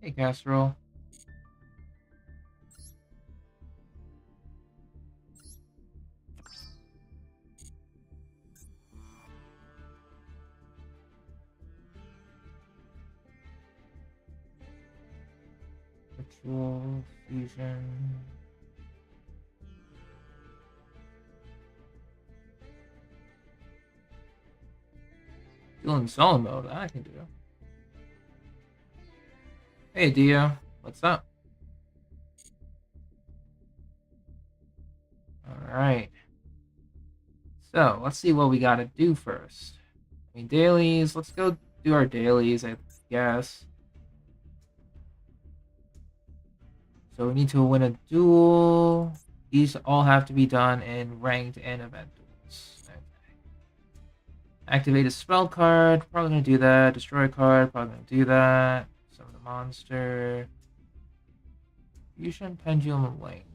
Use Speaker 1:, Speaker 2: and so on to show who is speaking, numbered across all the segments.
Speaker 1: Hey, casserole. Ritual fusion. Duel in solo mode, that I can do. Hey, Dio. What's up? Alright. So, let's see what we gotta do first. I mean, dailies. Let's go do our dailies, I guess. So, we need to win a duel. These all have to be done in ranked and event duels. Okay. Activate a spell card. Probably gonna do that. Destroy a card. Probably gonna do that. Summon a monster. Fusion, Pendulum, and Link.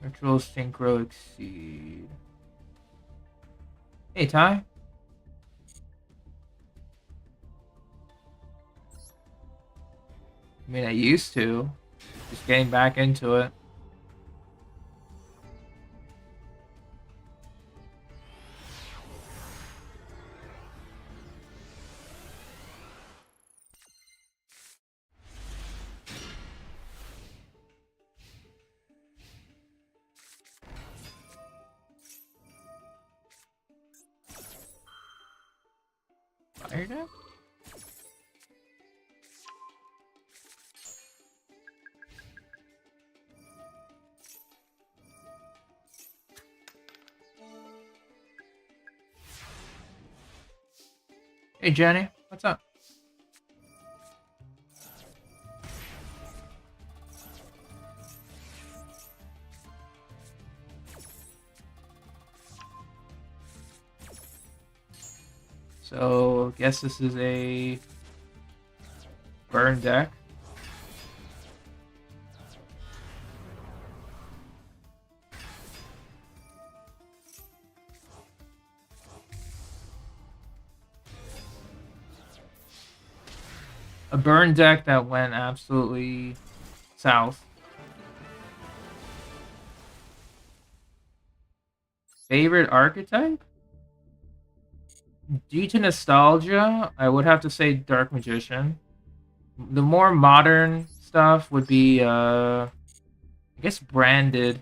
Speaker 1: Virtual Synchro Exceed. Hey, Ty. I mean, I used to. Just getting back into it. Fire deck? Hey, Jenny. What's up? So, guess this is a burn deck. A burn deck that went absolutely south. Favorite archetype? Due to nostalgia, I would have to say Dark Magician. The more modern stuff would be, I guess Branded.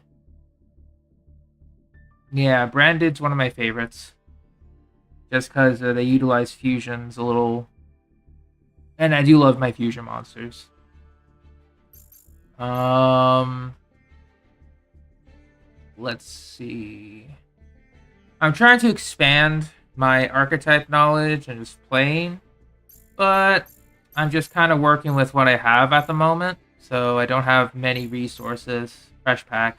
Speaker 1: Yeah, Branded's one of my favorites. Just because they utilize fusions a little. And I do love my fusion monsters. Let's see. I'm trying to expand my archetype knowledge and just playing, but I'm just kind of working with what I have at the moment, so I don't have many resources, fresh pack,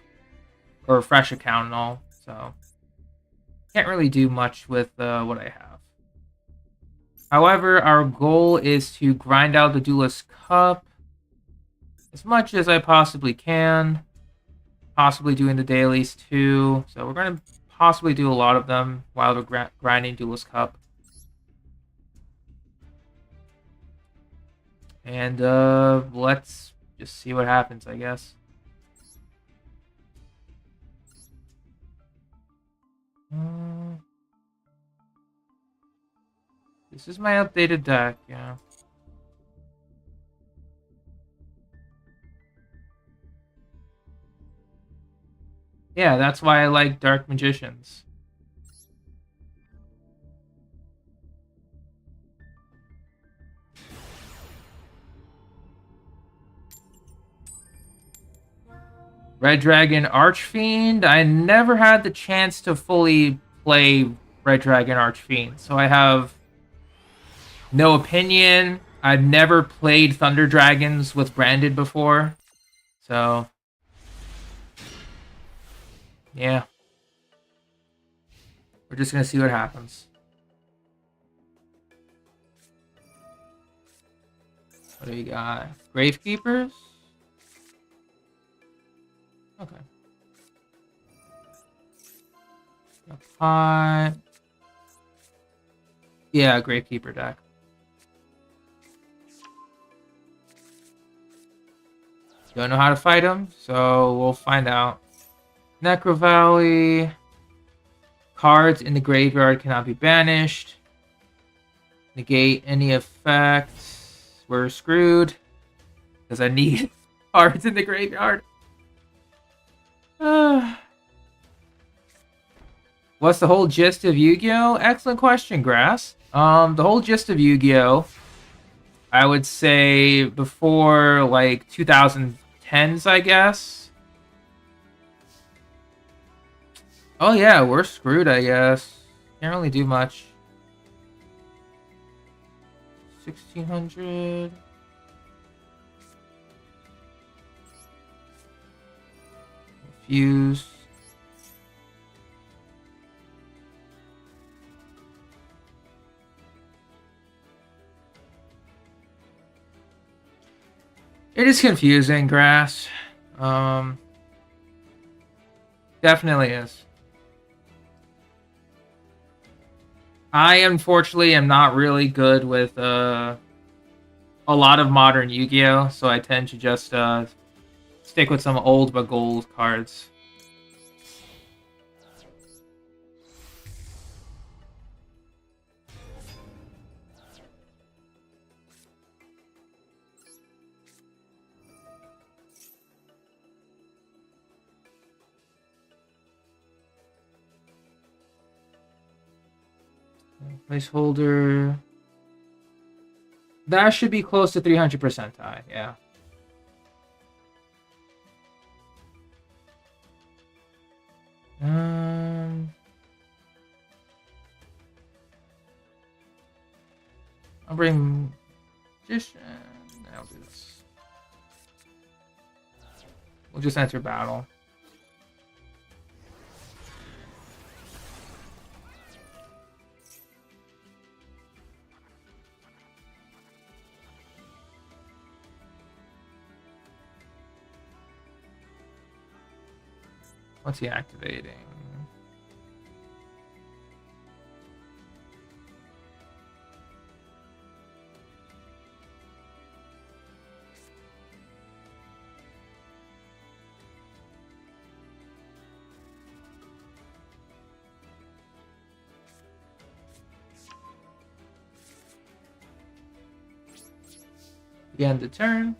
Speaker 1: or fresh account and all, so can't really do much with what I have. However, our goal is to grind out the Duelist Cup as much as I possibly can, possibly doing the dailies too, so we're going to possibly do a lot of them while we're grinding Duelist Cup. And let's just see what happens, I guess. This is my updated deck, yeah. Yeah, that's why I like Dark Magicians. Red Dragon Archfiend. I never had the chance to fully play Red Dragon Archfiend, so I have no opinion. I've never played Thunder Dragons with Branded before, so yeah. We're just gonna see what happens. What do we got? Gravekeepers? Okay. A pot. Yeah, Gravekeeper deck. Don't know how to fight him, so we'll find out. Necro Valley. Cards in the graveyard cannot be banished. Negate any effects. We're screwed. Because I need cards in the graveyard. What's the whole gist of Yu-Gi-Oh? Excellent question, Grass. The whole gist of Yu-Gi-Oh, I would say before like 2010s, I guess. Oh yeah, we're screwed, I guess. Can't really do much. 1600. Fuse. It is confusing, Grass. Definitely is. I unfortunately am not really good with a lot of modern Yu-Gi-Oh, so I tend to just stick with some old but gold cards. Placeholder. That should be close to 300% high, yeah. I'll bring Magician. I'll do this. We'll just enter battle. What's he activating? End the turn.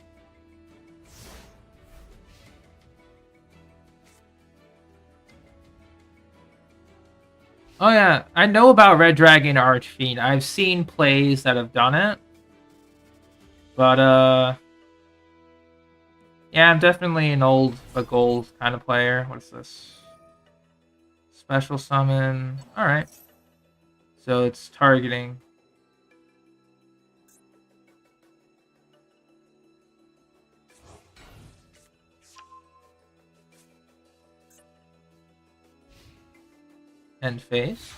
Speaker 1: Oh yeah, I know about Red Dragon Archfiend. I've seen plays that have done it. But yeah, I'm definitely an old but gold kind of player. What is this? Special summon. Alright. So it's targeting. End phase.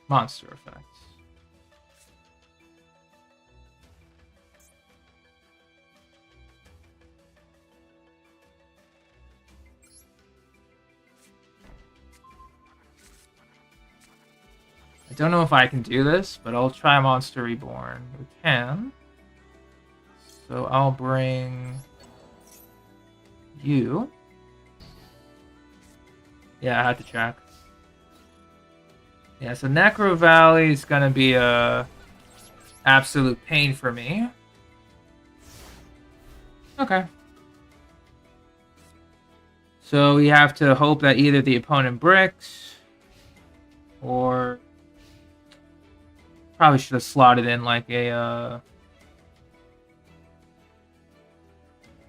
Speaker 1: Monster effects. I don't know if I can do this, but I'll try Monster Reborn. We can. So I'll bring you. Yeah, I had to check. Yeah, so Necro Valley is gonna be a absolute pain for me. Okay. So we have to hope that either the opponent bricks or probably should have slotted in like a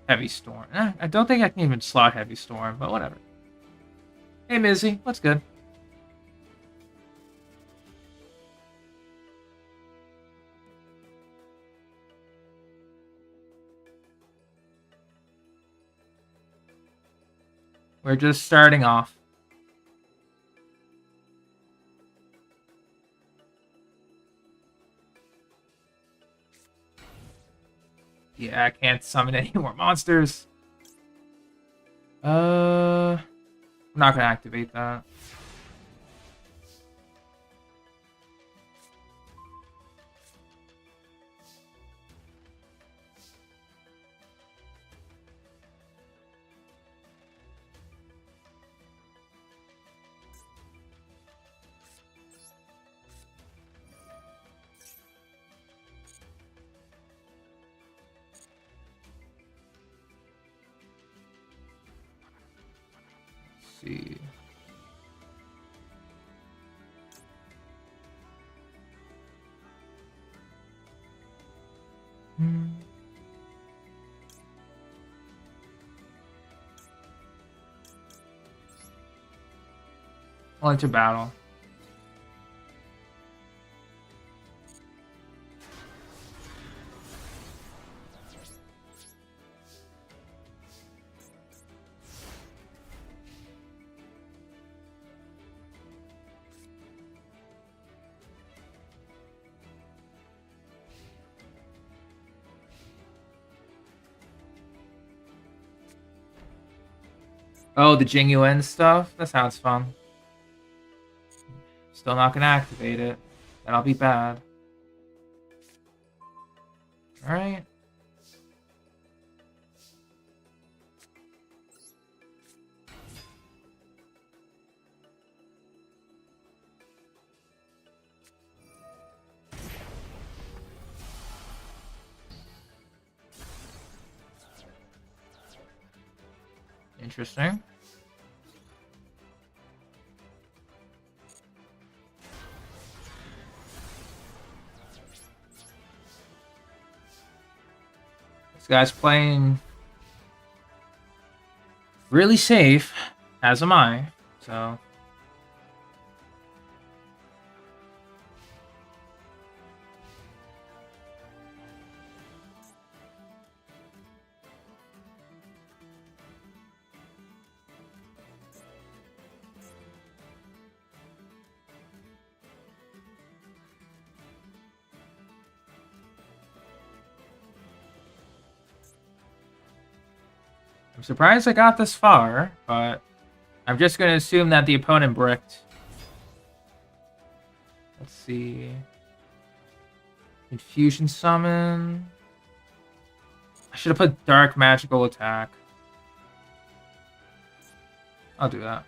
Speaker 1: Heavy Storm. I don't think I can even slot Heavy Storm, but whatever. Hey, Mizzy, what's good? We're just starting off. Yeah, I can't summon any more monsters. I'm not gonna activate that. Let's see. Well, into battle. Oh, the Jingyuan stuff? That sounds fun. Still not gonna activate it. That'll be bad. Alright. Interesting. This guy's playing really safe, as am I. So I'm surprised I got this far, but I'm just gonna assume that the opponent bricked. Let's see. Infusion summon. I should have put dark magical attack. I'll do that.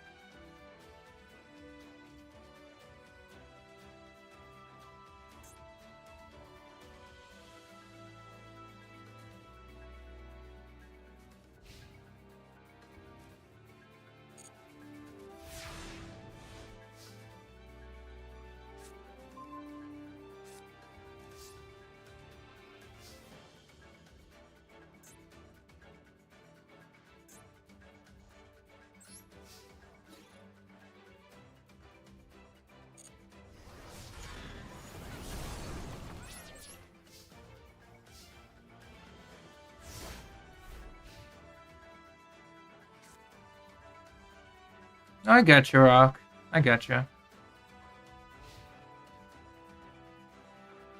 Speaker 1: I get you, Rock. I get you.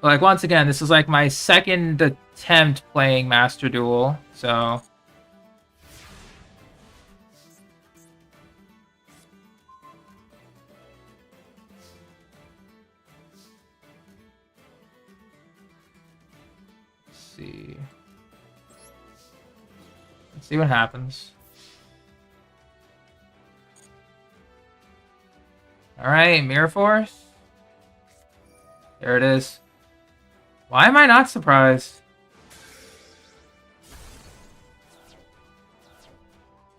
Speaker 1: Like, once again, this is like my second attempt playing Master Duel, so... Let's see. Let's see what happens. Alright, Mirror Force. There it is. Why am I not surprised?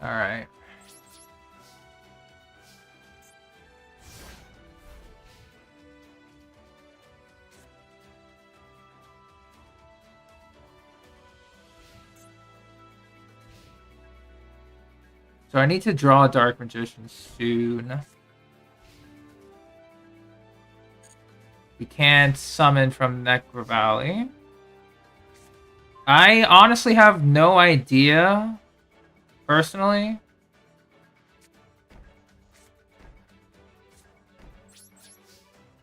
Speaker 1: Alright. So I need to draw a Dark Magician soon. We can't summon from Necro Valley. I honestly have no idea, personally.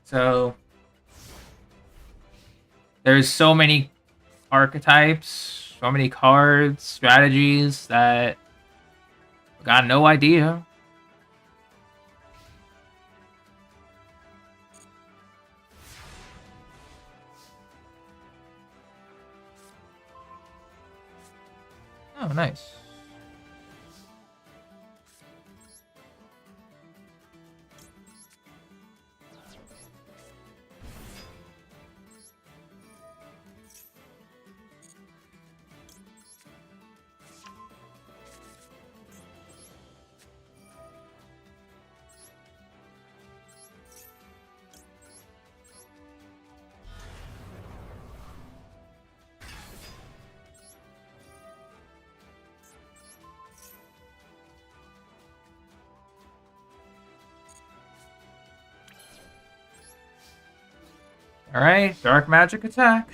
Speaker 1: So there's so many archetypes. so many cards, strategies that I got no idea. Oh, nice. Alright, dark magic attack.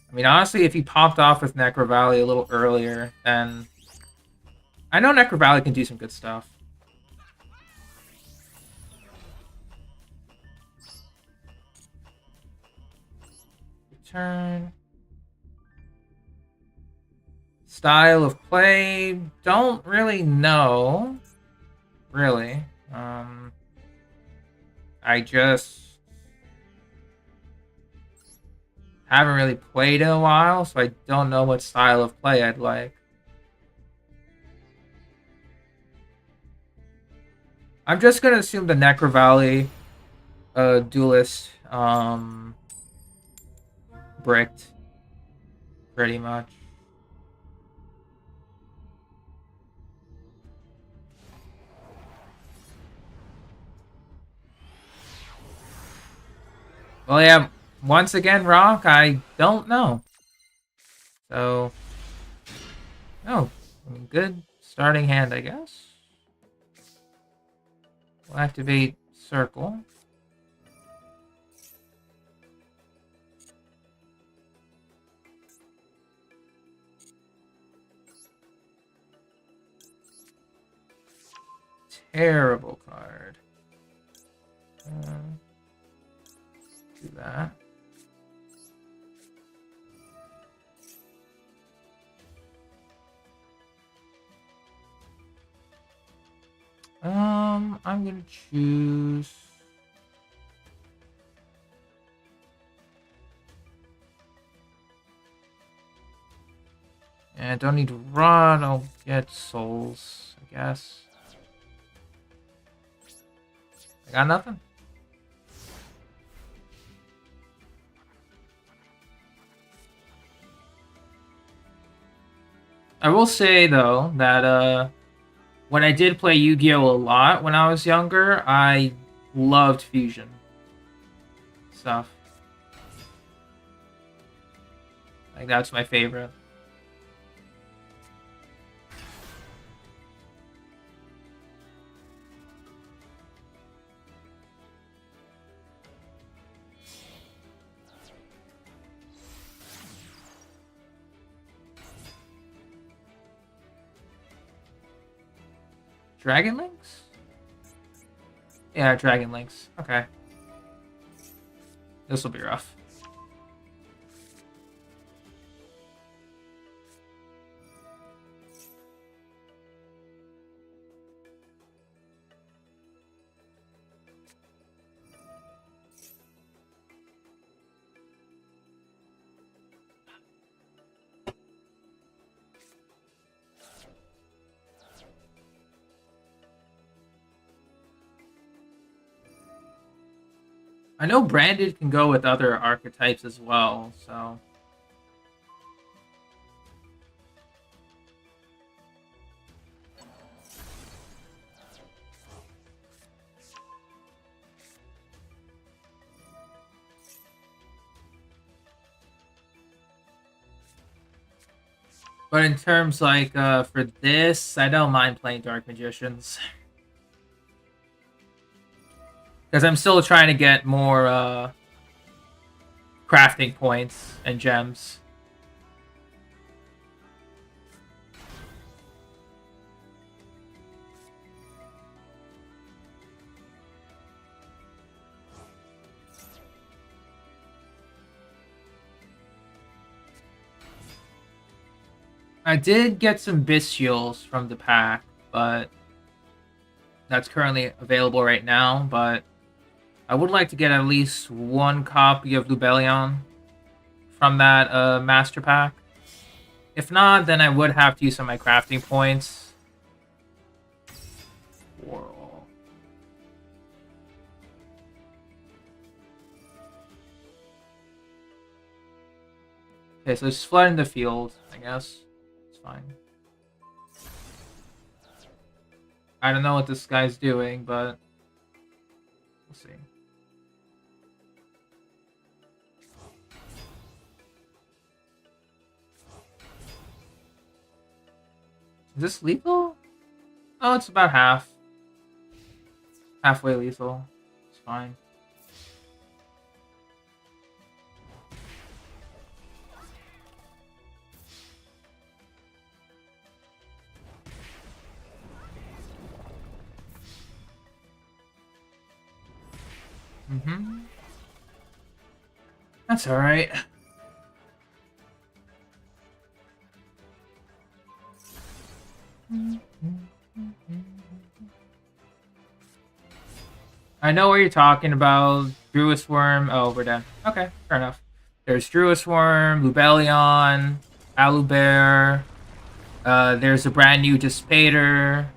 Speaker 1: I mean, honestly, if he popped off with Necro Valley a little earlier, then... I know Necro Valley can do some good stuff. Return. Style of play, don't really know. Really. I just haven't really played in a while, so I don't know what style of play I'd like. I'm just gonna assume the Necro Valley duelist bricked pretty much. Well, yeah, once again, Rock, I don't know. So, oh, I mean, good starting hand, I guess. We'll activate Circle. Terrible card. Do that. I'm gonna choose. And I don't need to run. I'll get souls, I guess. I got nothing. I will say though that when I did play Yu-Gi-Oh a lot when I was younger, I loved fusion stuff. Like that's my favorite. Dragon Links? Yeah, Dragon Links. Okay. This will be rough. I know branded can go with other archetypes as well, so... But in terms like for this, I don't mind playing Dark Magicians. Because I'm still trying to get more crafting points and gems. I did get some bestials from the pack, but that's currently available right now. But I would like to get at least one copy of Lubellion from that master pack. If not, then I would have to use some of my crafting points. Okay, so just flooding the field, I guess. It's fine. I don't know what this guy's doing, but we'll see. Is this lethal? Oh, it's about half. Halfway lethal. It's fine. Mm-hmm. That's alright. I know what you're talking about. Druis Worm. Oh, we're done. Okay, fair enough. There's Druis Worm, Lubellion, Alubear. There's a brand new Dispater.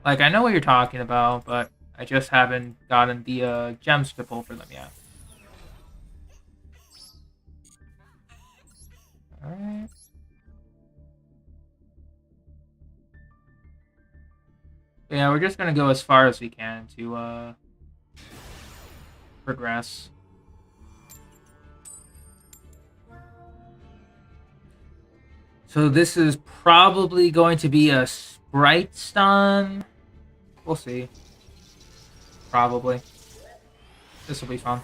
Speaker 1: Like, I know what you're talking about, but I just haven't gotten the gems to pull for them yet. Alright. Yeah, we're just gonna go as far as we can to progress. So this is probably going to be a Sprite stun. We'll see. Probably. This will be fun.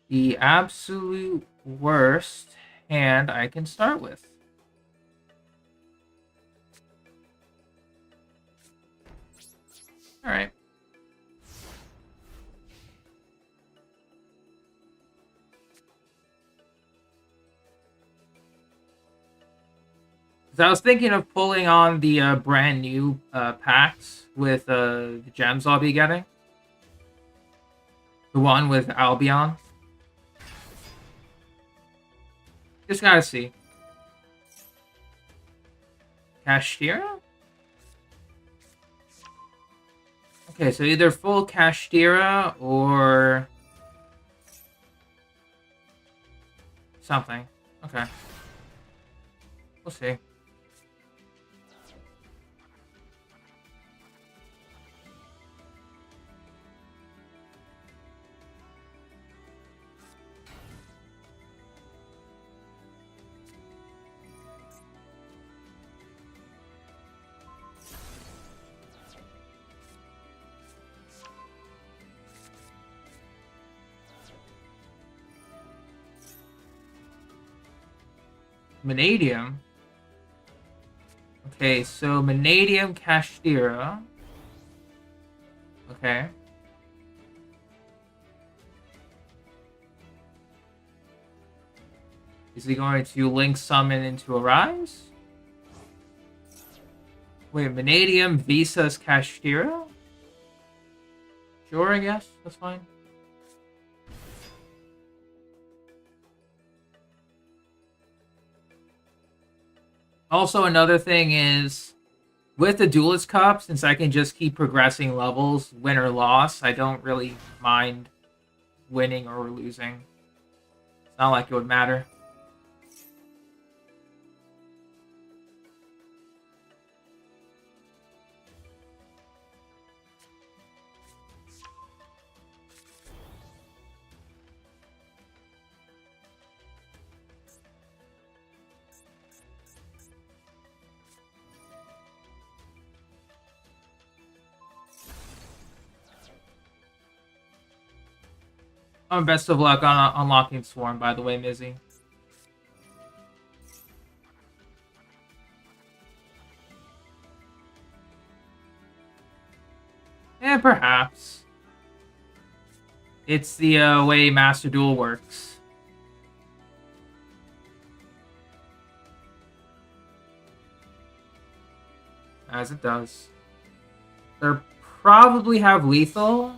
Speaker 1: The absolute worst hand I can start with. Alright. So I was thinking of pulling on the brand new packs with the gems I'll be getting. The one with Albion. Just gotta see. Kashtira? Okay, so either full Kashtira or something. Okay. We'll see. Vanadium. Okay, so Vanadium Kashtira. Okay. Is he going to link summon into a rise? Wait, Vanadium Visas Kashtira? Sure, I guess. That's fine. Also, another thing is, with the Duelist Cup, since I can just keep progressing levels, win or loss, I don't really mind winning or losing. It's not like it would matter. Best of luck on unlocking Swarm, by the way, Mizzy. Yeah, perhaps. It's the way Master Duel works. As it does. They probably have lethal.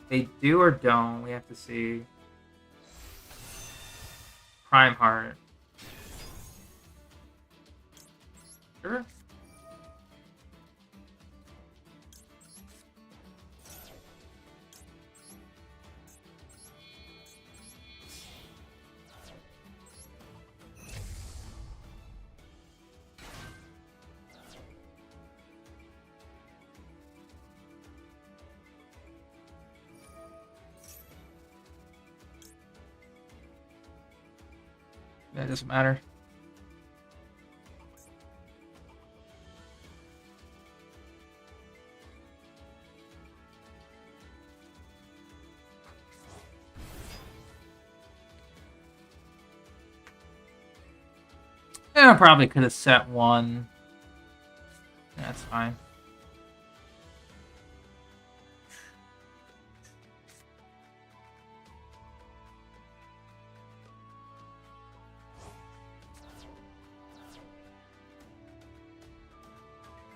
Speaker 1: They do or don't. We have to see. Prime Heart. Sure. That doesn't matter. Yeah, I probably could have set one. That's fine.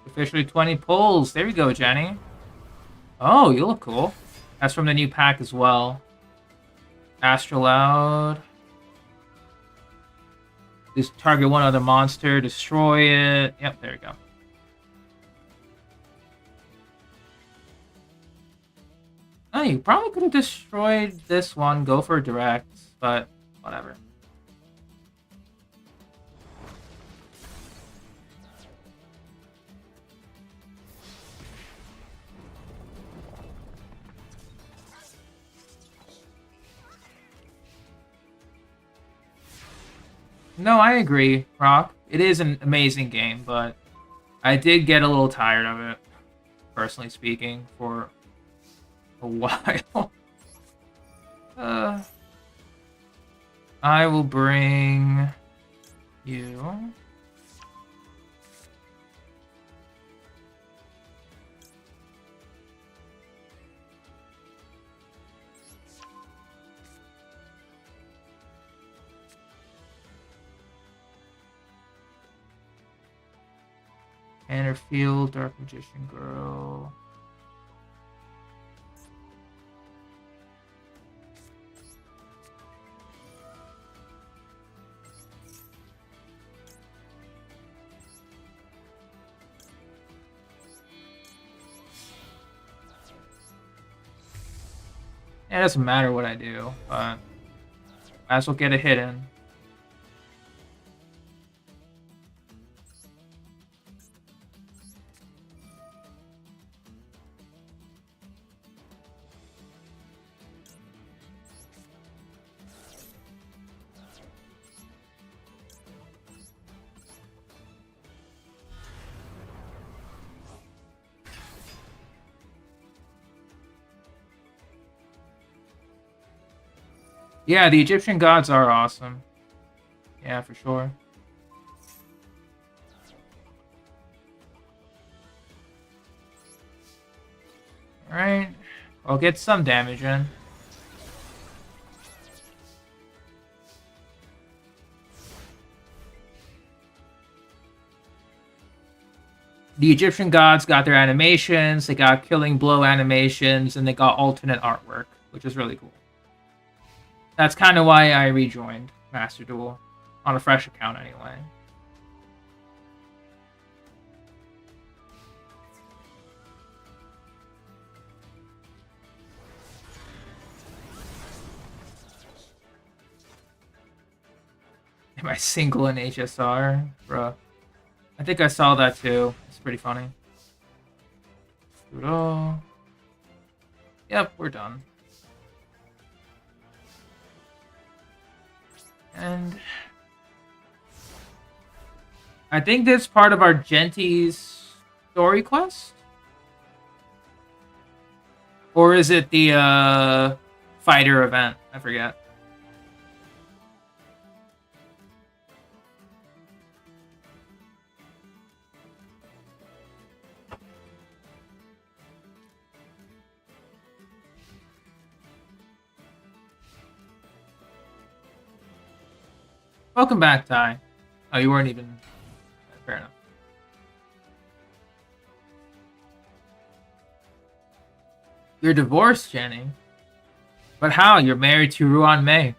Speaker 1: Officially 20 pulls. There we go, Jenny. Oh, you look cool. That's from the new pack as well. Astroloud. Just target one other monster, destroy it. Yep, there we go. Oh, you probably could have destroyed this one. Go for direct, but whatever. No, I agree, Rock. It is an amazing game, but I did get a little tired of it, personally speaking, for a while. I will bring you. Field, Dark Magician Girl. It doesn't matter what I do, but might as well get a hit in. Yeah, the Egyptian gods are awesome. Yeah, for sure. Alright. I'll get some damage in. The Egyptian gods got their animations, they got killing blow animations, and they got alternate artwork, which is really cool. That's kind of why I rejoined Master Duel. On a fresh account, anyway. Am I single in HSR? Bruh. I think I saw that too. It's pretty funny. Duel. Yep, we're done. And I think that's part of our Genti's story quest? Or is it the fighter event? I forget. Welcome back, Ty. Oh, you weren't even... Fair enough. You're divorced, Jenny. But how? You're married to Ruan Mei.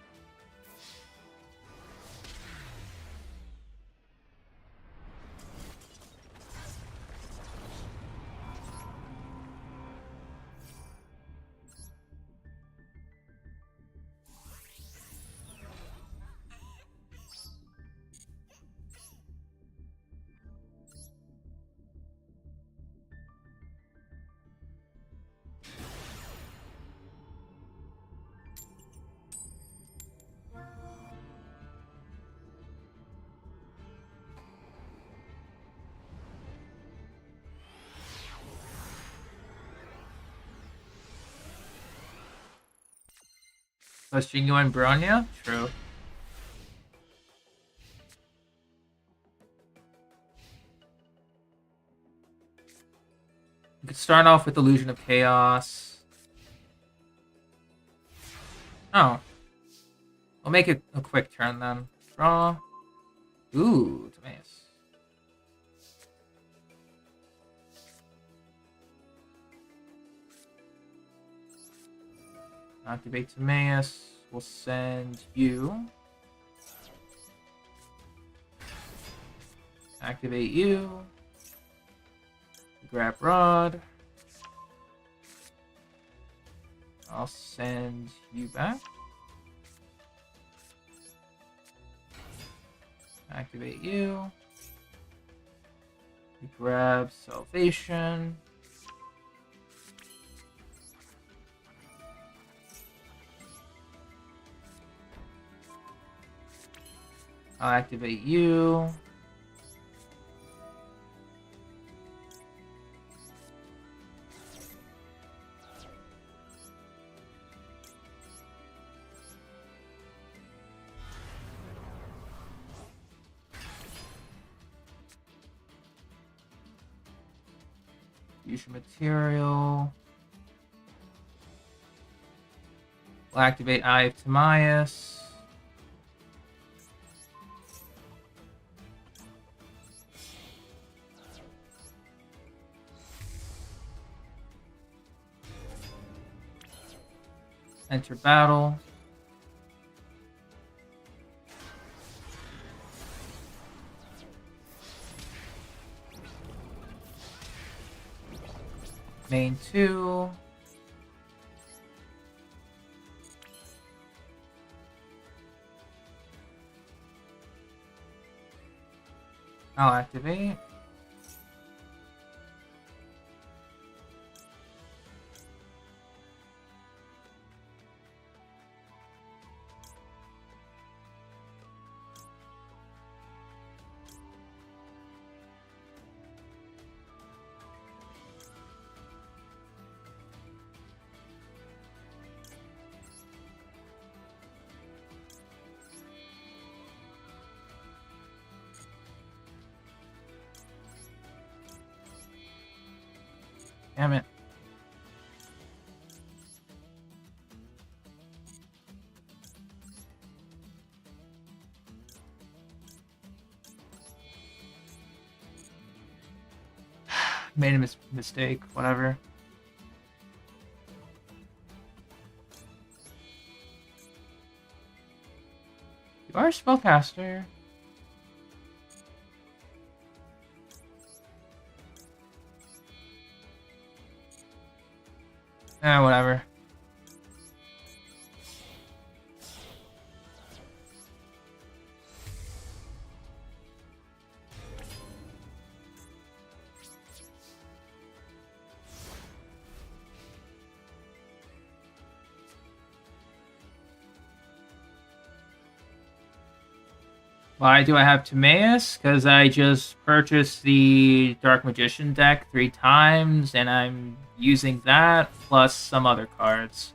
Speaker 1: Was Jingo and Bronya? True. We could start off with Illusion of Chaos. Oh. We'll make it a quick turn then. Draw. Ooh, Timaeus. Activate Timaeus. We'll send you. Activate you. Grab Rod. I'll send you back. Activate you. Grab Salvation. I'll activate you. Fusion material. We'll activate Eye of Timaeus. Enter battle. Main 2. I'll activate. Damn it. Made a mistake, whatever. You are a spellcaster. Whatever. Why do I have Timaeus? Because I just purchased the Dark Magician deck 3 times, and I'm using that plus some other cards.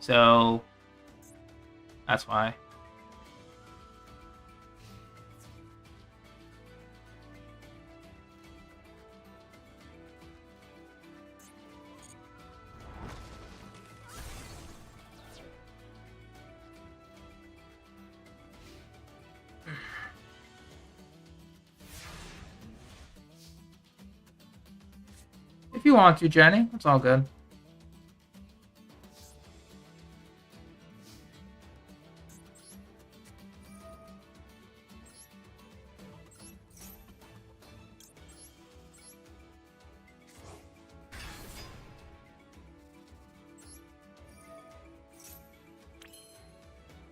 Speaker 1: So, that's why. you want to, Jenny. It's all good.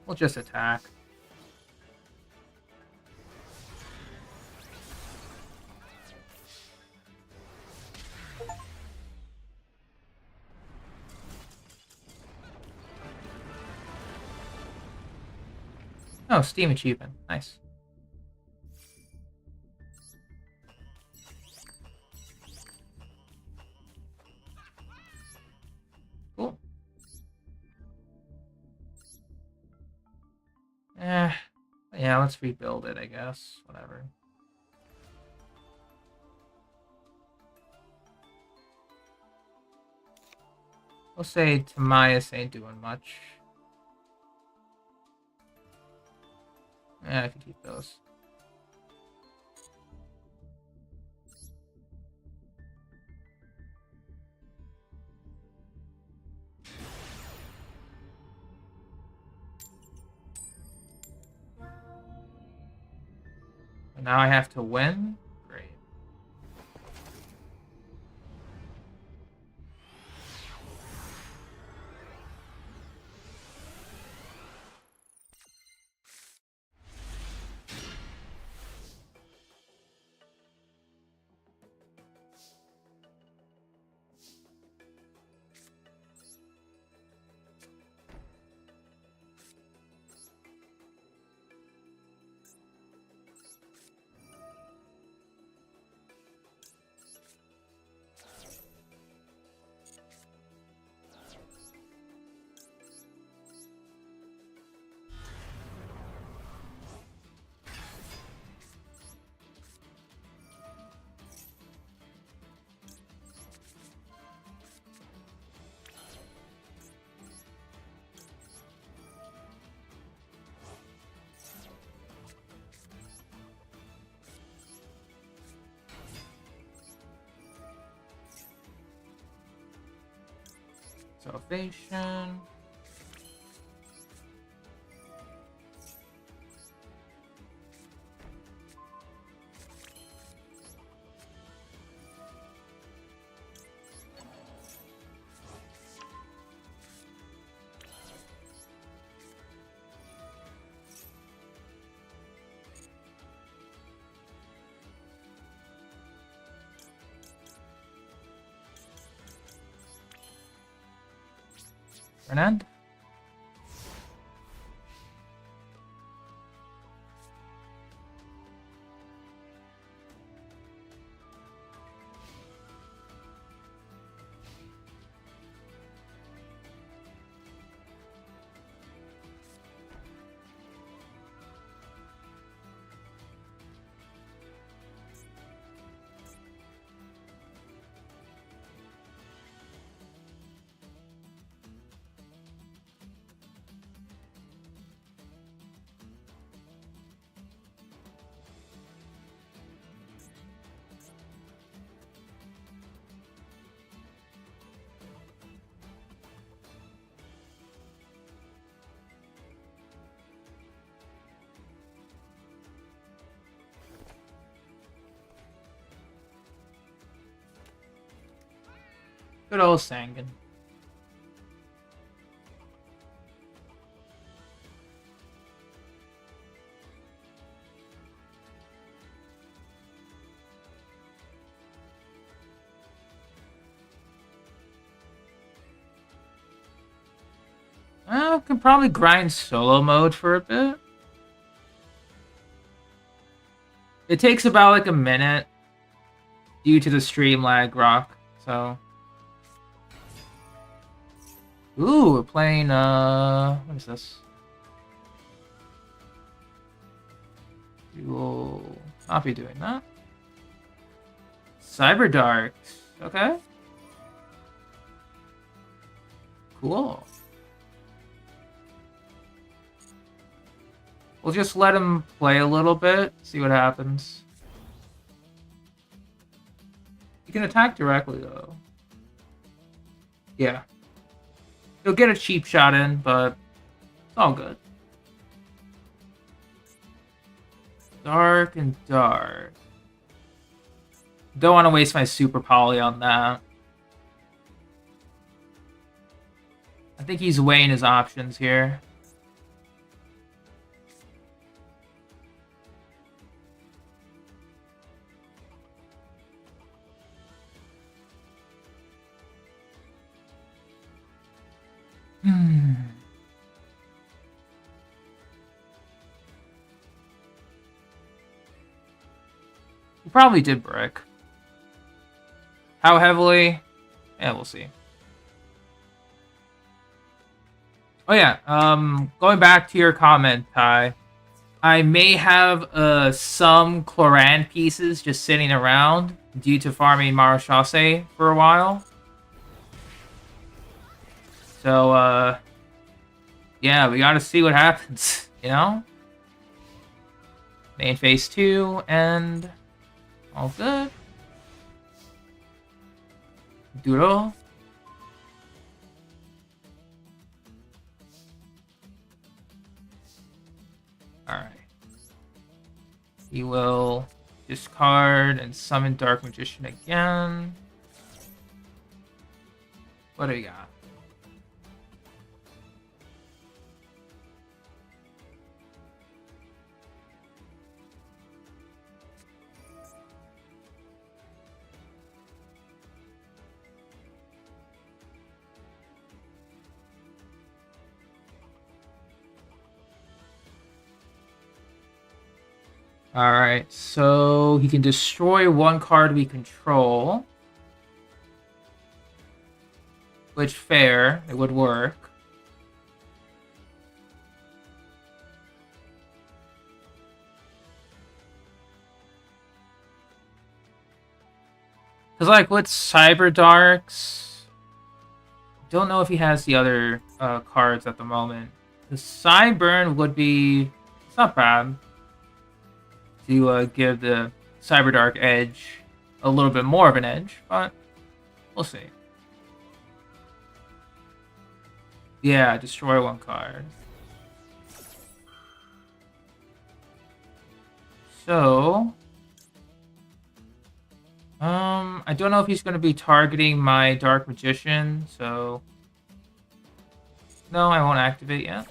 Speaker 1: We'll just attack. Oh, Steam achievement. Nice. Cool. Yeah, let's rebuild it, I guess. Whatever. We'll say Timaeus ain't doing much. Yeah, I can keep those. And now I have to win? Great. Salvation. Fernand? Good old Sangan. I can probably grind solo mode for a bit. It takes about like a minute due to the stream lag rock, so. Ooh, we're playing, what is this? We will not be doing that. Cyber Darks, okay. Cool. We'll just let him play a little bit, see what happens. can attack directly, though. Yeah. He'll get a cheap shot in, but it's all good. Dark and dark. Don't want to waste my super poly on that. I think he's weighing his options here. He probably did brick. How heavily? Yeah, we'll see. Oh yeah, going back to your comment, Ty. I may have some Cloran pieces just sitting around due to farming Marachase for a while. So, yeah, we gotta see what happens, you know? Main phase 2, and all good. Duel. Alright. He will discard and summon Dark Magician again. What do we got? Alright, so he can destroy one card we control. Which, fair, it would work. Because, like, with Cyber Darks, don't know if he has the other cards at the moment. The Cyburn would be... It's not bad. To give the Cyberdark edge a little bit more of an edge, but we'll see. Yeah, destroy one card. So, I don't know if he's going to be targeting my Dark Magician, so no, I won't activate yet.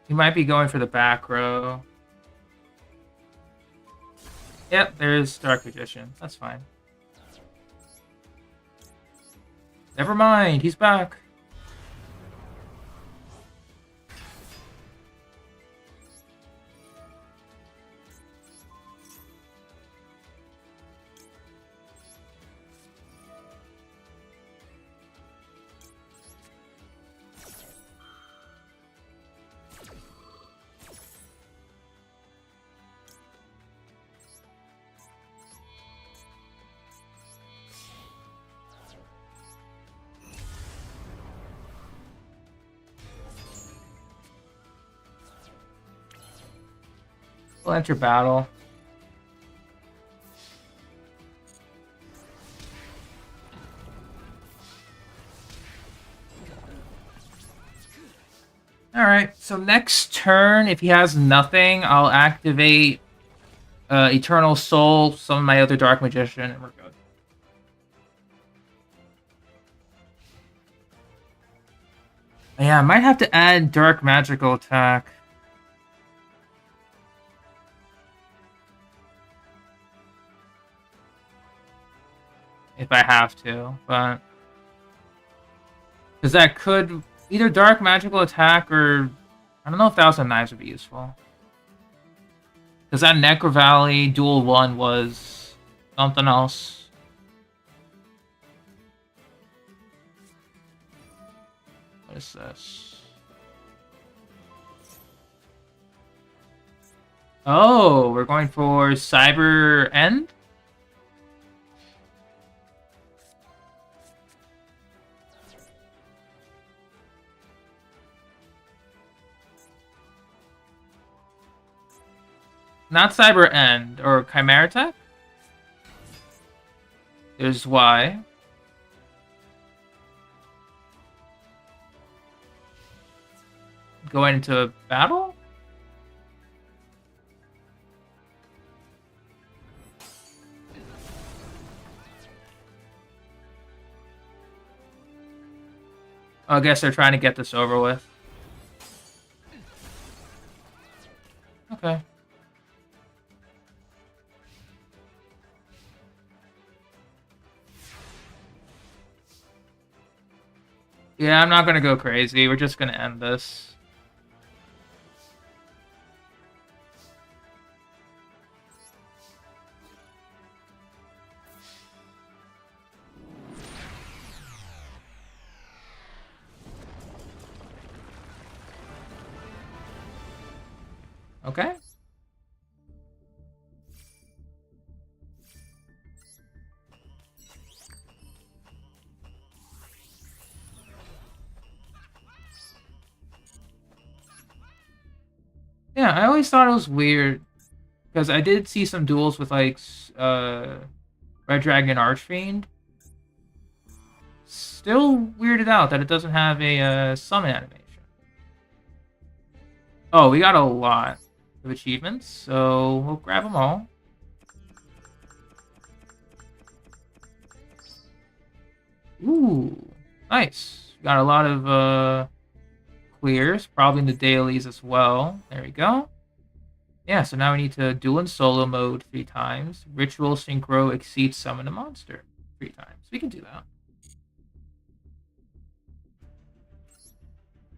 Speaker 1: He might be going for the back row. Yep, there's Dark Magician. That's fine. Never mind, he's back. We'll enter battle. Alright, so next turn, if he has nothing, I'll activate Eternal Soul, summon my other Dark Magician, and we're good. Yeah, I might have to add Dark Magical Attack. If I have to, but... Because that could... Either Dark Magical Attack or... I don't know if Thousand Knives would be useful. Because that Necro Valley Duel 1 was... something else. What is this? Oh, we're going for Cyber End? Not Cyber End or Chimera Tech. There's Y. Going into battle? I guess they're trying to get this over with. Okay. Yeah, I'm not gonna go crazy. We're just gonna end this. Okay. Yeah, I always thought it was weird because I did see some duels with like Red Dragon Archfiend. Still weirded out that it doesn't have a summon animation. Oh, we got a lot of achievements, so we'll grab them all. Ooh, nice. Got a lot of clears, probably in the dailies as well. There we go. Yeah, so now we need to duel in solo mode 3 times. Ritual synchro exceed summon a monster 3 times. We can do that.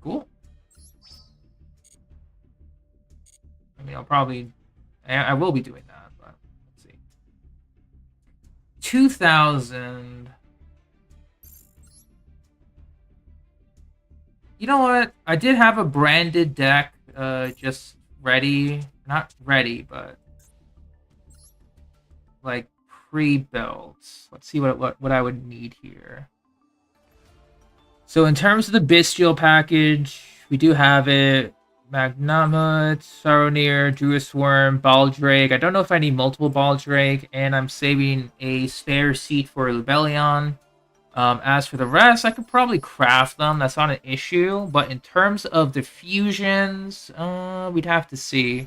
Speaker 1: Cool. I mean, I will be doing that, but let's see. 2,000. You know what? I did have a branded deck just ready. Not ready, but like pre-built. Let's see what I would need here. So in terms of the Bestial package, we do have it. Magnamut, Saronir, Druid Worm, Baldrake. I don't know if I need multiple Baldrake, and I'm saving a spare seat for Lubellion. As for the rest, I could probably craft them. That's not an issue. But in terms of the fusions, we'd have to see.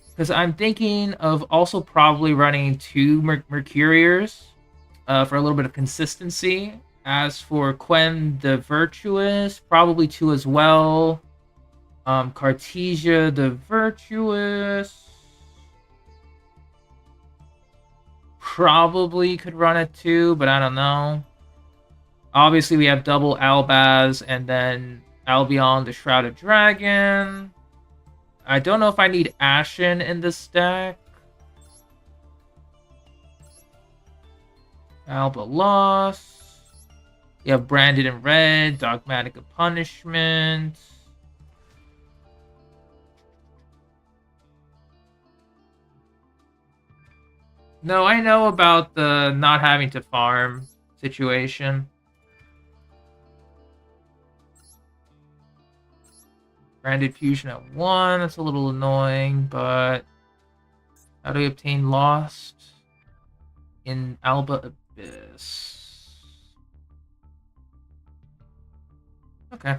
Speaker 1: Because I'm thinking of also probably running 2 Mercuriers for a little bit of consistency. As for Quen the Virtuous, probably 2 as well. Cartesia the Virtuous. Probably could run it too, but I don't know. Obviously, we have double Albaz and then Albion the Shrouded Dragon. I don't know if I need Ashen in this deck. Alba Loss. You have Branded in Red, Dogmatic of Punishment. No, I know about the not having to farm situation. Branded Fusion at 1, that's a little annoying, but how do we obtain Lost in Alba Abyss? Okay.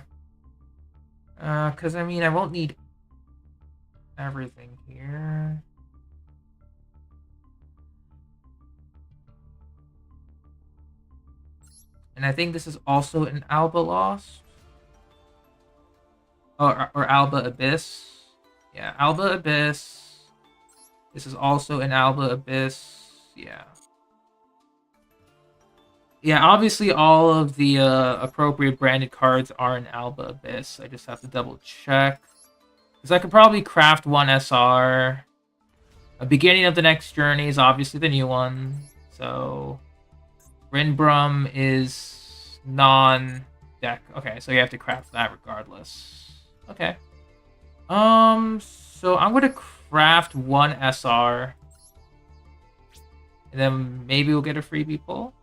Speaker 1: Because, I mean, I won't need everything here. And I think this is also an Alba Lost. Or Alba Abyss. Yeah, Alba Abyss. This is also an Alba Abyss. Yeah. Yeah, obviously all of the appropriate branded cards are in Alba Abyss. I just have to double check. Because I could probably craft 1 SR. A beginning of the next journey is obviously the new one. So Rinbrum is non-deck. Okay, so you have to craft that regardless. Okay. So I'm gonna craft 1 SR. And then maybe we'll get a freebie pull.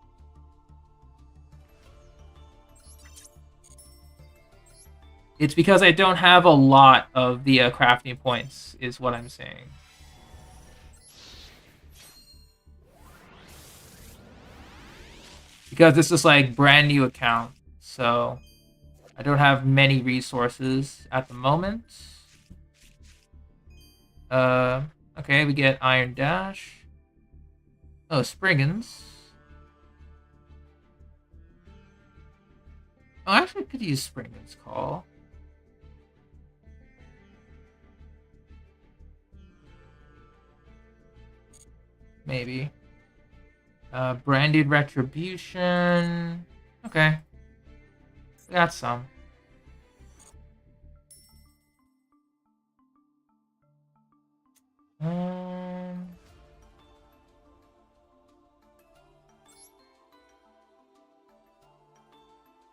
Speaker 1: It's because I don't have a lot of the crafting points, is what I'm saying. because this is like brand new account, so I don't have many resources at the moment. Okay, we get Iron Dash. Oh, Spriggans. Oh, I actually could use Spriggan's Call. Maybe. Branded Retribution. Okay. We got some.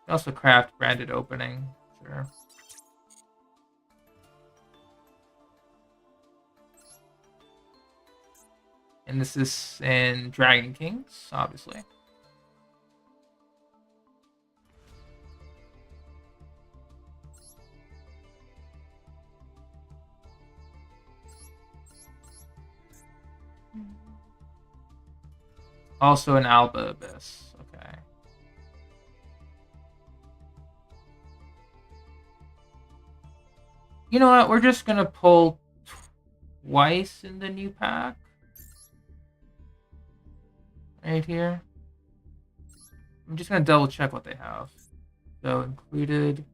Speaker 1: Also craft branded opening. Sure. And this is in Dragon Kings, obviously. Also in Alba Abyss. Okay. You know what? We're just gonna pull twice in the new pack. Right here. I'm just gonna double check what they have. So included.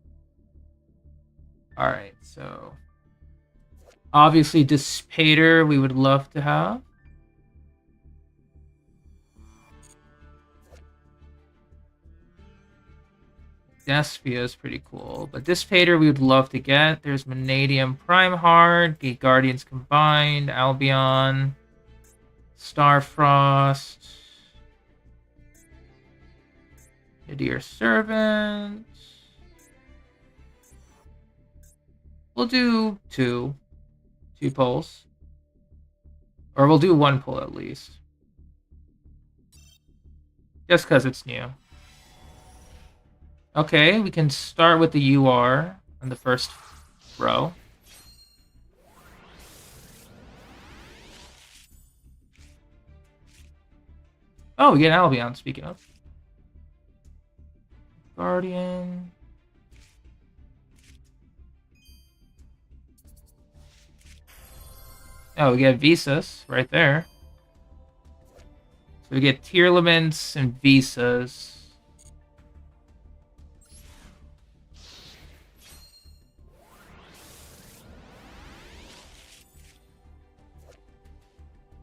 Speaker 1: Alright, so obviously Dissipator we would love to have. Despia is pretty cool, but Dissipator we would love to get. There's Vanadium Prime Heart, Gate Guardians Combined, Albion, Starfrost, Nadir Servant. We'll do two pulls. Or we'll do one pull at least. Just because it's new. Okay, we can start with the UR on the first row. Oh, we get Albion, speaking of. Guardian. Oh, we get Visas right there. So we get Tearlaments and Visas.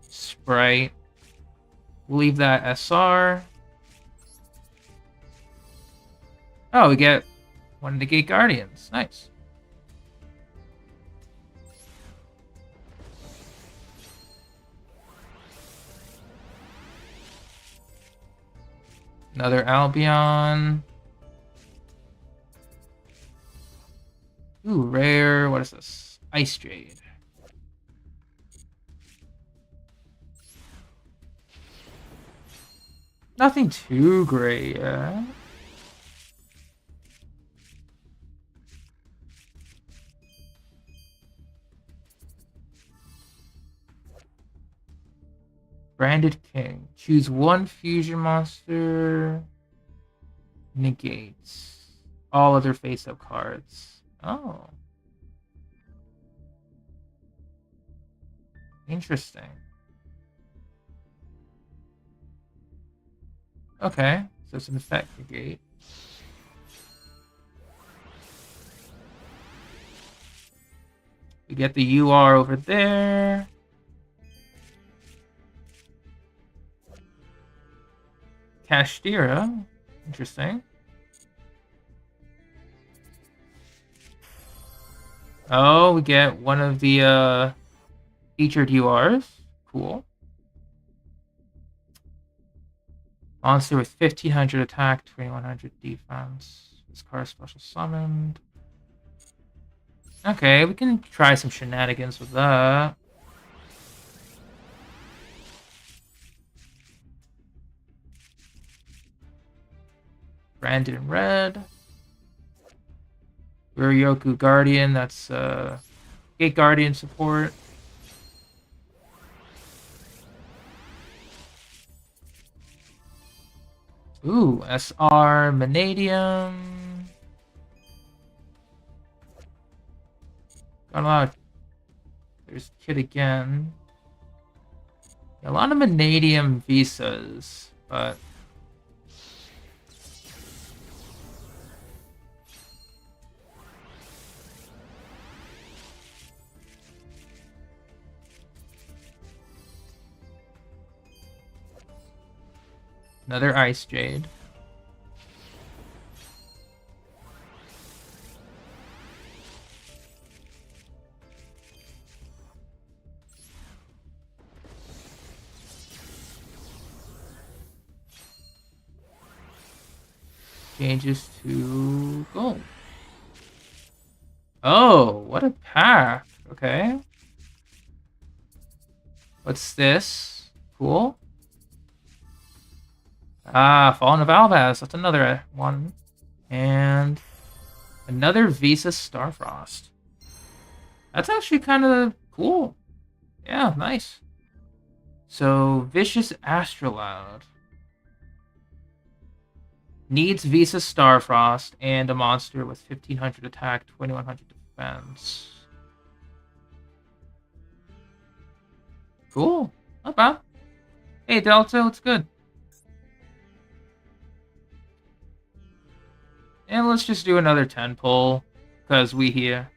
Speaker 1: Sprite. We'll leave that SR. Oh, we get one of the Gate Guardians. Nice. Another Albion. Ooh, rare. What is this? Ice Jade. Nothing too great yet. Branded King. Choose one fusion monster. Negates all other face-up cards. Oh. Interesting. Okay, so it's an effect negate. We get the UR over there. Kashtira. Interesting. Oh, we get one of the featured URs. Cool. Monster with 1500 attack, 2100 defense. This card special summoned. Okay, we can try some shenanigans with that. Branded in red. Uryoku Guardian, that's Gate Guardian support. Ooh, SR Vanadium. Got a lot of... There's Kid again. A lot of Vanadium visas, but... Another Ice Jade. Changes to gold. Oh, what a pack. Okay. What's this? Cool. Ah, Fallen of Albaz. That's another one. And another Visa Starfrost. That's actually kind of cool. Yeah, nice. So, Vicious Astrolaud. Needs Visa Starfrost and a monster with 1500 attack, 2100 defense. Cool. Not bad. Hey, Delta, it's good. And let's just do another 10 pull, because we're here.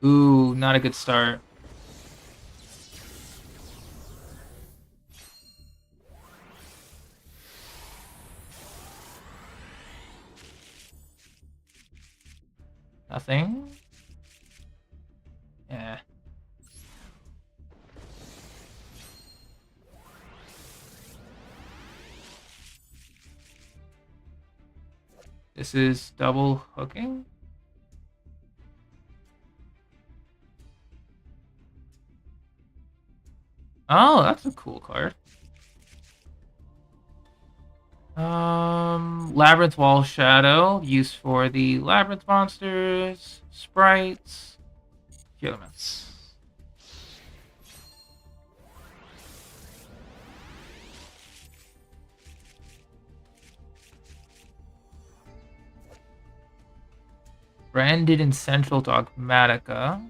Speaker 1: Ooh, not a good start. Nothing. Yeah. This is double hooking. Oh, that's a cool card. Labyrinth Wall Shadow, used for the Labyrinth monsters, sprites, elements. Branded in Central Dogmatica.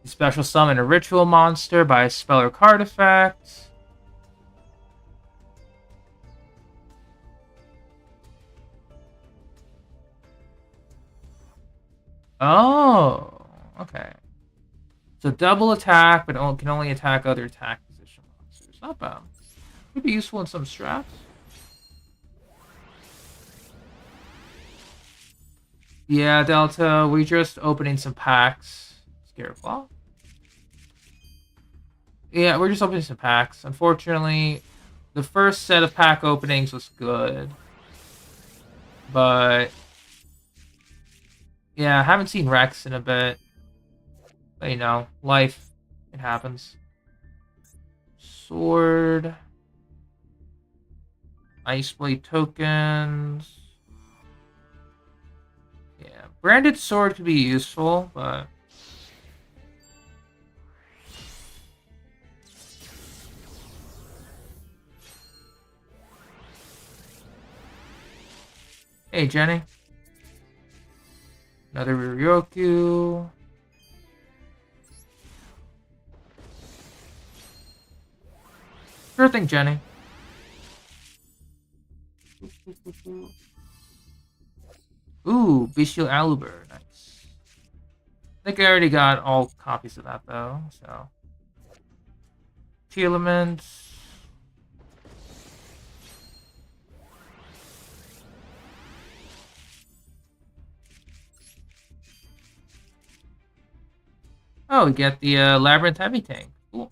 Speaker 1: Special summon a ritual monster by a spell or card effect. Oh, okay. So double attack, but can only attack other attack position monsters. Not bad. Could be useful in some strats. Yeah, Delta, we're just opening some packs. Scareclaw. Yeah, we're just opening some packs. Unfortunately, the first set of pack openings was good. But yeah, I haven't seen Rex in a bit. But, you know, life, it happens. Sword. Ice Blade tokens. Yeah, branded sword could be useful, but... Hey, Jenny. Another Ryokyu. Sure thing, Jenny. Ooh, Bestial Aluber. Nice. I think I already got all copies of that, though, so... Elements. Oh, we get the Labyrinth Heavy Tank. Cool.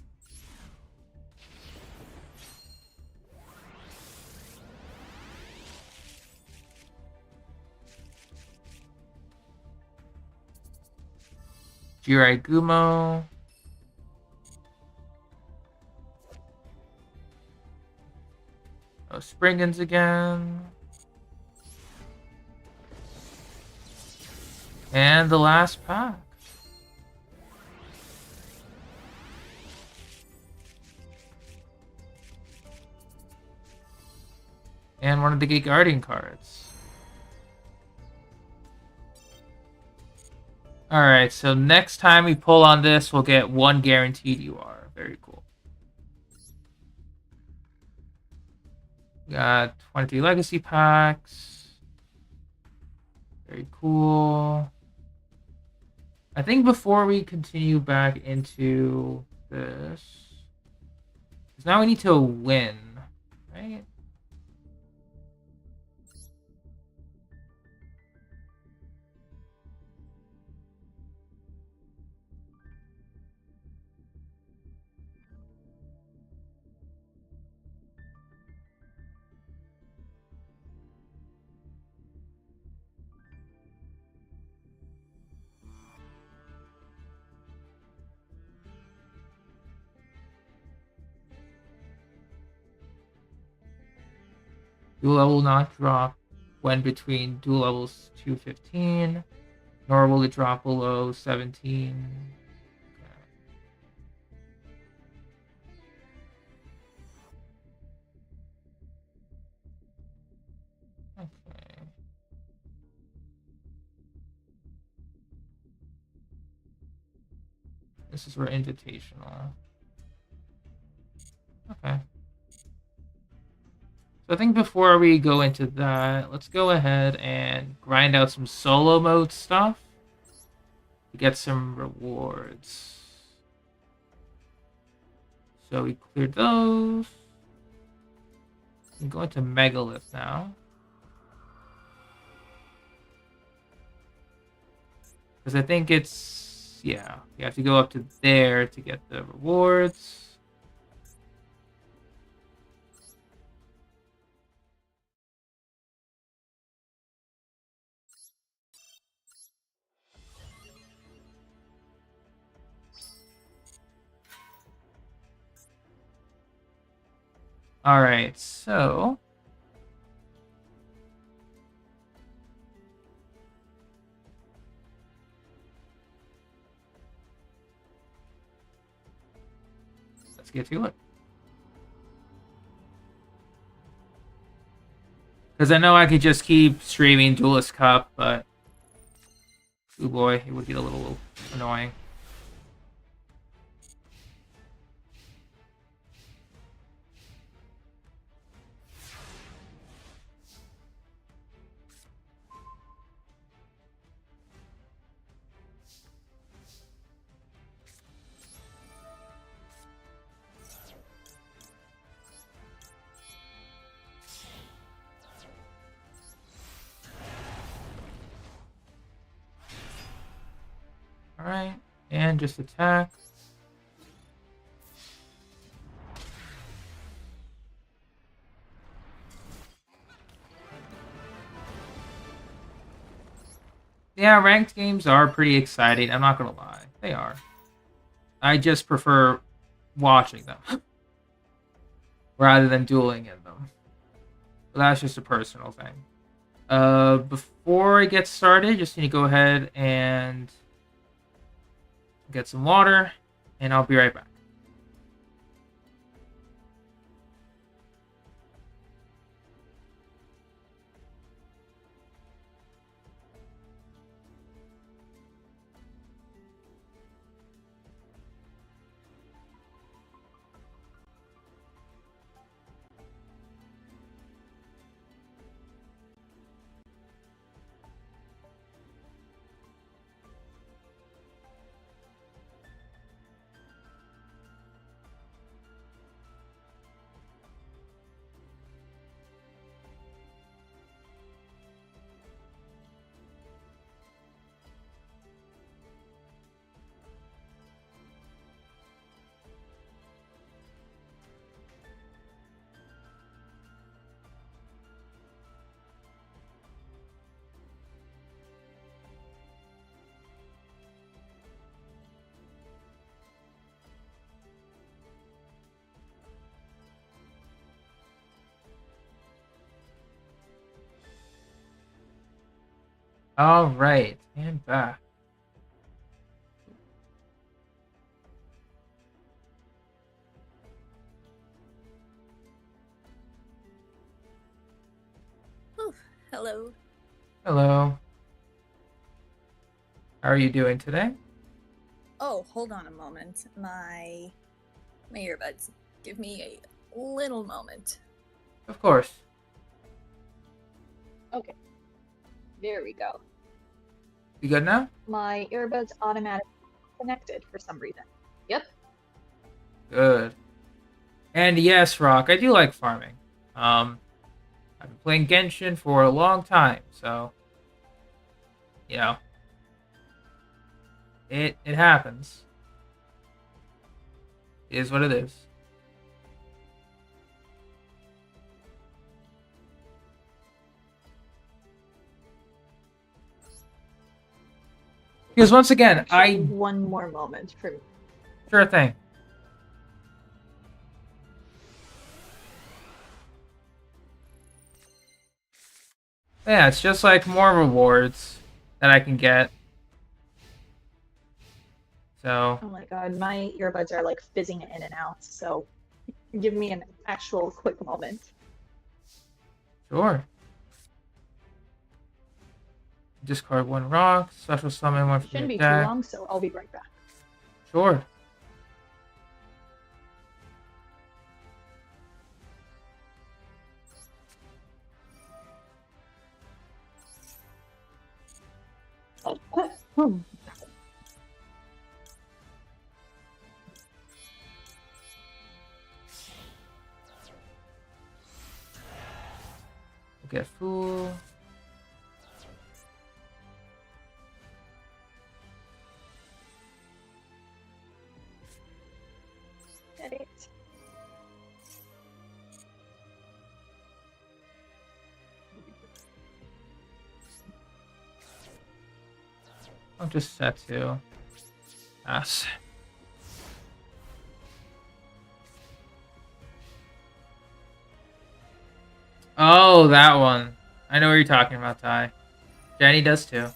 Speaker 1: Jirai Gumo. Oh, Springans again. And the last pack. And one of the Gate Guardian cards. Alright, so next time we pull on this, we'll get 1 guaranteed UR. Very cool. We got 23 legacy packs. Very cool. I think before we continue back into this, because now we need to win, right? Duel level will not drop when between duel levels 215, nor will it drop below 17. Okay. This is for invitational. Okay. So I think before we go into that, let's go ahead and grind out some solo mode stuff to get some rewards. So we cleared those. We can go into Megalith now. Because I think it's, yeah, you have to go up to there to get the rewards. All right, so let's get to it. Because I know I could just keep streaming Duelist Cup, but oh boy, it would get a little annoying. Alright, and just attack. Yeah, ranked games are pretty exciting, I'm not gonna lie. They are. I just prefer watching them rather than dueling in them. But that's just a personal thing. Before I get started, just need to go ahead and get some water, and I'll be right back. All right, and back.
Speaker 2: Hello.
Speaker 1: Hello. How are you doing today?
Speaker 2: Oh, hold on a moment. My earbuds. Give me a little moment.
Speaker 1: Of course.
Speaker 3: Okay, there we go.
Speaker 1: You good now?
Speaker 3: My earbuds automatically connected for some reason. Yep.
Speaker 1: Good. And yes, Rock, I do like farming. I've been playing Genshin for a long time, so you know, it happens. It is what it is. Because once again,
Speaker 3: Actually, one more moment for me.
Speaker 1: Sure thing. Yeah, it's just like more rewards that I can get. So,
Speaker 3: Oh my god, my earbuds are like fizzing in and out, so give me an actual quick moment.
Speaker 1: sure. Discard one rock, special summon one
Speaker 3: It
Speaker 1: from your
Speaker 3: shouldn't be too
Speaker 1: deck.
Speaker 3: long, so I'll be right back.
Speaker 1: Sure. We'll get Fool.
Speaker 3: Get it.
Speaker 1: I'll just set to pass. Oh, that one. I know what you're talking about, Ty. Jenny does too.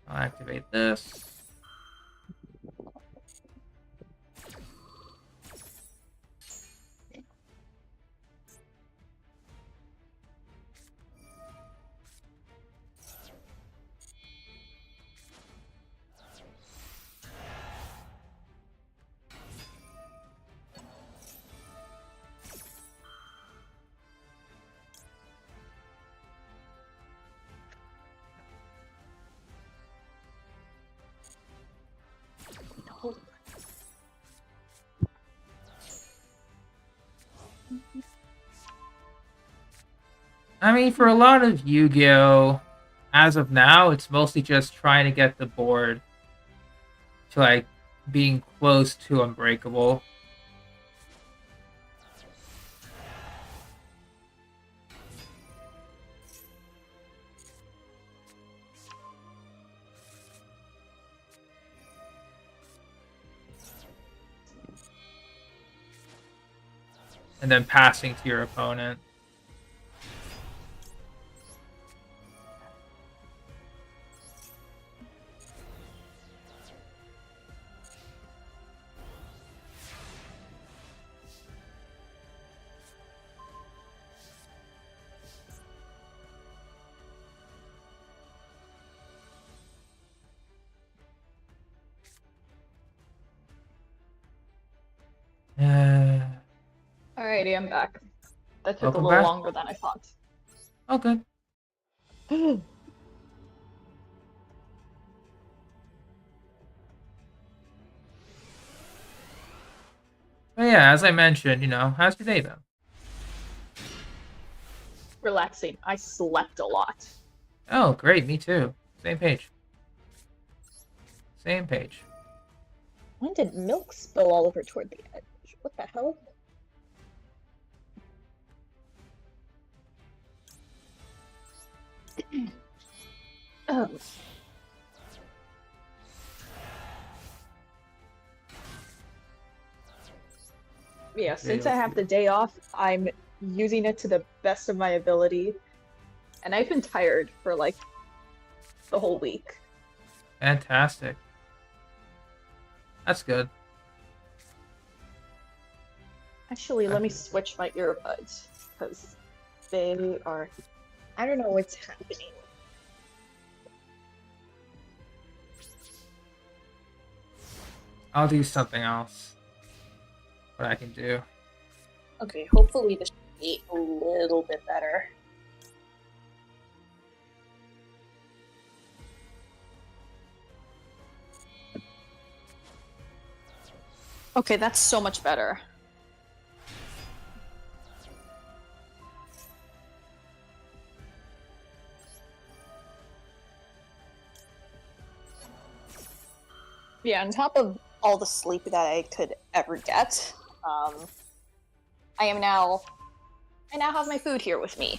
Speaker 1: I'll activate this. I mean, for a lot of Yu-Gi-Oh, as of now, it's mostly just trying to get the board to like being close to unbreakable. And then passing to your opponent.
Speaker 3: Alrighty, I'm back. That took a
Speaker 1: Welcome
Speaker 3: little
Speaker 1: back.
Speaker 3: longer than I thought.
Speaker 1: Oh, good. But yeah, as I mentioned, how's your day been?
Speaker 3: Relaxing. I slept a lot.
Speaker 1: Oh, great. Me too. Same page. Same page.
Speaker 3: When did milk spill all over toward the edge? What the hell? Oh. Yeah, since I have the day off, I'm using it to the best of my ability. And I've been tired for like the whole week.
Speaker 1: Fantastic. That's good.
Speaker 3: Actually, let me switch my earbuds because they are. I don't know what's happening.
Speaker 1: I'll do something else. What I can do.
Speaker 2: Okay, hopefully this should be a little bit better. Okay, that's so much better. Yeah, on top of all the sleep that I could ever get, I now have my food here with me.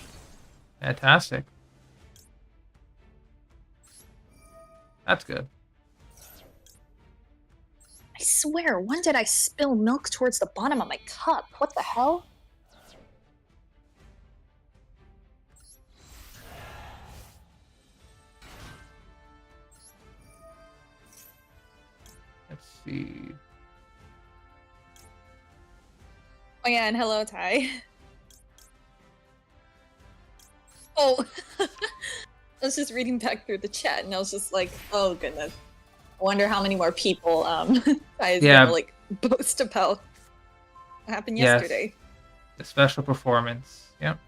Speaker 1: Fantastic. That's good.
Speaker 2: I swear, when did I spill milk towards the bottom of my cup? What the hell?
Speaker 1: Let's see.
Speaker 2: Oh yeah, and hello, Ty. Oh, I was just reading back through the chat, and I was just like, oh goodness. I wonder how many more people Ty is gonna like boast about what happened yesterday.
Speaker 1: The special performance. Yep.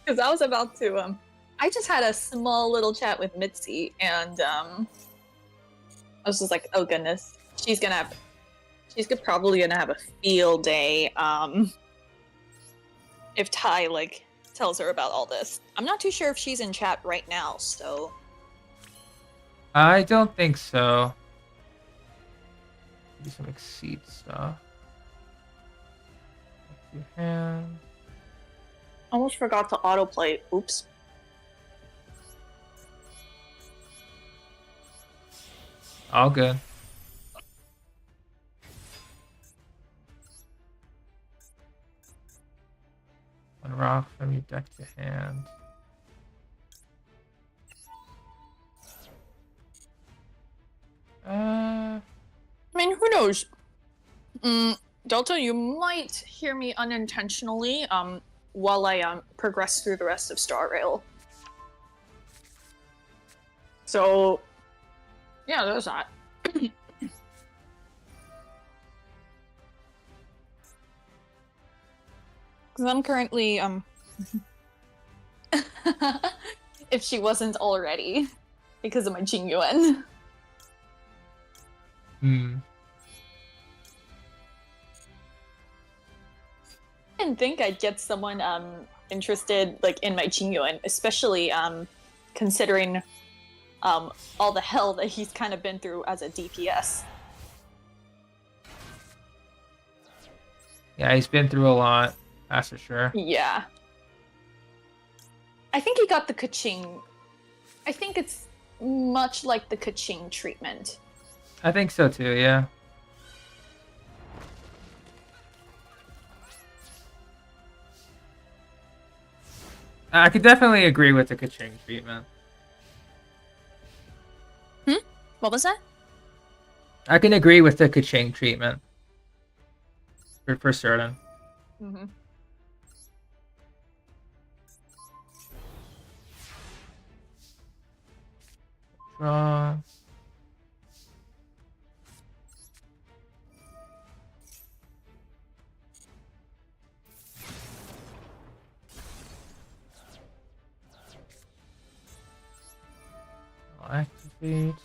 Speaker 2: Because I was about to I just had a small little chat with Mitzi, and I was just like, oh goodness, she's probably gonna have a field day if Ty like tells her about all this. I'm not too sure if she's in chat right now, so
Speaker 1: I don't think so. Do some exceed stuff. Your hand.
Speaker 2: almost forgot to autoplay. Oops.
Speaker 1: All good. One rock from your deck to hand.
Speaker 2: I mean, who knows? Delta, you might hear me unintentionally while I progress through the rest of Star Rail. So, yeah, there's that. Because I'm currently if she wasn't already, because of my Jingyuan. I didn't think I'd get someone interested like in my Jingyuan, especially considering all the hell that he's kind of been through as a DPS.
Speaker 1: Yeah, he's been through a lot. That's for sure.
Speaker 2: Yeah. I think he got the Kaching. I think it's much like the Kaching treatment.
Speaker 1: I think so too, yeah. I could definitely agree with the Kaching treatment.
Speaker 2: What was that?
Speaker 1: I can agree with the Kaching treatment. For certain.
Speaker 2: Mm-hmm.
Speaker 1: Draw. I'll activate.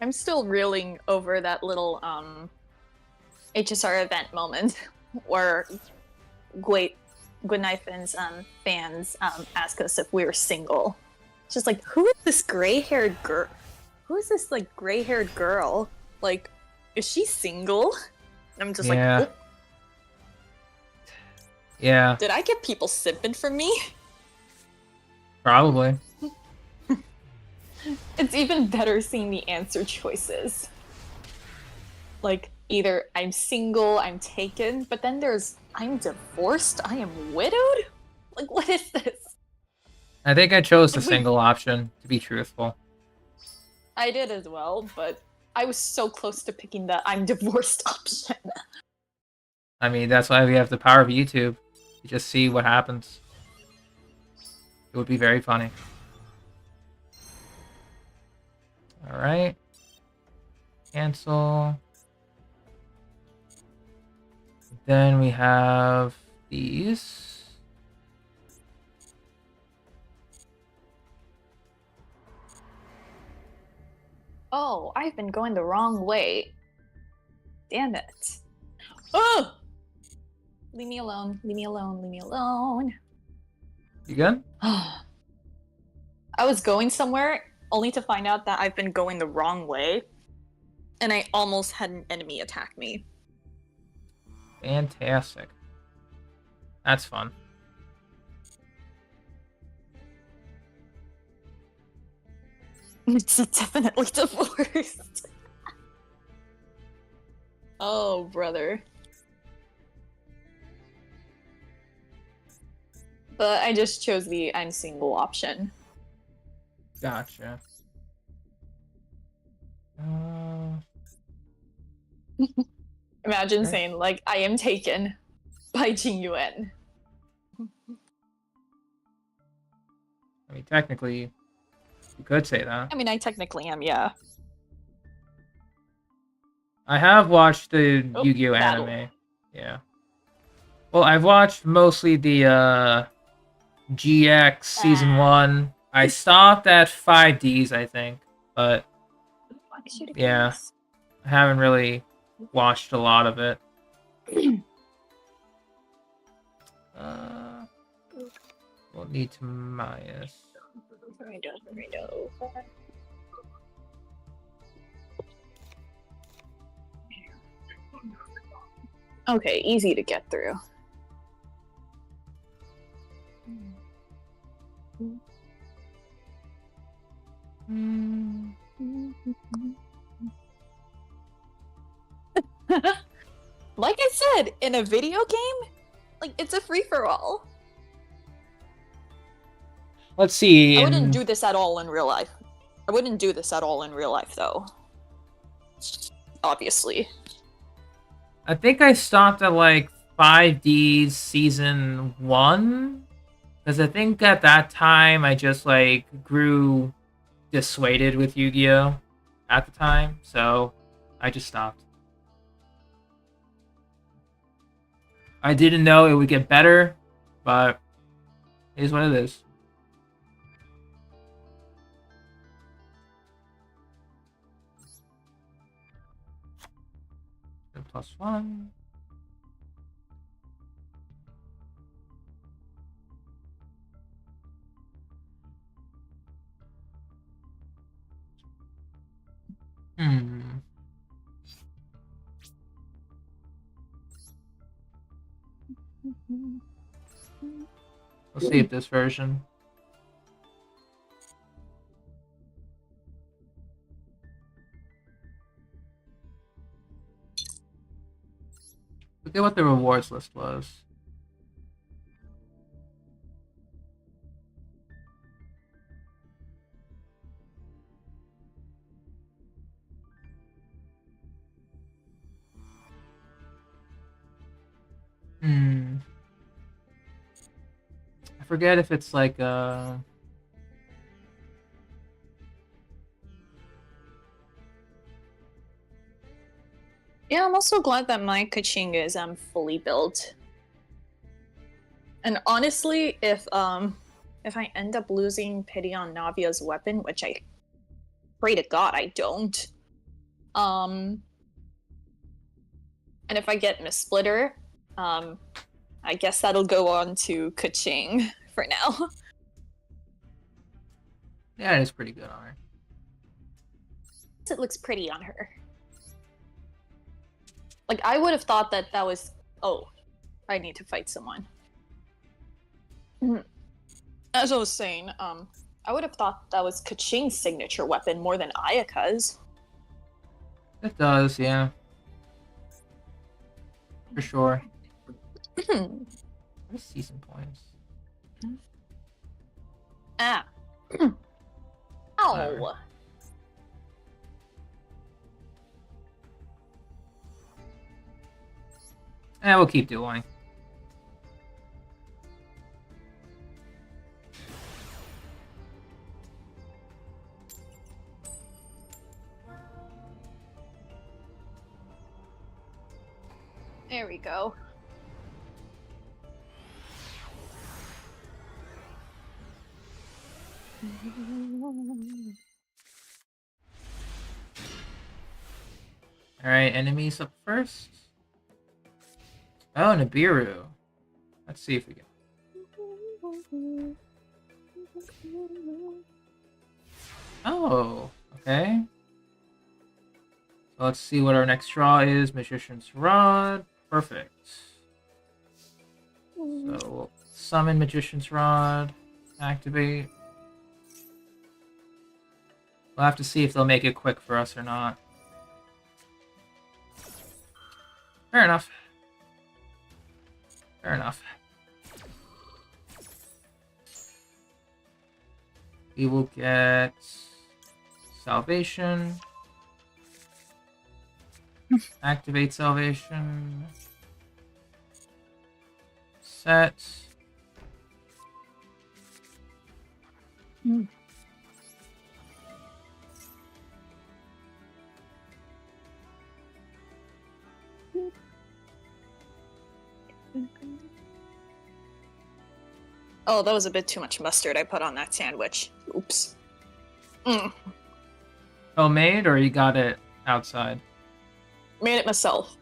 Speaker 2: I'm still reeling over that little HSR event moment where Gwynnifen's fans ask us if we were single. It's just like, who is this gray-haired girl? Who is this like gray-haired girl? Like, is she single? And I'm just like, oh,
Speaker 1: Yeah.
Speaker 2: did I get people simping for me?
Speaker 1: Probably.
Speaker 2: It's even better seeing the answer choices. Like, either I'm single, I'm taken, but then there's I'm divorced, I am widowed? Like, what is this?
Speaker 1: I think I chose the
Speaker 2: Like, we-
Speaker 1: single option, to be truthful.
Speaker 2: I did as well, but I was so close to picking the I'm divorced option.
Speaker 1: I mean, that's why we have the power of YouTube. You just see what happens. It would be very funny. Alright. Cancel. Then we have these.
Speaker 2: Oh, I've been going the wrong way. Damn it. Oh! Leave me alone. Leave me alone. Leave me alone.
Speaker 1: You good?
Speaker 2: I was going somewhere only to find out that I've been going the wrong way. And I almost had an enemy attack me.
Speaker 1: Fantastic. That's fun.
Speaker 2: It's definitely divorced. Oh, brother. But I just chose the I'm single option.
Speaker 1: Gotcha.
Speaker 2: Imagine
Speaker 1: Okay.
Speaker 2: saying, like, I am taken by Jing Yuan.
Speaker 1: I mean, technically, you could say that.
Speaker 2: I mean, I technically am, yeah.
Speaker 1: I have watched the
Speaker 2: Oh,
Speaker 1: Yu-Gi-Oh
Speaker 2: battle.
Speaker 1: anime. Yeah. Well, I've watched mostly the GX season 1. I stopped at 5Ds, I think, but yeah, I haven't really watched a lot of it. We'll need to minus.
Speaker 2: Okay, easy to get through. Like I said, in a video game, like it's a free for all.
Speaker 1: Let's see.
Speaker 2: I wouldn't do this at all in real life. I wouldn't do this at all in real life, though. Obviously.
Speaker 1: I think I stopped at like 5Ds season 1. Because I think at that time I just like grew dissuaded with Yu-Gi-Oh! At the time. So I just stopped. I didn't know it would get better, but it is what it is. +1. Let's see if this version. Look at what the rewards list was. I forget if it's like
Speaker 2: Yeah, I'm also glad that my Kaching is fully built. And honestly, if I end up losing pity on Navia's weapon, which I pray to God I don't, and if I get Miss Splitter, I guess that'll go on to Kaching for now.
Speaker 1: yeah, it is pretty good on her.
Speaker 2: It looks pretty on her. Like, I would have thought that that was... Oh, I need to fight someone. As I was saying, I would have thought that was Kaching's signature weapon more than Ayaka's.
Speaker 1: It does, yeah. For sure. What is season points?
Speaker 2: Ah. Ow.
Speaker 1: Whatever. We'll keep dueling.
Speaker 2: There we go.
Speaker 1: Alright, enemies up first. Oh, Nibiru. Let's see if we can. Oh, okay. So let's see what our next draw is. Magician's Rod. Perfect. So we'll summon Magician's Rod. Activate. We'll have to see if they'll make it quick for us or not. Fair enough. Fair enough. We will get Salvation. Activate Salvation. Set.
Speaker 2: Oh, that was a bit too much mustard I put on that sandwich. Oops.
Speaker 1: Homemade, or you got it outside?
Speaker 2: Made it myself.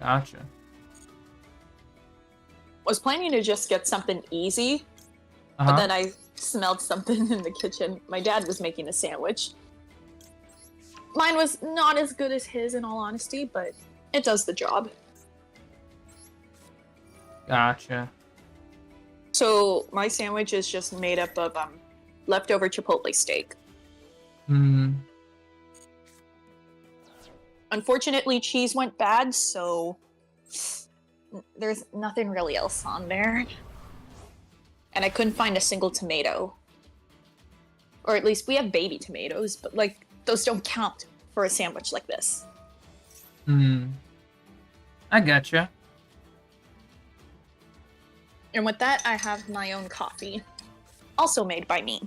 Speaker 1: Gotcha.
Speaker 2: Was planning to just get something easy,
Speaker 1: Uh-huh.
Speaker 2: but then I smelled something in the kitchen. My dad was making a sandwich. Mine was not as good as his, in all honesty, but it does the job.
Speaker 1: Gotcha.
Speaker 2: So my sandwich is just made up of leftover Chipotle steak.
Speaker 1: Hmm.
Speaker 2: Unfortunately, cheese went bad, so there's nothing really else on there. And I couldn't find a single tomato. Or at least we have baby tomatoes, but like those don't count for a sandwich like this.
Speaker 1: Hmm. I gotcha.
Speaker 2: And with that, I have my own coffee. Also made by me.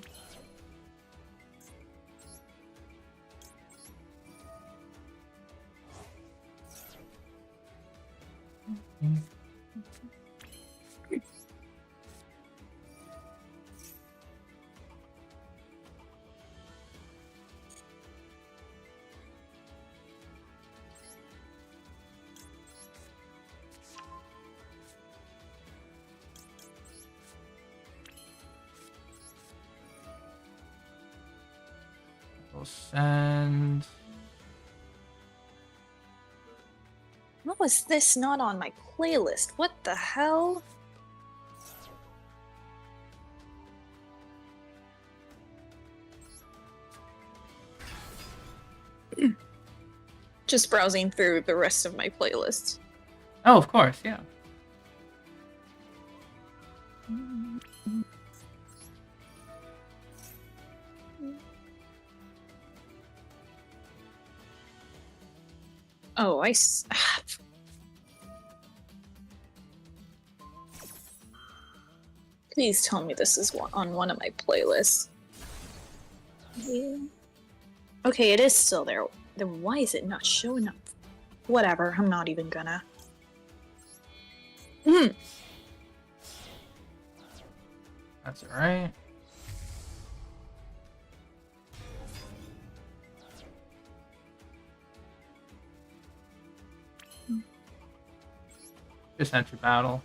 Speaker 1: We'll send.
Speaker 2: How was this not on my playlist? What the hell? Just browsing through the rest of my playlists.
Speaker 1: Oh, of course, yeah.
Speaker 2: Oh, Please tell me this is on one of my playlists. Yeah. Okay, it is still there. Then why is it not showing up? Whatever, I'm not even gonna.
Speaker 1: That's alright. Just enter battle.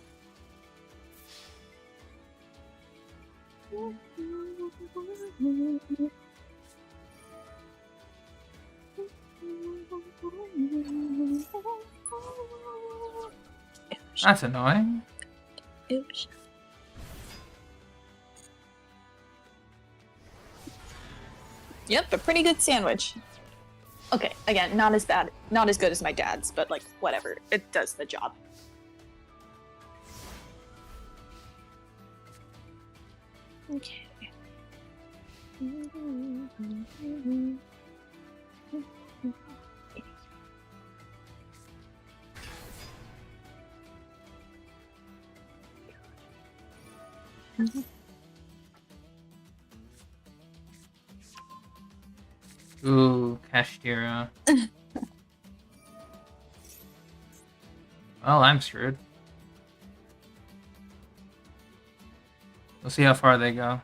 Speaker 1: That's annoying.
Speaker 2: Oops. Yep, a pretty good sandwich. Okay, again, not as bad, not as good as my dad's, but like, whatever. It does the job. Okay.
Speaker 1: Ooh, Kashtira. Well, I'm screwed. We'll see how far they go.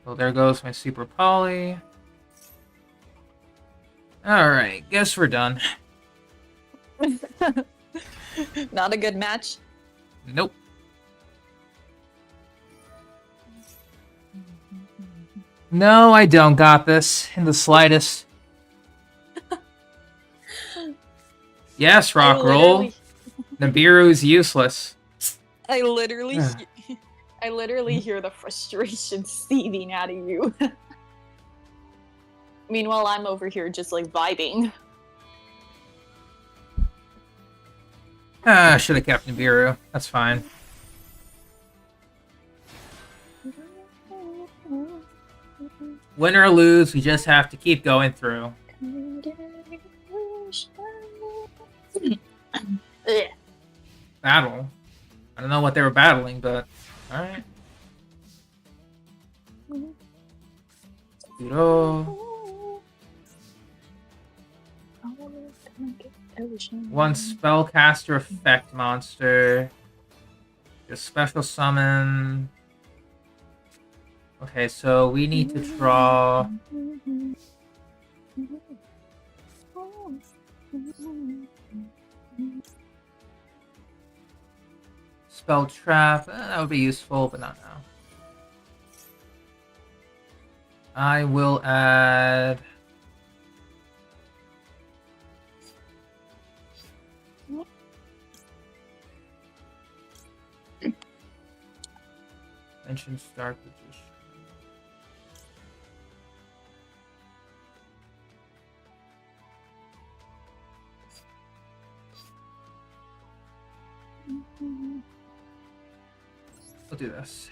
Speaker 1: Well, there goes my Super Poly. Alright, guess we're done.
Speaker 2: Not a good match.
Speaker 1: Nope. No, I don't got this in the slightest. Yes, Rock Roll. Nibiru's useless.
Speaker 2: I literally hear the frustration seething out of you. Meanwhile, I'm over here just like vibing.
Speaker 1: Ah, should have kept Nibiru. That's fine. Win or lose, we just have to keep going through. Battle. I don't know what they were battling, but alright. One spellcaster effect monster. Just special summon. Okay, so we need to draw. Spell trap. That would be useful, but not now. I will add. Mention Stark Magician. We'll do this.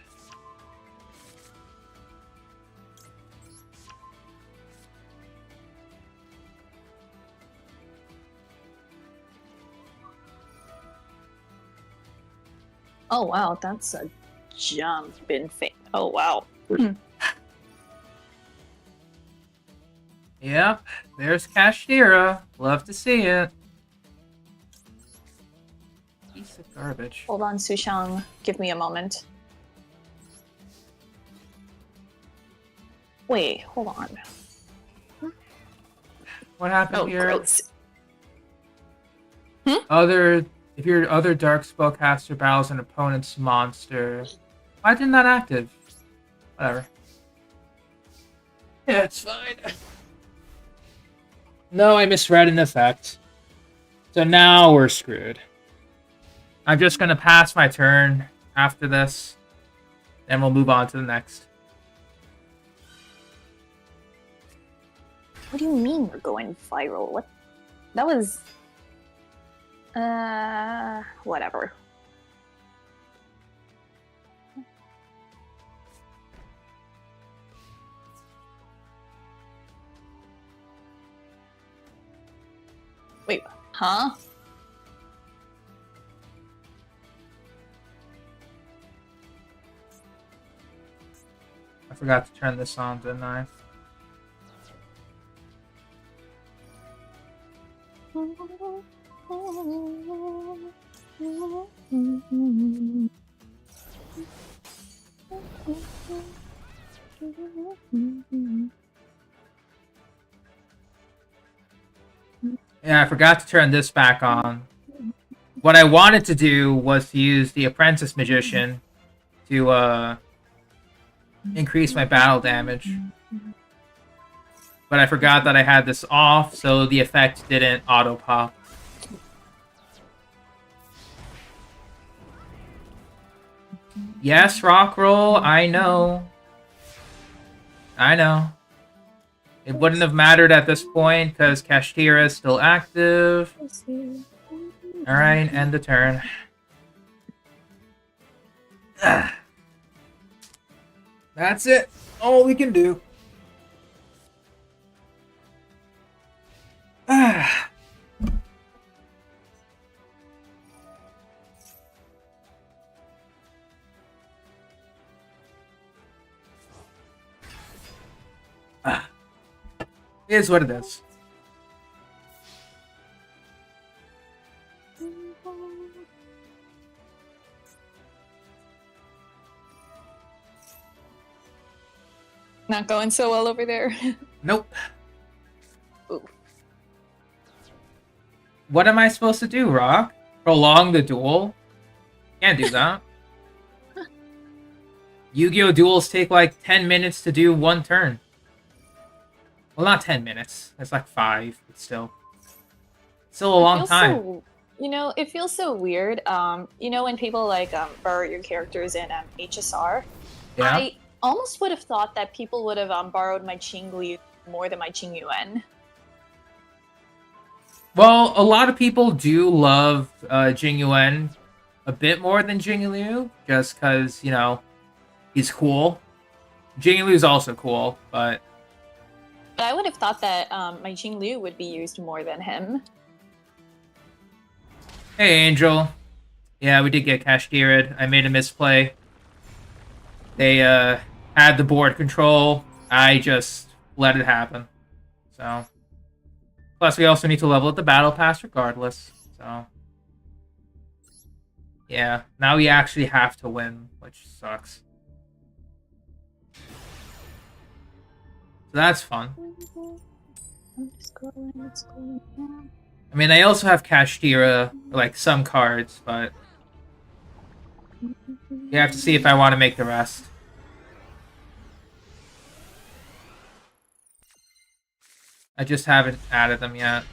Speaker 2: Oh wow, that's a jump in fate. Oh wow.
Speaker 1: Yep, there's Kashtira. Love to see it. Piece of garbage.
Speaker 2: Hold on, Sushang. Give me a moment. Wait, hold on.
Speaker 1: What happened
Speaker 2: Oh,
Speaker 1: here?
Speaker 2: gross.
Speaker 1: If your other dark spellcaster battles an opponent's monster, why didn't that active? Whatever. Yeah, it's fine. No, I misread an effect. So now we're screwed. I'm just gonna pass my turn after this, and we'll move on to the next.
Speaker 2: What do you mean we're going viral? What? That was... whatever. Wait, huh?
Speaker 1: I forgot to turn this on, didn't I? Yeah, I forgot to turn this back on. What I wanted to do was to use the Apprentice Magician to increase my battle damage. But I forgot that I had this off, so the effect didn't auto-pop. Yes, Rockroll, I know. I know. It wouldn't have mattered at this point because Kashtira is still active. Alright, end the turn. That's it. All we can do. It is what it is.
Speaker 2: Not going so well over there.
Speaker 1: Nope.
Speaker 2: Ooh.
Speaker 1: What am I supposed to do, Rock? Prolong the duel? Can't do that. Yu-Gi-Oh! Duels take like 10 minutes to do one turn. Well, not 10 minutes. It's like 5, but still. Still a long time.
Speaker 2: So, it feels so weird. When people like borrow your characters in HSR,
Speaker 1: Yeah.
Speaker 2: I almost would have thought that people would have borrowed my Qingli more than my Qingyuan.
Speaker 1: Well, a lot of people do love Jing Yuan a bit more than Jing Liu, just because, he's cool. Jing Liu's also cool, but...
Speaker 2: But I would have thought that my Jing Liu would be used more than him.
Speaker 1: Hey, Angel. Yeah, we did get Kashkirid. I made a misplay. They had the board control. I just let it happen. So... Plus, we also need to level up the battle pass regardless. So... Yeah, now we actually have to win, which sucks. So that's fun. I mean, I also have Kashtira, like, some cards, but... You have to see if I want to make the rest. I just haven't added them yet.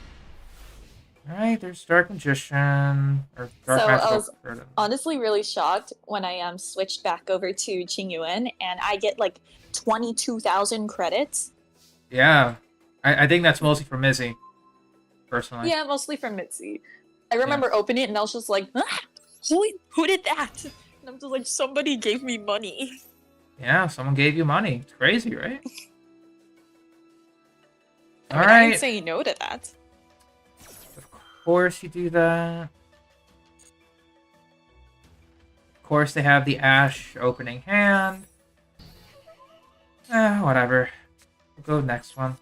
Speaker 1: Alright, there's Dark Magician, or Dark
Speaker 2: So
Speaker 1: Magic.
Speaker 2: I was honestly really shocked when I switched back over to Qingyuan, and I get like 22,000 credits.
Speaker 1: Yeah, I think that's mostly for Mizzy, personally.
Speaker 2: Yeah, mostly from Mitzi. I remember opening it and I was just like, who did that? And I'm just like, somebody gave me money.
Speaker 1: Yeah, someone gave you money. It's crazy, right?
Speaker 2: I mean, I didn't say no to that.
Speaker 1: Of course you do that. Of course they have the Ash opening hand. Whatever. We'll go next one.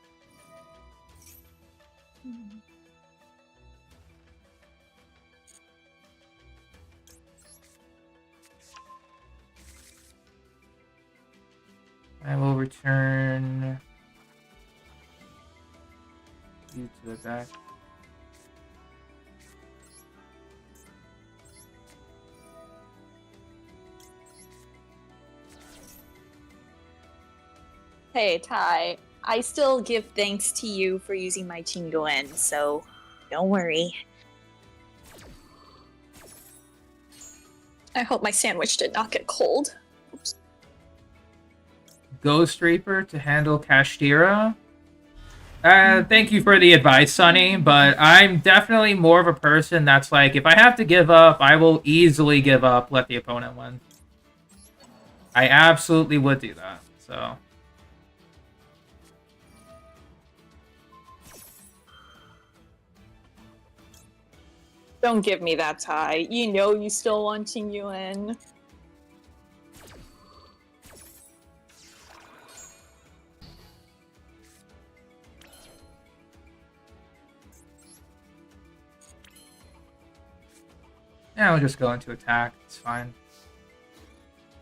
Speaker 1: I will return you to the deck.
Speaker 2: Hey, Ty, I still give thanks to you for using my Qingyuan, so don't worry. I hope my sandwich did not get cold. Oops.
Speaker 1: Ghost Reaper to handle Kashtira. Thank you for the advice, Sonny, but I'm definitely more of a person that's like, if I have to give up, I will easily give up, let the opponent win. I absolutely would do that, so...
Speaker 2: Don't give me that, Ty. You know you still want Qingyuan.
Speaker 1: Yeah, we'll just go into attack. It's fine.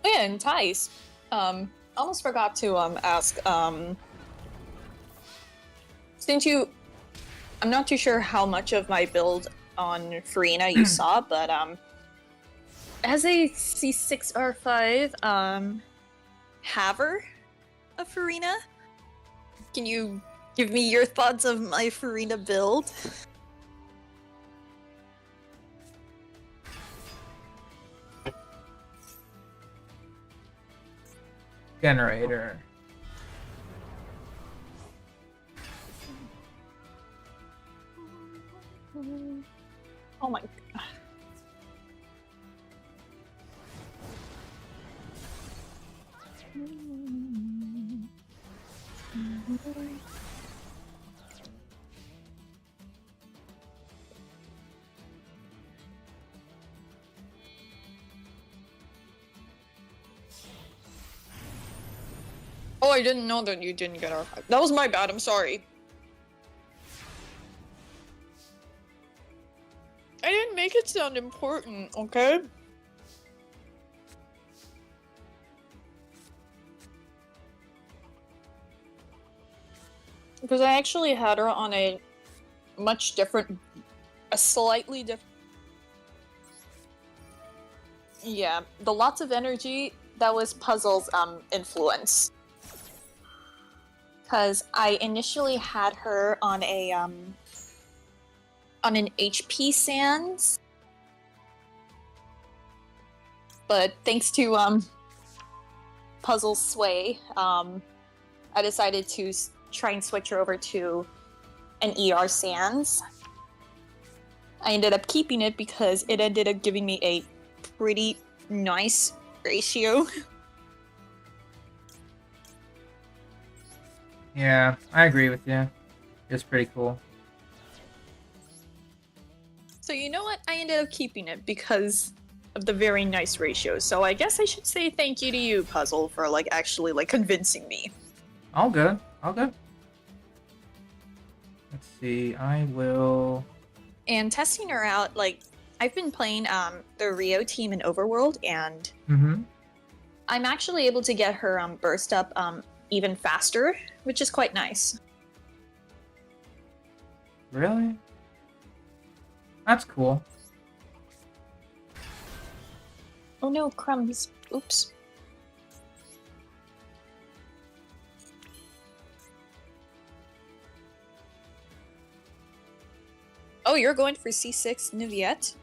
Speaker 2: Oh, yeah, and Ty's. Almost forgot to ask. Since I'm not too sure how much of my build on Farina you saw, but as a C6R5 haver of Farina, can you give me your thoughts of my Farina build?
Speaker 1: Generator.
Speaker 2: Oh my. Oh, I didn't know that you didn't get our. That was my bad. I'm sorry. I didn't make it sound important, okay? Because I actually had her on a much different, a slightly different. Yeah, the lots of energy, that was Puzzle's influence. Because I initially had her on a on an HP Sans, but thanks to Puzzle's sway, I decided to try and switch her over to an ER Sans. I ended up keeping it because it ended up giving me a pretty nice ratio.
Speaker 1: Yeah, I agree with you. It's pretty cool.
Speaker 2: So you know what? I ended up keeping it because of the very nice ratio. So I guess I should say thank you to you, Puzzle, for like actually like convincing me.
Speaker 1: All good. All good. Let's see. I will.
Speaker 2: And testing her out, like I've been playing the Rio team in Overworld, and I'm actually able to get her burst up even faster, which is quite nice.
Speaker 1: Really? That's cool.
Speaker 2: Oh no, crumbs. Oops. Oh, you're going for C6 Niviette?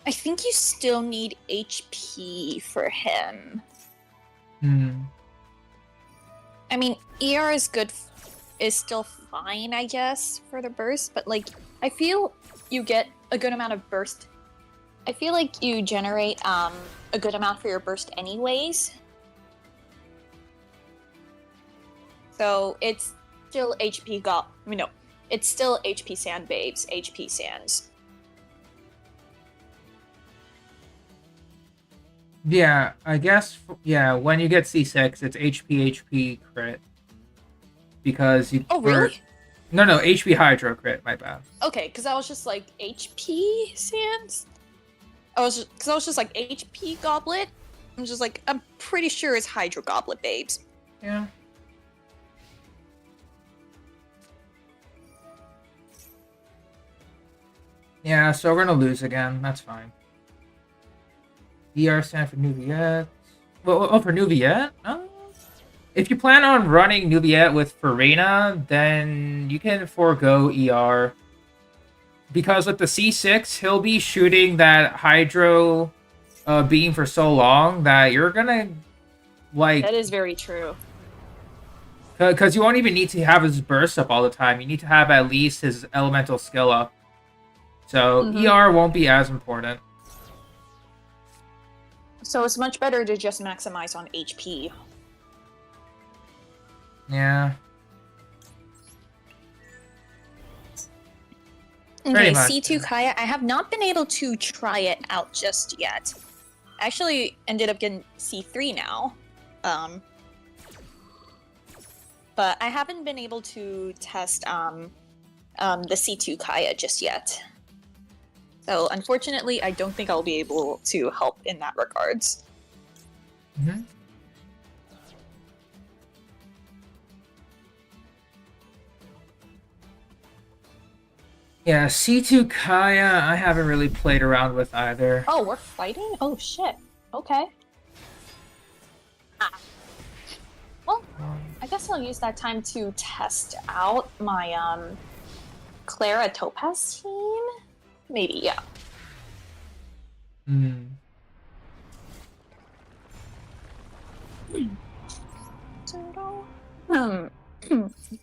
Speaker 2: I think you still need HP for him. I mean, ER is good, is still fine, I guess, for the burst, but like, I feel you get a good amount of burst. I feel like you generate a good amount for your burst anyways. So it's still HP it's still HP Sand Babes, HP Sands.
Speaker 1: Yeah, I guess, yeah, when you get C6, it's HP crit. Because you...
Speaker 2: Oh, really?
Speaker 1: No, HP Hydro crit, my bad.
Speaker 2: Okay, because I was just like, HP Sands? I was just like, HP Goblet? I'm just like, I'm pretty sure it's Hydro Goblet, babes.
Speaker 1: Yeah. Yeah, so we're gonna lose again. That's fine. ER stand for Nuviette. Well, for Nuviette? If you plan on running Nuviette with Farina, then you can forego ER. Because with the C6, he'll be shooting that Hydro beam for so long that you're gonna, like...
Speaker 2: That is very true.
Speaker 1: Because you won't even need to have his burst up all the time. You need to have at least his elemental skill up. So ER won't be as important.
Speaker 2: So it's much better to just maximize on HP.
Speaker 1: Yeah.
Speaker 2: Okay,
Speaker 1: much,
Speaker 2: C2 Kaya, I have not been able to try it out just yet. I actually ended up getting C3 now. But I haven't been able to test the C2 Kaya just yet. So unfortunately, I don't think I'll be able to help in that regards.
Speaker 1: Yeah, C2 Kaya, I haven't really played around with either.
Speaker 2: Oh, we're fighting? Oh shit. Okay. Well, I guess I'll use that time to test out my Clara Topaz team? Maybe, yeah.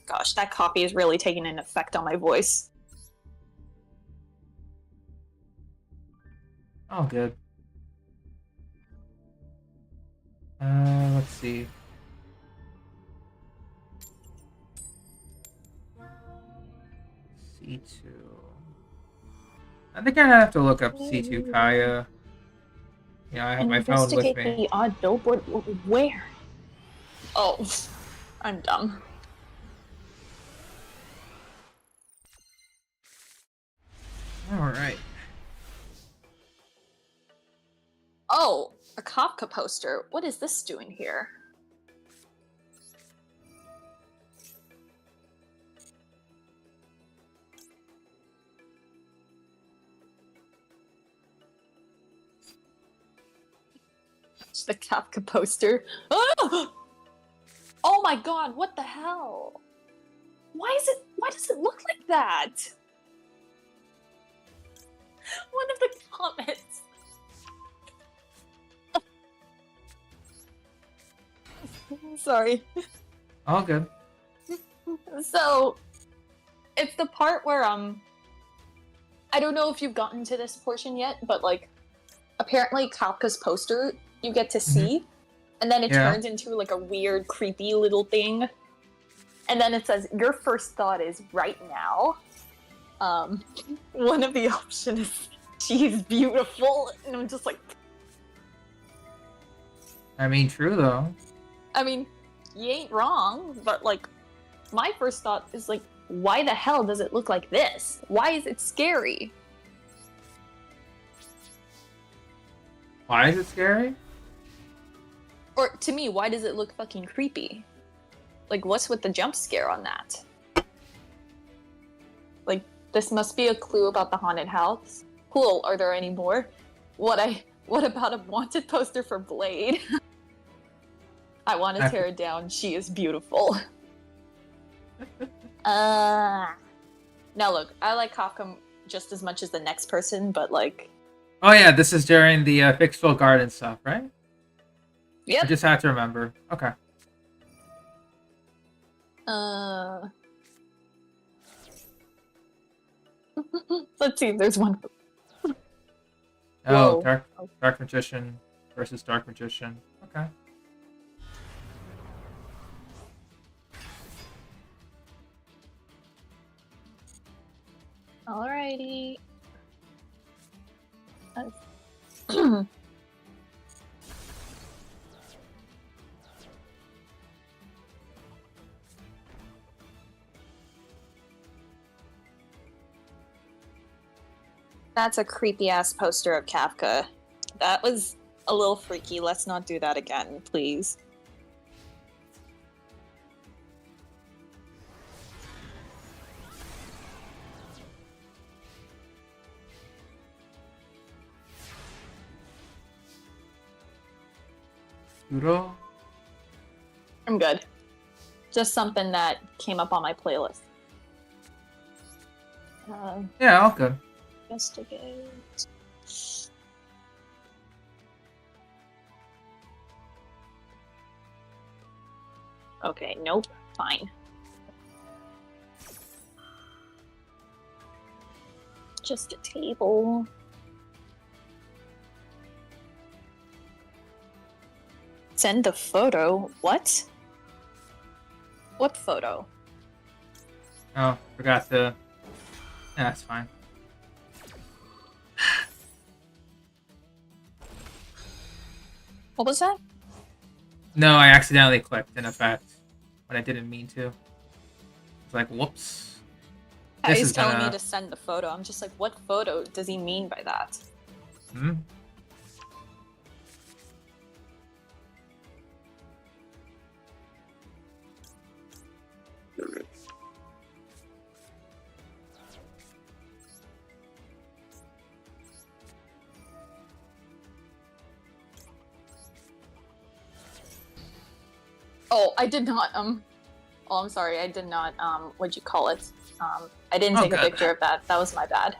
Speaker 2: Gosh, that coffee is really taking an effect on my voice.
Speaker 1: Oh, good. Let's see. C2. I think I have to look up C2 Kaya. Yeah, I have my phone with
Speaker 3: Investigate
Speaker 1: me.
Speaker 3: the odd billboard. Where?
Speaker 2: Oh, I'm dumb.
Speaker 1: Alright.
Speaker 2: Oh, a Kafka poster. What is this doing here? It's the Kafka poster. Oh! Oh my god, what the hell? Why does it look like that? One of the comments. Sorry.
Speaker 1: All good.
Speaker 2: So, it's the part where, I don't know if you've gotten to this portion yet, but, like, apparently Kafka's poster you get to see, and then it turns into, like, a weird, creepy little thing. And then it says, your first thought is, right now. One of the options is, she's beautiful, and I'm just like...
Speaker 1: I mean, true, though.
Speaker 2: I mean, you ain't wrong, but, like, my first thought is, like, why the hell does it look like this? Why is it scary?
Speaker 1: Why is it scary?
Speaker 2: Or, to me, why does it look fucking creepy? Like, what's with the jump scare on that? Like, this must be a clue about the haunted house. Cool, are there any more? What about a wanted poster for Blade? I want to tear it down. She is beautiful. Now look, I like Kafka just as much as the next person, but like...
Speaker 1: Oh yeah, this is during the Fixville Garden stuff, right?
Speaker 2: Yep.
Speaker 1: I just had to remember. Okay.
Speaker 2: Let's see if there's one.
Speaker 1: Oh,
Speaker 2: Whoa.
Speaker 1: Dark Magician versus Dark Magician. Okay.
Speaker 2: Alrighty. That's a creepy ass poster of Kafka. That was a little freaky. Let's not do that again, please.
Speaker 1: Yugioh?
Speaker 2: I'm good. Just something that came up on my playlist.
Speaker 1: Yeah, all good.
Speaker 2: Investigate. Okay, nope. Fine. Just a table. Send the photo? What? What photo?
Speaker 1: Oh, forgot to... Yeah, that's fine.
Speaker 2: What was that?
Speaker 1: No, I accidentally clicked, in effect, when I didn't mean to. It's like, whoops.
Speaker 2: He's telling me to send the photo. I'm just like, what photo does he mean by that?
Speaker 1: Hmm?
Speaker 2: Oh, I did not, oh, I'm sorry, I did not, what'd you call it? I didn't take a picture of that. That was my bad.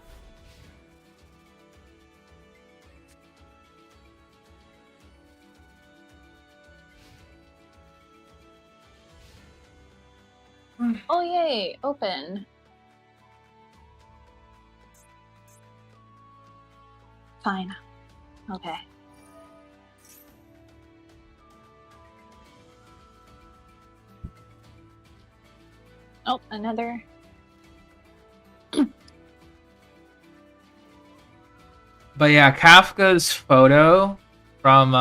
Speaker 2: Oh yay! Open. Fine. Okay. Oh, another.
Speaker 1: But yeah, Kafka's photo from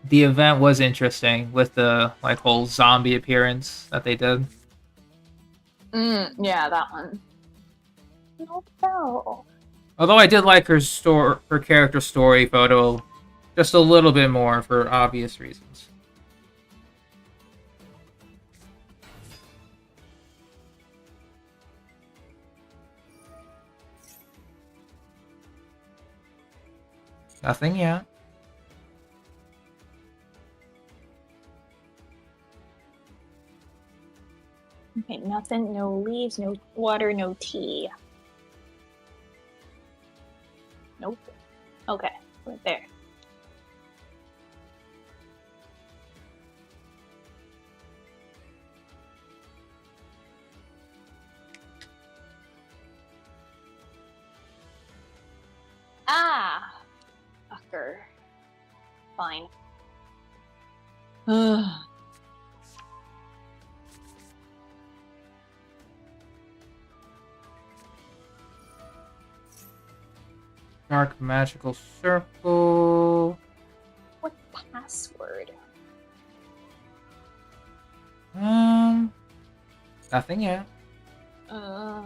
Speaker 1: the event was interesting with the like whole zombie appearance that they did.
Speaker 2: Yeah, that one. No.
Speaker 1: Although I did like her character story photo just a little bit more for obvious reasons. Nothing yet.
Speaker 2: Okay, nothing. No leaves, no water, no tea. Nope. Okay, right there. Ah! Fucker. Fine. Ugh.
Speaker 1: Dark magical circle.
Speaker 2: What password?
Speaker 1: Nothing yet.
Speaker 2: Uh...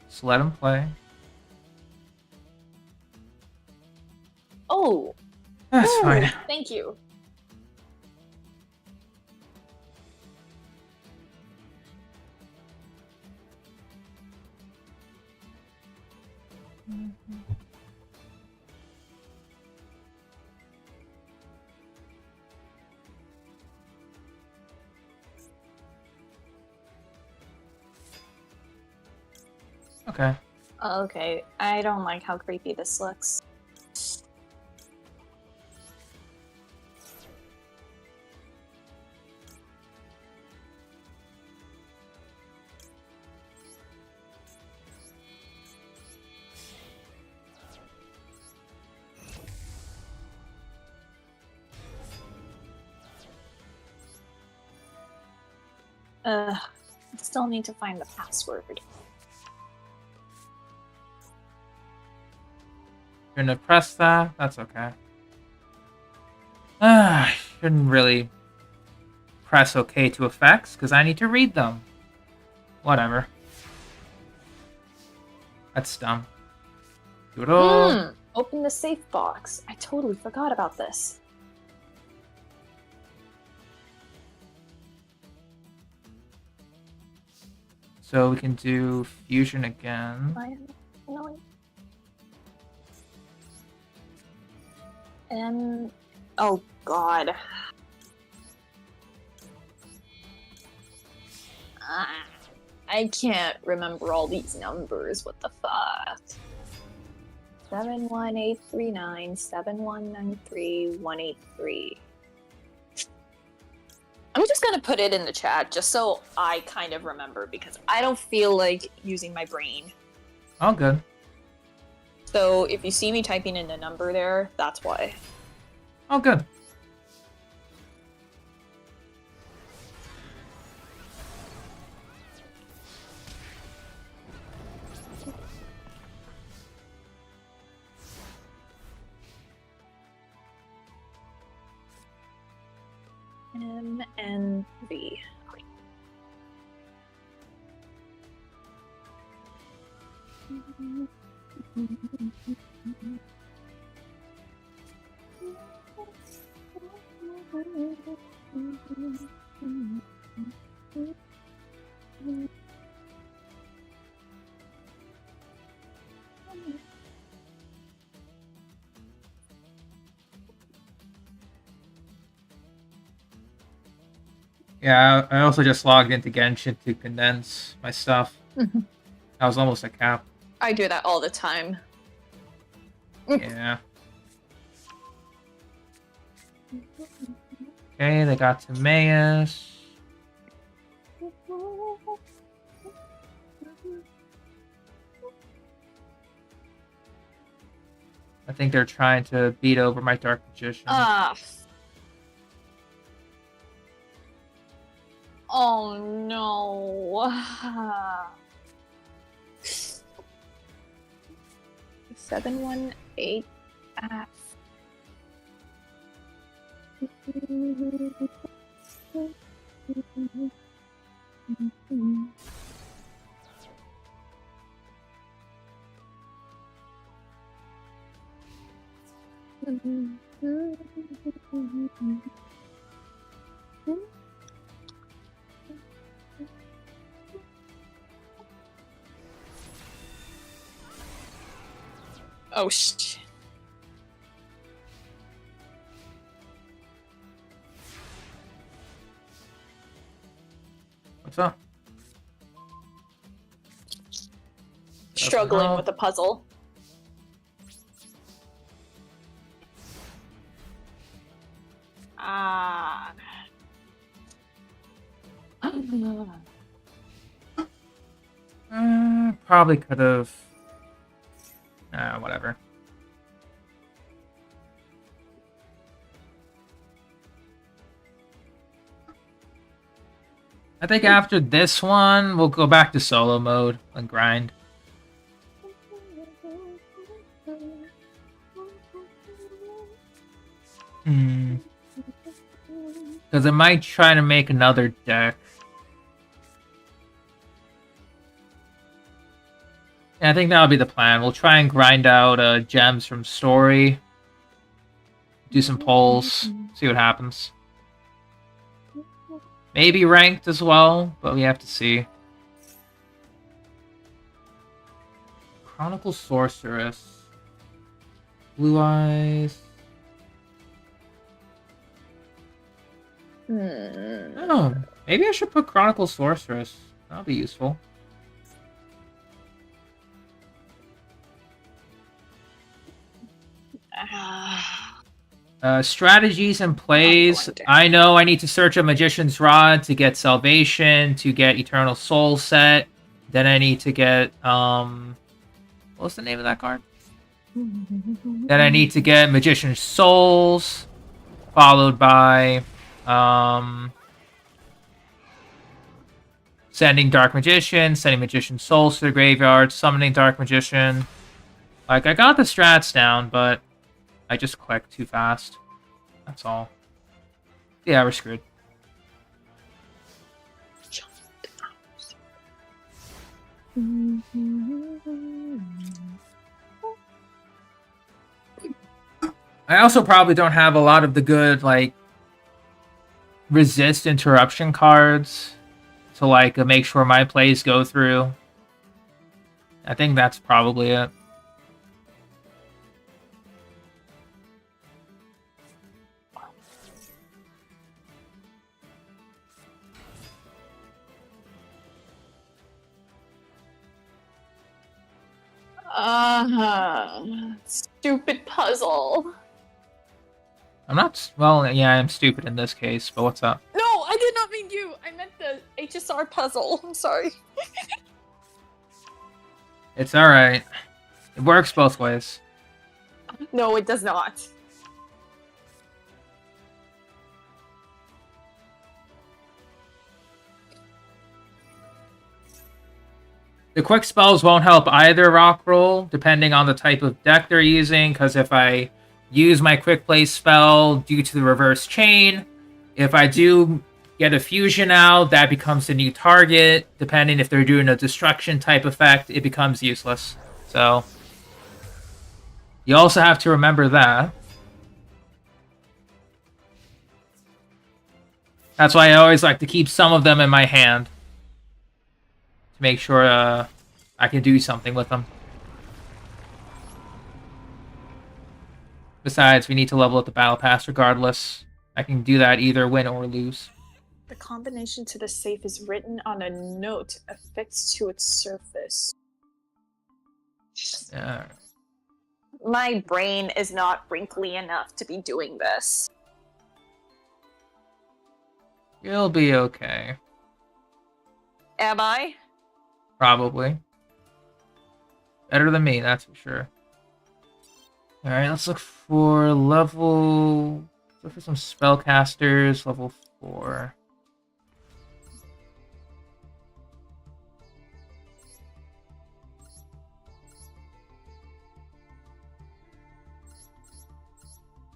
Speaker 1: Just let him play.
Speaker 2: Oh!
Speaker 1: That's
Speaker 2: Ooh,
Speaker 1: fine.
Speaker 2: Thank you.
Speaker 1: Okay.
Speaker 2: Okay, I don't like how creepy this looks. I still need to find the password.
Speaker 1: You're gonna press that? That's okay. I shouldn't really press OK to effects, because I need to read them. Whatever. That's dumb. Doodle.
Speaker 2: Open the safe box. I totally forgot about this.
Speaker 1: So we can do fusion again.
Speaker 2: I am annoying. Oh god. I can't remember all these numbers. What the fuck? 71839 7193 183. I'm just gonna put it in the chat just so I kind of remember because I don't feel like using my brain.
Speaker 1: Oh, good.
Speaker 2: So if you see me typing in a number there, that's why.
Speaker 1: Oh, good.
Speaker 2: M and V. Okay.
Speaker 1: Yeah, I also just logged into Genshin to condense my stuff. That was almost a cap.
Speaker 2: I do that all the time.
Speaker 1: Yeah. Okay, they got Timaeus. I think they're trying to beat over my Dark Magician.
Speaker 2: Oh no. 718 F. Oh shit.
Speaker 1: What's up?
Speaker 2: Struggling with the puzzle. Ah.
Speaker 1: Probably could have. Whatever. I think after this one, we'll go back to solo mode and grind. Because I might try to make another deck. Yeah, I think that'll be the plan. We'll try and grind out gems from story. Do some polls. See what happens. Maybe ranked as well, but we have to see. Chronicle Sorceress. Blue Eyes. Oh, maybe I should put Chronicle Sorceress. That'll be useful. Strategies and plays. I know I need to search a Magician's Rod to get Salvation, to get Eternal Soul set. Then I need to get, what's the name of that card? Then I need to get Magician's Souls, followed by, sending Dark Magician, sending Magician's Souls to the graveyard, summoning Dark Magician. Like, I got the strats down, but I just clicked too fast. That's all. Yeah, we're screwed. I also probably don't have a lot of the good, like, resist interruption cards to, like, make sure my plays go through. I think that's probably it.
Speaker 2: Stupid puzzle.
Speaker 1: I'm not... Well, yeah, I'm stupid in this case, but what's up?
Speaker 2: No, I did not mean you. I meant the HSR puzzle. I'm sorry.
Speaker 1: It's alright. It works both ways.
Speaker 2: No, it does not.
Speaker 1: The quick spells won't help either rock roll, depending on the type of deck they're using, because if I use my quick play spell due to the reverse chain, if I do get a fusion out, that becomes the new target. Depending if they're doing a destruction type effect, it becomes useless. So, you also have to remember that. That's why I always like to keep some of them in my hand. To make sure I can do something with them. Besides, we need to level up the battle pass regardless. I can do that either win or lose.
Speaker 2: The combination to the safe is written on a note affixed to its surface.
Speaker 1: Yeah.
Speaker 2: My brain is not wrinkly enough to be doing this.
Speaker 1: You'll be okay.
Speaker 2: Am I?
Speaker 1: Probably. Better than me, that's for sure. Alright, let's look for level... Look for some spellcasters, level 4.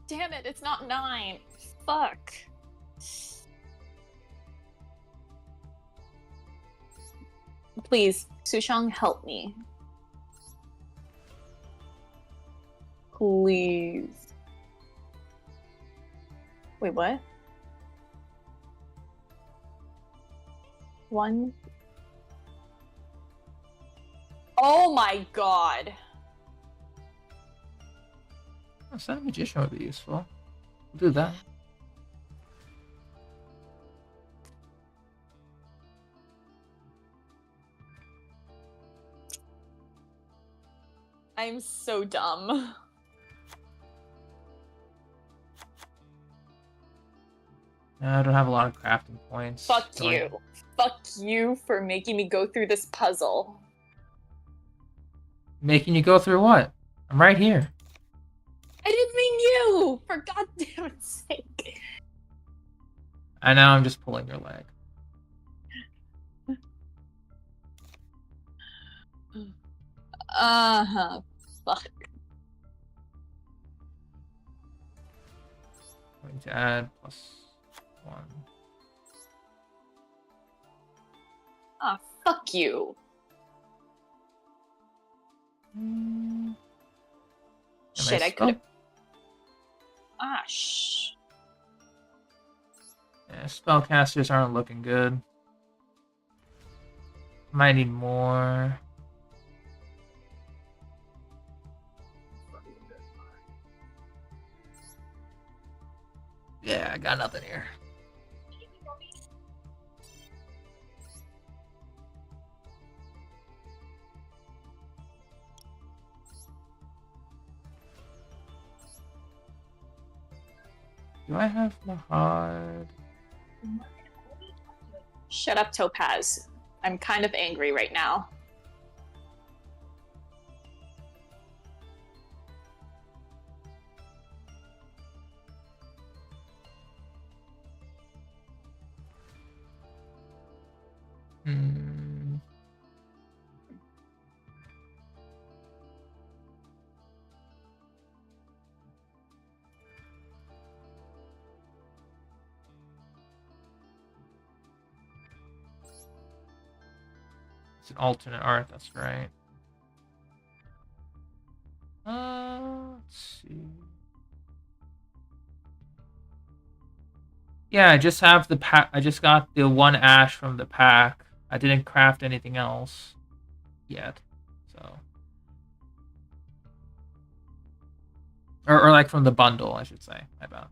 Speaker 2: Damn it, it's not 9. Fuck. Please, Sushang, help me. Please. Wait, what? 1. Oh my god.
Speaker 1: Oh, Sun Magician would be useful. We'll do that.
Speaker 2: I'm so dumb.
Speaker 1: I don't have a lot of crafting points.
Speaker 2: Fuck
Speaker 1: so
Speaker 2: you. Fuck you for making me go through this puzzle.
Speaker 1: Making you go through what? I'm right here.
Speaker 2: I didn't mean you! For goddamn sake.
Speaker 1: I know, I'm just pulling your leg.
Speaker 2: Uh-huh. Fuck.
Speaker 1: Going to add +1.
Speaker 2: Ah, fuck you.
Speaker 1: Mm.
Speaker 2: Shit, I
Speaker 1: Oh,
Speaker 2: could've... Ah, shh.
Speaker 1: yeah, spellcasters aren't looking good. Might need more. Yeah, I got nothing here. Do I have Mahad?
Speaker 2: Shut up, Topaz. I'm kind of angry right now.
Speaker 1: Hmm. It's an alternate art, that's right. Let's see. Yeah, I just have the pack. I just got the 1 ash from the pack. I didn't craft anything else yet, so. Or like from the bundle, I should say. My bad.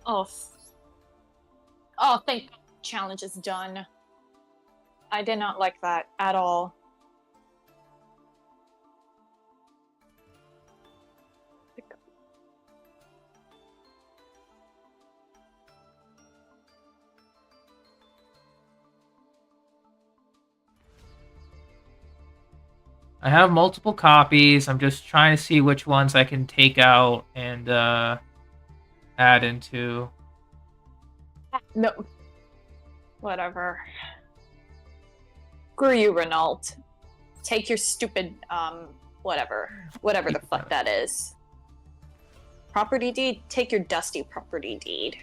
Speaker 2: Oh. Oh, thank God. Challenge is done. I did not like that at all.
Speaker 1: I have multiple copies. I'm just trying to see which ones I can take out and add into.
Speaker 2: No. Whatever. Screw you, Renault. Take your stupid, whatever. Whatever the fuck that is. Property deed? Take your dusty property deed.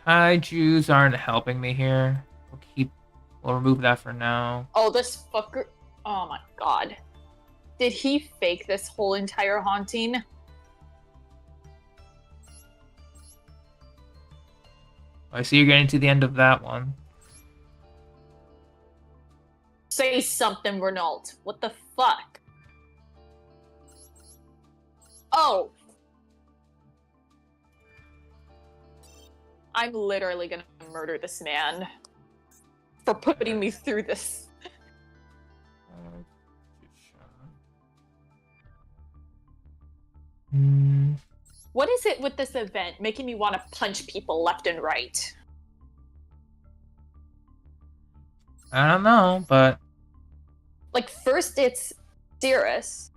Speaker 1: Kaijus aren't helping me here. We'll remove that for now.
Speaker 2: Oh, this fucker. Oh my god. Did he fake this whole entire haunting?
Speaker 1: I see you're getting to the end of that one.
Speaker 2: Say something, Renault. What the fuck? Oh. I'm literally gonna murder this man for putting me through this. What is it with this event making me want to punch people left and right?
Speaker 1: I don't know, but
Speaker 2: Like, first it's Cirrus,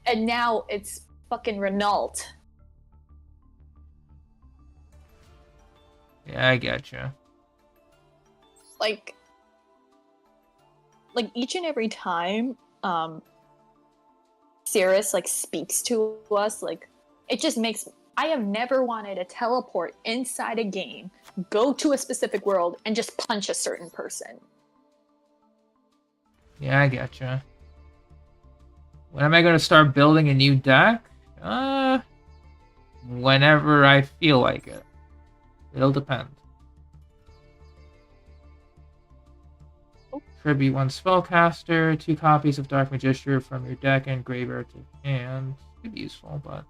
Speaker 2: and now it's fucking Renault.
Speaker 1: yeah, I get you.
Speaker 2: Like each and every time Cirrus like speaks to us, like it just makes I have never wanted to teleport inside a game, go to a specific world, and just punch a certain person.
Speaker 1: Yeah, I get you. When am I going to start building a new deck? Whenever I feel like it. It'll depend. Tribute one spellcaster, 2 copies of Dark Magician from your deck and graveyard to hand. Could be useful, but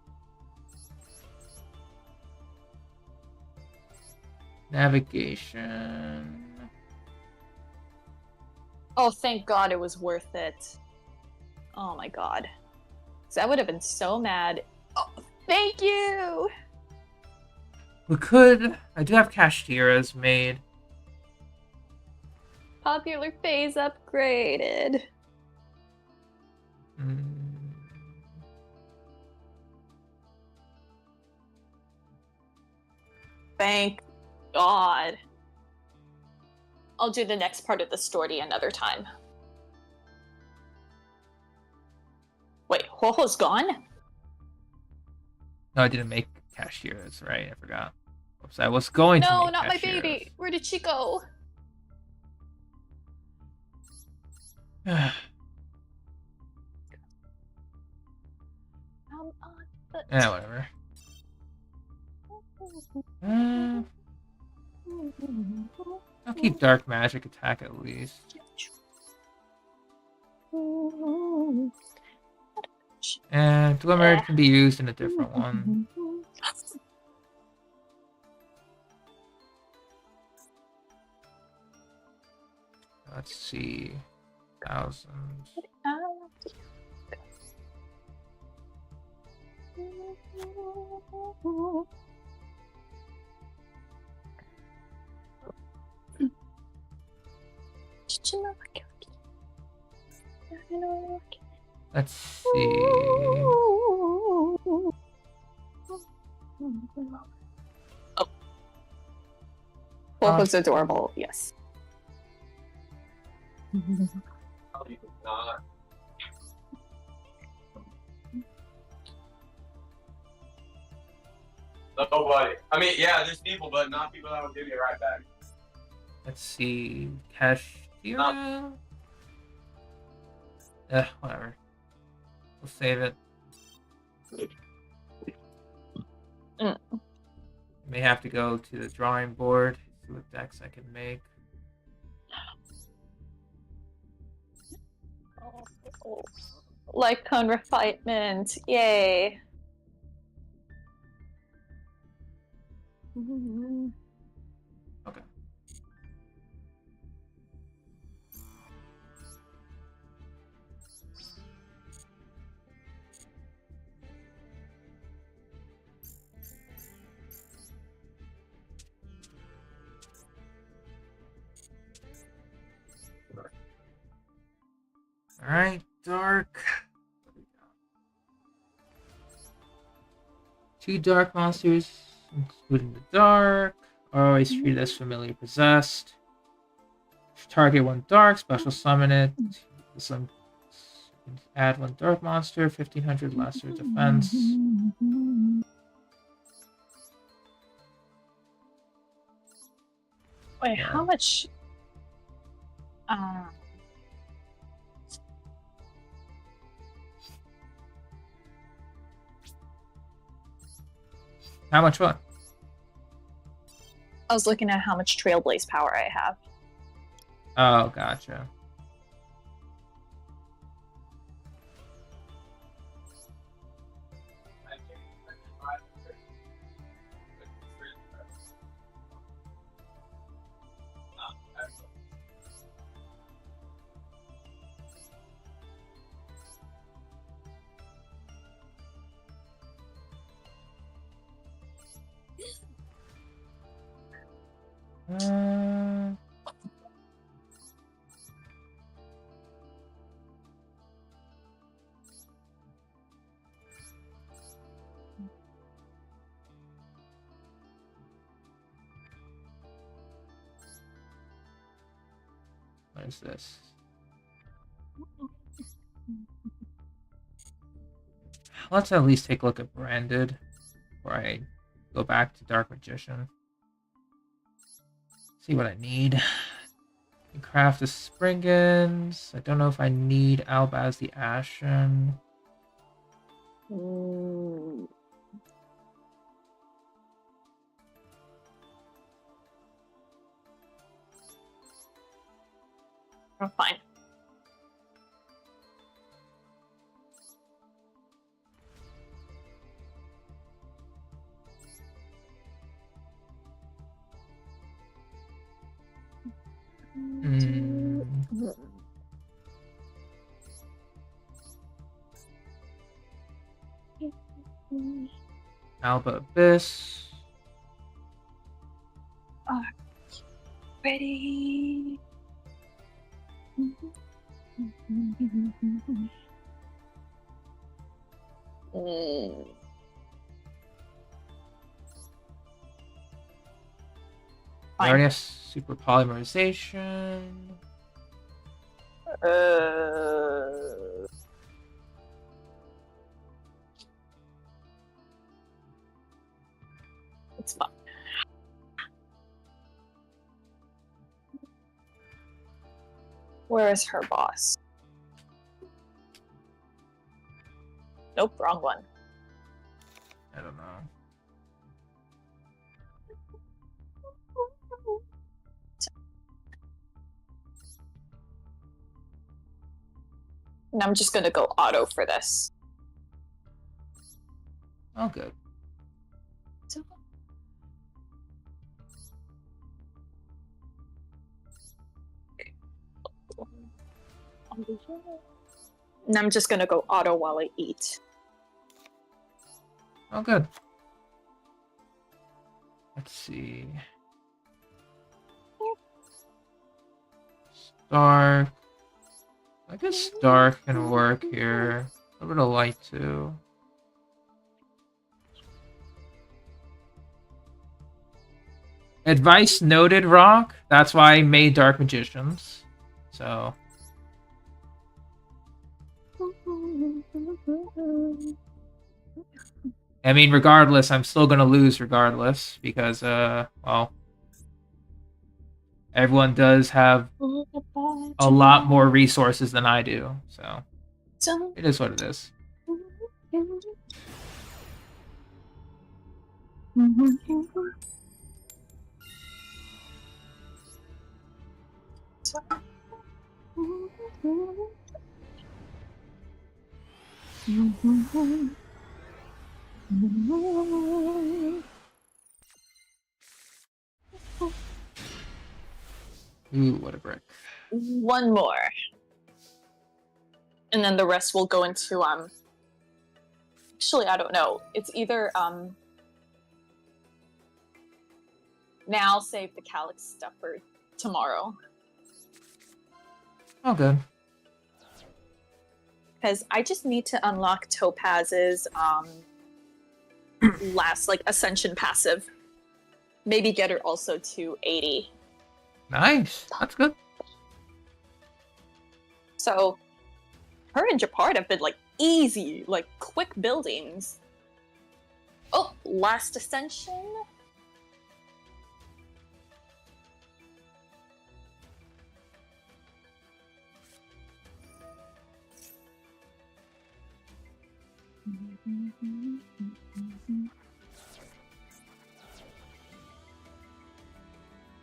Speaker 1: navigation.
Speaker 2: Oh, thank God it was worth it. Oh my God. So I would have been so mad. Oh, thank you!
Speaker 1: We could. I do have Kashtira's made.
Speaker 2: Popular phase upgraded. Thank God. I'll do the next part of the story another time. Wait, Ho-Ho's gone?
Speaker 1: No, I didn't make Kashtira's, right? I forgot. Oops, I was going to
Speaker 2: No,
Speaker 1: make
Speaker 2: not my
Speaker 1: Kashtira's.
Speaker 2: baby. Where did she go?
Speaker 1: Yeah, whatever. I'll keep Dark Magic attack at least. And Glimmer can be used in a different one. Let's see. 1,000. Let's see.
Speaker 2: Oh. Ho-Ho's adorable, yes.
Speaker 4: Nobody. I mean, yeah, there's people, but not people that will give you a right back.
Speaker 1: Let's see. Kashtira? Whatever. We'll save it. May have to go to the drawing board, see what decks I can make.
Speaker 2: Like cone refinement, yay.
Speaker 1: Okay. Alright, dark. 2 dark monsters, including the dark, are always treated as familiar possessed. Target 1 dark, special summon it. Some add 1 dark monster, 1500 lesser defense.
Speaker 2: Wait,
Speaker 1: Yeah.
Speaker 2: how much?
Speaker 1: How much what?
Speaker 2: I was looking at how much Trailblaze power I have.
Speaker 1: Oh, gotcha. What is this? Let's at least take a look at Branded before I go back to Dark Magician. See what I need. Craft the Springans. I don't know if I need Albaz the Ashen.
Speaker 2: I'm fine.
Speaker 1: Alba Abyss.
Speaker 2: Ready.
Speaker 1: I already have super polymerization.
Speaker 2: It's fine. Where is her boss? Nope, wrong one.
Speaker 1: I don't know.
Speaker 2: And I'm just gonna go auto for this.
Speaker 1: Oh, good.
Speaker 2: And I'm just gonna go auto while I eat.
Speaker 1: Oh, good. Let's see. Dark. I guess dark can work here. A little bit of light too. Advice noted, Rock. That's why I made Dark Magicians. So. I mean, regardless, I'm still gonna lose regardless because, well, everyone does have a lot more resources than I do, so it is what it is. Ooh, what a brick.
Speaker 2: One more. And then the rest will go into, actually, I don't know. It's either, now save the Calyx stuff for tomorrow.
Speaker 1: Oh, good.
Speaker 2: Because I just need to unlock Topaz's, last, like, Ascension passive. Maybe get her also to 80.
Speaker 1: Nice. That's good.
Speaker 2: So, her and Japard have been, like, easy, like, quick buildings. Oh, last Ascension?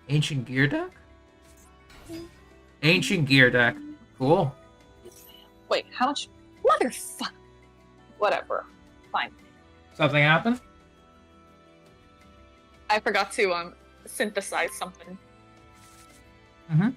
Speaker 1: Ancient gear deck? Ancient gear deck. Cool.
Speaker 2: Wait, how much? Motherfucker. Whatever. Fine.
Speaker 1: Something happened?
Speaker 2: I forgot to synthesize something.
Speaker 1: Mm-hmm.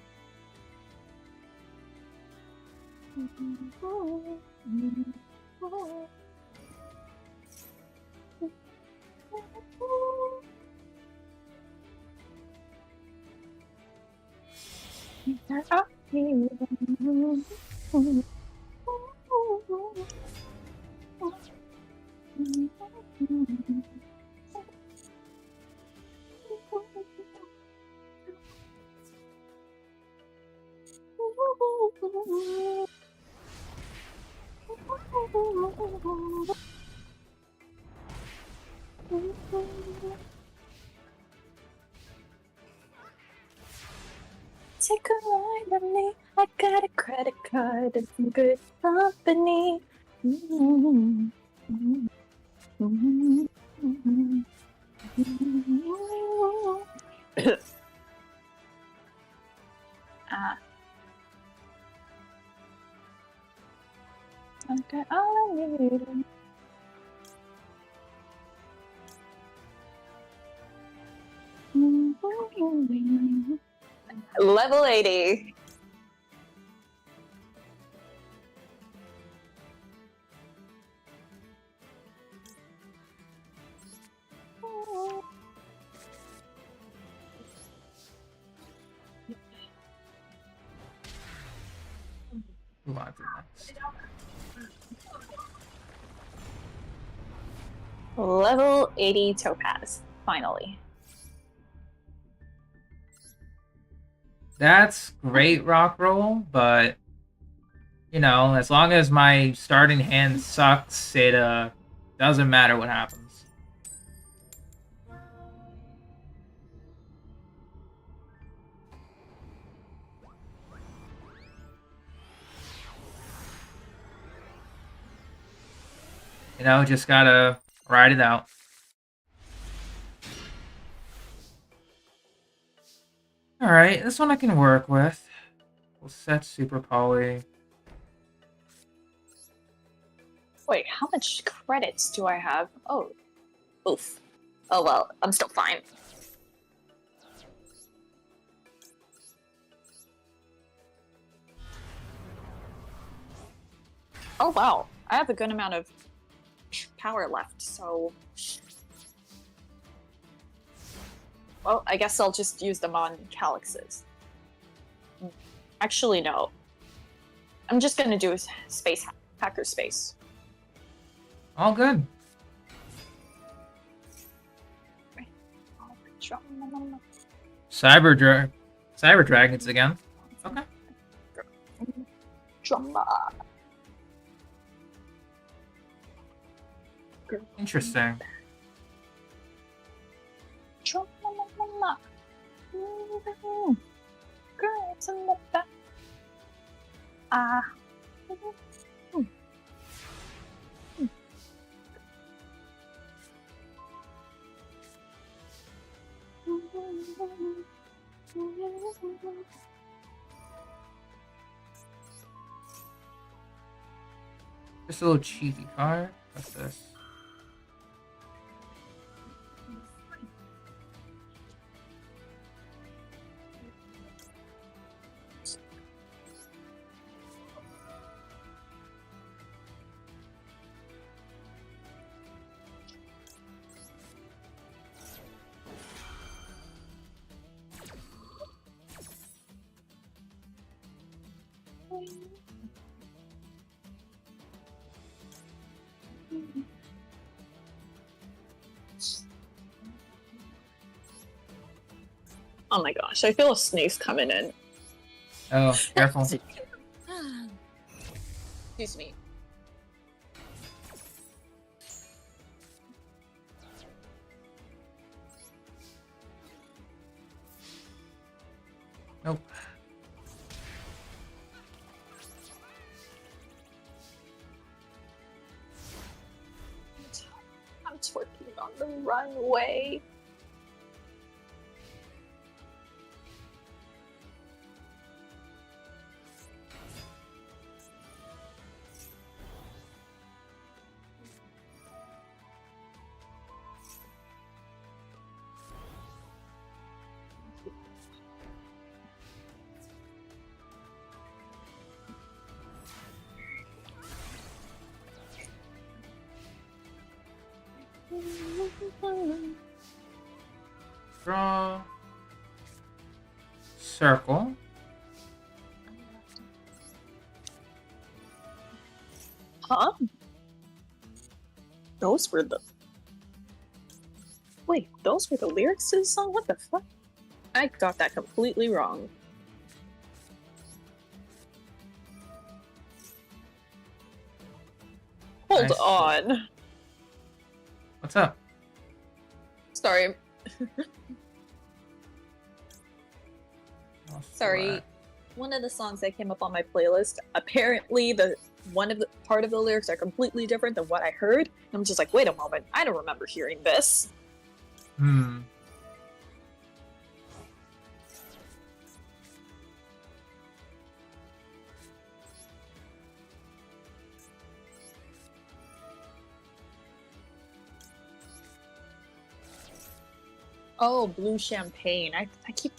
Speaker 2: Take a ride with me. I got a credit card and some good company. Okay, all I need. Level 80.
Speaker 1: Move on to the next.
Speaker 2: Level 80 Topaz, finally.
Speaker 1: That's great, rock roll, but you know, as long as my starting hand sucks, it doesn't matter what happens. You know, just gotta ride it out. Alright, this one I can work with. We'll set Super Poly.
Speaker 2: Wait, how much credits do I have? Oh, oof. Oh well, I'm still fine. Oh wow, I have a good amount of power left, so... Well, I guess I'll just use them on Calyxes. Actually, no. I'm just gonna do Space Hacker Space.
Speaker 1: All good. Cyber Dragons again. Okay.
Speaker 2: Drama.
Speaker 1: Interesting.
Speaker 2: Drama. Girls in the back.
Speaker 1: Just a little cheeky card. What's this?
Speaker 2: Oh my gosh, I feel a sneeze coming in.
Speaker 1: Oh, careful.
Speaker 2: Excuse me.
Speaker 1: Nope.
Speaker 2: I'm twerking on the runway.
Speaker 1: Draw. Circle.
Speaker 2: Huh? Those were the... Wait, those were the lyrics to the song? What the fuck? I got that completely wrong. Hold
Speaker 1: Nice.
Speaker 2: on.
Speaker 1: What's up?
Speaker 2: Sorry.
Speaker 1: I'll
Speaker 2: Sorry.
Speaker 1: select.
Speaker 2: One of the songs that came up on my playlist, apparently the part of the lyrics are completely different than what I heard. And I'm just like, wait a moment, I don't remember hearing this.
Speaker 1: Hmm.
Speaker 2: Oh, blue champagne. I keep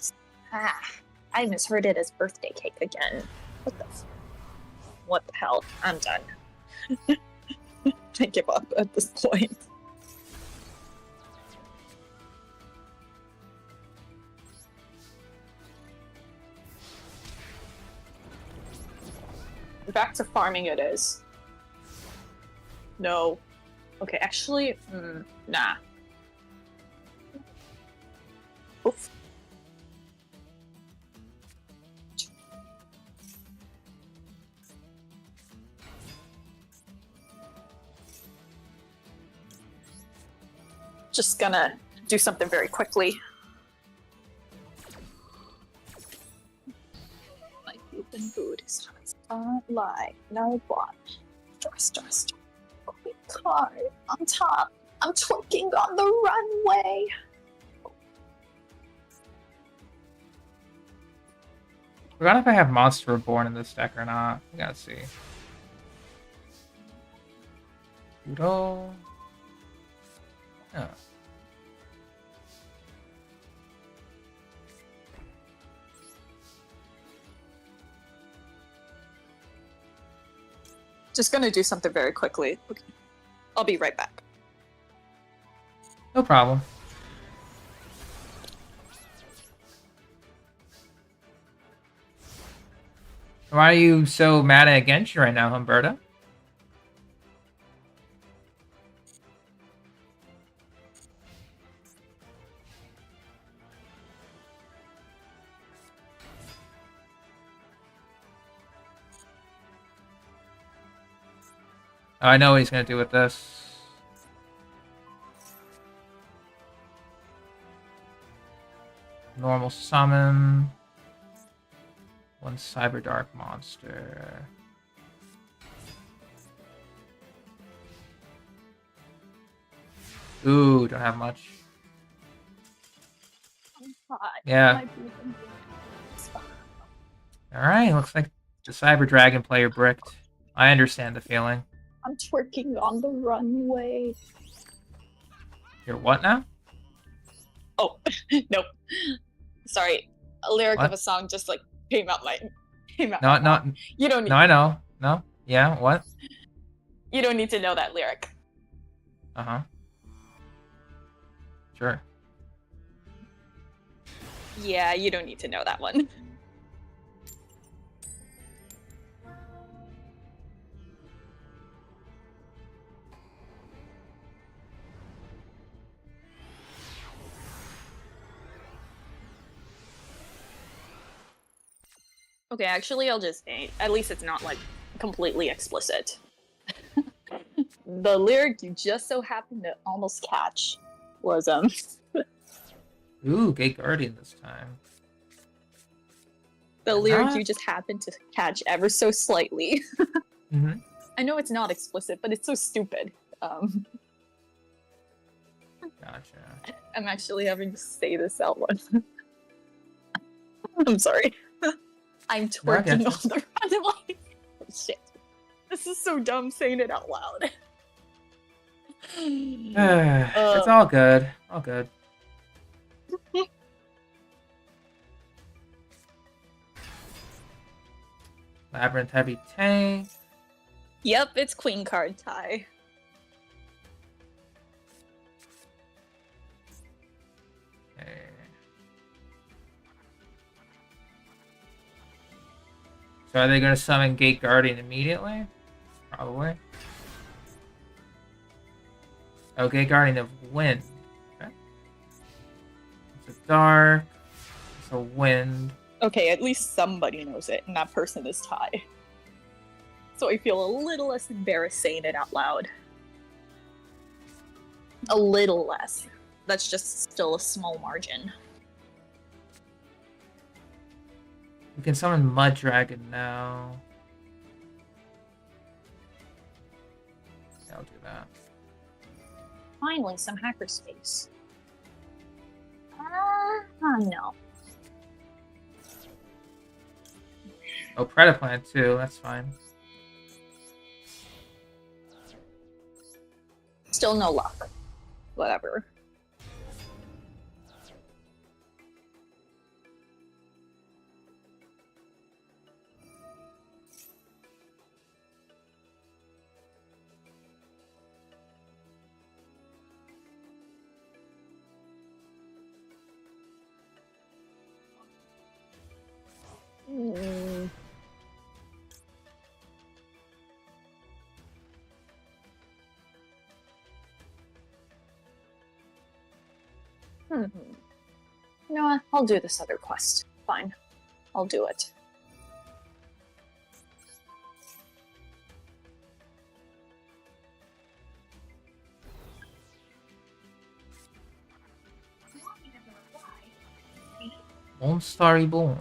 Speaker 2: I misheard it as birthday cake again. What the hell? I'm done. I give up at this point. Back to farming it is. No. Okay, actually, nah. Oof. Just gonna do something very quickly. My open boot is spotlight, no one. Stress. Quick car on top. I'm twerking on the runway.
Speaker 1: Forgot if I have Monster Reborn in this deck or not. I gotta see. Udo. Yeah.
Speaker 2: Just gonna do something very quickly. Okay. I'll be right back.
Speaker 1: No problem. Why are you so mad at Genshin right now, Humberto? Oh, I know what he's gonna do with this. Normal summon. One Cyber Dark monster. Ooh, don't have much. Yeah. Alright, looks like the Cyber Dragon player bricked. I understand the feeling.
Speaker 2: I'm twerking on the runway.
Speaker 1: You're what now?
Speaker 2: Oh, nope. Sorry. A lyric
Speaker 1: What?
Speaker 2: of a song just like came out my
Speaker 1: No,
Speaker 2: mouth.
Speaker 1: no,
Speaker 2: You don't need
Speaker 1: no, I know. No? Yeah, what?
Speaker 2: you don't need to know that lyric.
Speaker 1: Uh-huh. Sure.
Speaker 2: Yeah, you don't need to know that one. Okay, actually, I'll just say, at least it's not like completely explicit. The lyric you just so happened to almost catch was
Speaker 1: Ooh, Gate Guardian this time.
Speaker 2: the lyric
Speaker 1: Not-
Speaker 2: you just happened to catch ever so slightly.
Speaker 1: Mm-hmm.
Speaker 2: I know it's not explicit, but it's so stupid.
Speaker 1: Gotcha.
Speaker 2: I'm actually having to say this out loud. I'm sorry. I'm
Speaker 1: No, I
Speaker 2: twerking
Speaker 1: getcha.
Speaker 2: on the runway. Shit. This is so dumb saying it out loud.
Speaker 1: It's all good. All good. Labyrinth Heavy Tank.
Speaker 2: Yep, it's queen card tie.
Speaker 1: Okay. So are they going to summon Gate Guardian immediately? Probably. Oh, Gate Guardian of Wind. Okay. It's a dark. It's a wind.
Speaker 2: Okay, at least somebody knows it, and that person is Ty. So I feel a little less embarrassed saying it out loud. A little less. That's just still a small margin.
Speaker 1: We can summon Mud Dragon now. Yeah, I'll do that.
Speaker 2: Finally, some hackerspace. No.
Speaker 1: Oh, Predaplant too. That's fine.
Speaker 2: Still no luck. Whatever. You know what? I'll do this other quest. Fine. I'll do it.
Speaker 1: Lone Starry Born.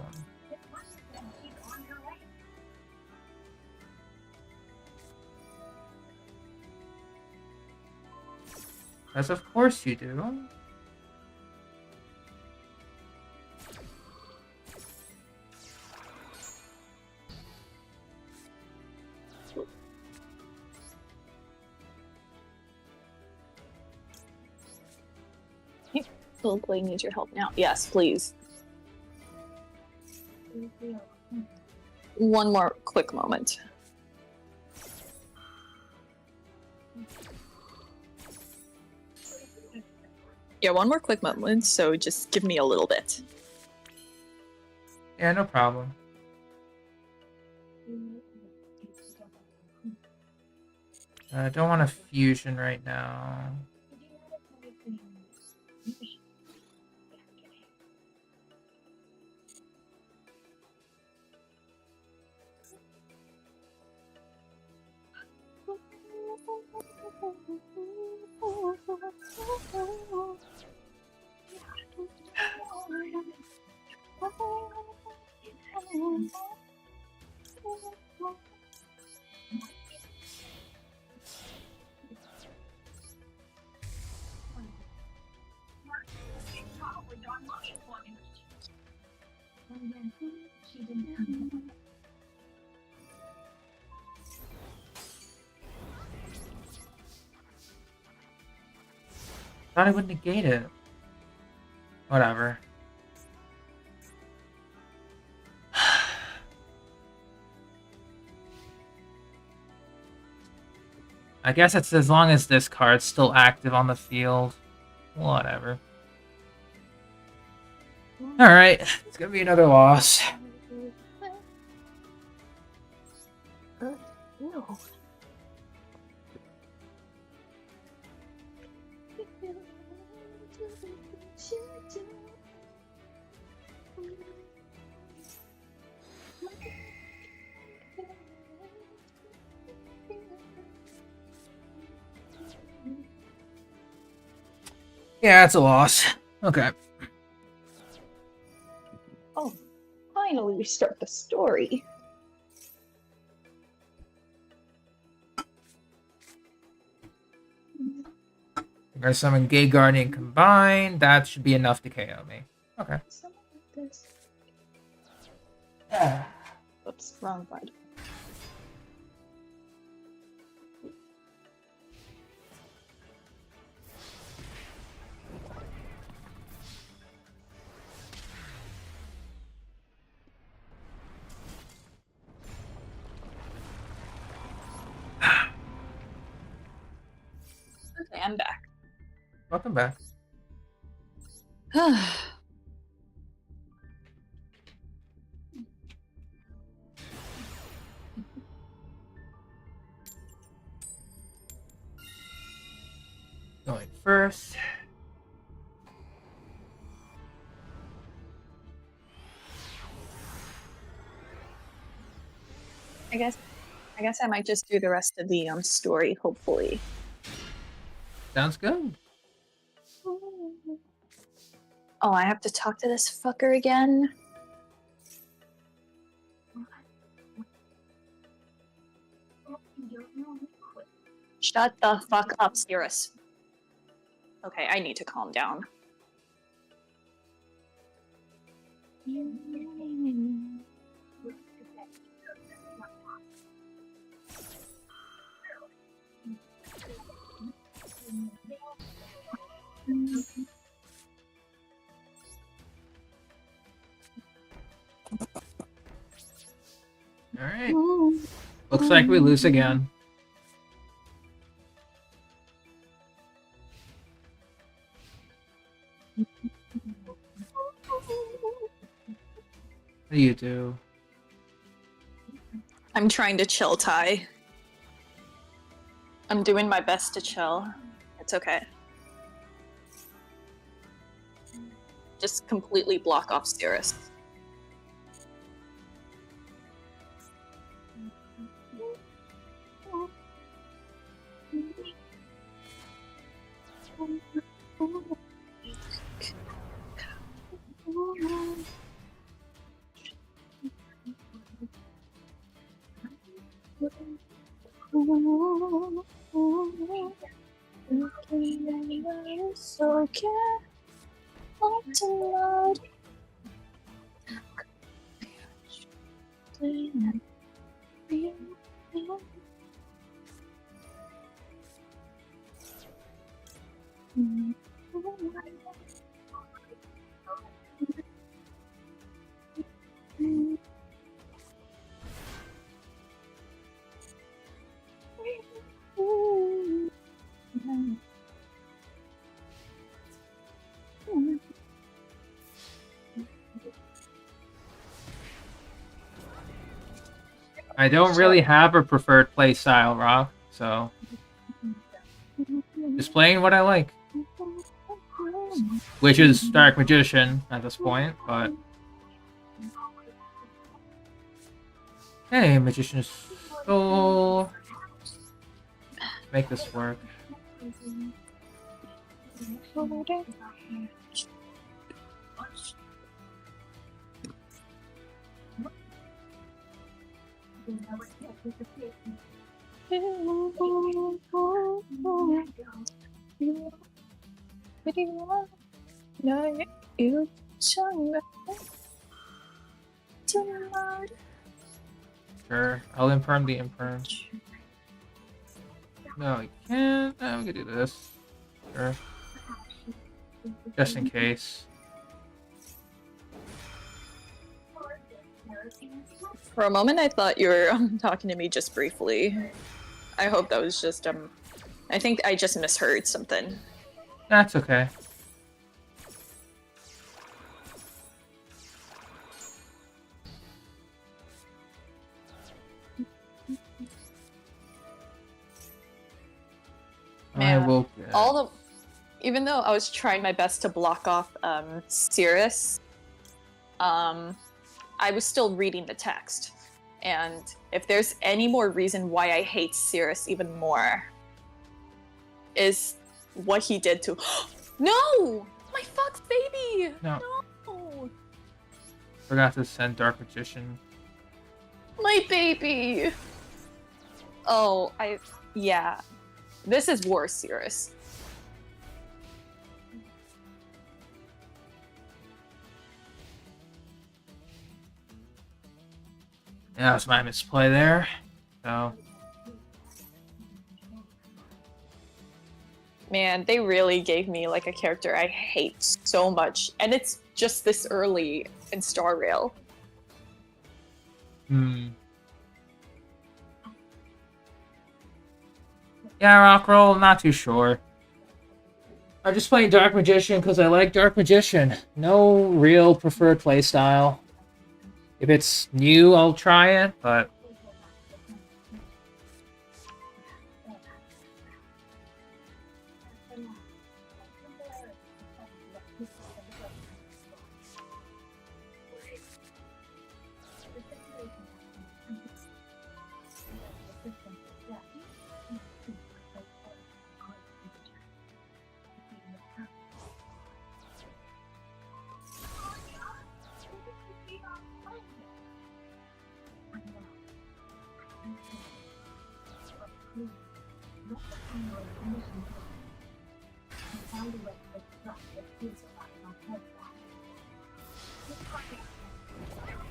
Speaker 1: As of course you do.
Speaker 2: Little Clay needs your help now. Yes, please. One more quick moment. Yeah, one more quick moment, so just give me a little bit.
Speaker 1: Yeah, no problem. I don't want a fusion right now. Thought I would negate it. Whatever. I guess it's as long as this card's still active on the field. Whatever. Alright, it's gonna be another loss.
Speaker 3: No.
Speaker 1: Yeah, it's a loss. Okay.
Speaker 3: Oh, finally we start the story.
Speaker 1: I'm gonna summon Gay Guardian combined. That should be enough to KO me. Okay.
Speaker 3: Something like this.
Speaker 1: Yeah.
Speaker 3: Oops, wrong card.
Speaker 2: Okay, I'm back.
Speaker 1: Welcome back. Going first.
Speaker 2: I guess I guess I might just do the rest of the story, hopefully.
Speaker 1: Sounds good.
Speaker 2: Oh, I have to talk to this fucker again? Shut the fuck up, Cirrus. Okay, I need to calm down.
Speaker 1: Alright. Looks like we lose again. What do you do?
Speaker 2: I'm trying to chill, Ty. I'm doing my best to chill. It's okay. Just completely block off Cirrus. So
Speaker 1: I don't really have a preferred playstyle, Rock, so just playing what I like. Which is Dark Magician at this point, but... Hey, Magician's Soul... Make this work. Sure, I'll imperm the imperm. No, I can't. Oh, we can do this. Sure. Just in case.
Speaker 2: For a moment, I thought you were talking to me just briefly. I hope that was just I think I just misheard something.
Speaker 1: That's okay.
Speaker 2: Man,
Speaker 1: I will get...
Speaker 2: even though I was trying my best to block off Cirrus, I was still reading the text. And if there's any more reason why I hate Cirrus even more, is what he did to... No! My fox baby!
Speaker 1: No.
Speaker 2: No!
Speaker 1: Forgot to send Dark Magician.
Speaker 2: My baby! Oh, yeah. This is worse, Cirrus.
Speaker 1: Yeah, that was my misplay there. So...
Speaker 2: Man, they really gave me like a character I hate so much, and it's just this early in Star Rail.
Speaker 1: Yeah, Rockroll, not too sure. I'm just playing Dark Magician because I like Dark Magician. No real preferred playstyle. If it's new, I'll try it, but...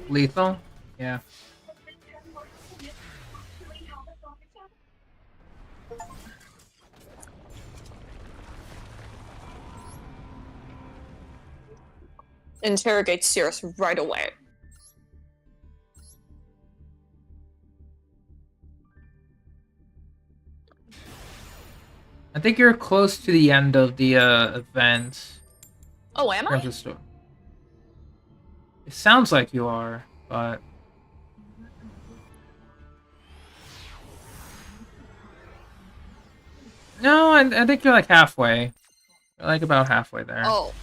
Speaker 1: Lethal? Yeah.
Speaker 2: Interrogate Cirrus right away.
Speaker 1: I think you're close to the end of the event.
Speaker 2: Oh, am
Speaker 1: In terms
Speaker 2: I?
Speaker 1: of story. It sounds like you are, but no, I think you're like halfway. You're like about halfway there.
Speaker 2: Oh.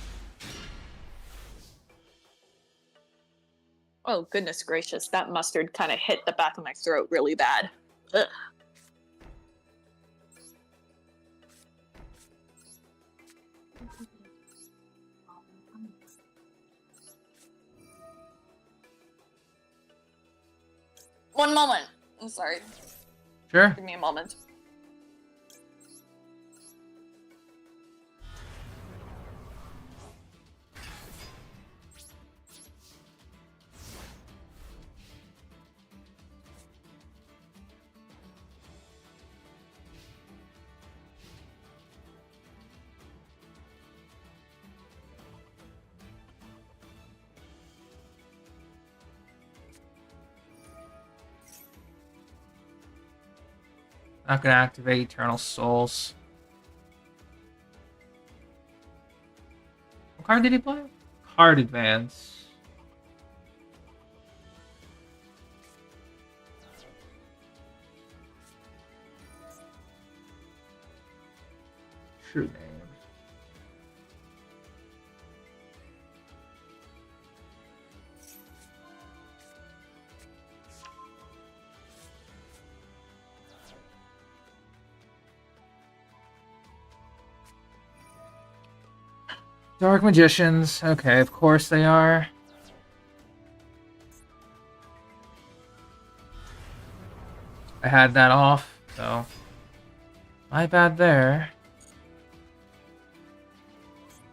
Speaker 2: Oh, goodness gracious. That mustard kind of hit the back of my throat really bad. Ugh. One moment. I'm sorry.
Speaker 1: Sure.
Speaker 2: Give me a moment.
Speaker 1: Not gonna activate Eternal Souls. What card did he play? Card Advance. True name. Dark Magicians. Okay, of course they are. I had that off, so my bad there.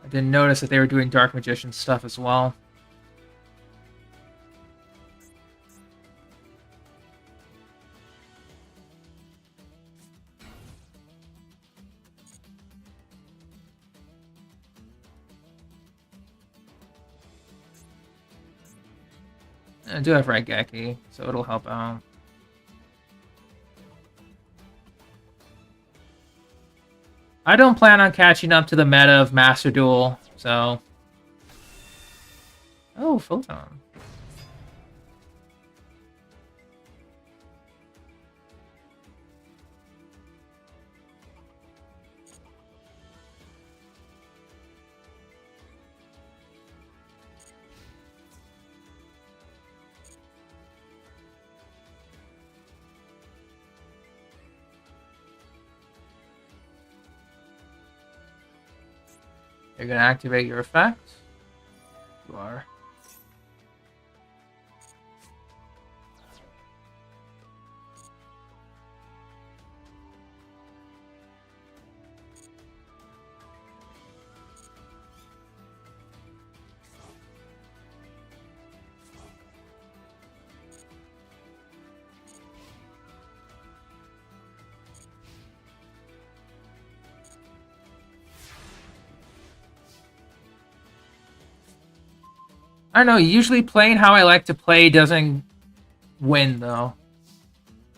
Speaker 1: I didn't notice that they were doing Dark Magician stuff as well. I do have Raigeki, so it'll help out. I don't plan on catching up to the meta of Master Duel, so... Oh, Photon. You're gonna activate your effect. You are. I don't know, usually playing how I like to play doesn't win, though.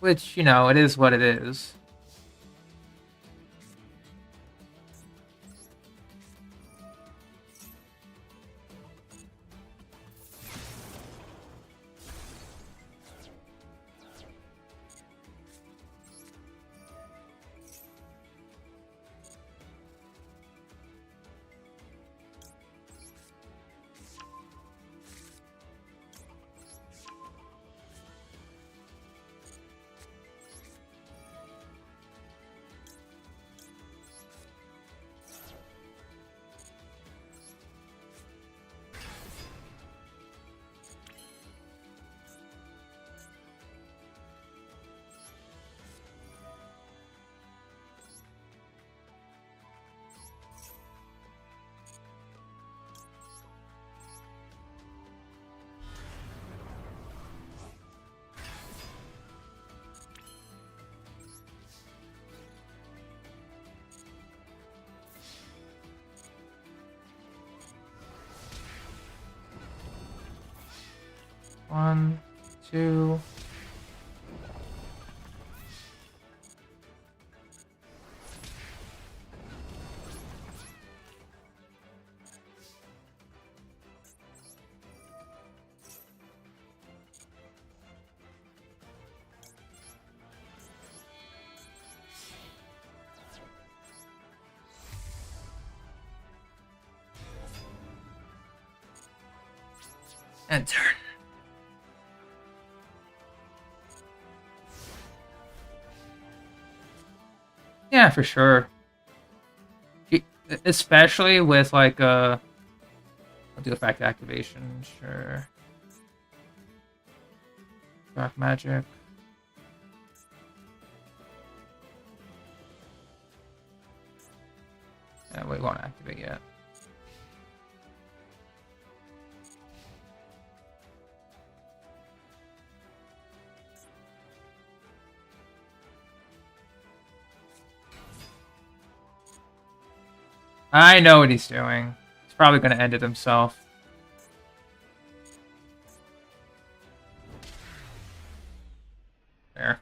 Speaker 1: Which, you know, it is what it is. 1, 2. And turn. Yeah, for sure. Especially with like I'll do effect activation, sure. Dark magic. Yeah, we won't activate yet. I know what he's doing. He's probably going to end it himself. There.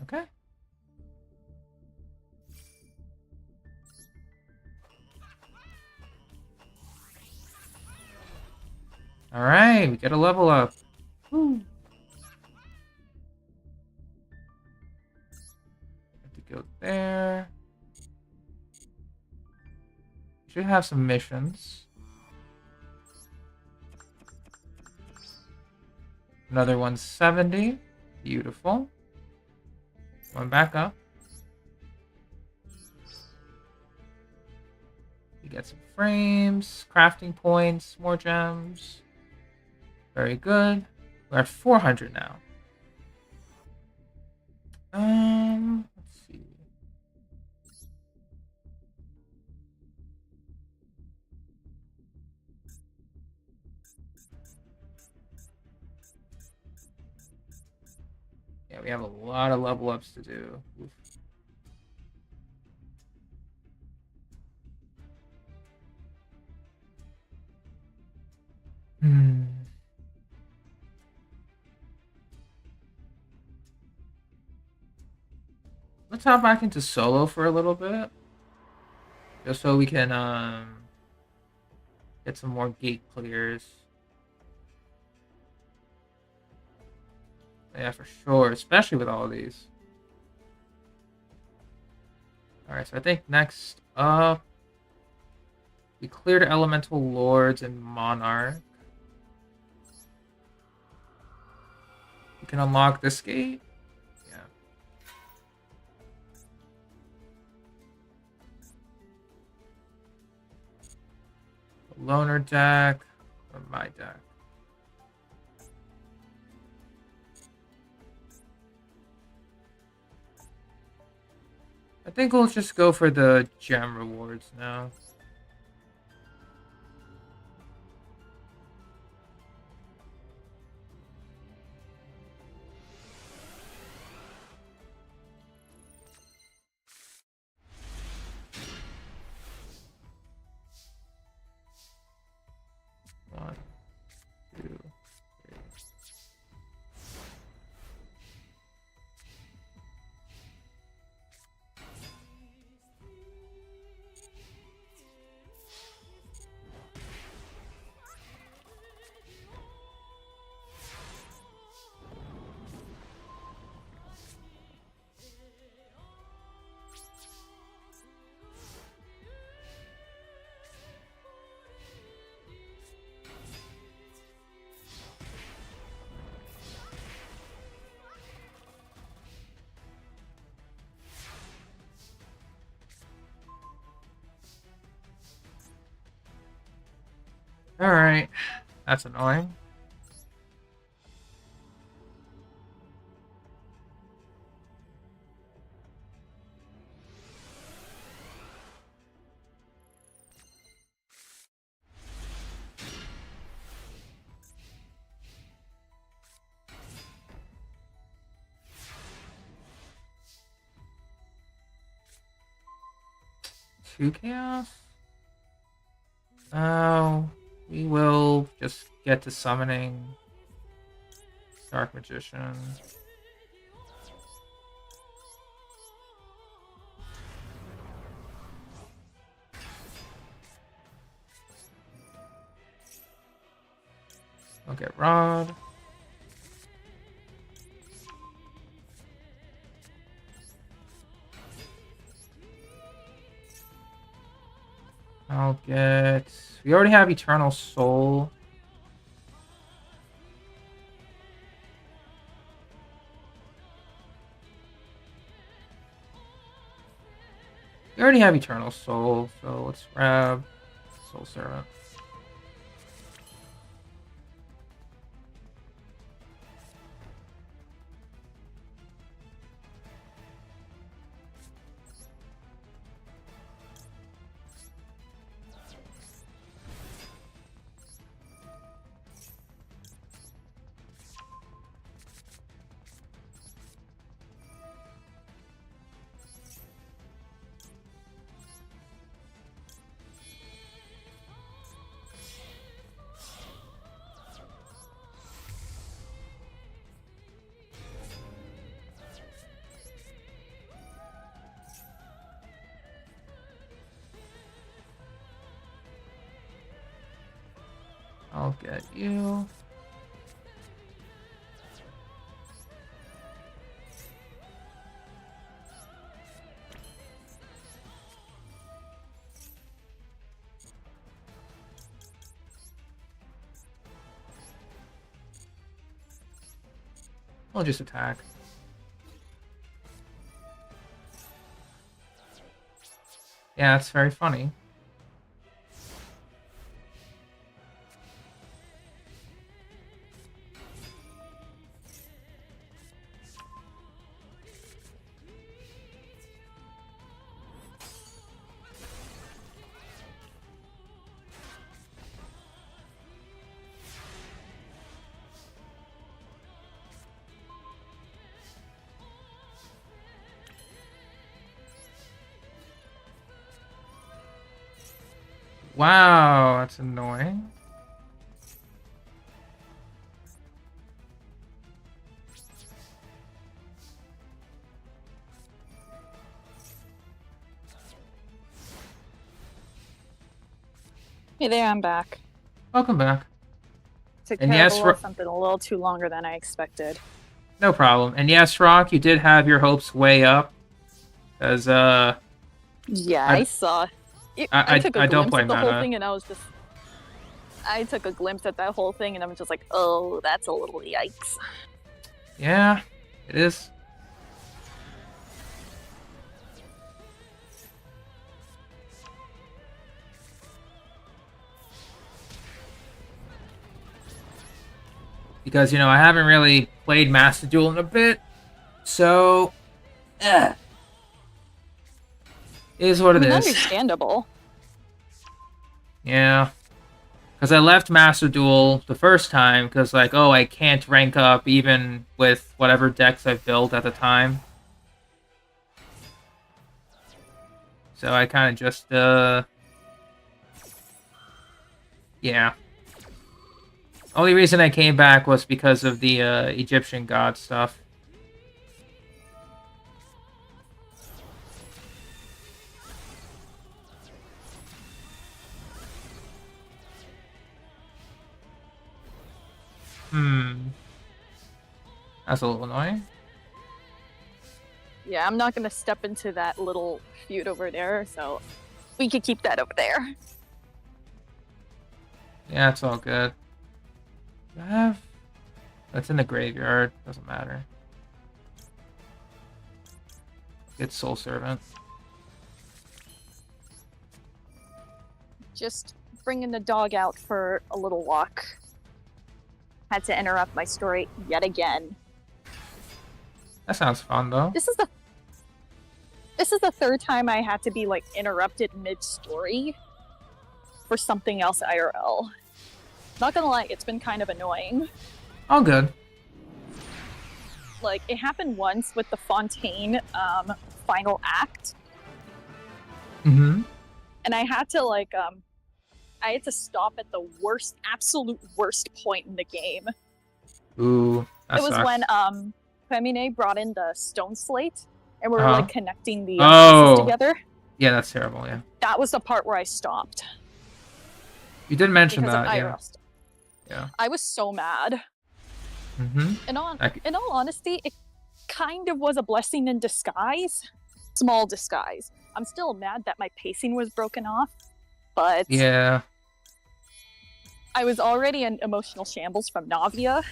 Speaker 1: Okay. All right, we get a level up. Woo. Have to go there. Should have some missions. Another 170. Beautiful. One back up. We get some frames, crafting points, more gems. Very good. We're at 400 now. Let's see. Yeah, we have a lot of level ups to do. Oof. Let's hop back into solo for a little bit. Just so we can get some more gate clears. Yeah, for sure, especially with all of these. Alright, so I think next up we cleared Elemental Lords and Monarch. We can unlock this gate. Yeah. The loner deck or my deck. I think we'll just go for the gem rewards now. One, two, three. Alright, that's annoying. Two chaos? We will just get to summoning Dark Magician. I'll get Rod. I'll get... We already have Eternal Soul. We already have Eternal Soul, so let's grab Soul Servant. I'll get you. I'll just attack. Yeah, it's very funny. Wow, that's annoying.
Speaker 5: Hey there, I'm back.
Speaker 1: Welcome back.
Speaker 5: Took
Speaker 1: And
Speaker 5: care
Speaker 1: yes,
Speaker 5: of
Speaker 1: Ro-
Speaker 5: something a little too longer than I expected.
Speaker 1: No problem. And yes, Rock, you did have your hopes way up. Because,
Speaker 5: Yeah,
Speaker 1: I-
Speaker 5: I saw.
Speaker 1: I
Speaker 5: took a
Speaker 1: don't
Speaker 5: glimpse
Speaker 1: blame
Speaker 5: at the whole
Speaker 1: Nana.
Speaker 5: thing, and I was just. I took a glimpse at that whole thing, and I'm just like, oh, that's a little yikes.
Speaker 1: Yeah, it is. Because, I haven't really played Master Duel in a bit. So, it is what
Speaker 5: I
Speaker 1: it
Speaker 5: mean,
Speaker 1: is.
Speaker 5: understandable.
Speaker 1: Yeah. Because I left Master Duel the first time because, like, oh, I can't rank up even with whatever decks I've built at the time. So I kind of just, yeah. Only reason I came back was because of the Egyptian god stuff. That's a little annoying.
Speaker 5: Yeah, I'm not gonna step into that little feud over there, so we could keep that over there.
Speaker 1: Yeah, it's all good. Do I have... That's in the graveyard. Doesn't matter. It's Soul Servant.
Speaker 5: Just bringing the dog out for a little walk. Had to interrupt my story yet again.
Speaker 1: That sounds fun, though.
Speaker 5: This is the third time I had to be like interrupted mid-story for something else IRL. Not gonna lie, it's been kind of annoying.
Speaker 1: All good.
Speaker 5: Like, it happened once with the Fontaine final act,
Speaker 1: Mm-hmm.
Speaker 5: and I had to like I had to stop at the worst, absolute worst point in the game.
Speaker 1: Ooh, that
Speaker 5: It was
Speaker 1: sucks.
Speaker 5: when Femine brought in the stone slate, and we were
Speaker 1: Uh-huh.
Speaker 5: like connecting the
Speaker 1: Oh.
Speaker 5: pieces together.
Speaker 1: Yeah, that's terrible. Yeah,
Speaker 5: That was the part where I stopped
Speaker 1: you did mention
Speaker 5: because of
Speaker 1: that. Yeah.
Speaker 5: IRL stuff.
Speaker 1: Yeah.
Speaker 5: I was so mad.
Speaker 1: Mm-hmm.
Speaker 5: In all honesty, it kind of was a blessing in disguise. Small disguise. I'm still mad that my pacing was broken off, but
Speaker 1: Yeah.
Speaker 5: I was already in emotional shambles from Navia.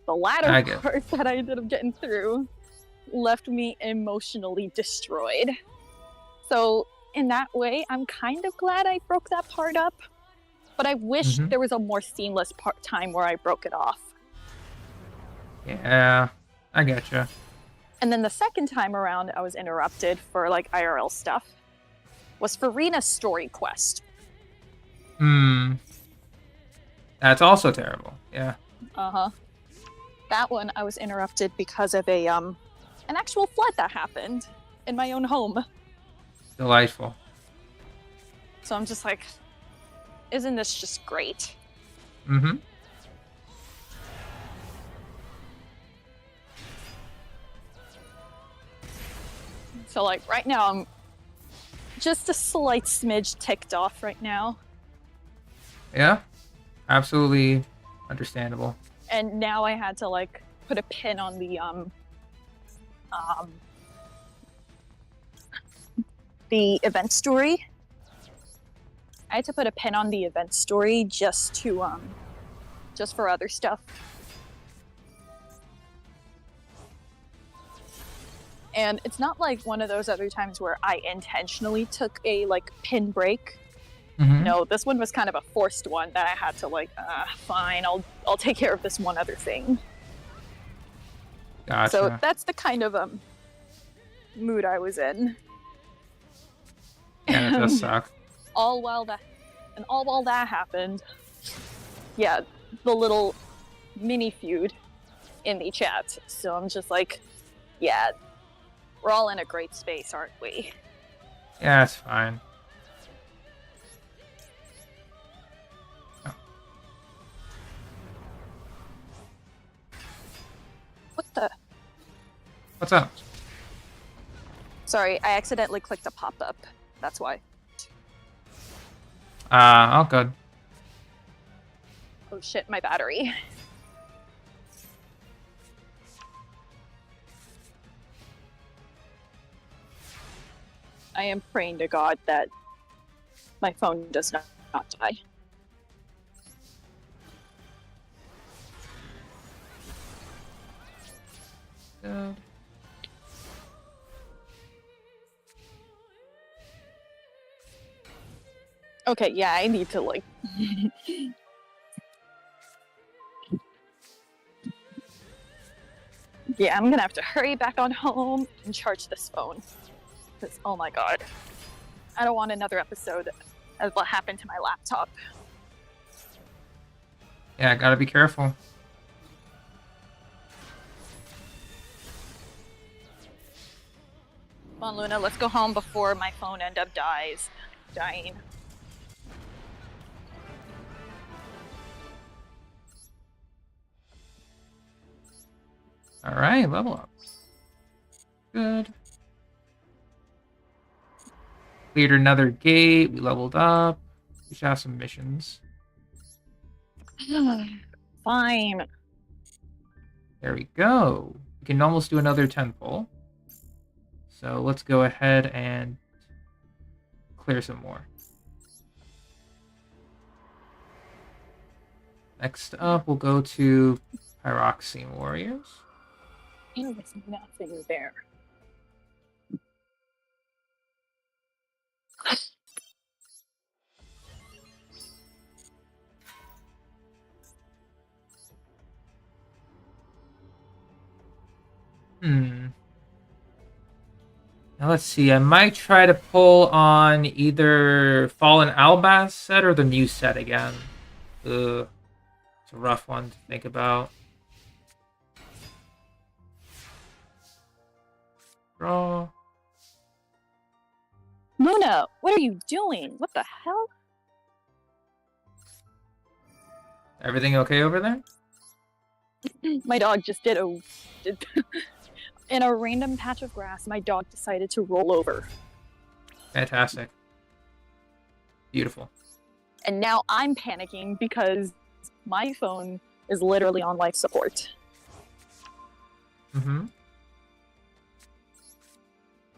Speaker 5: The latter
Speaker 1: I get it.
Speaker 5: part that I ended up getting through left me emotionally destroyed. So in that way, I'm kind of glad I broke that part up, but I wish
Speaker 1: Mhm.
Speaker 5: there was a more seamless time where I broke it off.
Speaker 1: Yeah, I getcha.
Speaker 5: And then the second time around, I was interrupted for like IRL stuff. Was Farina's story quest.
Speaker 1: Hmm. That's also terrible. Yeah.
Speaker 5: That one I was interrupted because of an actual flood that happened in my own home.
Speaker 1: Delightful.
Speaker 5: So I'm just like, isn't this just great?
Speaker 1: Mm-hmm.
Speaker 5: So like right now I'm just a slight smidge ticked off right now.
Speaker 1: Yeah. Absolutely understandable.
Speaker 5: And now I had to like put a pin on the event story. I had to put a pin on the event story just to just for other stuff. And it's not like one of those other times where I intentionally took a like pin break.
Speaker 1: Mm-hmm.
Speaker 5: No, this one was kind of a forced one that I had to like, fine, I'll take care of this one other thing.
Speaker 1: Gotcha.
Speaker 5: So that's the kind of mood I was in.
Speaker 1: Yeah, it does suck.
Speaker 5: All while that happened, yeah, the little mini feud in the chat. So I'm just like, yeah, we're all in a great space, aren't we?
Speaker 1: Yeah, it's fine.
Speaker 5: What the?
Speaker 1: What's up?
Speaker 5: Sorry, I accidentally clicked a pop-up. That's why.
Speaker 1: Oh, good.
Speaker 5: Oh shit, my battery. I am praying to God that my phone does not die.
Speaker 1: Good.
Speaker 5: Okay, yeah, I need to like... Yeah, I'm gonna have to hurry back on home and charge this phone. Because, oh my god. I don't want another episode of what happened to my laptop.
Speaker 1: Yeah, gotta be careful.
Speaker 5: Come on, Luna, let's go home before my phone end up dying.
Speaker 1: Alright, level up. Good. Cleared another gate. We leveled up. We should have some missions.
Speaker 5: Fine.
Speaker 1: There we go. We can almost do another 10 pull. So let's go ahead and clear some more. Next up, we'll go to Pyroxene Warriors.
Speaker 5: There was nothing there.
Speaker 1: Now let's see. I might try to pull on either Fallen Albaz set or the new set again. Ugh. It's a rough one to think about. Draw.
Speaker 5: Luna, what are you doing? What the hell?
Speaker 1: Everything okay over there?
Speaker 5: My dog just did in a random patch of grass. My dog decided to roll over,
Speaker 1: Fantastic. Beautiful.
Speaker 5: and now I'm panicking because my phone is literally on life support.
Speaker 1: Mm-hmm.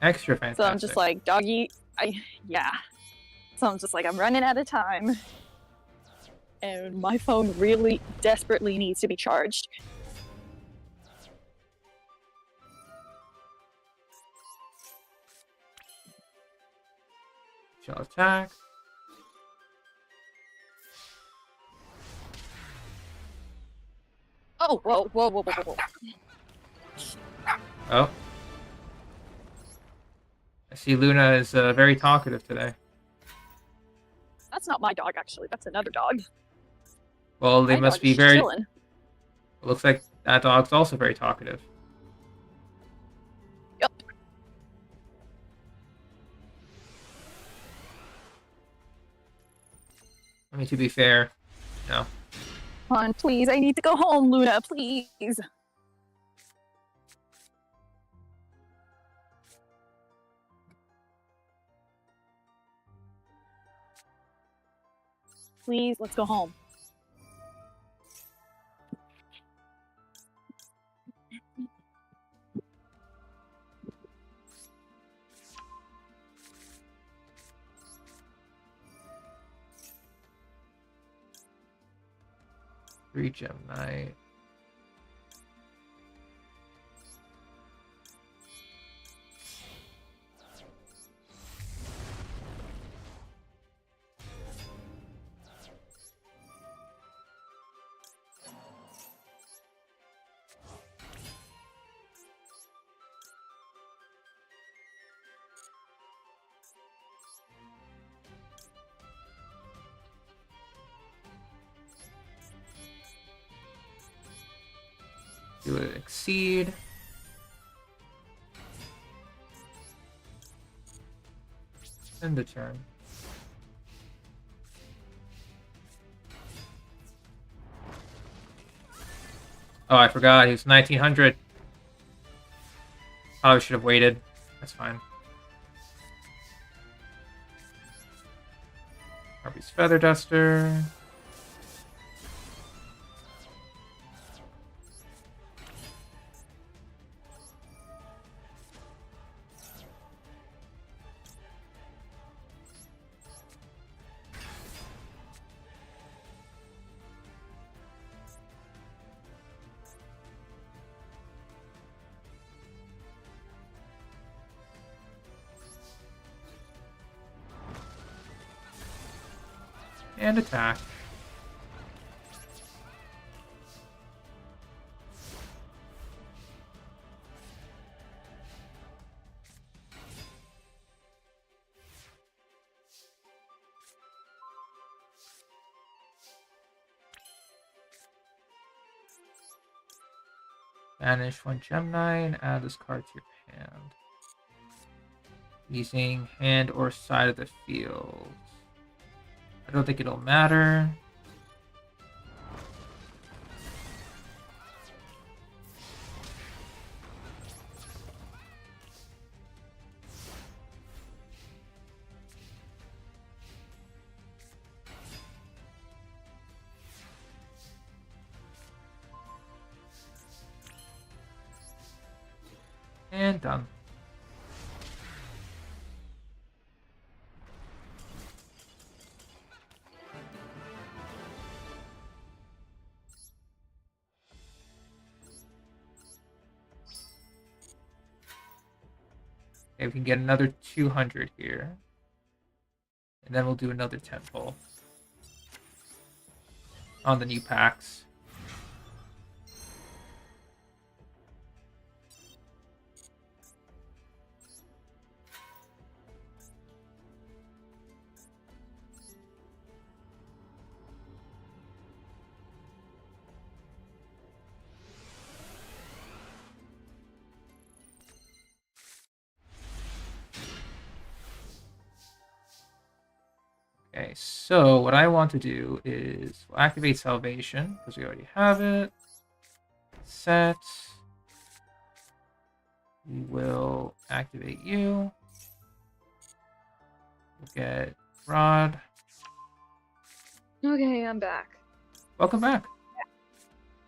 Speaker 1: Extra fantastic.
Speaker 5: So I'm just like, doggy, yeah. So I'm just like, I'm running out of time. And my phone really desperately needs to be charged.
Speaker 1: Shall attack.
Speaker 5: Oh, whoa, whoa, whoa, whoa, whoa, whoa.
Speaker 1: Oh. I see Luna is very talkative today.
Speaker 5: That's not my dog, actually. That's another dog.
Speaker 1: Well, they
Speaker 5: My
Speaker 1: must
Speaker 5: dog
Speaker 1: be
Speaker 5: is
Speaker 1: very...
Speaker 5: chilling.
Speaker 1: It looks like that dog's also very talkative.
Speaker 5: Yep.
Speaker 1: I mean, to be fair, no.
Speaker 5: Come on, please. I need to go home, Luna, please. Please, let's go home.
Speaker 1: Three gem knight. Do it exceed. End the turn. Oh, I forgot. He was 1900. Probably should have waited. That's fine. Harvey's Feather Duster. And attack. Banish one gem knight, add this card to your hand. Using hand or side of the field. I don't think it'll matter. And done. Okay, we can get another 200 here. And then we'll do another 10 pull on the new packs. Okay, Nice. So what I want to do is we'll activate Salvation because we already have it. Set. We will activate you. We'll get Rod.
Speaker 3: Okay, I'm back.
Speaker 1: Welcome back.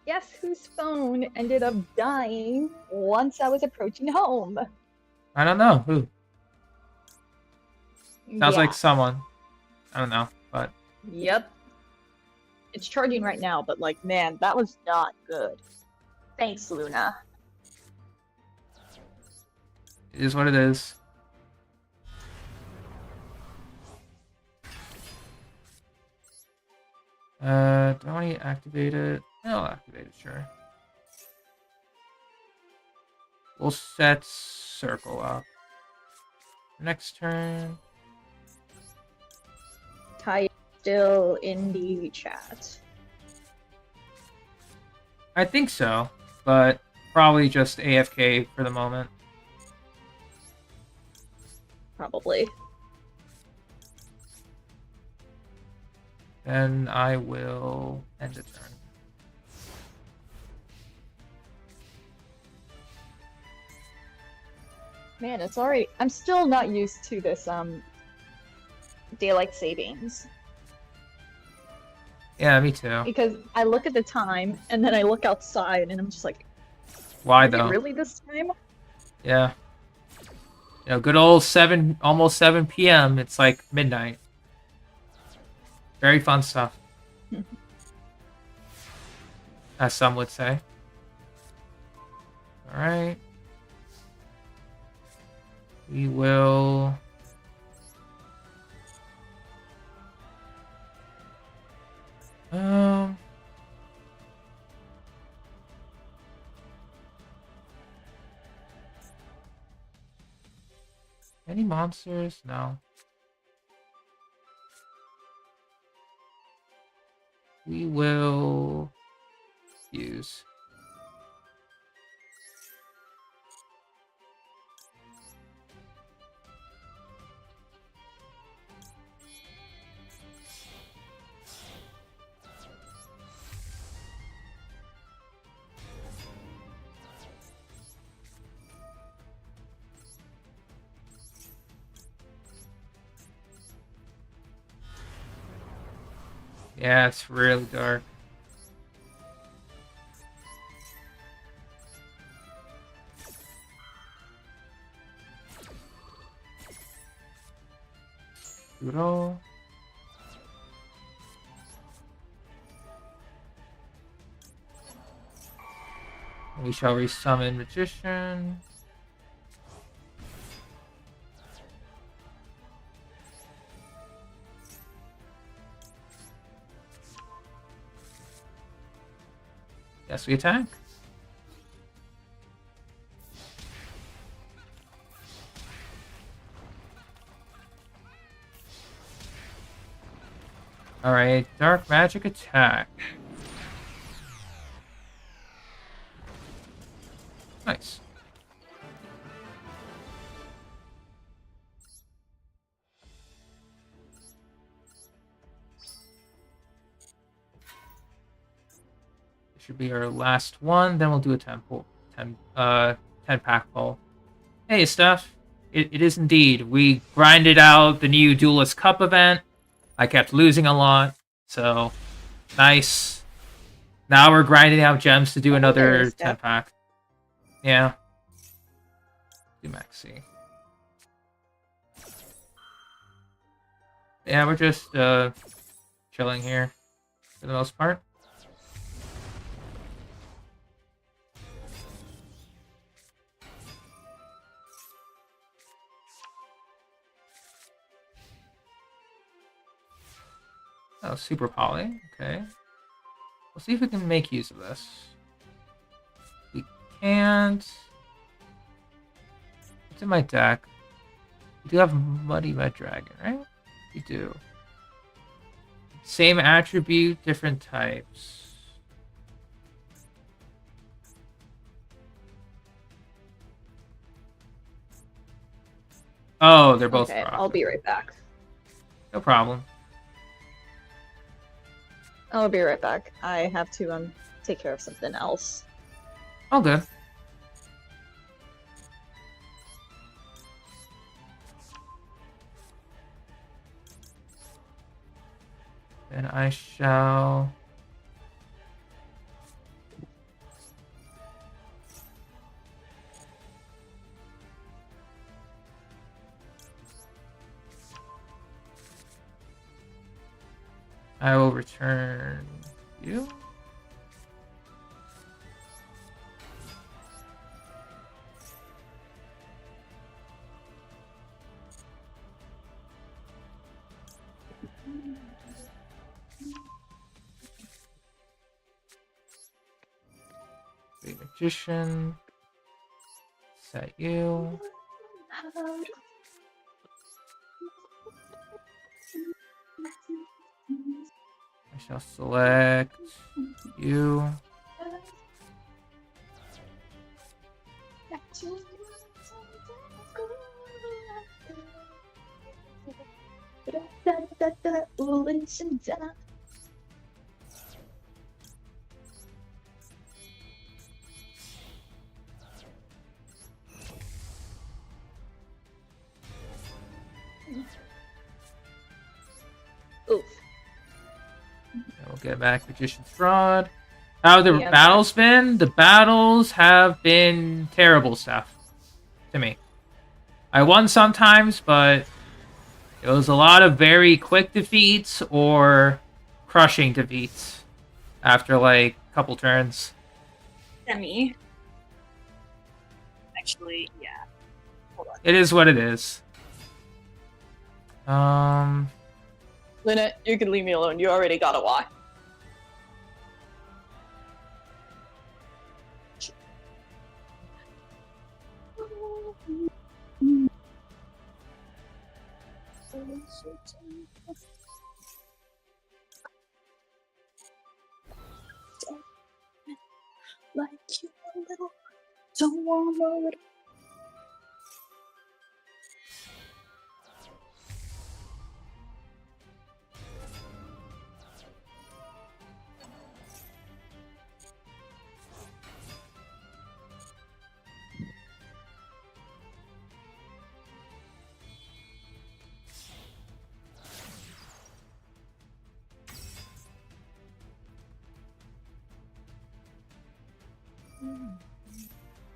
Speaker 3: Guess whose phone ended up dying once I was approaching home?
Speaker 1: I don't know who. Sounds
Speaker 3: Yeah.
Speaker 1: like someone. I don't know, but
Speaker 3: Yep. It's charging right now, but like, man, that was not good. Thanks, Luna.
Speaker 1: it is what it is. Do I want to activate it? Yeah, I'll activate it, sure. We'll set circle up. Next turn.
Speaker 3: Ty still in the chat.
Speaker 1: I think so, but probably just AFK for the moment.
Speaker 3: Probably.
Speaker 1: Then I will end the turn.
Speaker 3: Man, it's already. I'm still not used to this daylight savings
Speaker 1: Yeah, me too.
Speaker 3: because I look at the time and then I look outside and I'm just like,
Speaker 1: Why
Speaker 3: is it
Speaker 1: though?
Speaker 3: really this time?
Speaker 1: Yeah. You know, good old 7, almost 7 p.m. It's like midnight. Very fun stuff. As some would say. Alright. We will... Any monsters? No. We will use. Yeah, it's really dark. Duel. We shall resummon Magician. Yes, we attack. Alright, dark magic attack. Nice. This should be our last one, then we'll do a 10 pack pull. Hey, Steph. It is indeed. We grinded out the new Duelist Cup event. I kept losing a lot, so nice. Now we're grinding out gems to do another 10 pack. Yeah. Do maxi. Yeah, we're just chilling here for the most part. Oh, super poly. Okay. We'll see if we can make use of this. We can't. What's in my deck? We do have Muddy Red Dragon, right? We do. Same attribute, different types. Oh, they're both
Speaker 3: Okay,
Speaker 1: rock.
Speaker 3: I'll be right back.
Speaker 1: No problem.
Speaker 3: I'll be right back. I have to take care of something else.
Speaker 1: All good. Then I shall. I will return you. The magician. Set you. I shall select you.
Speaker 3: Oof.
Speaker 1: And we'll get back Magician's Fraud. How have the
Speaker 3: Yeah.
Speaker 1: battles been? The battles have been terrible stuff to me. I won sometimes, but it was a lot of very quick defeats or crushing defeats after like a couple turns.
Speaker 5: Semi. Actually, yeah. Hold on.
Speaker 1: It is what it is.
Speaker 2: Lynette, you can leave me alone. You already got a Y.
Speaker 5: Like you a little, don't want a little.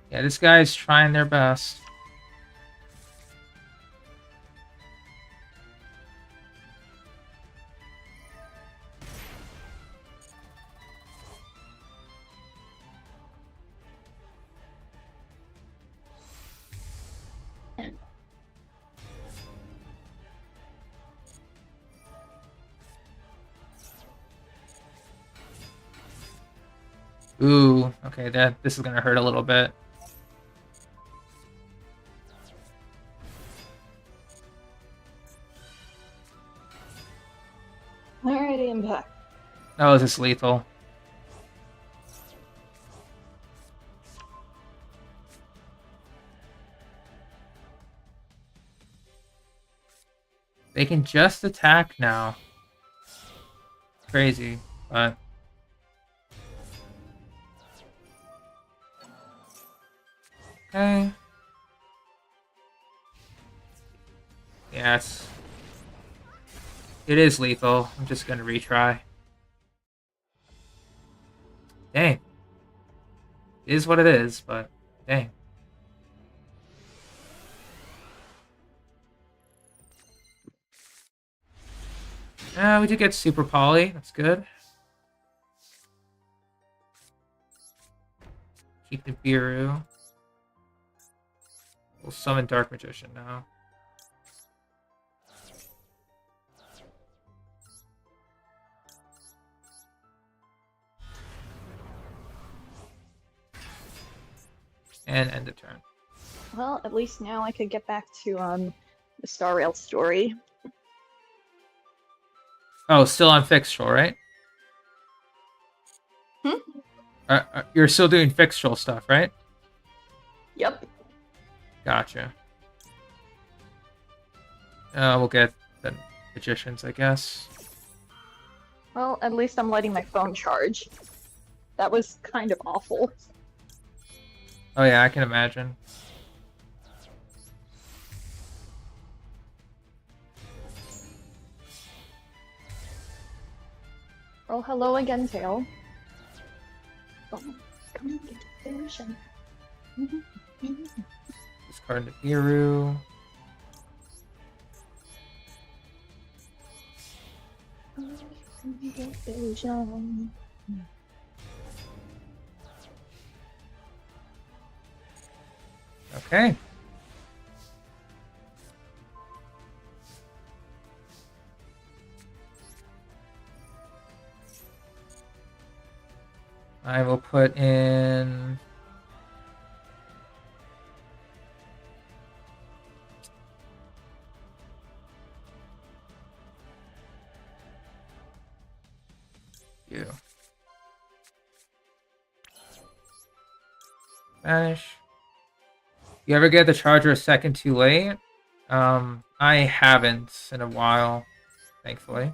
Speaker 1: Yeah, this guy's trying their best. Ooh, okay, this is gonna hurt a little bit.
Speaker 3: Alrighty, I'm back.
Speaker 1: Oh, is this lethal? They can just attack now. Crazy, but... Okay. Yeah, it is lethal. I'm just gonna retry. Dang. It is what it is, but dang. We did get Super Poly. That's good. Keep the Biru. We'll summon Dark Magician now. And end the turn.
Speaker 3: Well, at least now I could get back to the Star Rail story.
Speaker 1: Oh, still on Fixtural, right? You're still doing Fixtural stuff, right?
Speaker 3: Yep.
Speaker 1: Gotcha. We'll get the Magicians, I guess.
Speaker 3: Well, at least I'm letting my phone charge. That was kind of awful.
Speaker 1: Oh yeah, I can imagine.
Speaker 3: Oh, hello again, Tail. Oh, come on, get the version.
Speaker 1: Discard the Biru. Okay. I will put in... you. Spanish. You ever get the charger a second too late? I haven't in a while, thankfully.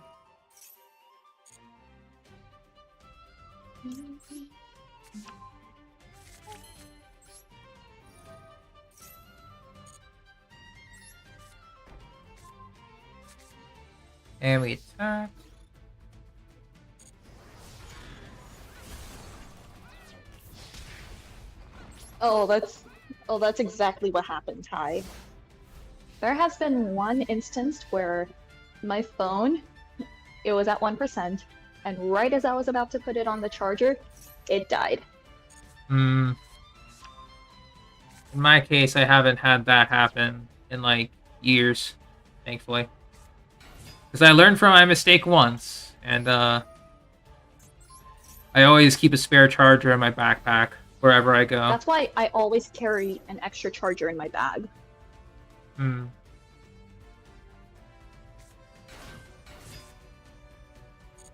Speaker 1: And we attack.
Speaker 3: Oh, that's exactly what happened, Ty. There has been one instance where my phone, it was at 1%, and right as I was about to put it on the charger, it died.
Speaker 1: In my case, I haven't had that happen in like years, thankfully. Because I learned from my mistake once, and I always keep a spare charger in my backpack wherever I go.
Speaker 3: That's why I always carry an extra charger in my bag.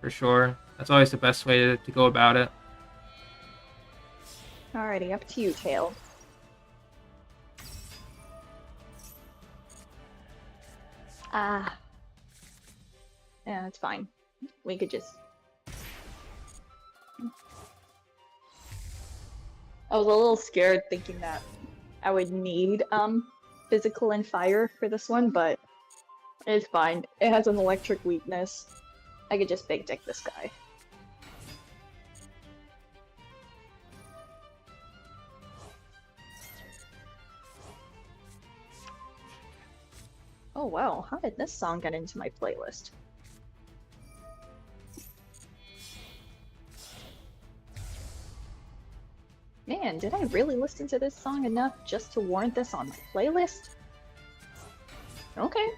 Speaker 1: For sure. That's always the best way to go about it.
Speaker 3: Alrighty, up to you, Tail. Ah. Yeah, it's fine. We could just... I was a little scared thinking that I would need physical and fire for this one, but it's fine. It has an electric weakness. I could just big dick this guy. Oh wow, how did this song get into my playlist? Man, did I really listen to this song enough just to warrant this on my playlist? Okay.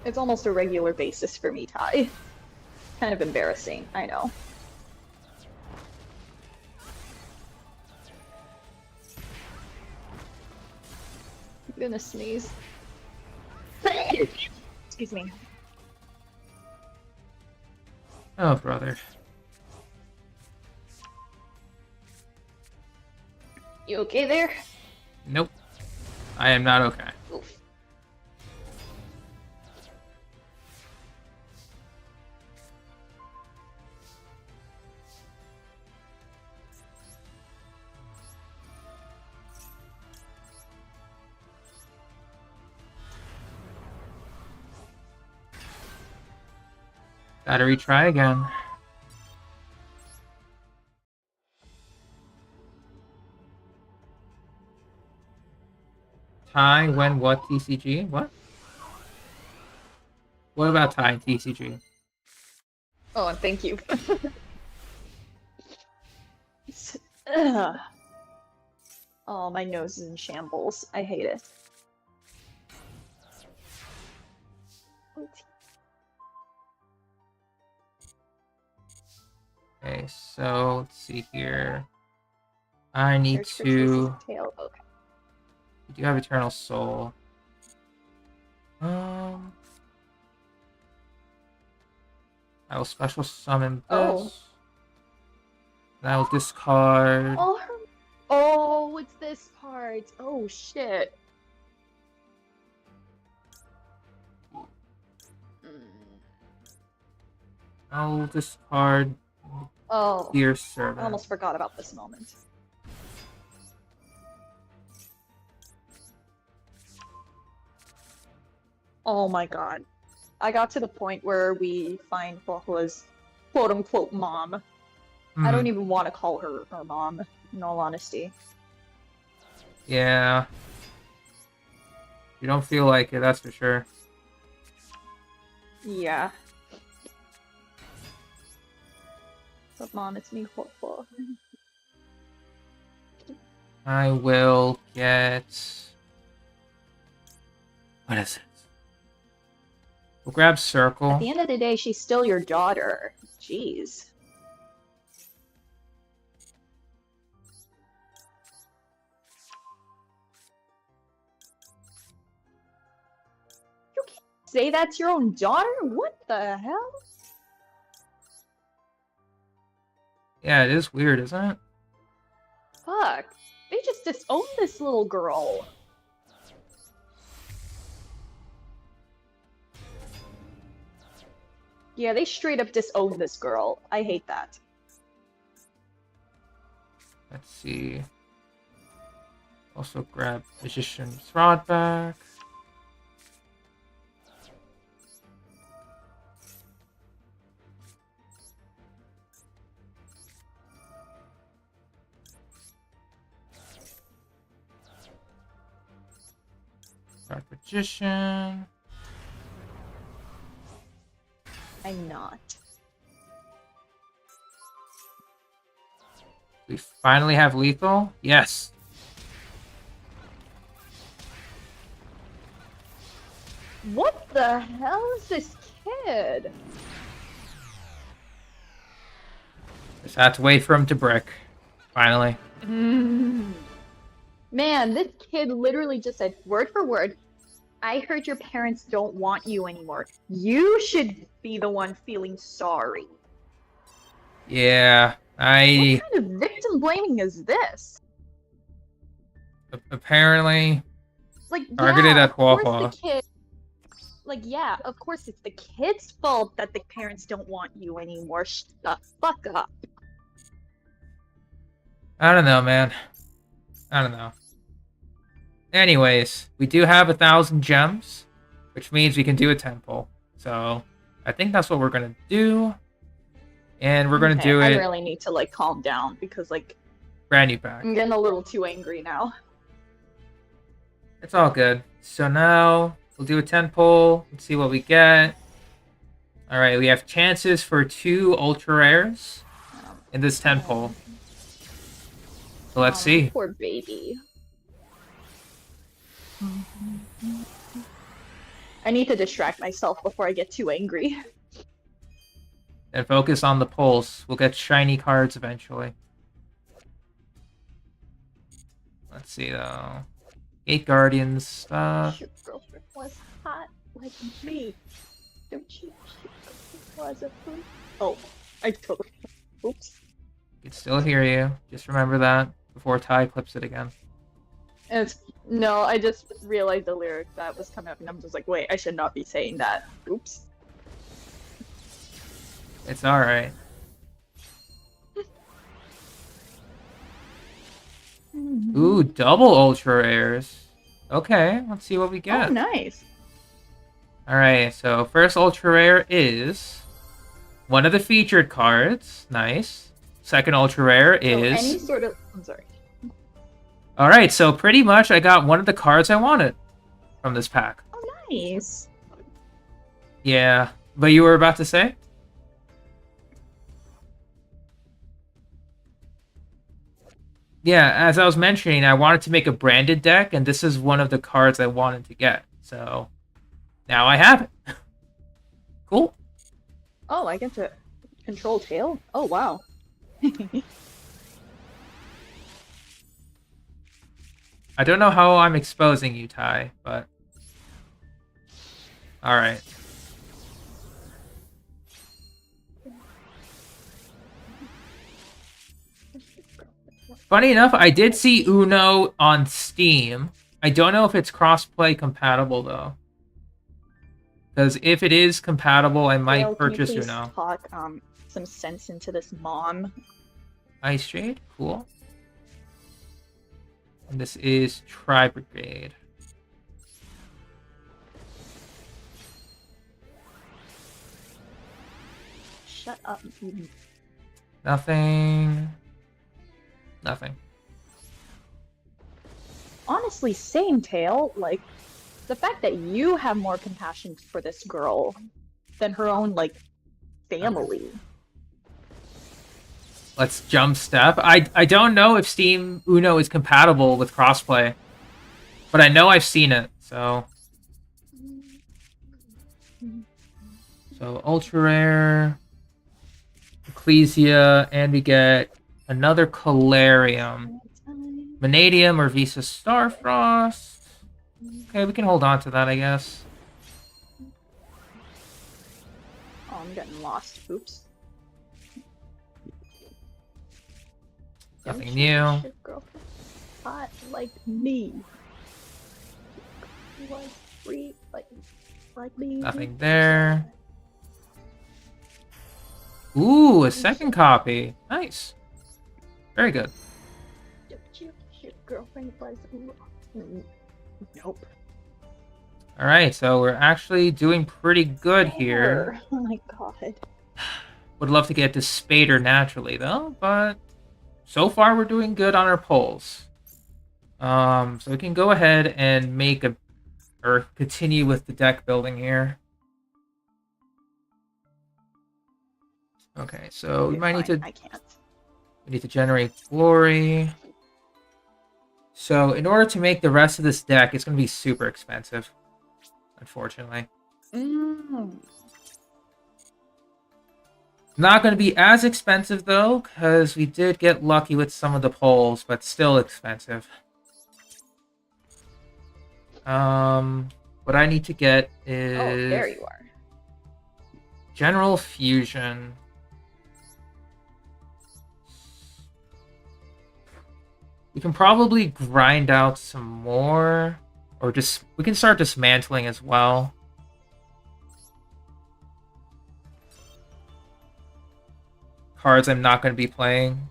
Speaker 3: It's almost a regular basis for me, Ty. Kind of embarrassing, I know. I'm gonna sneeze. Excuse me.
Speaker 1: Oh, brother.
Speaker 3: You okay there?
Speaker 1: Nope. I am not okay.
Speaker 3: Oof.
Speaker 1: Gotta retry again. Ty, when, what, TCG? What? What about Ty and TCG?
Speaker 3: Oh, and thank you. Ugh. Oh, my nose is in shambles. I hate it.
Speaker 1: Okay, so let's see here. I need
Speaker 3: Search for
Speaker 1: to.
Speaker 3: Chase's tail. Okay.
Speaker 1: You do have Eternal Soul. I will special summon this.
Speaker 3: Oh.
Speaker 1: And I will discard.
Speaker 3: Oh, her Oh, it's this part. Oh shit.
Speaker 1: I'll discard
Speaker 3: Oh,
Speaker 1: Dear
Speaker 3: I
Speaker 1: Servant.
Speaker 3: almost forgot about this moment. Oh my god. I got to the point where we find Huahua's quote-unquote mom. I don't even want to call her her mom, in all honesty.
Speaker 1: Yeah. You don't feel like it, that's for sure.
Speaker 3: Yeah. But mom, it's me, Huahua.
Speaker 1: I will get... What is it? We'll grab Circle.
Speaker 3: At the end of the day, she's still your daughter. Jeez. You can't say that's your own daughter? What the hell?
Speaker 1: Yeah, it is weird, isn't it?
Speaker 3: Fuck. They just disowned this little girl. Yeah, they straight up disowned this girl. I hate that.
Speaker 1: Let's see. Also grab Magician's Rod back. Dark Magician.
Speaker 3: I'm not.
Speaker 1: We finally have lethal? Yes.
Speaker 3: What the hell is this kid?
Speaker 1: Just had to wait for him to brick. Finally.
Speaker 3: Man, this kid literally just said, word for word, I heard your parents don't want you anymore. You should be the one feeling sorry.
Speaker 1: Yeah,
Speaker 3: What kind of victim blaming is this?
Speaker 1: apparently
Speaker 3: Like,
Speaker 1: targeted
Speaker 3: yeah,
Speaker 1: at
Speaker 3: of course
Speaker 1: Huahua.
Speaker 3: the kid. Like, yeah, of course it's the kid's fault that the parents don't want you anymore. Shut the fuck up.
Speaker 1: I don't know, man. I don't know. Anyways, we do have 1,000 gems, which means we can do a temple. So I think that's what we're gonna do, and we're gonna
Speaker 3: Okay,
Speaker 1: do
Speaker 3: I
Speaker 1: it
Speaker 3: really need to like calm down because like
Speaker 1: brand new pack.
Speaker 3: I'm getting a little too angry now.
Speaker 1: It's all good. So now we'll do a 10 pull. Let's see what we get. All right, we have chances for 2 ultra rares in this 10 pull. So let's see.
Speaker 3: Poor baby. I need to distract myself before I get too angry.
Speaker 1: And focus on the pulls. We'll get shiny cards eventually. Let's see though. 8 Guardians stuff.
Speaker 3: Your girlfriend was hot like me. Don't you? She was a fool. Oh, I totally. Oops.
Speaker 1: I can still hear you. Just remember that before Ty clips it again.
Speaker 3: No, I just realized the lyric that was coming up, and I'm just like, wait, I should not be saying that. Oops.
Speaker 1: It's alright. Ooh, double ultra rares. Okay, let's see what we get.
Speaker 3: Oh, nice.
Speaker 1: Alright, so first ultra rare is one of the featured cards. Nice. Second ultra rare
Speaker 3: So any
Speaker 1: is...
Speaker 3: sort of. I'm sorry.
Speaker 1: Alright, so pretty much I got one of the cards I wanted from this pack.
Speaker 3: Oh, nice.
Speaker 1: Yeah, but you were about to say? Yeah, as I was mentioning, I wanted to make a branded deck, and this is one of the cards I wanted to get. So now I have it. Cool.
Speaker 3: Oh, I get to control tail? Oh, wow.
Speaker 1: I don't know how I'm exposing you, Ty, but... Alright. Funny enough, I did see Uno on Steam. I don't know if it's crossplay compatible though. Because if it is compatible, I might
Speaker 3: Dale,
Speaker 1: purchase
Speaker 3: can you please
Speaker 1: Uno.
Speaker 3: talk some sense into this mom?
Speaker 1: Ice Shade, cool. And this is Tri Brigade.
Speaker 3: Shut up, Eden.
Speaker 1: Nothing. Nothing.
Speaker 3: Honestly, same Tail. Like, the fact that you have more compassion for this girl than her own, like, family.
Speaker 1: Let's jump step. I don't know if Steam Uno is compatible with crossplay, but I know I've seen it. So ultra rare, Ecclesia, and we get another Calarium, Vanadium, or Visa Starfrost. Okay, we can hold on to that, I guess.
Speaker 3: Oh, I'm getting lost. Oops.
Speaker 1: Nothing
Speaker 3: Don't
Speaker 1: new.
Speaker 3: you shit, girlfriend. Hot like me. Like free, like me.
Speaker 1: Nothing there. Ooh, a second copy. Nice. Very good.
Speaker 3: Don't you shit, girlfriend was. Nope.
Speaker 1: All right, so we're actually doing pretty good here.
Speaker 3: There. Oh my god.
Speaker 1: Would love to get to Spader naturally though, but so far we're doing good on our polls. So we can go ahead and make a or continue with the deck building here. Okay, so we might need to
Speaker 3: I can't.
Speaker 1: we need to generate glory. So in order to make the rest of this deck, it's going to be super expensive, unfortunately. Not going to be as expensive though, because we did get lucky with some of the polls, but still expensive. What I need to get is
Speaker 3: Oh, there you are.
Speaker 1: General Fusion. We can probably grind out some more, or just we can start dismantling as well. Cards I'm not going to be playing.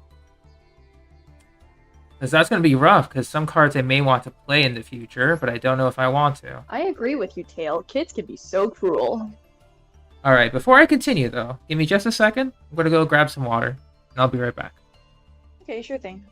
Speaker 1: Because that's going to be rough, because some cards I may want to play in the future, but I don't know if I want to.
Speaker 3: I agree with you, Tail. Kids can be so cruel.
Speaker 1: Alright, before I continue though, give me just a second. I'm going to go grab some water, and I'll be right back.
Speaker 3: Okay, sure thing.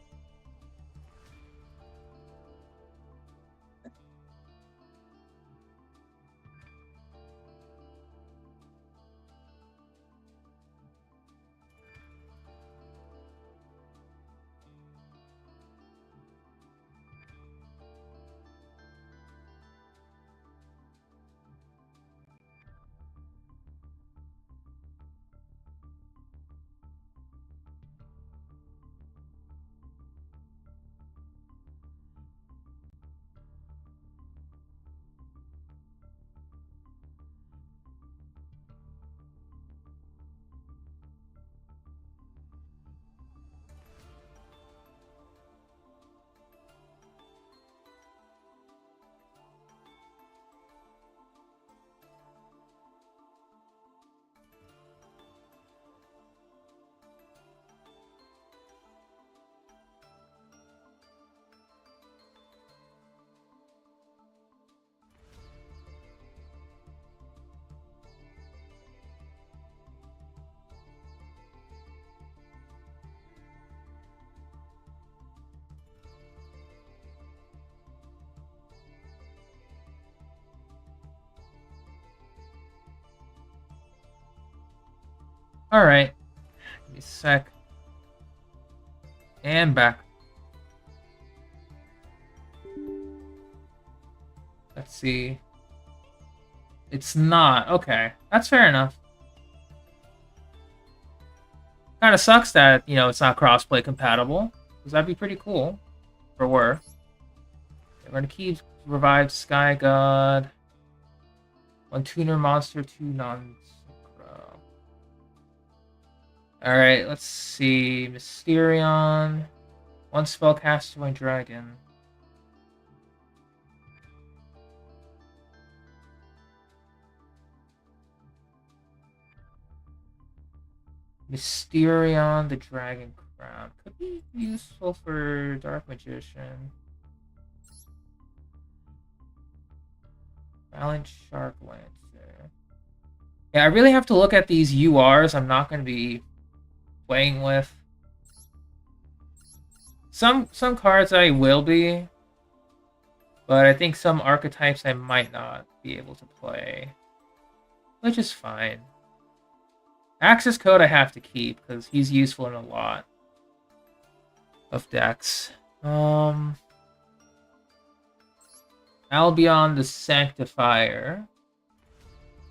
Speaker 1: Alright. Give me a sec. And back. Let's see. It's not. Okay. That's fair enough. Kind of sucks that, it's not crossplay compatible. Because that'd be pretty cool. For work. Okay, we're going to keep Revived Sky God. 1 tuner monster, 2 non. Alright, let's see. Mysterion. One spell cast to my dragon. Mysterion the Dragon Crown. Could be useful for Dark Magician. Valiant Shark Lancer. Yeah, I really have to look at these URs I'm not going to be playing with. Some cards I will be, but I think some archetypes I might not be able to play, which is fine. Access Code I have to keep because he's useful in a lot of decks. Albion the Sanctifier.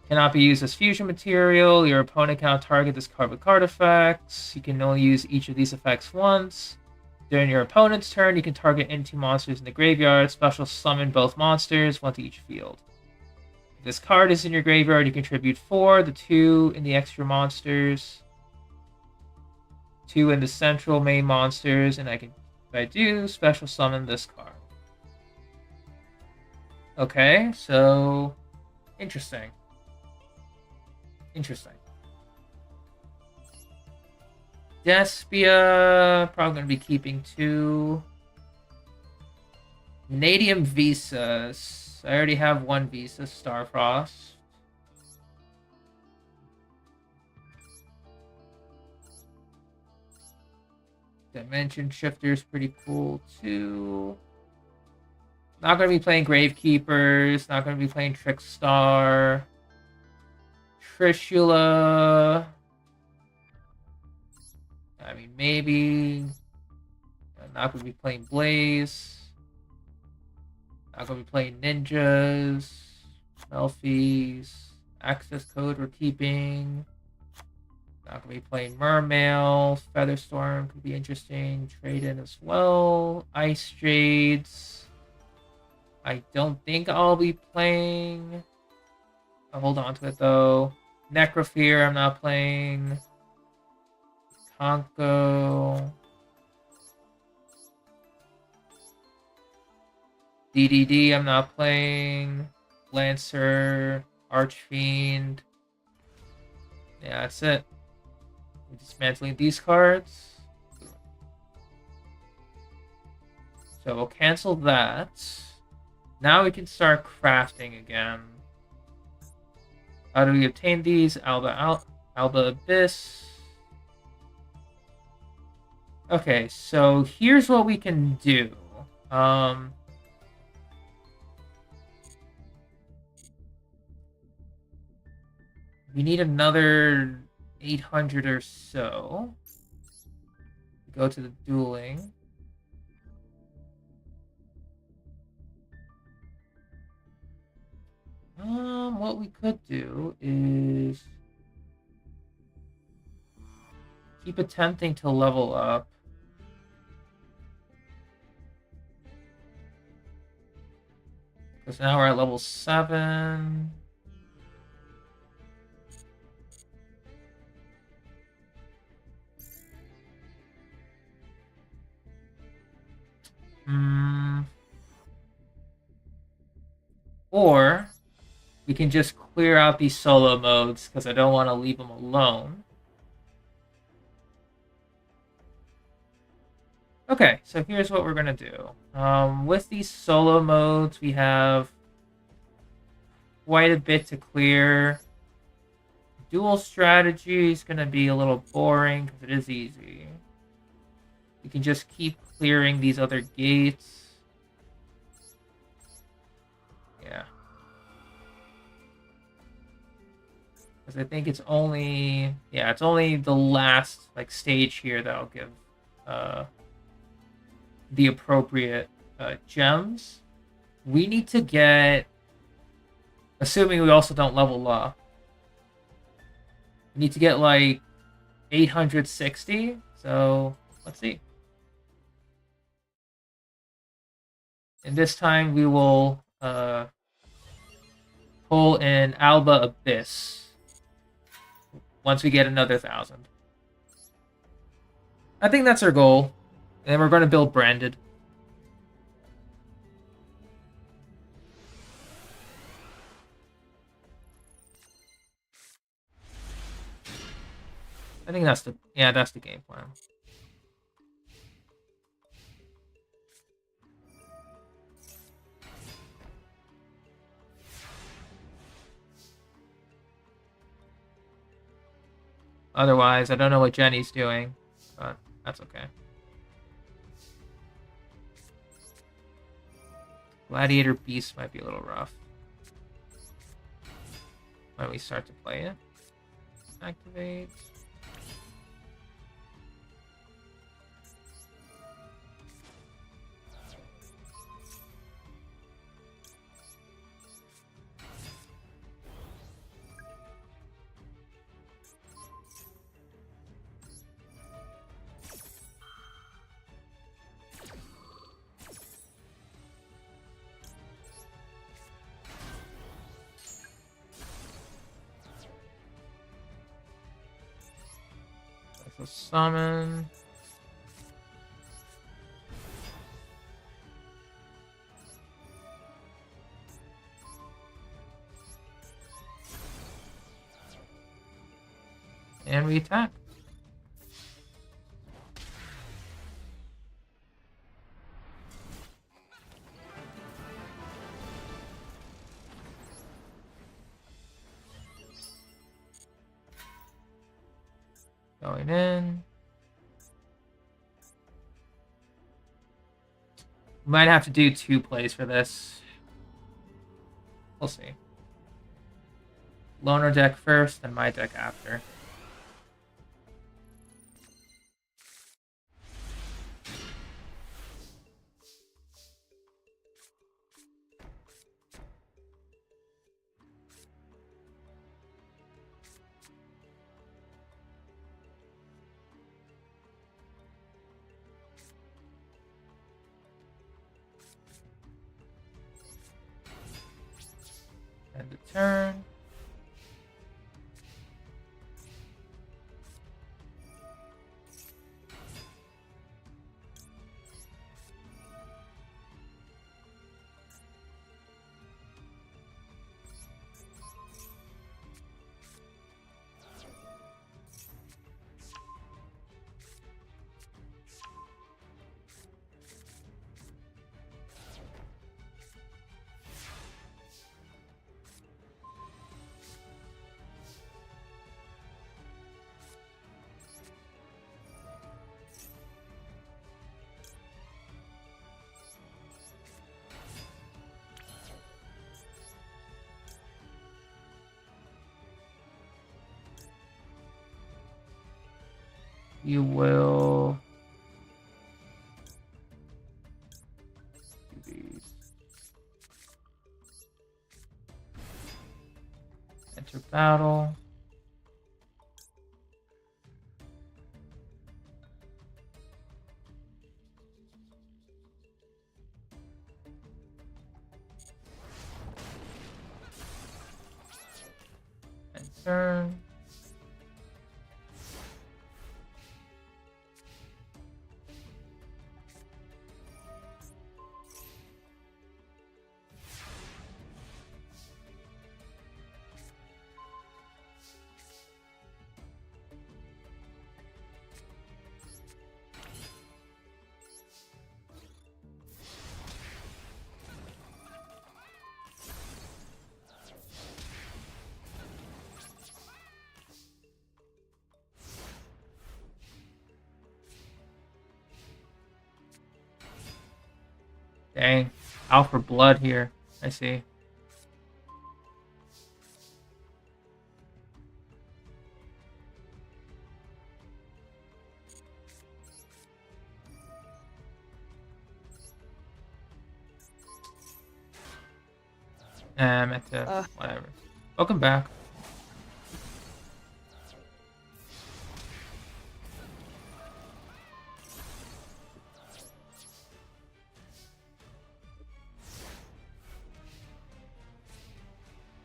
Speaker 1: Cannot be used as fusion material. Your opponent cannot target this card with card effects. You can only use each of these effects once. During your opponent's turn, you can target any 2 monsters in the graveyard. Special summon both monsters, 1 to each field. If this card is in your graveyard, you contribute 4. The 2 in the extra monsters. 2 in the central main monsters. And if I do, special summon this card. Okay, so... Interesting. Interesting. Despia, probably going to be keeping 2. Vanadium Visas. I already have 1 Visa, Starfrost. Dimension Shifter is pretty cool too. Not going to be playing Gravekeepers. Not going to be playing Trickstar. Trishula. I mean, maybe. I'm not going to be playing Blaze. Not going to be playing Ninjas. Melfies. Access Code we're keeping. Not going to be playing Mermail. Featherstorm could be interesting. Trade in as well. Ice Jades. I don't think I'll be playing. I'll hold on to it though. Necrofear I'm not playing. Tonko. DDD I'm not playing. Lancer. Archfiend. Yeah, that's it. We're dismantling these cards. So we'll cancel that. Now we can start crafting again. How do we obtain these? Alba Abyss. Okay, so here's what we can do. We need another 800 or so. Go to the dueling. What we could do is keep attempting to level up. Because now we're at level 7. Or we can just clear out these solo modes because I don't want to leave them alone. Okay, so here's what we're going to do. With these solo modes, we have quite a bit to clear. Dual strategy is going to be a little boring because it is easy. We can just keep clearing these other gates. Yeah. Because I think it's only... Yeah, it's only the last stage here that I'll give the appropriate gems. We need to get... Assuming we also don't level up. We need to get 860. So, let's see. And this time we will pull in Alba Abyss once we get another 1,000. I think that's our goal. And then we're going to build branded. I think that's the game plan. Otherwise, I don't know what Jenny's doing, but that's okay. Gladiator Beast might be a little rough. Why don't we start to play it? Activate. Let's summon. And we attack. Going in. Might have to do 2 plays for this. We'll see. Loner deck first, then my deck after. End the turn. You will do these. Enter battle. And turn. Dang. Out for blood here. I see. Meant to, whatever. Welcome back.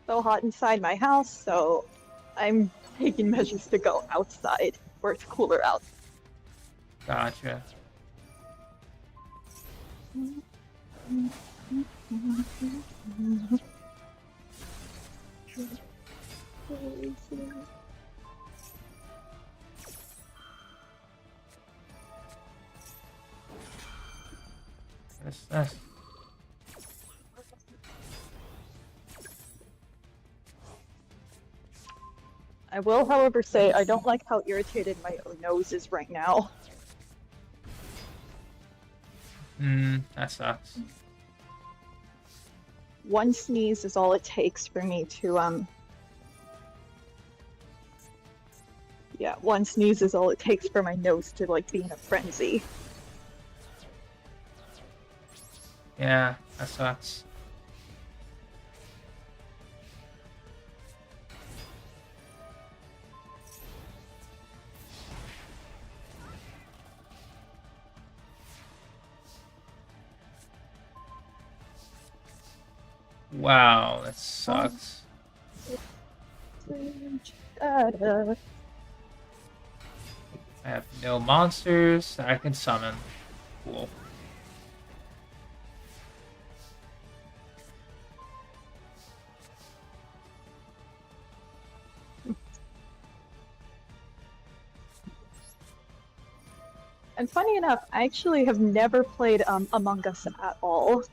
Speaker 3: So hot inside my house, so I'm taking measures to go outside where it's cooler out.
Speaker 1: Gotcha. That's
Speaker 5: I will, however, say I don't like how irritated my nose is right now.
Speaker 1: that sucks.
Speaker 5: One sneeze is all it takes for me to yeah, one sneeze is all it takes for my nose to like be in a frenzy.
Speaker 1: Yeah, that sucks. Wow, that sucks.
Speaker 5: Uh,
Speaker 1: I have no monsters that I can summon. Cool.
Speaker 5: And funny enough, I actually have never played Among Us at all.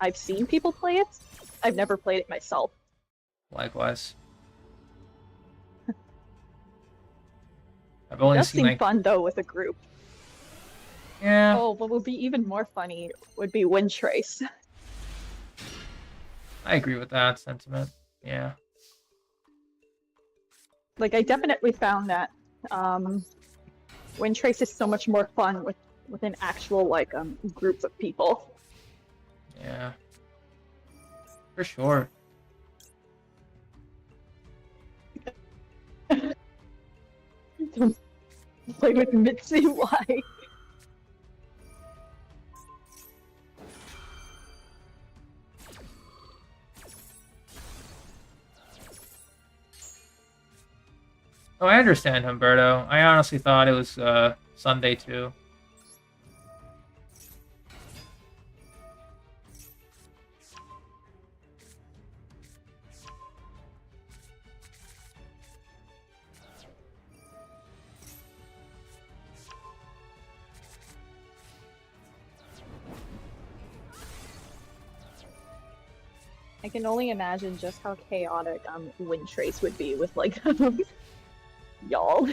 Speaker 5: I've seen people play it. I've never played it myself.
Speaker 1: Likewise. I've only
Speaker 5: Does
Speaker 1: seen
Speaker 5: seem
Speaker 1: like
Speaker 5: fun though with a group.
Speaker 1: yeah.
Speaker 5: Oh, what would be even more funny would be Wind Trace.
Speaker 1: I agree with that sentiment. Yeah.
Speaker 5: Like I definitely found that Wind Trace is so much more fun with an actual like group of people.
Speaker 1: Yeah. For sure.
Speaker 5: Don't play with Mitzi, why?
Speaker 1: Oh, I understand, Humberto. I honestly thought it was Sunday too.
Speaker 5: I can only imagine just how chaotic Wind Trace would be with like y'all.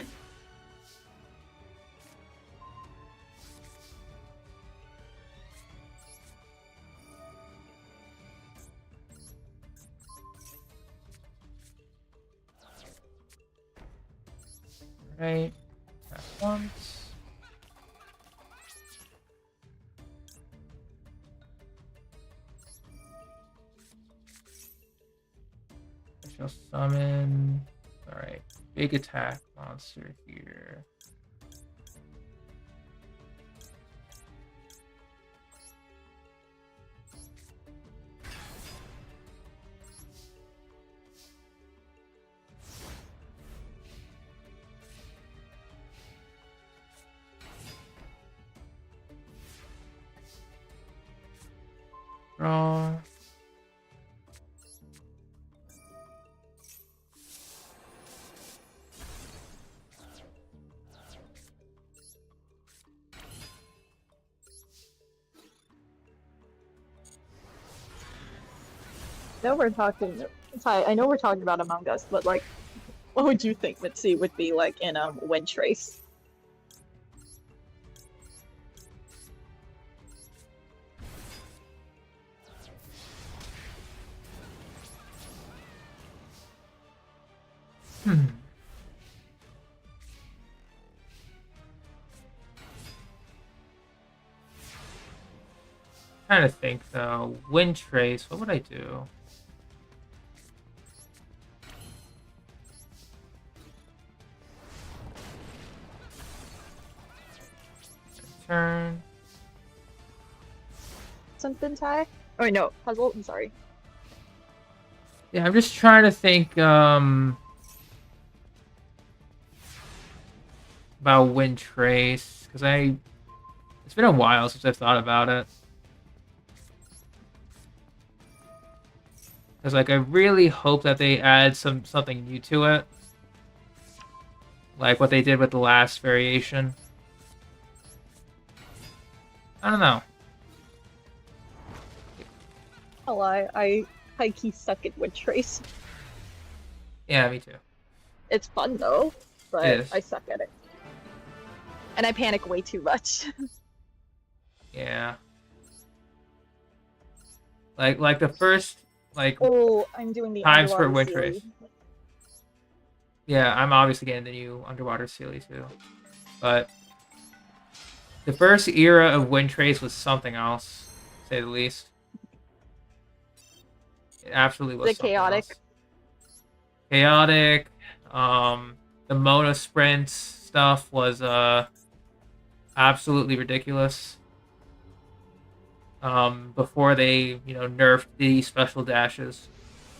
Speaker 1: Right. That once. I shall summon. Alright. Big attack monster here. Draw.
Speaker 5: I know we're talking about Among Us, but like, what would you think Mitzi would be like in Wind Trace?
Speaker 1: Trying to think though. Wind Trace, what would I do? Turn.
Speaker 5: Something Ty? Oh no, puzzle. I'm sorry.
Speaker 1: Yeah, I'm just trying to think about Wind Trace because it's been a while since I've thought about it. Because like I really hope that they add something new to it, like what they did with the last variation. I don't know.
Speaker 3: Oh, I high key suck at Wood Trace.
Speaker 1: Yeah, me too.
Speaker 3: It's fun though,
Speaker 1: It
Speaker 3: but
Speaker 1: is.
Speaker 3: I suck at it. And I panic way too much.
Speaker 1: Yeah. Like the first like
Speaker 3: Oh, I'm doing the
Speaker 1: times for
Speaker 3: underwater
Speaker 1: Wind
Speaker 3: Sealy.
Speaker 1: Trace. Yeah, I'm obviously getting the new underwater Sealy too. But the first era of Wind Trace was something else, to say the least. It absolutely was
Speaker 3: The
Speaker 1: something
Speaker 3: chaotic.
Speaker 1: else. Chaotic. The Mona Sprint stuff was absolutely ridiculous. Before they, nerfed the special dashes.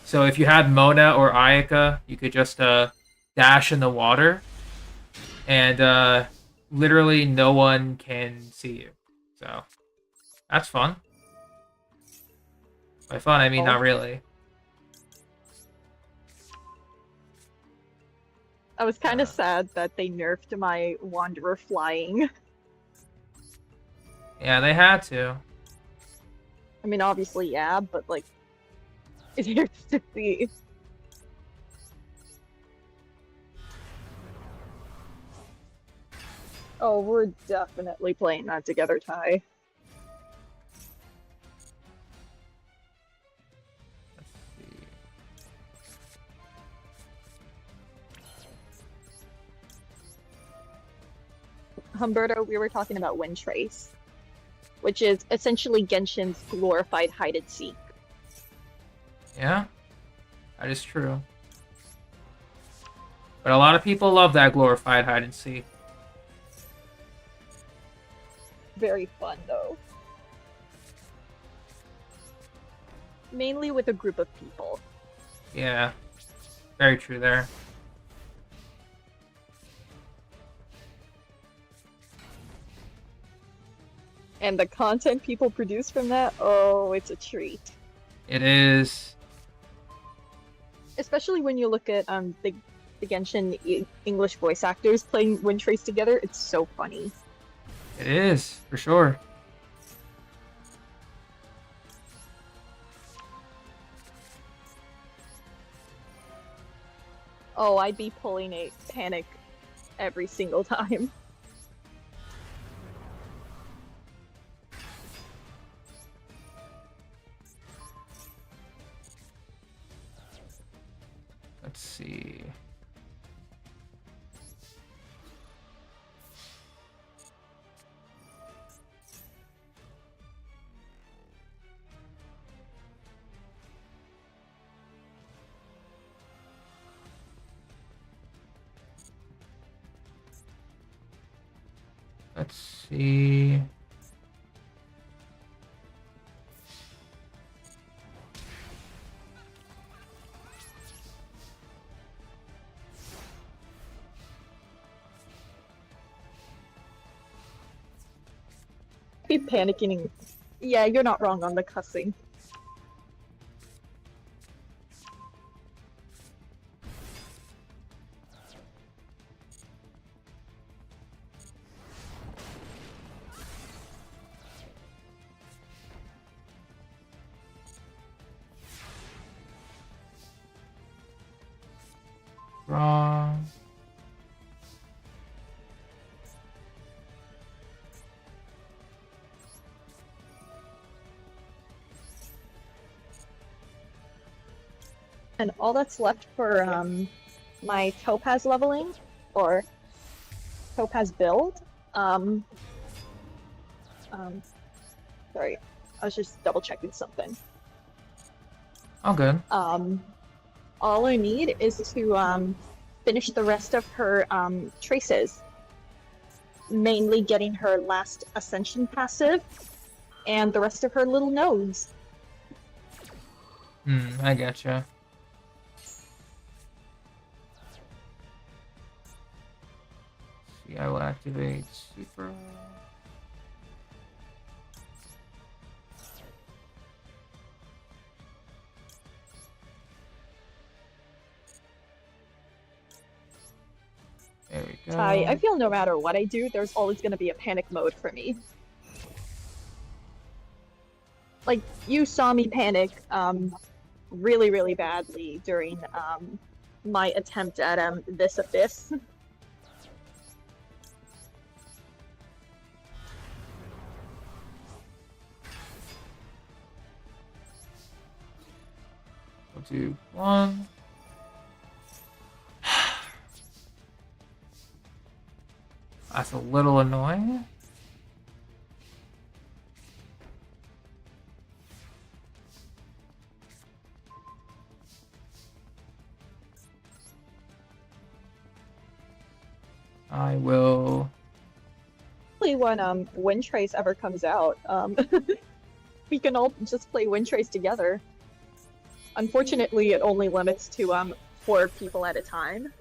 Speaker 1: So if you had Mona or Ayaka, you could just dash in the water, and literally no one can see you. So that's fun. By fun, I mean not really.
Speaker 3: I was kind of sad that they nerfed my Wanderer flying.
Speaker 1: Yeah, they had to.
Speaker 3: I mean, obviously, yeah, but like, it hurts to see. Oh, we're definitely playing that together, Ty.
Speaker 1: Let's see.
Speaker 3: Humberto, we were talking about Wind Trace, which is essentially Genshin's glorified hide and seek.
Speaker 1: Yeah, that is true. But a lot of people love that glorified hide and seek.
Speaker 3: Very fun, though. Mainly with a group of people.
Speaker 1: Yeah, very true there.
Speaker 3: And the content people produce from that, oh, it's a treat.
Speaker 1: It is.
Speaker 3: Especially when you look at the Genshin English voice actors playing Wind Trace together, it's so funny.
Speaker 1: It is, for sure.
Speaker 3: Oh, I'd be pulling a panic every single time.
Speaker 1: Let's see. Let's see.
Speaker 3: Be panicking. Yeah, you're not wrong on the cussing.
Speaker 1: Wrong.
Speaker 3: And all that's left for my Topaz leveling, or Topaz build, sorry, I was just double checking something.
Speaker 1: All good.
Speaker 3: All I need is to finish the rest of her traces, mainly getting her last Ascension passive, and the rest of her little nodes.
Speaker 1: I gotcha. See, I will activate super.
Speaker 3: Ty, I
Speaker 1: go.
Speaker 3: feel no matter what I do, there's always going to be a panic mode for me. Like, you saw me panic really, really badly during my attempt at this abyss.
Speaker 1: We'll do 1. That's a little annoying. I will.
Speaker 3: Hopefully when Wind Trace ever comes out, we can all just play Wind Trace together. Unfortunately, it only limits to 4 people at a time.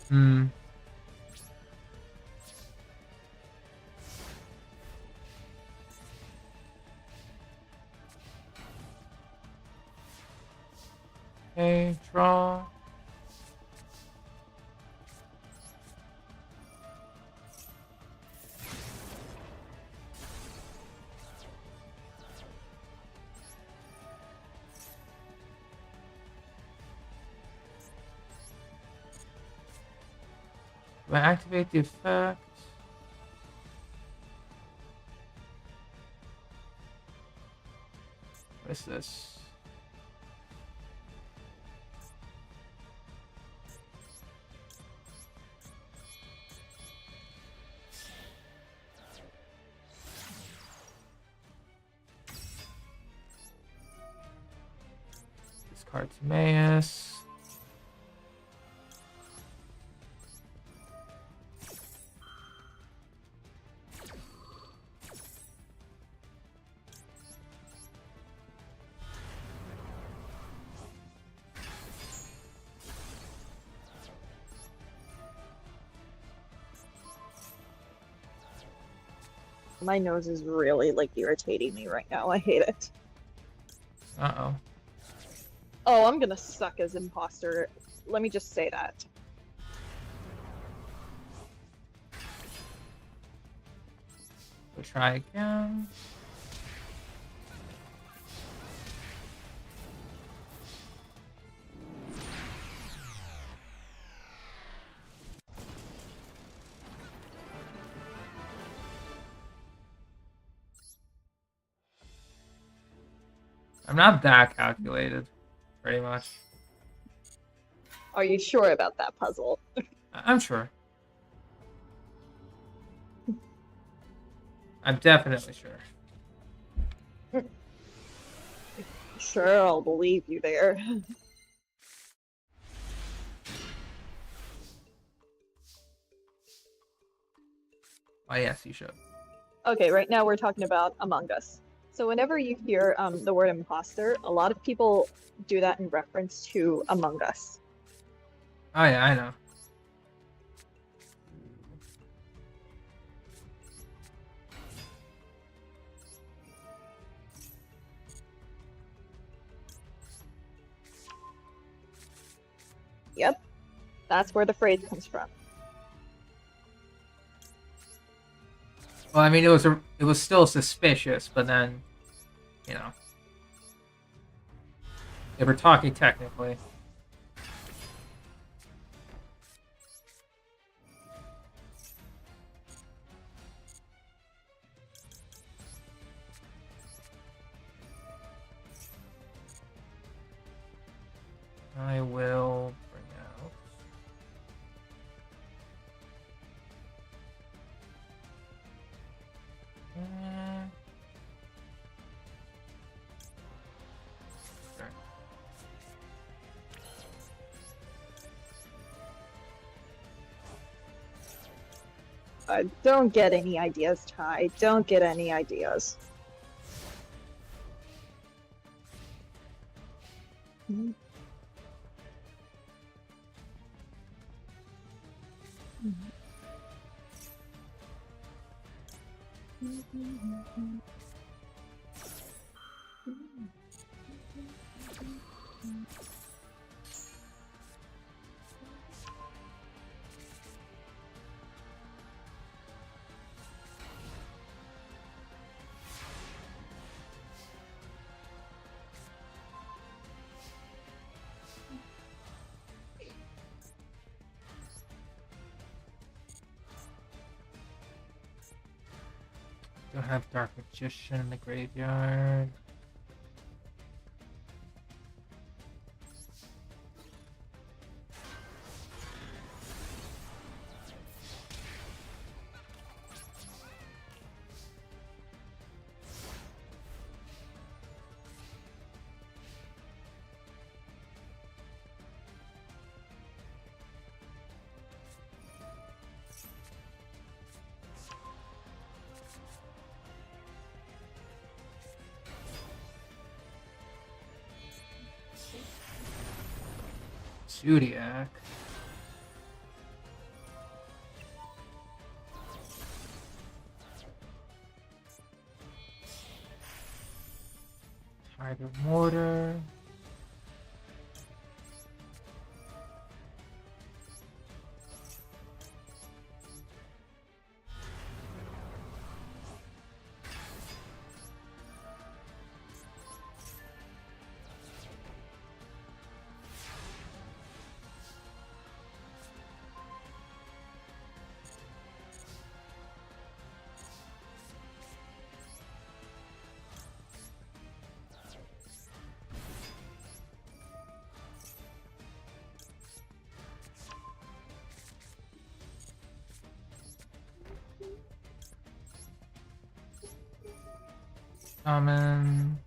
Speaker 1: Hmm. Okay, draw. Do I activate the effect? What is this? Discard Timaeus.
Speaker 3: My nose is really like irritating me right now. I hate it.
Speaker 1: Uh-oh.
Speaker 3: Oh, I'm gonna suck as imposter. Let me just say that.
Speaker 1: We'll try again. I'm not that calculated, pretty much.
Speaker 3: Are you sure about that puzzle?
Speaker 1: I'm sure. I'm definitely sure.
Speaker 3: Sure, I'll believe you there.
Speaker 1: Oh, yes, you should.
Speaker 3: Okay, right now we're talking about Among Us. So whenever you hear the word imposter, a lot of people do that in reference to Among Us.
Speaker 1: Oh, yeah, I know.
Speaker 3: Yep, that's where the phrase comes from.
Speaker 1: Well, I mean, it was still suspicious, but then, you know, they were talking technically. I will bring out. Sure.
Speaker 3: Don't get any ideas, Ty. Don't get any ideas.
Speaker 1: Don't have Dark Magician in the graveyard. Zodiac. Tiger Mortar. Summon.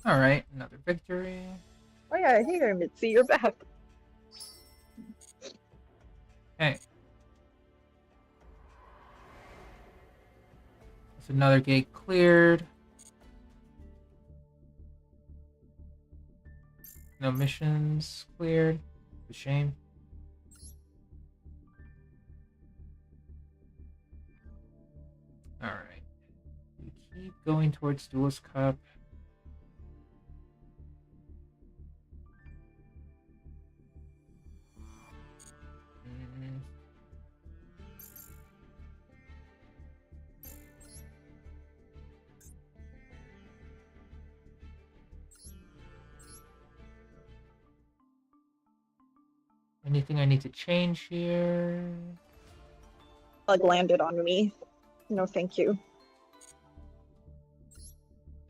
Speaker 1: Alright, another victory.
Speaker 3: Oh yeah, hey there, Mitzi, you're back.
Speaker 1: Okay. That's another gate cleared. No missions cleared. It's a shame. Alright. We keep going towards Duelist Cup. Anything I need to change here?
Speaker 3: Like landed on me. No, thank you.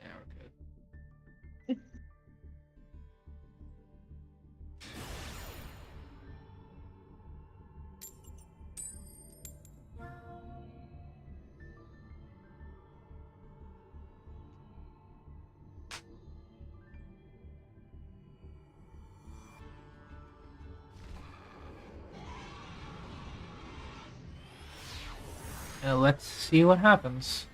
Speaker 1: Yeah, we're good. Let's see what happens.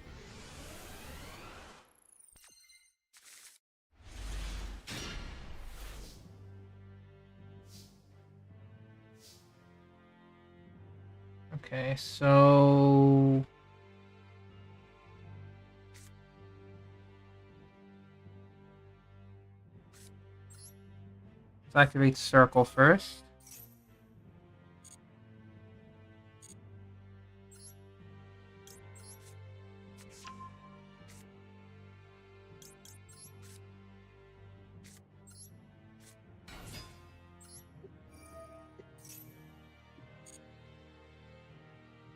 Speaker 1: Okay, so let's activate Circle first.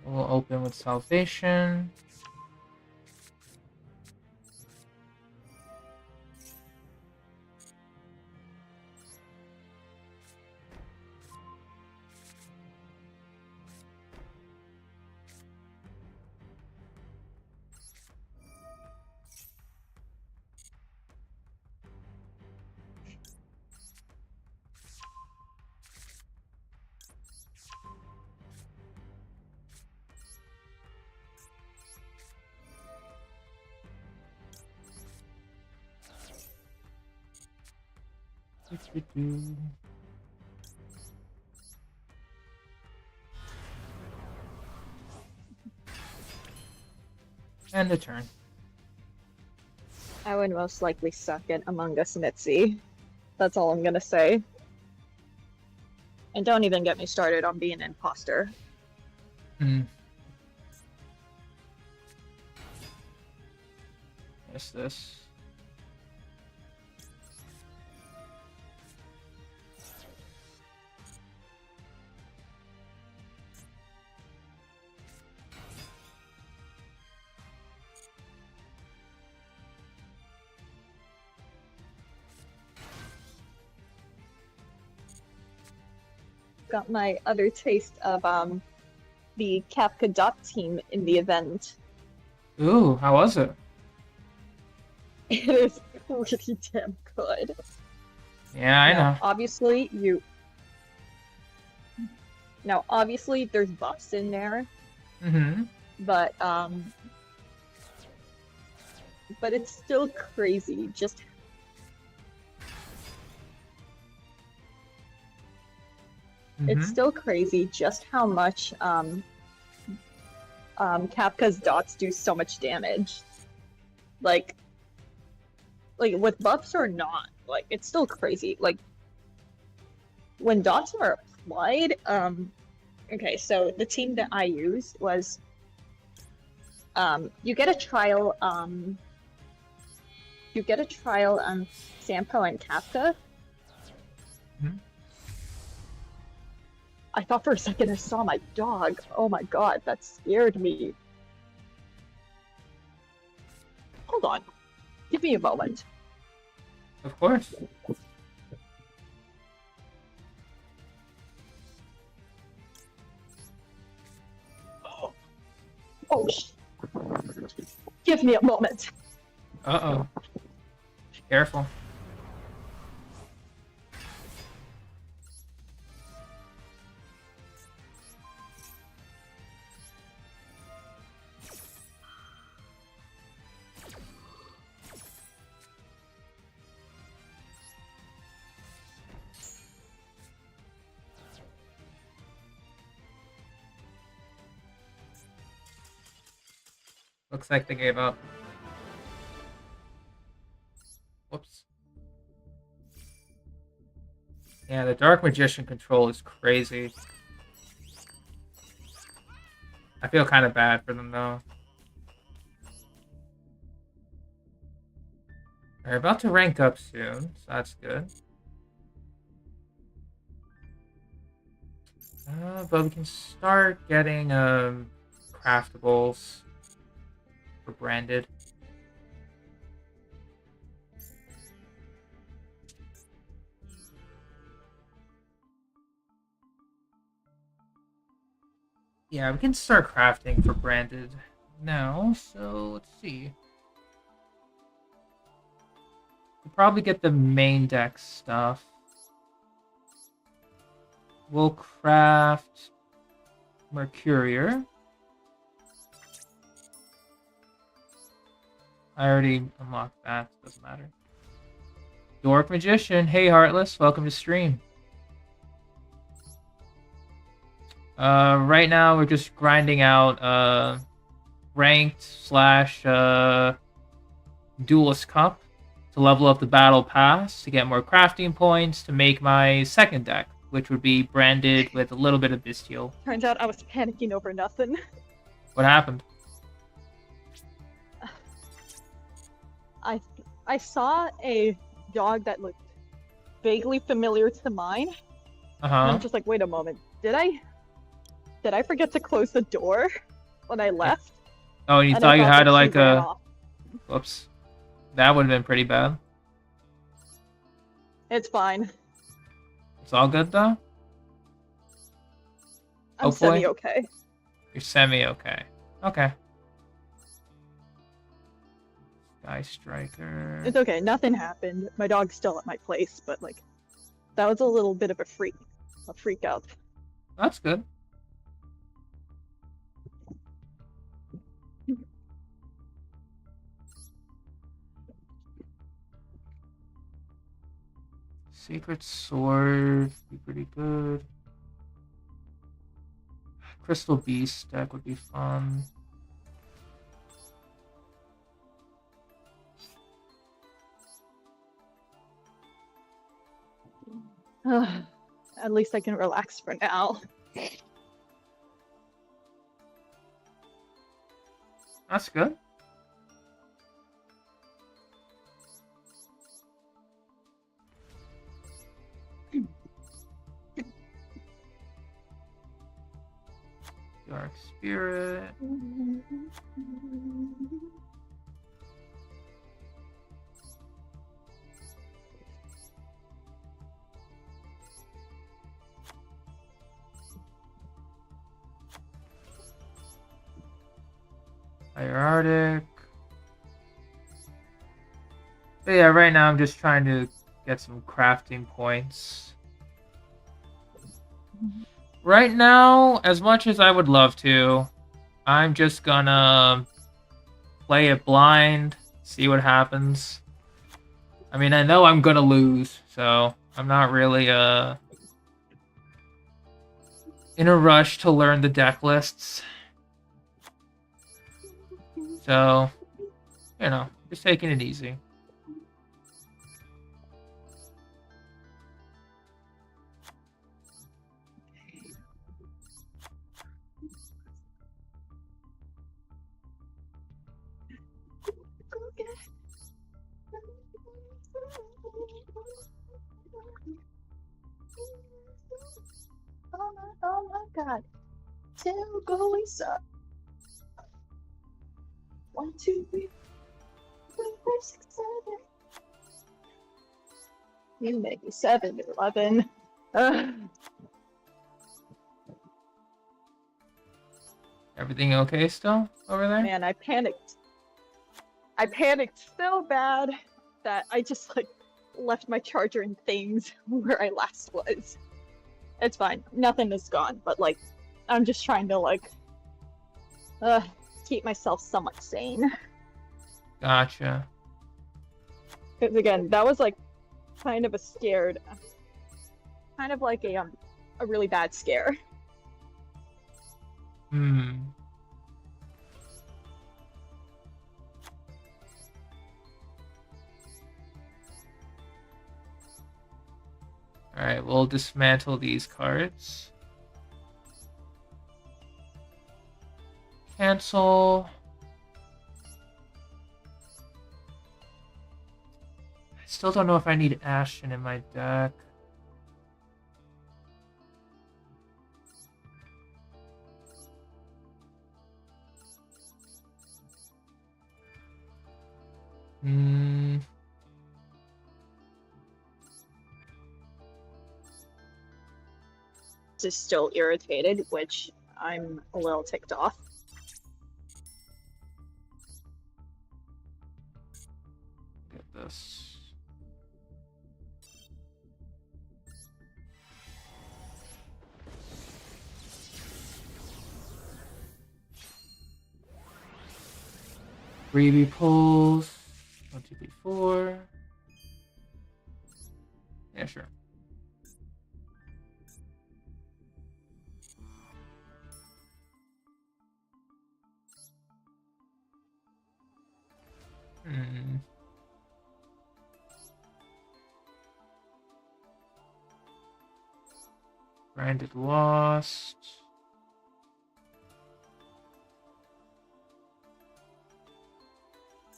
Speaker 1: We'll open with Salvation. And a turn.
Speaker 3: I would most likely suck at Among Us Mitzi. That's all I'm gonna say. And don't even get me started on being an imposter.
Speaker 1: Hmm. What's this?
Speaker 3: Got my other taste of the Kapka Dot team in the event.
Speaker 1: Ooh, how was it?
Speaker 3: It is pretty damn good.
Speaker 1: Yeah, I know.
Speaker 3: Now, obviously, there's buffs in there,
Speaker 1: Mm-hmm.
Speaker 3: but it's still crazy. Just
Speaker 1: Mm-hmm.
Speaker 3: it's still crazy just how much Kapka's dots do so much damage. Like with buffs or not, like it's still crazy. Like when dots are applied, okay, so the team that I used was you get a trial Sampo and Kapka.
Speaker 1: Mhm.
Speaker 3: I thought for a second I saw my dog. Oh my god, that scared me. Hold on. Give me a moment.
Speaker 1: Of course.
Speaker 3: Oh, give me a moment.
Speaker 1: Uh-oh. Careful. Looks like they gave up. Whoops. Yeah, the Dark Magician control is crazy. I feel kind of bad for them, though. They're about to rank up soon, so that's good. But we can start getting craftables for branded. Yeah, we can start crafting for branded now, so let's see. We'll probably get the main deck stuff. We'll craft Mercurier. I already unlocked that, doesn't matter. Dork Magician, hey Heartless, welcome to stream. Right now we're just grinding out ranked / duelist cup to level up the battle pass to get more crafting points to make my second deck, which would be branded with a little bit of bestial.
Speaker 3: Turns out I was panicking over nothing.
Speaker 1: What happened?
Speaker 3: I saw a dog that looked vaguely familiar to mine. And I'm just like, wait a moment, did I forget to close the door when I left?
Speaker 1: Oh, and you
Speaker 3: And
Speaker 1: thought
Speaker 3: I
Speaker 1: you
Speaker 3: thought
Speaker 1: had to
Speaker 3: that she
Speaker 1: like
Speaker 3: ran off.
Speaker 1: whoops. That would have been pretty bad.
Speaker 3: It's fine.
Speaker 1: It's all good though?
Speaker 3: I'm
Speaker 1: Hopefully.
Speaker 3: semi-okay.
Speaker 1: You're semi-okay. Okay. Sky Striker.
Speaker 3: It's okay, nothing happened. My dog's still at my place, but like, that was a little bit of a freak out.
Speaker 1: That's good. Secret Sword would be pretty good. Crystal Beast deck would be fun.
Speaker 3: At least I can relax for now.
Speaker 1: That's good. Dark Spirit. Hierarchic. But yeah, right now I'm just trying to get some crafting points. Right now, as much as I would love to, I'm just gonna play it blind, see what happens. I mean, I know I'm gonna lose, so I'm not really in a rush to learn the deck lists. So, you know, just taking it easy.
Speaker 3: Oh my god. 2 goalies up. 1, 2, 3, 4, 5, 6, 7. You make me 7, 11.
Speaker 1: Everything okay still over there?
Speaker 3: Man, I panicked. I panicked so bad that I just like left my charger and things where I last was. It's fine. Nothing is gone, but like I'm just trying to like keep myself somewhat sane.
Speaker 1: Gotcha.
Speaker 3: Because again, that was like kind of a scared, kind of like a really bad scare.
Speaker 1: Hmm. Alright, we'll dismantle these cards. Cancel. I still don't know if I need Ashen in my deck. Hmm.
Speaker 3: Is still irritated, which I'm a little ticked off.
Speaker 1: Get this. Freebie pulls. 1, 2, 3, 4. Yeah, sure. Hmm. Branded Lost.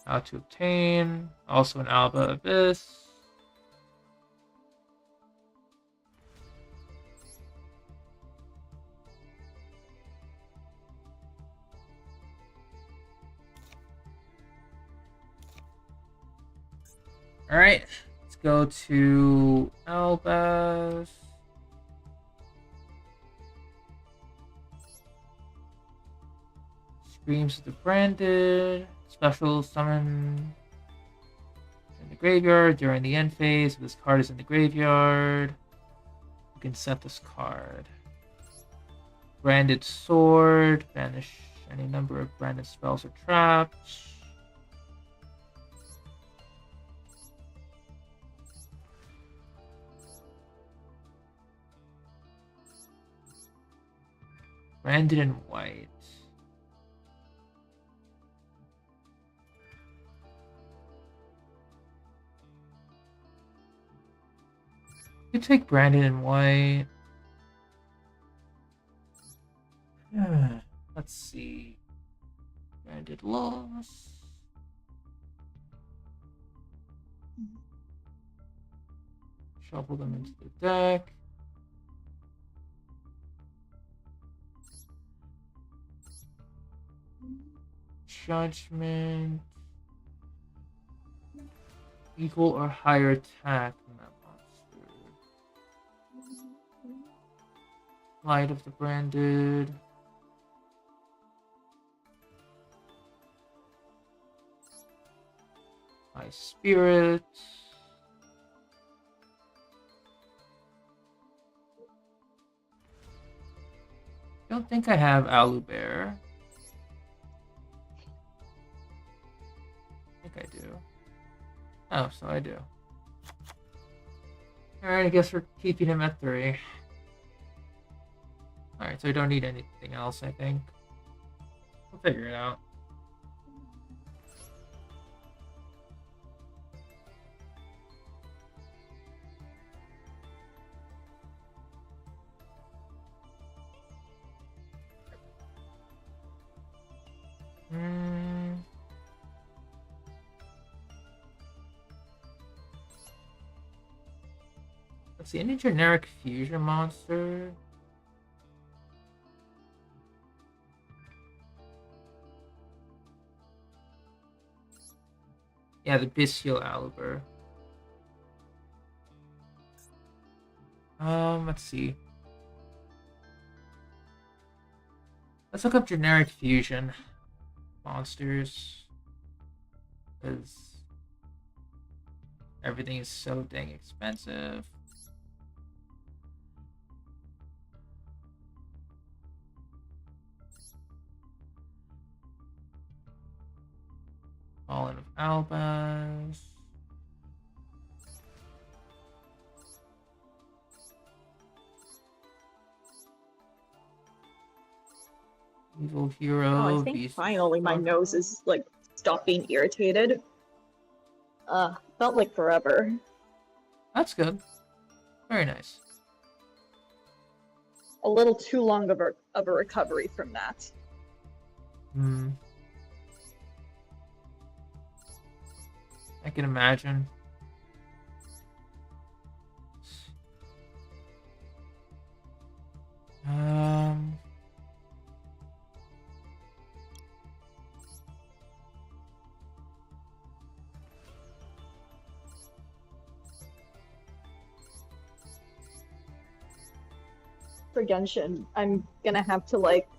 Speaker 1: How to obtain. Also an Alba Abyss. Alright, let's go to Albaz. Screams of the Branded. Special summon in the graveyard during the end phase. If this card is in the graveyard, you can set this card. Branded Sword. Banish any number of branded spells or traps. Branded in white. You take Brandon in white. Let's see. Branded loss. Shuffle them into the deck. Judgment. Equal or higher attack than that monster. Light of the branded. My spirit. Don't think I have Owlbear. I think I do. Oh, so I do. Alright, I guess we're keeping him at 3. Alright, so I don't need anything else, I think. We'll figure it out. Let's see, any generic fusion monster? Yeah, the Bestial Owlbear. Let's see. Let's look up generic fusion monsters. Because everything is so dang expensive. Fallen of Albaz. Evil Hero.
Speaker 3: Oh, I think
Speaker 1: Beast
Speaker 3: finally my
Speaker 1: Fucker.
Speaker 3: nose is like stopped being irritated. Felt like forever.
Speaker 1: That's good. Very nice.
Speaker 3: A little too long of a recovery from that.
Speaker 1: Hmm. I can imagine.
Speaker 3: For Genshin, I'm gonna have to like,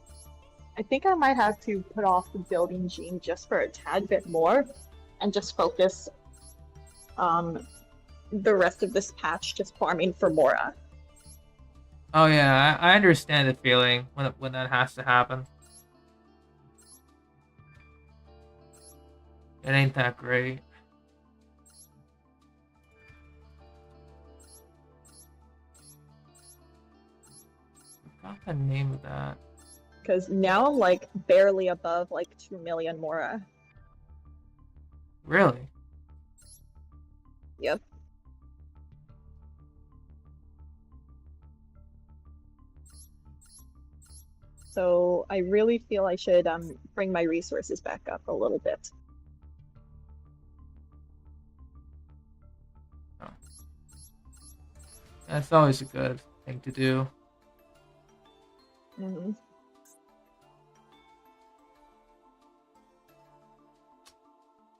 Speaker 3: I think I might have to put off the building gene just for a tad bit more, and just focus the rest of this patch just farming for Mora.
Speaker 1: Oh yeah, I understand the feeling when that has to happen. It ain't that great. I forgot the name of that.
Speaker 3: Because now I'm like barely above like 2 million Mora.
Speaker 1: Really?
Speaker 3: Yep. So I really feel I should bring my resources back up a little bit.
Speaker 1: Oh. That's always a good thing to do.
Speaker 3: Mm-hmm.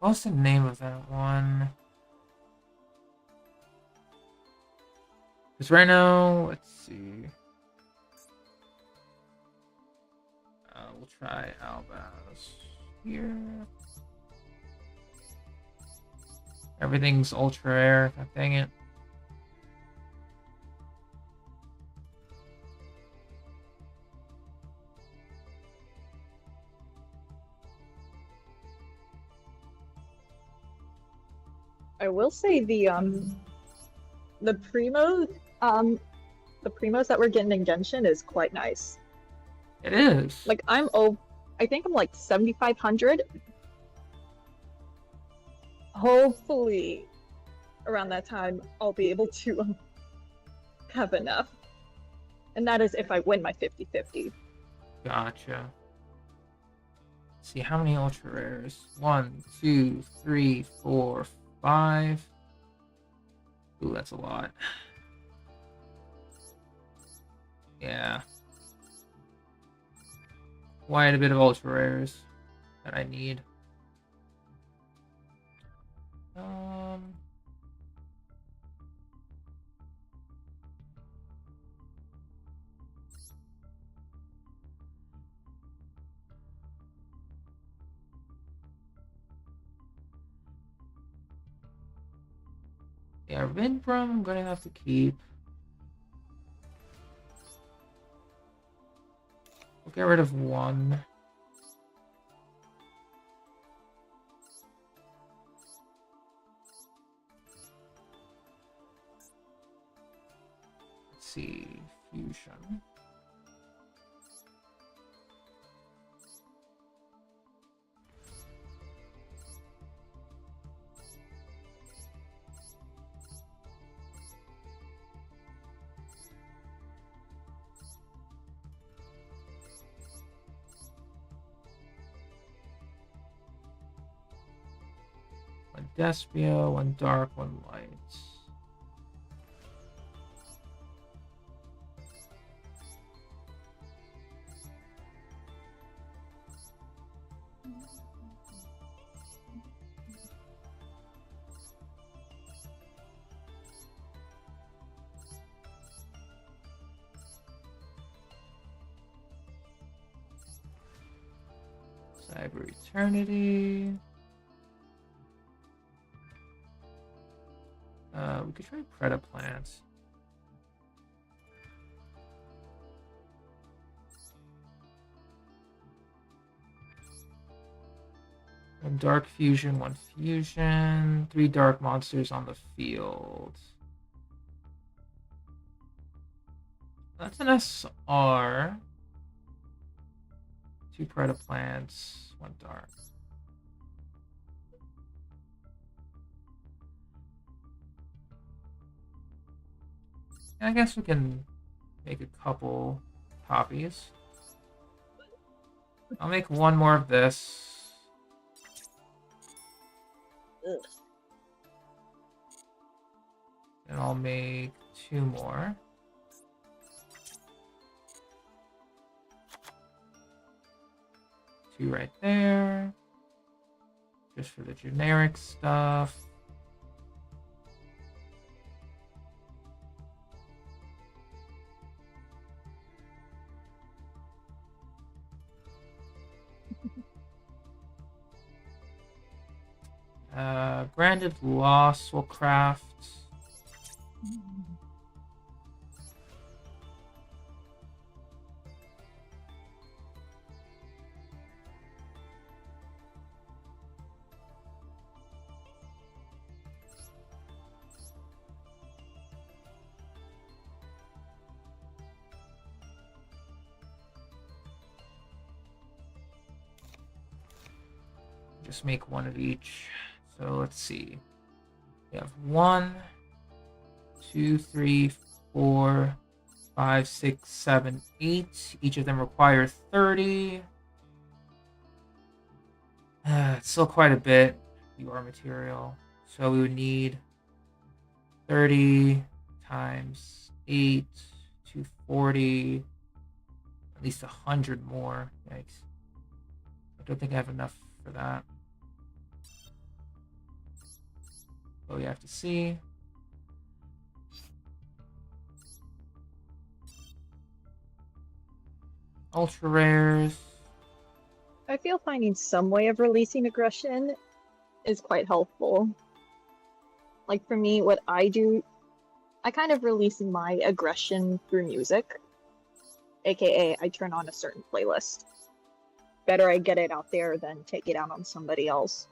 Speaker 1: What's the name of that one? Because right now, let's see. We'll try Albaz here. Everything's ultra rare. God dang it.
Speaker 3: I will say the primos that we're getting in Genshin is quite nice.
Speaker 1: It is.
Speaker 3: Like I think I'm like 7,500. Hopefully, around that time I'll be able to have enough. And that is if I win my 50-50.
Speaker 1: Gotcha. Let's see, how many ultra rares? 1, 2, 3, 4, 5. Ooh, that's a lot. Yeah. Quite a bit of ultra rares that I need. Yeah, Vindbrum I'm gonna have to keep. We'll get rid of 1. Let's see, fusion. One Despia, 1 dark, 1 light. Cyber Eternity. We could try Predaplant. One dark fusion, 1 fusion, 3 dark monsters on the field. That's an SR. 2 Predaplants, 1 dark. I guess we can make a couple copies. I'll make 1 more of this.
Speaker 5: Ugh.
Speaker 1: And I'll make 2 more. Two right there. Just for the generic stuff. Branded Loss will craft. Just make 1 of each. So let's see. We have 1, 2, 3, 4, 5, 6, 7, 8. Each of them require 30. It's still quite a bit. UR material. So we would need 30 times 8, 240. At least 100 more. Yikes. I don't think I have enough for that. But we have to see. Ultra rares.
Speaker 3: I feel finding some way of releasing aggression is quite helpful. Like for me, what I do, I kind of release my aggression through music. AKA, I turn on a certain playlist. Better I get it out there than take it out on somebody else.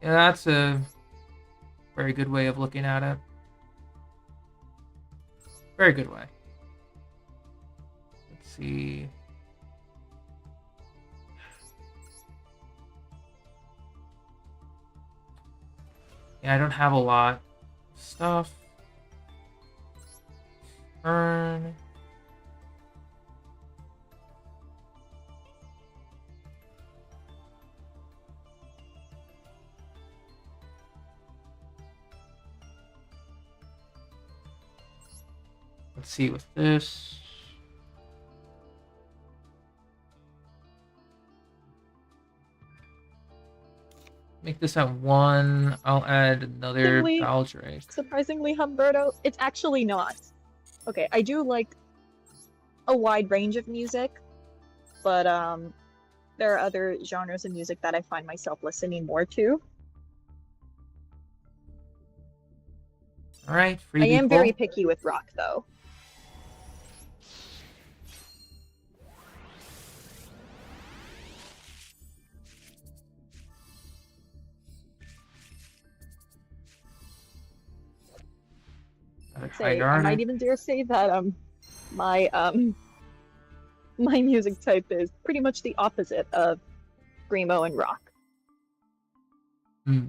Speaker 1: Yeah, that's a very good way of looking at it. Very good way. Let's see. Yeah, I don't have a lot of stuff. Burn. Let's see with this. Make this at 1. I'll add another
Speaker 3: Simply-
Speaker 1: Baldrake.
Speaker 3: Surprisingly, Humberto, it's actually not. Okay, I do like a wide range of music, but there are other genres of music that I find myself listening more to.
Speaker 1: All right, free
Speaker 3: I am
Speaker 1: people.
Speaker 3: very picky with rock, though.
Speaker 1: High
Speaker 3: I might
Speaker 1: guarded.
Speaker 3: even dare say that my my music type is pretty much the opposite of screamo and rock.
Speaker 1: Hmm.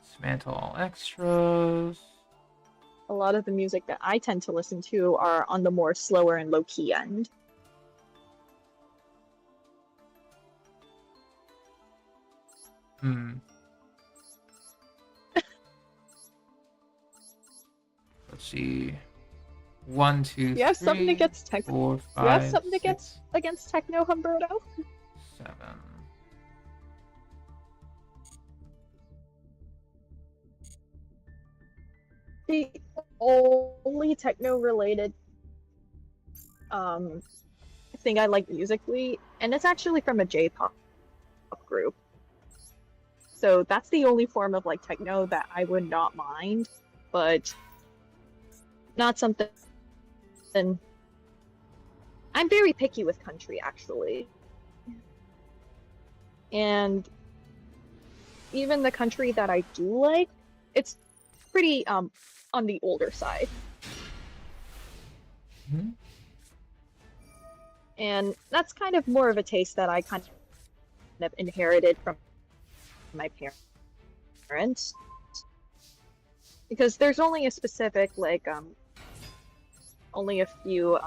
Speaker 1: Dismantle all extras.
Speaker 3: A lot of the music that I tend to listen to are on the more slower and low-key end.
Speaker 1: Hmm. Let's see. 1, 2,
Speaker 3: You have something
Speaker 1: 3,
Speaker 3: against techno.
Speaker 1: 4, 5,
Speaker 3: You have something
Speaker 1: 6,
Speaker 3: against techno, Humberto?
Speaker 1: 7.
Speaker 3: The only techno-related thing I like musically, and it's actually from a J-pop group. So that's the only form of like techno that I would not mind, but not something. I'm very picky with country, actually. And even the country that I do like, it's pretty on the older side.
Speaker 1: Mhm.
Speaker 3: And that's kind of more of a taste that I kind of inherited from my parents. Because there's only a specific, like, only a few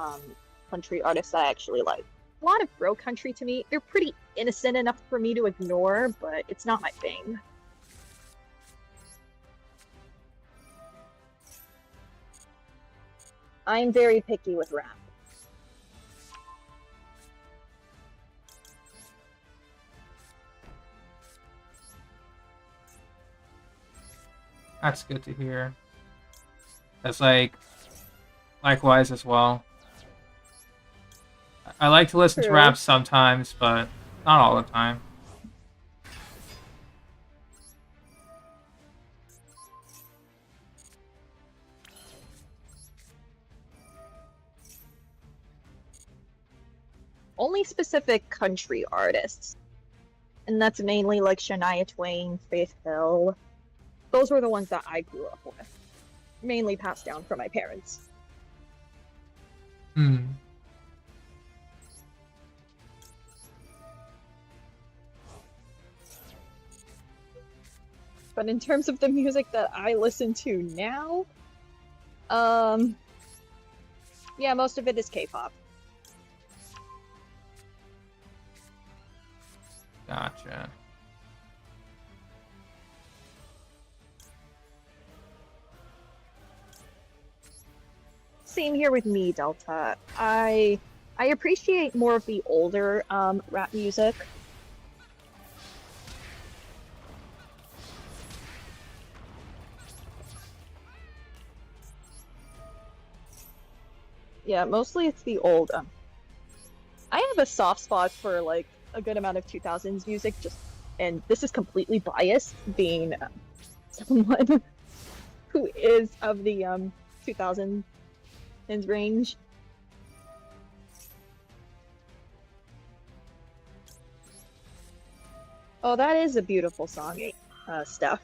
Speaker 3: country artists I actually like. A lot of bro country to me, they're pretty innocent enough for me to ignore, but it's not my thing. I'm very picky with rap.
Speaker 1: That's good to hear. That's like likewise as well. I like to listen to
Speaker 3: True.
Speaker 1: rap sometimes, but not all the time.
Speaker 3: Only specific country artists. And that's mainly like Shania Twain, Faith Hill. Those were the ones that I grew up with. Mainly passed down from my parents.
Speaker 1: Hmm.
Speaker 3: But in terms of the music that I listen to now, yeah, most of it is K-pop.
Speaker 1: Gotcha.
Speaker 3: Same here with me, Delta. I appreciate more of the older rap music. Yeah, mostly it's the old. I have a soft spot for like a good amount of 2000s music, and this is completely biased, being someone who is of the 2000s range. Oh, that is a beautiful song, Steph.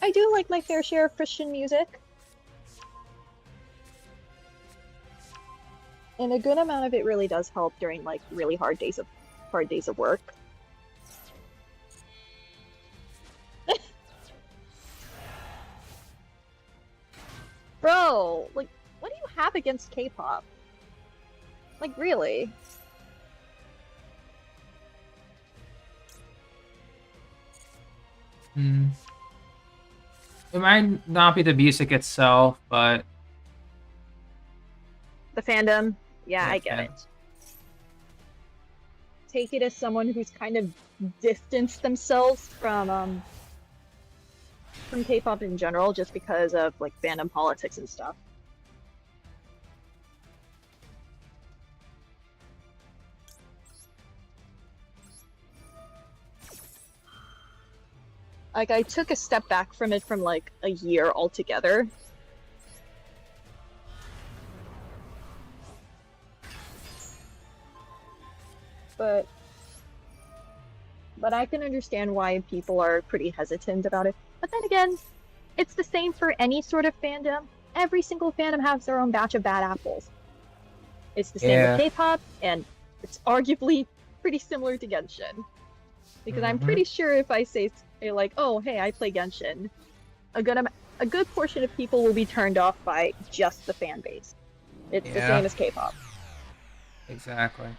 Speaker 3: I do like my fair share of Christian music. And a good amount of it really does help during like really hard days of work. Bro, like, what do you have against K-pop? Like, really?
Speaker 1: Hmm. It might not be the music itself, but
Speaker 3: The fandom? Yeah,
Speaker 1: Yeah,
Speaker 3: I get
Speaker 1: fandom.
Speaker 3: it. Take it as someone who's kind of distanced themselves from K-pop in general, just because of like fandom politics and stuff. Like, I took a step back from it from like a year altogether. But I can understand why people are pretty hesitant about it. But then again, it's the same for any sort of fandom. Every single fandom has their own batch of bad apples. It's the same
Speaker 1: Yeah.
Speaker 3: with K-pop, and it's arguably pretty similar to Genshin. Because I'm
Speaker 1: Mhm.
Speaker 3: pretty sure if I say like, "Oh, hey, I play Genshin," a good portion of people will be turned off by just the fan base. It's the
Speaker 1: Yeah.
Speaker 3: same as K-pop.
Speaker 1: Exactly.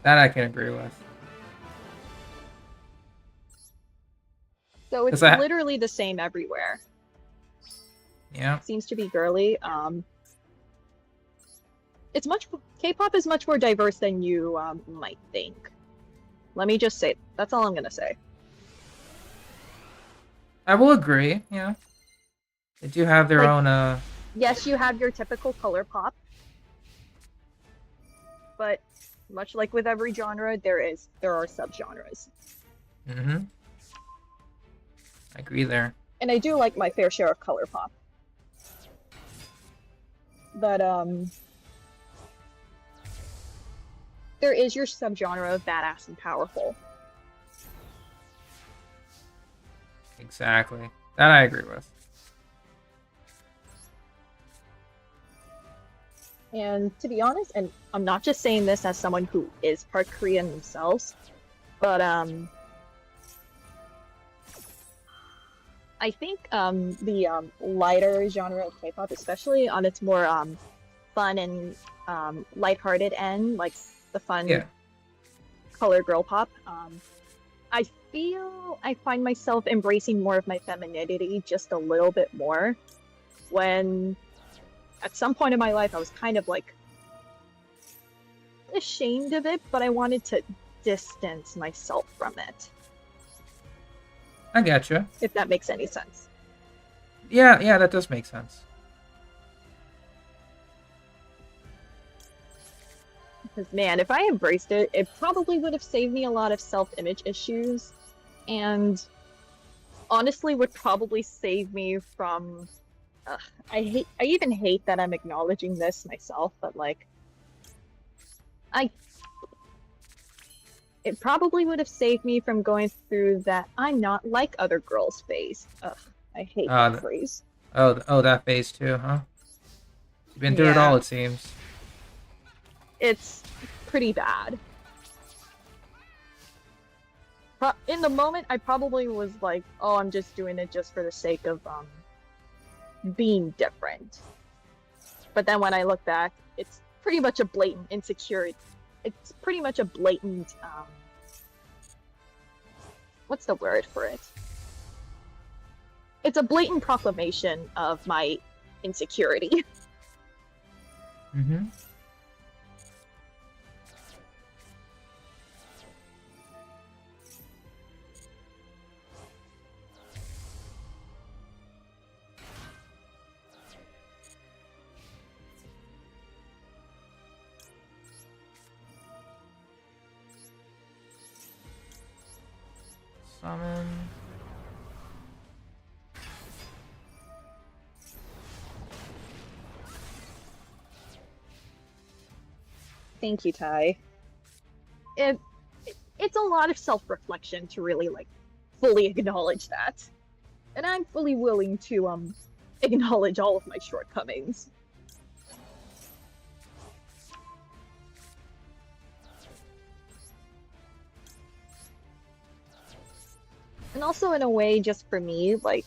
Speaker 1: That I can agree with.
Speaker 3: So it's
Speaker 1: 'Cause I-
Speaker 3: literally the same everywhere.
Speaker 1: Yeah.
Speaker 3: Seems to be girly. It's K-pop is much more diverse than you might think. Let me just say that's all I'm gonna say.
Speaker 1: I will agree. Yeah. They do have their
Speaker 3: Like-
Speaker 1: own.
Speaker 3: Yes, you have your typical color pop, but much like with every genre, there are subgenres.
Speaker 1: Mm-hmm. I agree there.
Speaker 3: And I do like my fair share of color pop. But there is your subgenre of badass and powerful.
Speaker 1: Exactly. That I agree with.
Speaker 3: And to be honest, and I'm not just saying this as someone who is part Korean themselves, but I think the lighter genre of K-pop, especially on its more fun and lighthearted end, like the fun
Speaker 1: Yeah.
Speaker 3: color girl pop, I feel I find myself embracing more of my femininity just a little bit more when at some point in my life I was kind of like ashamed of it, but I wanted to distance myself from it,
Speaker 1: I getcha.
Speaker 3: if that makes any sense.
Speaker 1: Yeah, that does make sense.
Speaker 3: Because man, if I embraced it, it probably would have saved me a lot of self-image issues, and honestly would probably save me from I even hate that I'm acknowledging this myself, but like it probably would have saved me from going through that "I'm not like other girls" phase. Ugh, I hate that phrase.
Speaker 1: Oh, that phase too, huh? You've been through it
Speaker 3: Yeah.
Speaker 1: all, it seems.
Speaker 3: It's pretty bad. In the moment, I probably was like, "Oh, I'm just doing it just for the sake of being different." But then when I look back, it's pretty much a blatant insecurity. It's pretty much a blatant what's the word for it? It's a blatant proclamation of my insecurity.
Speaker 1: Mm-hmm. Summon.
Speaker 3: Thank you, Ty. It's a lot of self-reflection to really like fully acknowledge that, and I'm fully willing to acknowledge all of my shortcomings. And also in a way, just for me, like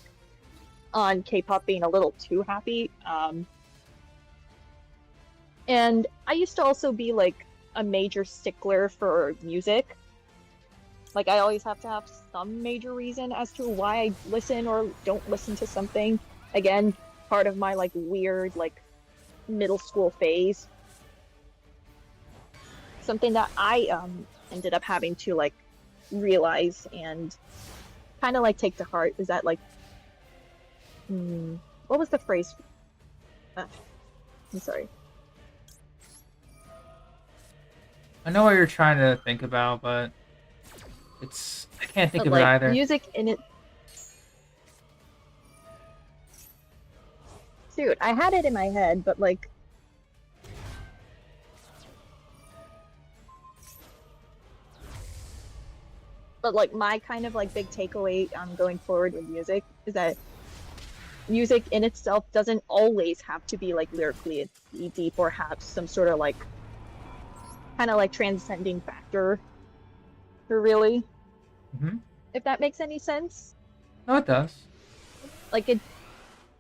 Speaker 3: on K-pop being a little too happy. And I used to also be like a major stickler for music. Like I always have to have some major reason as to why I listen or don't listen to something. Again, part of my like weird like middle school phase. Something that I ended up having to like realize and kind of like take to heart is that like what was the phrase? I'm sorry.
Speaker 1: I know what you're trying to think about, but I can't think
Speaker 3: But
Speaker 1: of
Speaker 3: like
Speaker 1: it either.
Speaker 3: music in it. Dude, I had it in my head, but like my kind of like big takeaway going forward with music is that music in itself doesn't always have to be like lyrically deep or have some sort of like kind of like transcending factor for really,
Speaker 1: Mm-hmm.
Speaker 3: if that makes any sense.
Speaker 1: No, it does.
Speaker 3: Like it,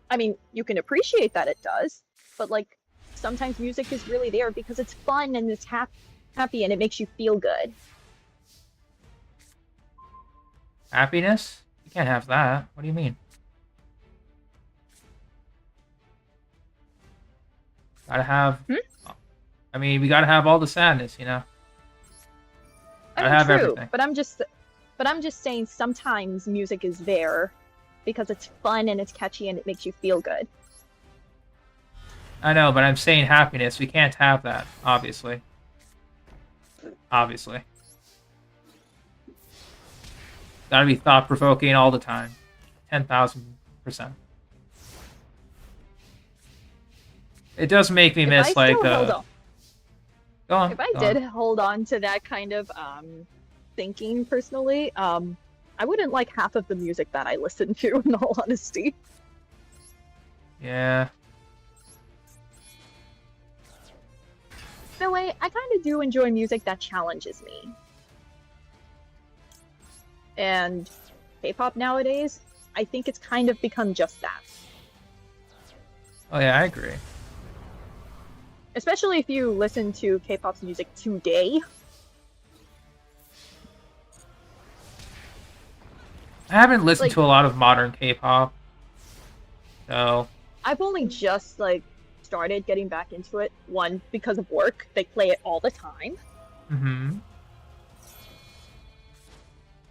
Speaker 3: I mean, you can appreciate that it does, but like sometimes music is really there because it's fun and it's happy and it makes you feel good.
Speaker 1: Happiness? You can't have that. What do you mean? Gotta have. I mean, we gotta have all the sadness, you know.
Speaker 3: I
Speaker 1: Gotta
Speaker 3: mean,
Speaker 1: have
Speaker 3: true,
Speaker 1: everything.
Speaker 3: but I'm just saying sometimes music is there because it's fun and it's catchy and it makes you feel good.
Speaker 1: I know, but I'm saying happiness. We can't have that, obviously. Obviously. Gotta be thought-provoking all the time. 10,000%. It does make me miss, like, Go on.
Speaker 3: If I did hold on to that kind of thinking personally, I wouldn't like half of the music that I listen to, in all honesty.
Speaker 1: Yeah.
Speaker 3: In a way, I kind of do enjoy music that challenges me. And K-pop nowadays, I think it's kind of become just that.
Speaker 1: Oh, yeah, I agree.
Speaker 3: Especially if you listen to K-pop's music today.
Speaker 1: I haven't listened
Speaker 3: Like-
Speaker 1: to a lot of modern K-pop. So,
Speaker 3: I've only just like started getting back into it. One, because of work. They play it all the time.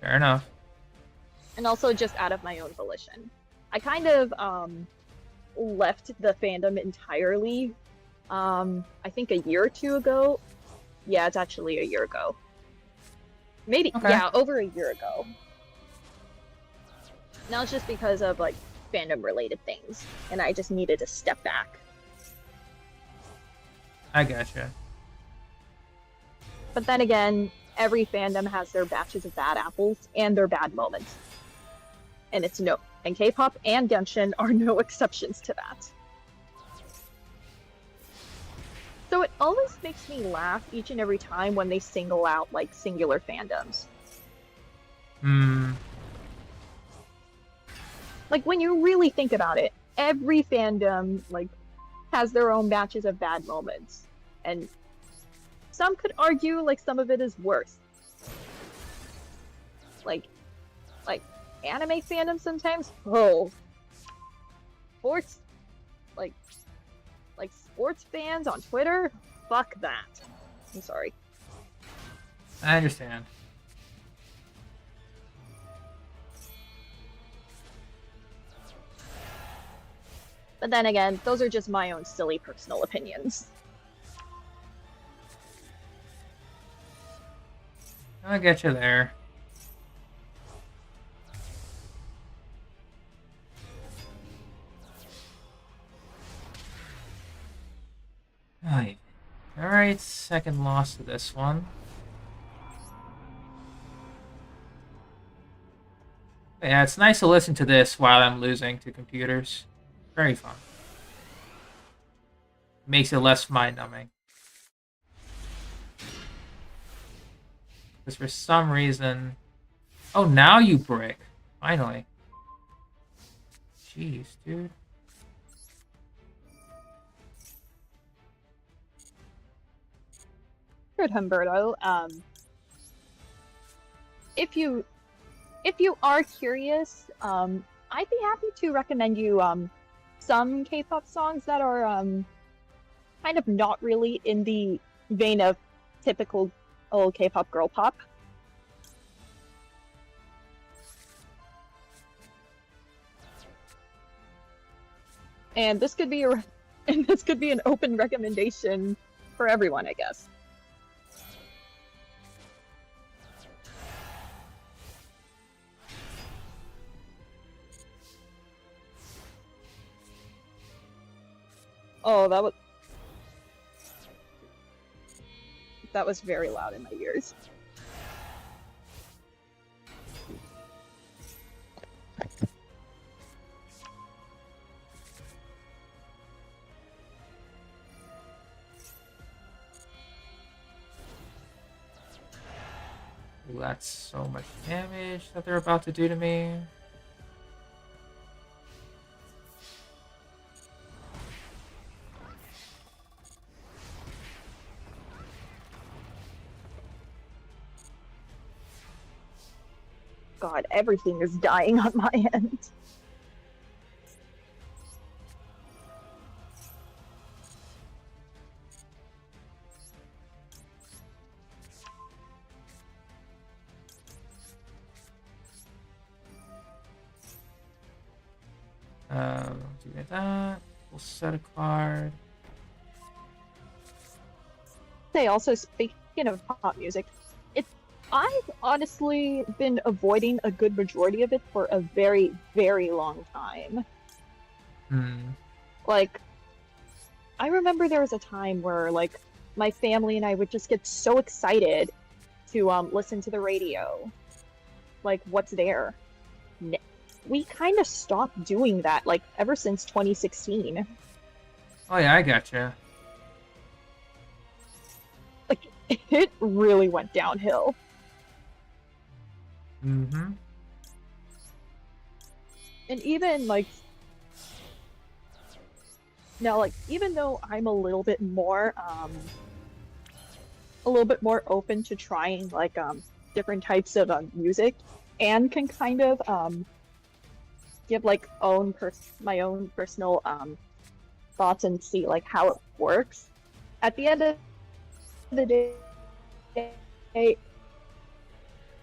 Speaker 1: Fair enough.
Speaker 3: And also just out of my own volition. I kind of left the fandom entirely. I think a year or two ago. Yeah, it's actually a year ago. Maybe,
Speaker 1: Okay.
Speaker 3: yeah, over a year ago. Now it's just because of like fandom related things, and I just needed to step back.
Speaker 1: I gotcha.
Speaker 3: But then again, every fandom has their batches of bad apples and their bad moments. And and K-pop and Genshin are no exceptions to that. So it always makes me laugh each and every time when they single out like singular fandoms. Like when you really think about it, every fandom like has their own batches of bad moments. And some could argue like some of it is worse. Like anime fandom sometimes. Oh, sports, like sports fans on Twitter. Fuck that. I'm sorry.
Speaker 1: I understand.
Speaker 3: But then again, those are just my own silly personal opinions.
Speaker 1: I'll get you there. Alright, second loss to this one. Yeah, it's nice to listen to this while I'm losing to computers. Very fun. Makes it less mind-numbing. Because for some reason... Oh, now you brick. Finally. Jeez, dude.
Speaker 3: Good, Humberto. If you are curious, I'd be happy to recommend you some K-pop songs that are kind of not really in the vein of typical old K-pop girl pop. And this could be an open recommendation for everyone, I guess. Oh, that was very loud in my ears.
Speaker 1: Ooh, that's so much damage that they're about to do to me.
Speaker 3: God, everything is dying on my end.
Speaker 1: Do that. We'll set a card.
Speaker 3: Say also, speaking of pop music, I've honestly been avoiding a good majority of it for a very, very long time. Like, I remember there was a time where, like, my family and I would just get so excited to listen to the radio. Like, what's there? We kind of stopped doing that, like, ever since 2016.
Speaker 1: Oh yeah, I gotcha.
Speaker 3: Like, it really went downhill.
Speaker 1: Mm-hmm.
Speaker 3: And even, like, now, like, even though I'm a little bit more open to trying, like, different types of music, and can kind of give, like, my own personal thoughts and see, like, how it works. At the end of the day,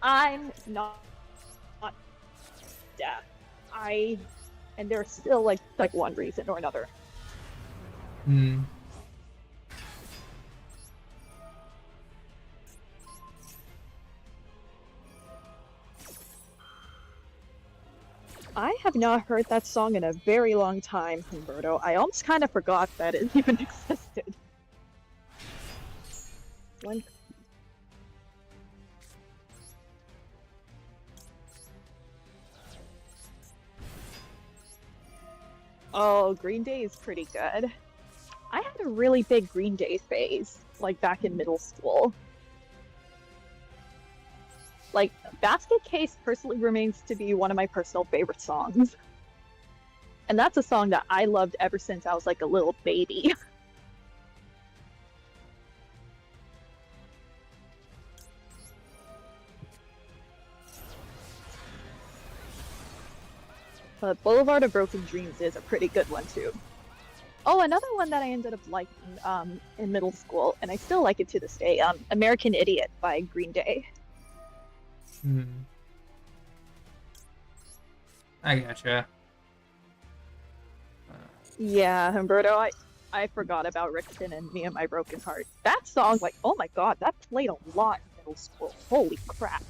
Speaker 3: I'm not deaf. And there's still like one reason or another. I have not heard that song in a very long time, Humberto. I almost kind of forgot that it even existed. Oh, Green Day is pretty good. I had a really big Green Day phase, like back in middle school. Like, Basket Case personally remains to be one of my personal favorite songs. And that's a song that I loved ever since I was like a little baby. But Boulevard of Broken Dreams is a pretty good one too. Oh, another one that I ended up liking in middle school, and I still like it to this day, American Idiot by Green Day.
Speaker 1: I gotcha.
Speaker 3: Yeah, Humberto, I forgot about Rickson and Me and My Broken Heart. That song, like, oh my god, that played a lot in middle school. Holy crap.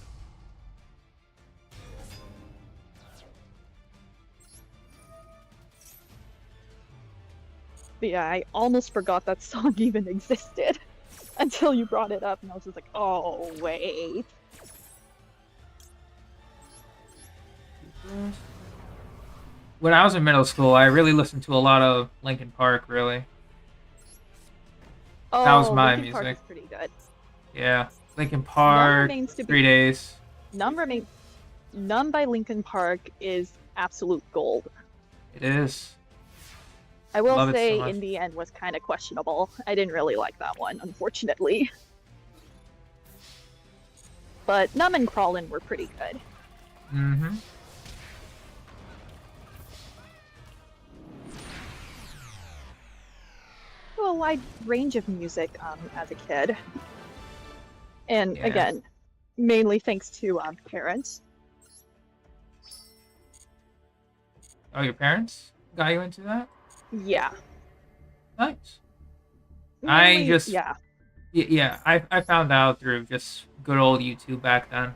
Speaker 3: But yeah, I almost forgot that song even existed until you brought it up, and I was just like, oh, wait.
Speaker 1: When I was in middle school, I really listened to a lot of Linkin Park, really.
Speaker 3: Oh,
Speaker 1: that was my
Speaker 3: Linkin Park
Speaker 1: music.
Speaker 3: is pretty good.
Speaker 1: Yeah. Linkin Park, 3 Days.
Speaker 3: None remains...
Speaker 5: Numb by Linkin Park is absolute gold.
Speaker 1: It is.
Speaker 5: I will
Speaker 1: Love it so
Speaker 5: say,
Speaker 1: much.
Speaker 5: in the end, was kind of questionable. I didn't really like that one, unfortunately. But Numb and Crawlin' were pretty good.
Speaker 1: Mm-hmm.
Speaker 5: A wide range of music as a kid. And
Speaker 1: Yeah.
Speaker 5: again, mainly thanks to parents.
Speaker 1: Oh, your parents got you into that?
Speaker 5: Yeah.
Speaker 1: Nice.
Speaker 5: Mainly,
Speaker 1: just-
Speaker 5: yeah.
Speaker 1: Yeah, I found out through just good old YouTube back then.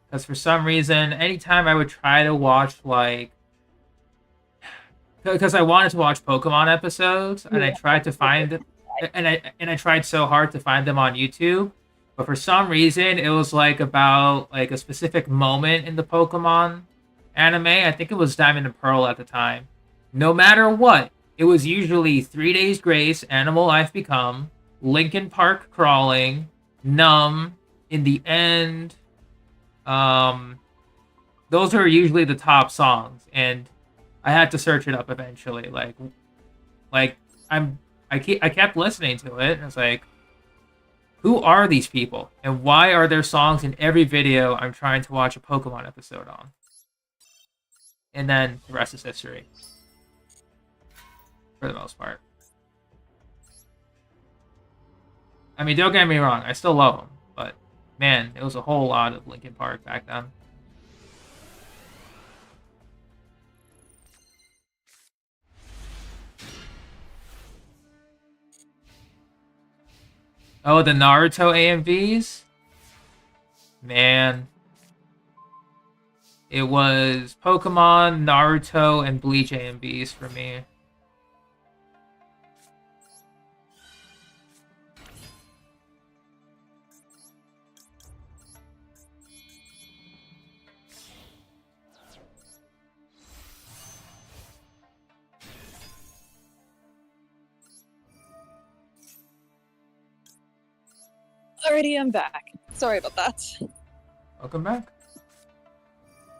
Speaker 1: Because for some reason, anytime I would try to watch, like... Because I wanted to watch Pokemon episodes, and I tried to find... And I tried so hard to find them on YouTube, but for some reason, it was, like, about, like, a specific moment in the Pokemon anime. I think it was Diamond and Pearl at the time. No matter what, it was usually 3 Days Grace, Animal Life Become, Linkin Park Crawling, Numb, In the End. Those are usually the top songs, and I had to search it up eventually. I kept listening to it, and it's like, who are these people, and why are there songs in every video I'm trying to watch a Pokemon episode on? And then the rest is history, for the most part. I mean, don't get me wrong, I still love them, but man, it was a whole lot of Linkin Park back then. Oh, the Naruto AMVs? Man. It was Pokemon, Naruto, and Bleach AMVs for me.
Speaker 5: Alrighty, I'm back. Sorry about that.
Speaker 1: Welcome back.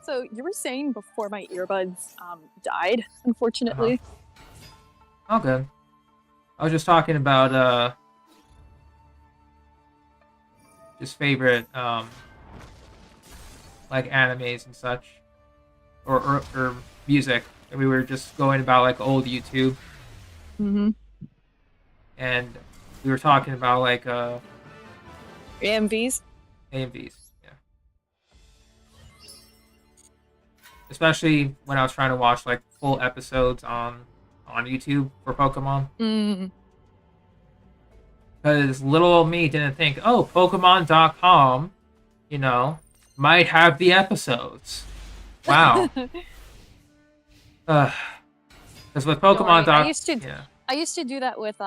Speaker 5: So you were saying before my earbuds died, unfortunately.
Speaker 1: All good. I was just talking about just favorite like animes and such, or music. And we were just going about like old YouTube,
Speaker 5: Mm-hmm.
Speaker 1: and we were talking about like
Speaker 5: AMVs.
Speaker 1: AMVs. Yeah. Especially when I was trying to watch like full episodes on YouTube for Pokemon.
Speaker 5: Mm.
Speaker 1: Because little old me didn't think, oh, Pokemon.com, you know, might have the episodes. Wow. Because with
Speaker 5: Don't
Speaker 1: Pokemon.
Speaker 5: worry, I used to
Speaker 1: Yeah,
Speaker 5: I used to do that with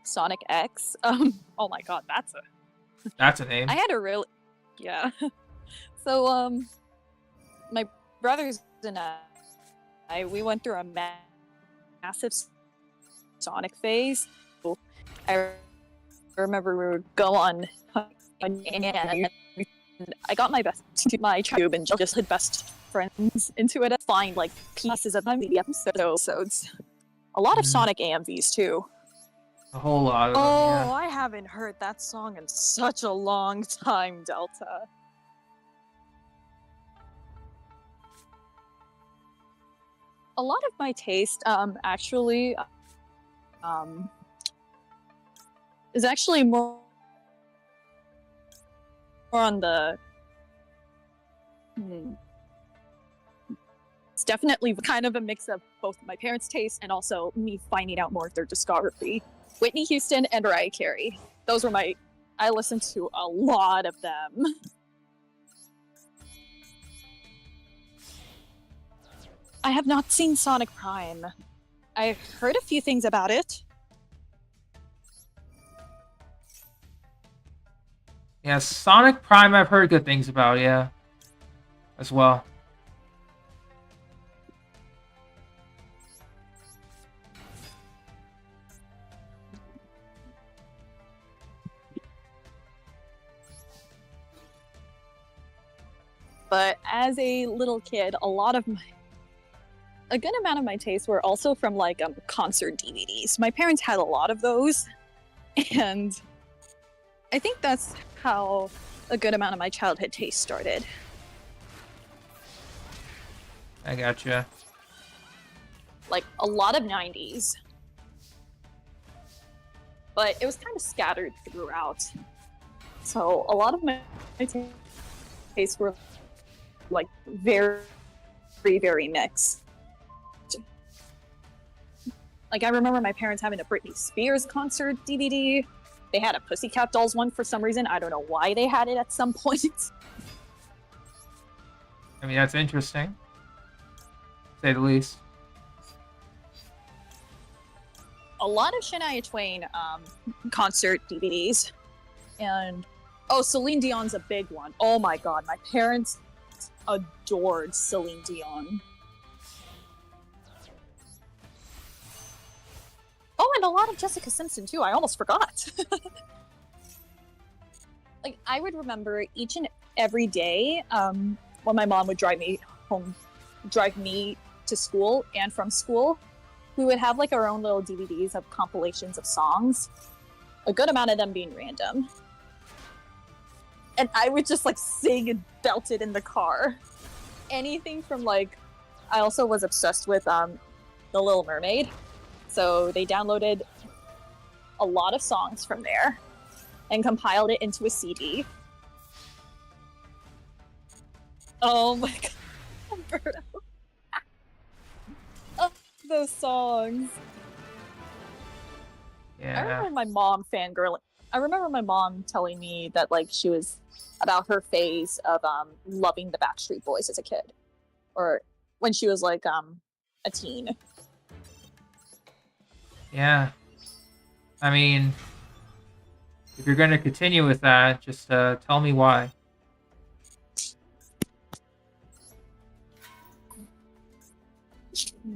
Speaker 5: Sonic X. Oh my god,
Speaker 1: that's a name.
Speaker 5: I had a real yeah. So my brothers and we went through a massive Sonic phase. I remember we would go on and I got my tube and just hit best friends into it. Find like pieces of the episodes. A lot of Sonic AMVs too.
Speaker 1: A whole lot of them.
Speaker 5: Oh,
Speaker 1: Yeah.
Speaker 5: I haven't heard that song in such a long time, Delta. A lot of my taste, actually, is actually more on the. It's definitely kind of a mix of both my parents' taste and also me finding out more of their discography. Whitney Houston and Mariah Carey. Those were I listened to a lot of them. I have not seen Sonic Prime. I've heard a few things about it.
Speaker 1: Yeah, Sonic Prime I've heard good things about, yeah. As well.
Speaker 5: But as a little kid, a good amount of my tastes were also from like concert DVDs. My parents had a lot of those, and I think that's how a good amount of my childhood taste started.
Speaker 1: I gotcha.
Speaker 5: Like a lot of 90s. But it was kind of scattered throughout. So a lot of my tastes were like very, very mixed. Like I remember my parents having a Britney Spears concert DVD. They had a Pussycat Dolls one for some reason. I don't know why they had it at some point.
Speaker 1: I mean, that's interesting, to say the least.
Speaker 5: A lot of Shania Twain concert DVDs. And, oh, Celine Dion's a big one. Oh my god, my parents adored Celine Dion. Oh, and a lot of Jessica Simpson, too. I almost forgot. Like, I would remember each and every day when my mom would drive me to school and from school, we would have, like, our own little DVDs of compilations of songs. A good amount of them being random. And I would just, like, sing and belt it in the car. Anything from, like... I also was obsessed with The Little Mermaid. So they downloaded a lot of songs from there and compiled it into a CD. Oh my god, Umberto. Oh, those songs.
Speaker 1: Yeah.
Speaker 5: I remember my mom fangirling. I remember my mom telling me that like she was about her phase of loving the Backstreet Boys as a kid, or when she was like a teen.
Speaker 1: Yeah. I mean, if you're going to continue with that, just tell me why.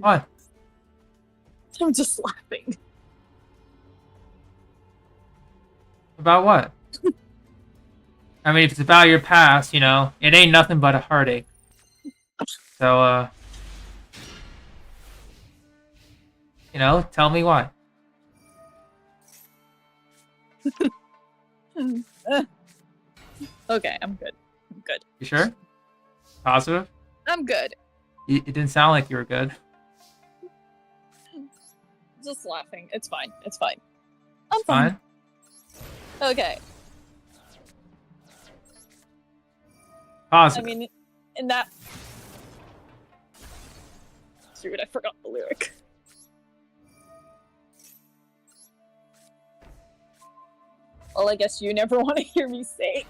Speaker 1: What?
Speaker 5: I'm just laughing.
Speaker 1: About what? I mean, if it's about your past, you know, it ain't nothing but a heartache. So, you know, tell me why.
Speaker 5: Okay, I'm good. I'm good.
Speaker 1: You sure? Positive?
Speaker 5: I'm good.
Speaker 1: It didn't sound like you were good.
Speaker 5: Just laughing. It's fine. It's fine. I'm
Speaker 1: Fine.
Speaker 5: Okay.
Speaker 1: Positive.
Speaker 5: I mean, in that... Shoot, I forgot the lyric. Well, I guess you never want to hear me say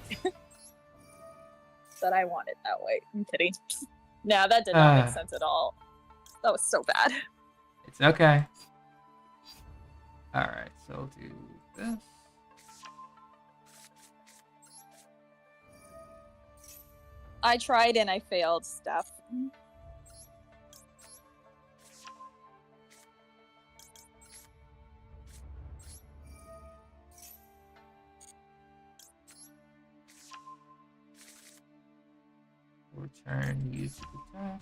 Speaker 5: that I want it that way. I'm kidding. Nah, that did not make sense at all. That was so bad.
Speaker 1: It's okay. Alright, so I'll do this.
Speaker 5: I tried and I failed, Steph.
Speaker 1: Return use attack.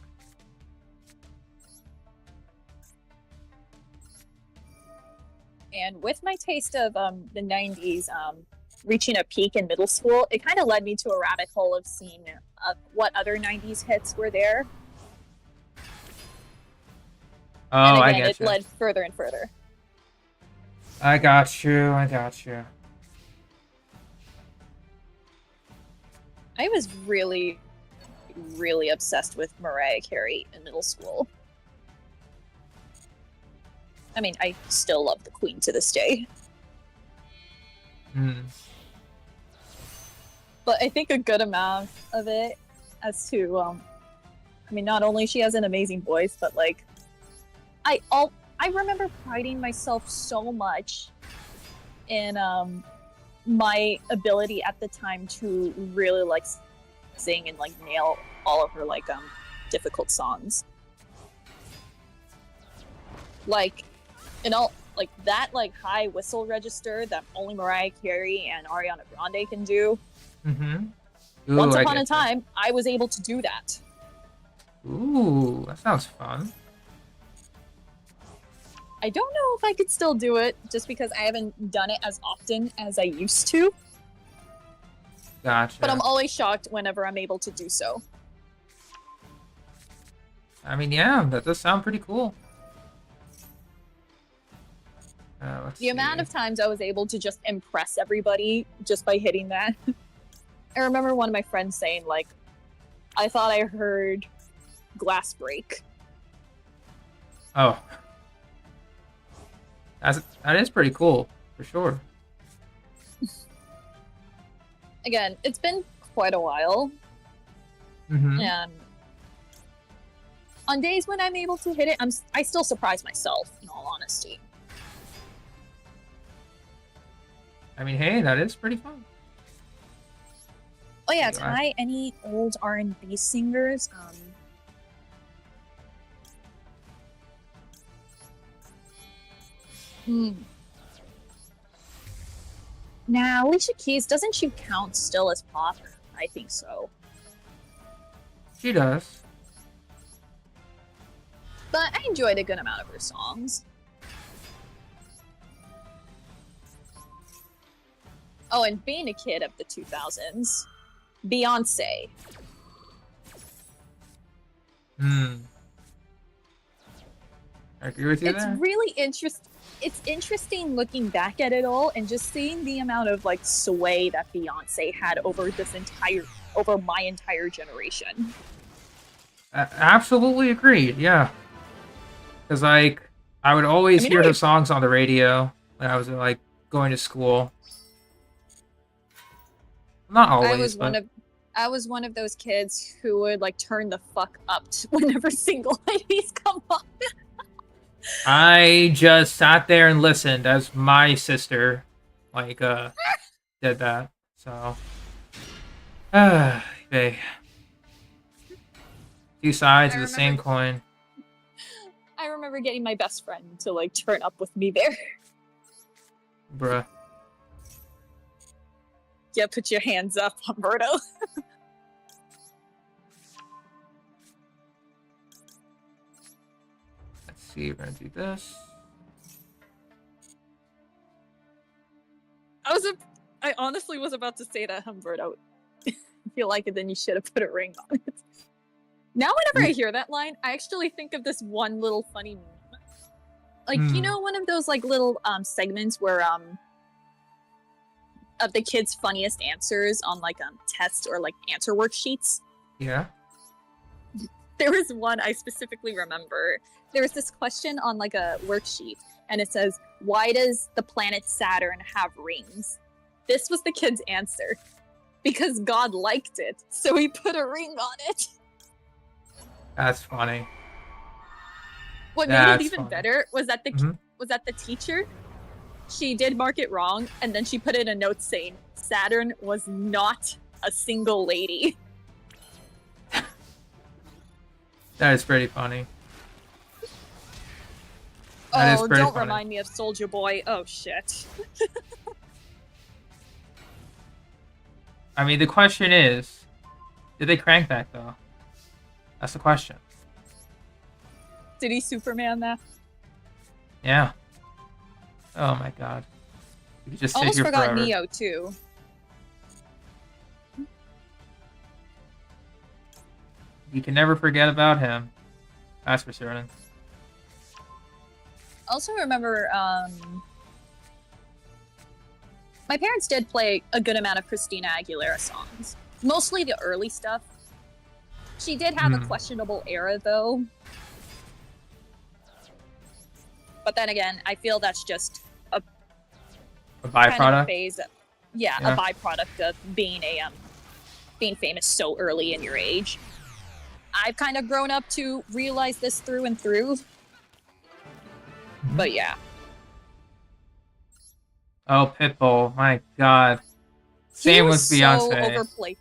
Speaker 5: And with my taste of the 90s reaching a peak in middle school, it kind of led me to a rabbit hole of seeing what other 90s hits were there.
Speaker 1: Oh,
Speaker 5: and
Speaker 1: I
Speaker 5: again,
Speaker 1: get
Speaker 5: it
Speaker 1: you.
Speaker 5: led further and further.
Speaker 1: I got you. I got you.
Speaker 5: I was really, really obsessed with Mariah Carey in middle school. I mean, I still love the Queen to this day.
Speaker 1: Hmm.
Speaker 5: But I think a good amount of it as to, I mean, not only she has an amazing voice, but like, I remember priding myself so much in my ability at the time to really like sing and like nail all of her like difficult songs. Like, you know, like that like high whistle register that only Mariah Carey and Ariana Grande can do.
Speaker 1: Mm-hmm. Ooh,
Speaker 5: Once
Speaker 1: I
Speaker 5: upon a
Speaker 1: get that.
Speaker 5: time, I was able to do that.
Speaker 1: Ooh, that sounds fun.
Speaker 5: I don't know if I could still do it, just because I haven't done it as often as I used to.
Speaker 1: Gotcha.
Speaker 5: But I'm always shocked whenever I'm able to do so.
Speaker 1: I mean, yeah, that does sound pretty cool. Let's
Speaker 5: The amount
Speaker 1: see.
Speaker 5: of times I was able to just impress everybody just by hitting that. I remember one of my friends saying, like, I thought I heard glass break.
Speaker 1: Oh. That is pretty cool, for sure.
Speaker 5: Again, it's been quite a while,
Speaker 1: Mm-hmm.
Speaker 5: and on days when I'm able to hit it, I still surprise myself, in all honesty.
Speaker 1: I mean, hey, that is pretty fun.
Speaker 5: Oh yeah,
Speaker 1: Anyway.
Speaker 5: Ty, any old R&B singers? Nah, Alicia Keys, doesn't she count still as pop? I think so.
Speaker 1: She does.
Speaker 5: But I enjoyed a good amount of her songs. Oh, and being a kid of the 2000s, Beyonce.
Speaker 1: Hmm. I agree with you
Speaker 5: It's
Speaker 1: there.
Speaker 5: really interesting. It's interesting looking back at it all and just seeing the amount of like sway that Beyonce had over my entire generation.
Speaker 1: Absolutely agreed, yeah. Because, like, I would always hear her songs on the radio when I was, like, going to school. Not always,
Speaker 5: I was one of those kids who would like turn the fuck up whenever single ladies come on.
Speaker 1: I just sat there and listened as my sister, like, did that. So, okay. Two sides of the same coin.
Speaker 5: I remember getting my best friend to like turn up with me there.
Speaker 1: Bruh.
Speaker 5: Yeah, put your hands up, Humberto.
Speaker 1: Let's see, we're gonna do this.
Speaker 5: I honestly was about to say that, Humberto. If you like it, then you should have put a ring on it. Now, whenever I hear that line, I actually think of this one little funny meme. Like, you know, one of those like little segments where of the kids' funniest answers on like test or like answer worksheets.
Speaker 1: Yeah.
Speaker 5: There was one I specifically remember. There was this question on like a worksheet, and it says, "Why does the planet Saturn have rings?" This was the kid's answer. Because God liked it, so he put a ring on it.
Speaker 1: That's funny.
Speaker 5: What made it even better was that the teacher, she did mark it wrong, and then she put in a note saying Saturn was not a single lady.
Speaker 1: That is pretty funny.
Speaker 5: Oh, don't remind me of Soldier Boy. Oh, shit.
Speaker 1: I mean, the question is, did they crank that, though? That's the question.
Speaker 5: Did he Superman that?
Speaker 1: Yeah. Oh my god. You could just sit
Speaker 5: Almost
Speaker 1: here
Speaker 5: forgot
Speaker 1: forever.
Speaker 5: Neo, too.
Speaker 1: You can never forget about him. That's for certain.
Speaker 5: Also remember, my parents did play a good amount of Christina Aguilera songs. Mostly the early stuff. She did have a questionable era, though. But then again, I feel that's just a
Speaker 1: byproduct.
Speaker 5: Kind of phase. Yeah, a byproduct of being being famous so early in your age. I've kind of grown up to realize this through and through. But yeah.
Speaker 1: Oh, Pitbull, my god. Same with Beyonce.
Speaker 5: So overplayed.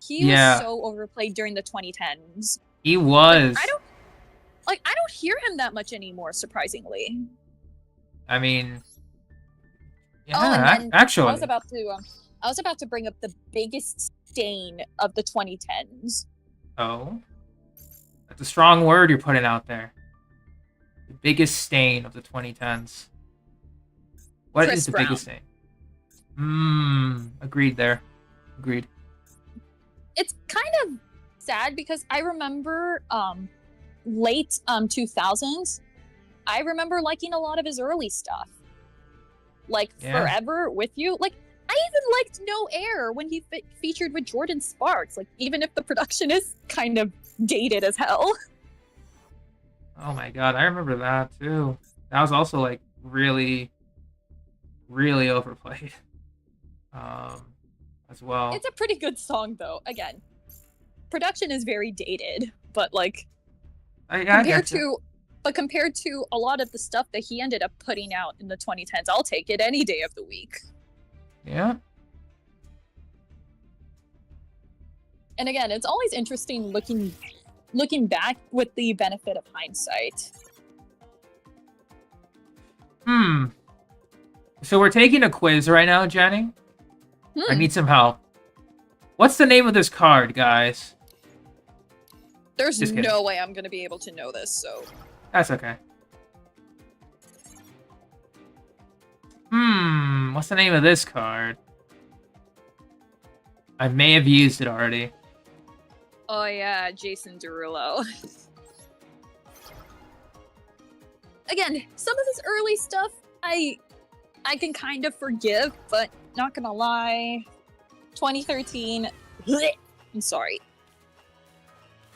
Speaker 5: He was so overplayed during the 2010s.
Speaker 1: He was.
Speaker 5: I don't hear him that much anymore, surprisingly.
Speaker 1: I mean, yeah,
Speaker 5: and
Speaker 1: actually.
Speaker 5: I was about to I was about to bring up the biggest stain of the 2010s.
Speaker 1: Oh, that's a strong word you're putting out there. The biggest stain of the 2010s. What
Speaker 5: Chris
Speaker 1: is the
Speaker 5: Brown.
Speaker 1: biggest stain? Agreed there. Agreed.
Speaker 5: It's kind of sad because I remember late 2000s, I remember liking a lot of his early stuff. Like Forever With You. Like, I even liked No Air when he featured with Jordan Sparks. Like, even if the production is kind of dated as hell.
Speaker 1: Oh my god, I remember that too. That was also like really, really overplayed. As well.
Speaker 5: It's a pretty good song though. Again, production is very dated, but like compared to a lot of the stuff that he ended up putting out in the 2010s, I'll take it any day of the week.
Speaker 1: Yeah.
Speaker 5: And again, it's always interesting looking back with the benefit of hindsight.
Speaker 1: So we're taking a quiz right now, Jenny. I need some help. What's the name of this card, guys?
Speaker 5: There's no way I'm gonna be able to know this, so...
Speaker 1: That's okay. What's the name of this card? I may have used it already.
Speaker 5: Oh yeah, Jason Derulo. Again, some of his early stuff, I can kind of forgive, but not gonna lie, 2013, I'm sorry.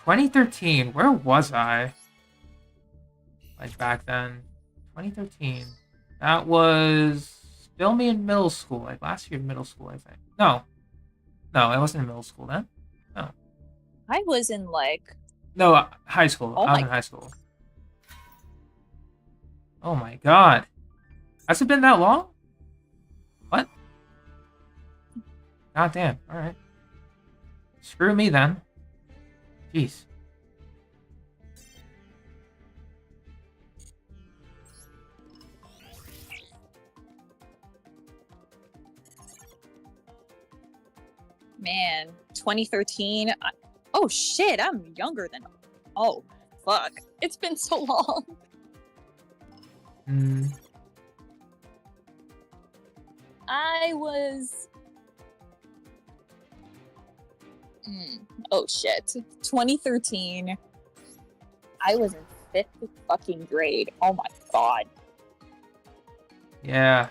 Speaker 1: 2013, where was I? Like back then. 2013. That was still me in middle school, like last year in middle school, I think. No, I wasn't in middle school then. No.
Speaker 5: I was in like...
Speaker 1: No, high school. I was in high school. Oh my god. Has it been that long? What? God damn. Alright. Screw me then. Jeez.
Speaker 5: Man, 2013. Oh shit, I'm younger than... Oh, fuck. It's been so long. I was... Oh shit. 2013. I was in 5th fucking grade. Oh my god.
Speaker 1: Yeah.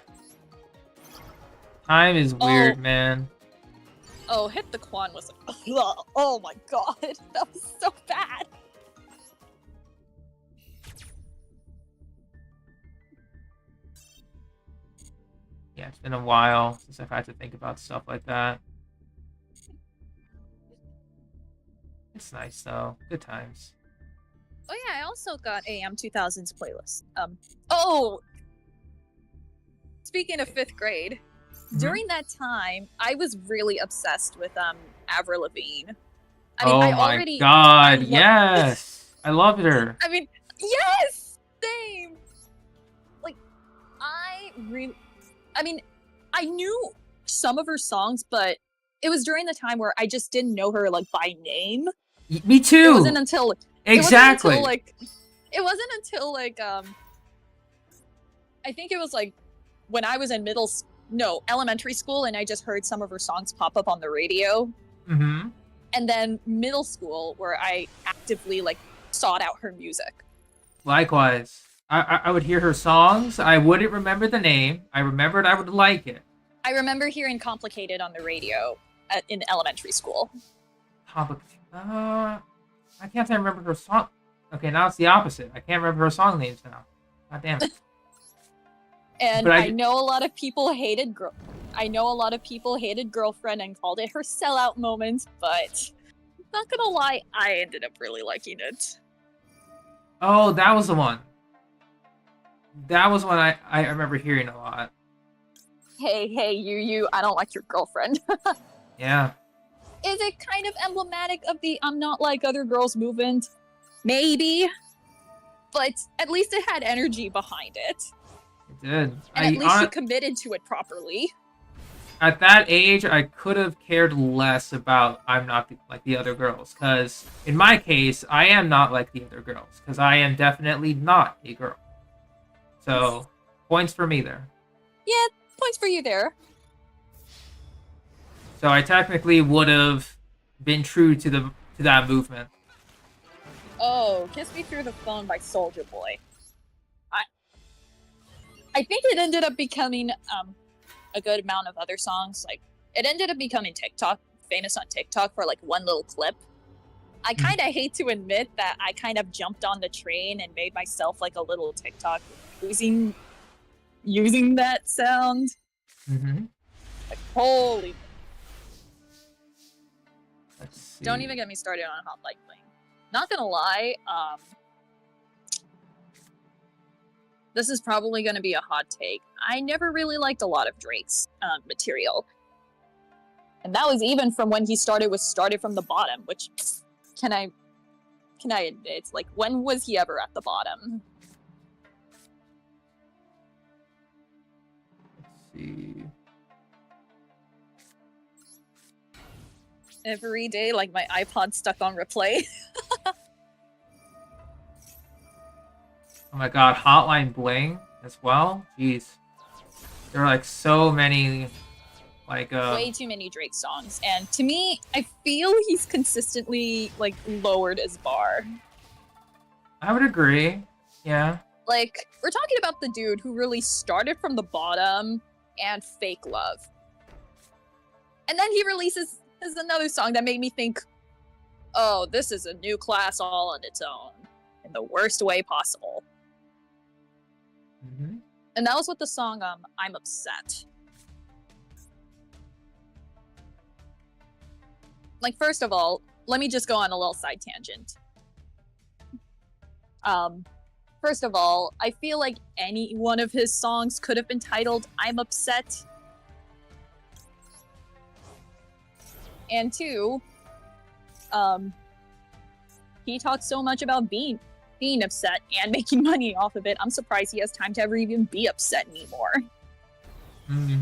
Speaker 1: Time is weird, man.
Speaker 5: Oh, Hit the Quan was... Oh my god. That was so bad.
Speaker 1: Yeah, it's been a while since I've had to think about stuff like that. It's nice though. Good times.
Speaker 5: Oh yeah, I also got AM 2000s playlist. Oh! Speaking of 5th grade, during that time, I was really obsessed with Avril Lavigne. I mean,
Speaker 1: my god, yes! I loved her.
Speaker 5: I mean, yes! Same! Like, I knew some of her songs, but it was during the time where I just didn't know her, like, by name.
Speaker 1: Me too!
Speaker 5: It wasn't until...
Speaker 1: Exactly!
Speaker 5: It wasn't until, like, I think it was, like, when I was in elementary school, and I just heard some of her songs pop up on the radio.
Speaker 1: Mm-hmm.
Speaker 5: And then middle school, where I actively, like, sought out her music.
Speaker 1: Likewise. I would hear her songs. I wouldn't remember the name. I remembered I would like it.
Speaker 5: I remember hearing Complicated on the radio in elementary school.
Speaker 1: Complicated. I can't say I remember her song. Okay, now it's the opposite. I can't remember her song names now. God damn it.
Speaker 5: And I know a lot of people hated Girlfriend and called it her sellout moment, but not gonna lie, I ended up really liking it.
Speaker 1: Oh, that was the one. That was one I remember hearing a lot.
Speaker 5: Hey, you, I don't like your girlfriend.
Speaker 1: Yeah.
Speaker 5: Is it kind of emblematic of the I'm not like other girls movement? Maybe. But at least it had energy behind it.
Speaker 1: It did.
Speaker 5: And at least she committed to it properly.
Speaker 1: at that age, I could have cared less about I'm not like the other girls. Because in my case, I am not like the other girls. Because I am definitely not a girl. So, points for me there.
Speaker 5: Yeah, points for you there.
Speaker 1: So I technically would have been true to that movement.
Speaker 5: Oh, Kiss Me Through the Phone by Soldier Boy. I think it ended up becoming a good amount of other songs. Like, it ended up becoming famous on TikTok for like one little clip. I kind of hate to admit that I kind of jumped on the train and made myself like a little TikTok using that sound.
Speaker 1: Mm-hmm.
Speaker 5: Like, holy!
Speaker 1: Let's see.
Speaker 5: Don't even get me started on Hot Light Bling. Not gonna lie, this is probably gonna be a hot take. I never really liked a lot of Drake's material, and that was even from when he started from the bottom. Which can I admit? Like, when was he ever at the bottom?
Speaker 1: Let's see.
Speaker 5: Every day, like my iPod stuck on replay.
Speaker 1: Oh my god, Hotline Bling as well? Jeez. There are like so many like
Speaker 5: Way too many Drake songs, and to me, I feel he's consistently like lowered his bar.
Speaker 1: I would agree. Yeah.
Speaker 5: Like, we're talking about the dude who really started from the bottom and Fake Love. And then he releases another song that made me think, oh, this is a new class all on its own, in the worst way possible.
Speaker 1: Mm-hmm.
Speaker 5: And that was with the song I'm Upset. Like, first of all, let me just go on a little side tangent. First of all, I feel like any one of his songs could have been titled I'm Upset. And two, he talks so much about being upset and making money off of it. I'm surprised he has time to ever even be upset anymore.
Speaker 1: Mm-hmm.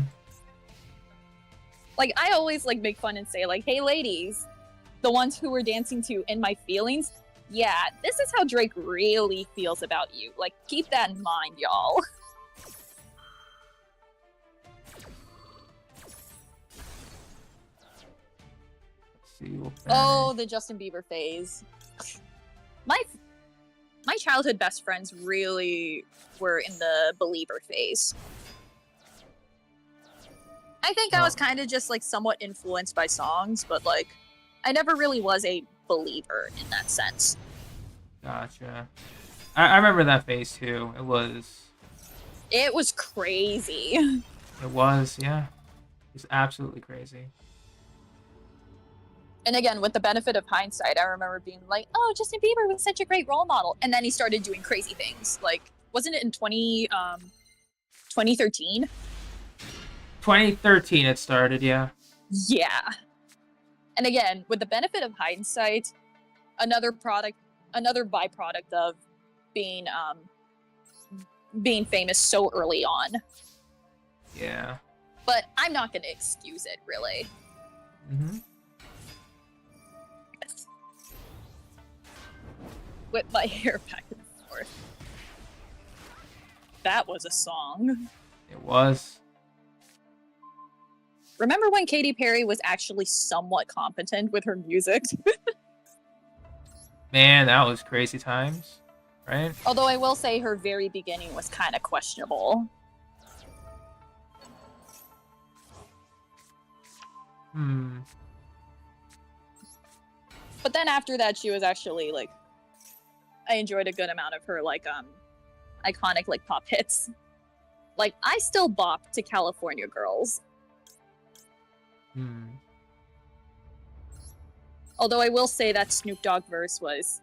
Speaker 5: Like, I always like make fun and say like, hey ladies, the ones who were dancing to In My Feelings, yeah, this is how Drake really feels about you. Like, keep that in mind, y'all.
Speaker 1: Let's see.
Speaker 5: Oh, the Justin Bieber phase. My childhood best friends really were in the Belieber phase. I think I was kind of just like somewhat influenced by songs, but like I never really was a believer in that sense.
Speaker 1: Gotcha. I remember that phase too.
Speaker 5: It was crazy.
Speaker 1: It was, yeah. It was absolutely crazy.
Speaker 5: And again, with the benefit of hindsight, I remember being like, oh, Justin Bieber was such a great role model. And then he started doing crazy things. Like, wasn't it in 2013?
Speaker 1: 2013 it started, yeah.
Speaker 5: Yeah. And again, with the benefit of hindsight, another byproduct of being famous so early on.
Speaker 1: Yeah.
Speaker 5: But I'm not going to excuse it, really.
Speaker 1: Mm-hmm.
Speaker 5: Whip my hair back and forth. That was a song.
Speaker 1: It was.
Speaker 5: Remember when Katy Perry was actually somewhat competent with her music?
Speaker 1: Man, that was crazy times, right?
Speaker 5: Although I will say her very beginning was kind of questionable. But then after that, she was actually like, I enjoyed a good amount of her like iconic like pop hits. Like, I still bop to California Girls. Although I will say that Snoop Dogg verse was,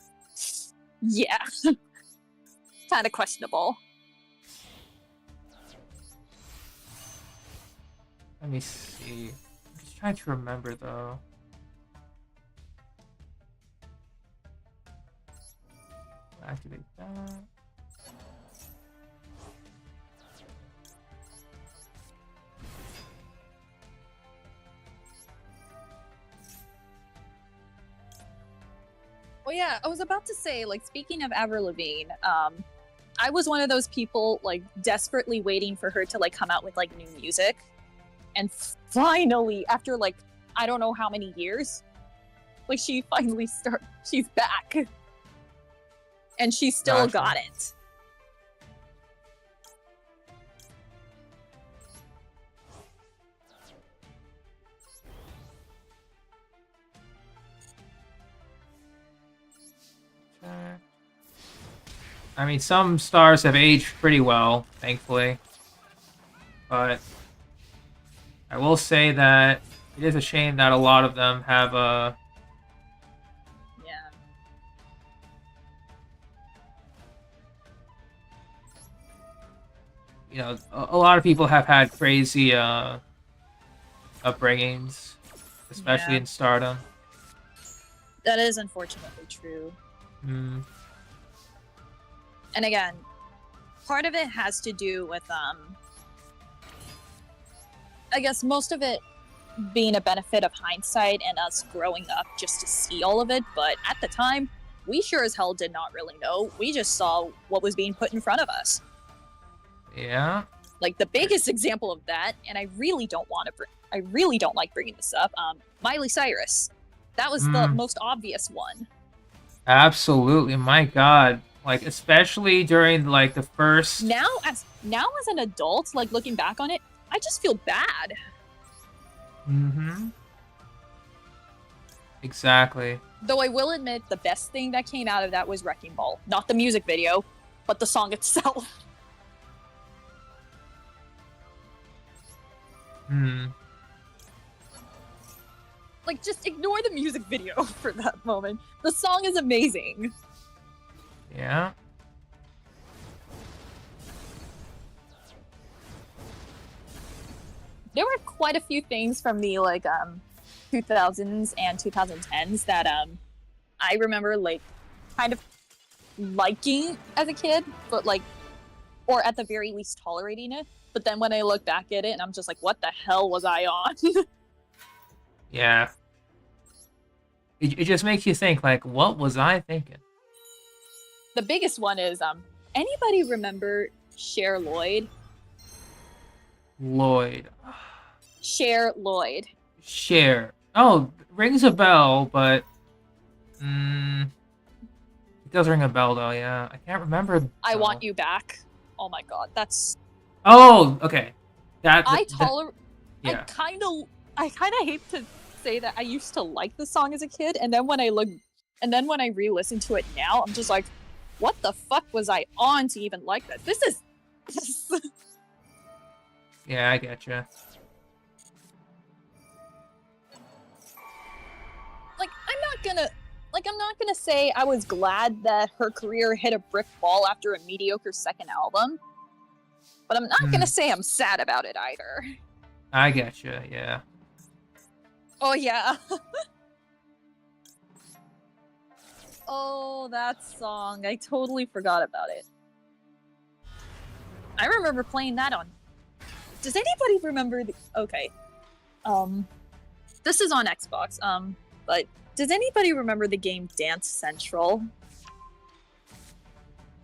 Speaker 5: yeah, kind of questionable.
Speaker 1: Let me see. I'm just trying to remember though. Activate that.
Speaker 5: Oh yeah, I was about to say, like, speaking of Avril Lavigne, I was one of those people like desperately waiting for her to like come out with like new music, and finally, after like I don't know how many years, like she finally she's back, and she still
Speaker 1: Gotcha.
Speaker 5: got it.
Speaker 1: I mean, some stars have aged pretty well, thankfully. But I will say that it is a shame that a lot of them have
Speaker 5: Yeah.
Speaker 1: you know, a lot of people have had crazy upbringings, especially
Speaker 5: Yeah.
Speaker 1: in stardom.
Speaker 5: That is unfortunately true.
Speaker 1: Mm.
Speaker 5: And again, part of it has to do with I guess most of it being a benefit of hindsight and us growing up just to see all of it, but at the time, we sure as hell did not really know. We just saw what was being put in front of us.
Speaker 1: Yeah.
Speaker 5: Like the biggest example of that, and I really don't like bringing this up. Miley Cyrus. That was the most obvious one.
Speaker 1: Absolutely. My God. Like, especially during like the first.
Speaker 5: Now as an adult, like looking back on it, I just feel bad.
Speaker 1: Mm-hmm. Exactly.
Speaker 5: Though I will admit, the best thing that came out of that was Wrecking Ball. Not the music video, but the song itself.
Speaker 1: Hmm.
Speaker 5: Like, just ignore the music video for that moment. The song is amazing.
Speaker 1: Yeah.
Speaker 5: There were quite a few things from the, like, 2000s and 2010s that, I remember, like, kind of liking as a kid, but, like, or at the very least tolerating it. But then when I look back at it, and I'm just like, what the hell was I on?
Speaker 1: Yeah. It just makes you think, like, what was I thinking?
Speaker 5: The biggest one is, anybody remember Cher Lloyd?
Speaker 1: Lloyd.
Speaker 5: Cher Lloyd.
Speaker 1: Cher. Oh, rings a bell, but it does ring a bell though. Yeah, I can't remember.
Speaker 5: I Want You Back. Oh my god, that's.
Speaker 1: Oh, okay. Yeah.
Speaker 5: I kind of hate to say that I used to like the song as a kid, and then when I re-listen to it now, I'm just like, what the fuck was I on to even like this? This is.
Speaker 1: Yeah, I getcha.
Speaker 5: Like, I'm not gonna say I was glad that her career hit a brick wall after a mediocre second album, but I'm not gonna say I'm sad about it either.
Speaker 1: I getcha, yeah.
Speaker 5: Oh yeah. Oh, that song. I totally forgot about it. I remember playing that on. Does anybody remember the okay. This is on Xbox, but does anybody remember the game Dance Central?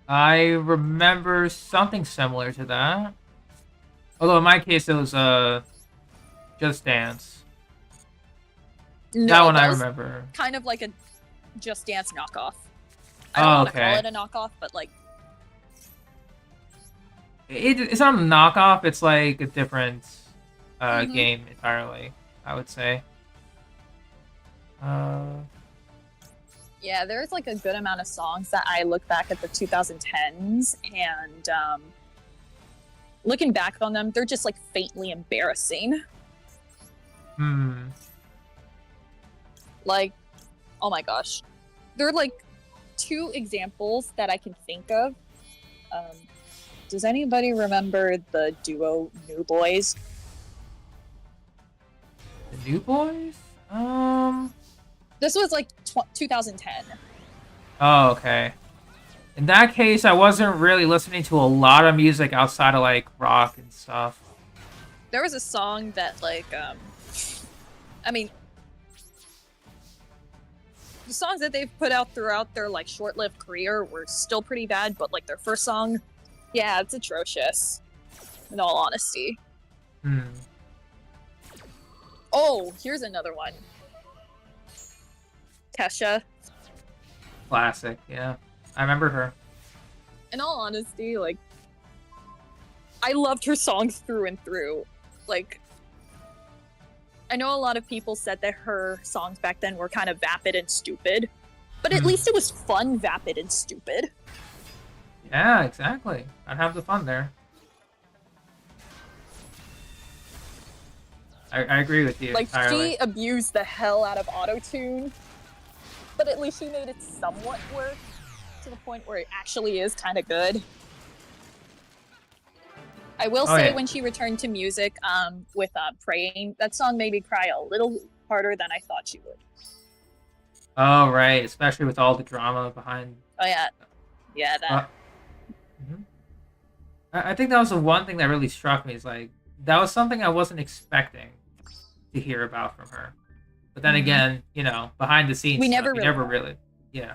Speaker 1: I remember something similar to that. Although in my case it was Just Dance.
Speaker 5: No,
Speaker 1: that one
Speaker 5: that
Speaker 1: I
Speaker 5: was
Speaker 1: remember.
Speaker 5: kind of like a Just Dance knockoff. I don't want to
Speaker 1: okay.
Speaker 5: call it a knockoff, but like
Speaker 1: It's not a knockoff, it's like a different game entirely, I would say.
Speaker 5: Yeah, there's like a good amount of songs that I look back at the 2010s and looking back on them, they're just like faintly embarrassing. Like, oh my gosh. There are like two examples that I can think of. Does anybody remember the duo New Boys?
Speaker 1: The New Boys?
Speaker 5: This was like 2010.
Speaker 1: Oh, okay. In that case, I wasn't really listening to a lot of music outside of like rock and stuff.
Speaker 5: There was a song that like I mean the songs that they've put out throughout their like short-lived career were still pretty bad, but like their first song, yeah, it's atrocious. In all honesty.
Speaker 1: Hmm.
Speaker 5: Oh, here's another one. Kesha.
Speaker 1: Classic. Yeah, I remember her.
Speaker 5: In all honesty, like, I loved her songs through and through. Like, I know a lot of people said that her songs back then were kind of vapid and stupid, but at least it was fun, vapid, and stupid.
Speaker 1: Yeah, exactly. I'd have the fun there. I agree with you
Speaker 5: Like,
Speaker 1: entirely.
Speaker 5: she abused the hell out of autotune, but at least she made it somewhat work to the point where it actually is kind of good. I will say, when she returned to music with Praying, that song made me cry a little harder than I thought she would.
Speaker 1: Oh, right. Especially with all the drama behind...
Speaker 5: Oh, yeah. Yeah, that.
Speaker 1: I think that was the one thing that really struck me. Is like, that was something I wasn't expecting to hear about from her. But then again, you know, behind the scenes,
Speaker 5: We
Speaker 1: stuff,
Speaker 5: never
Speaker 1: we
Speaker 5: really
Speaker 1: never really... Yeah.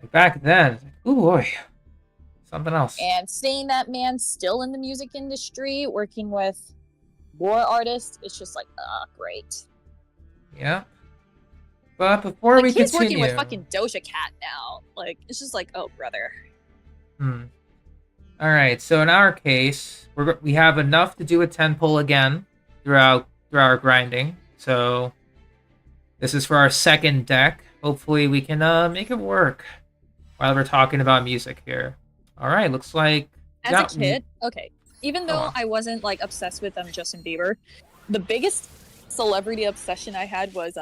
Speaker 1: Like back then, it's like, oh boy. Something else.
Speaker 5: And seeing that man still in the music industry, working with more artists, it's just like, great.
Speaker 1: Yeah. But before
Speaker 5: Like,
Speaker 1: we
Speaker 5: he's
Speaker 1: continue...
Speaker 5: working with fucking Doja Cat now. Like, it's just like, oh, brother.
Speaker 1: All right, so in our case, we have enough to do a 10 pull again throughout our grinding. So this is for our second deck. Hopefully we can make it work while we're talking about music here. All right, looks like...
Speaker 5: As a kid, okay, even
Speaker 1: Go
Speaker 5: though
Speaker 1: on.
Speaker 5: I wasn't, like, obsessed with Justin Bieber, the biggest celebrity obsession I had was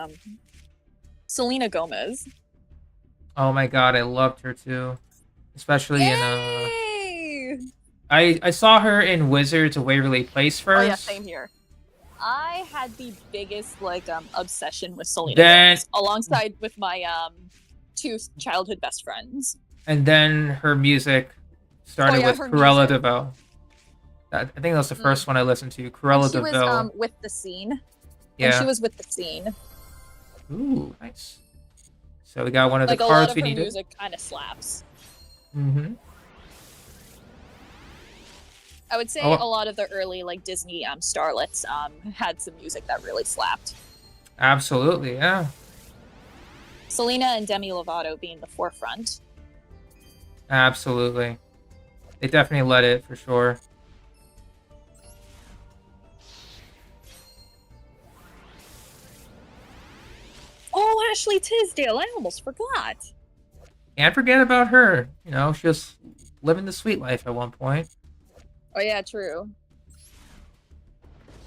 Speaker 5: Selena Gomez.
Speaker 1: Oh my god, I loved her too. Especially
Speaker 5: Yay!
Speaker 1: I saw her in Wizards of Waverly Place first.
Speaker 5: Oh yeah, same here. I had the biggest obsession with Selena
Speaker 1: Then-
Speaker 5: Gomez, alongside with my two childhood best friends.
Speaker 1: And then her music started with
Speaker 5: her
Speaker 1: Cruella
Speaker 5: music.
Speaker 1: DeVille. I think that was the first one I listened to. Cruella
Speaker 5: She was
Speaker 1: DeVille.
Speaker 5: with the scene.
Speaker 1: Yeah.
Speaker 5: And she was with the scene.
Speaker 1: Ooh, nice. So we got one of the
Speaker 5: Like, a lot
Speaker 1: cards
Speaker 5: of
Speaker 1: we
Speaker 5: her
Speaker 1: needed.
Speaker 5: music kind of slaps.
Speaker 1: Mm-hmm.
Speaker 5: I would say
Speaker 1: Oh.
Speaker 5: a lot of the early like Disney starlets had some music that really slapped.
Speaker 1: Absolutely, yeah.
Speaker 5: Selena and Demi Lovato being the forefront.
Speaker 1: Absolutely. They definitely led it for sure.
Speaker 5: Oh, Ashley Tisdale! I almost forgot.
Speaker 1: Can't forget about her. You know, she was living the sweet life at one point.
Speaker 5: Oh yeah, true.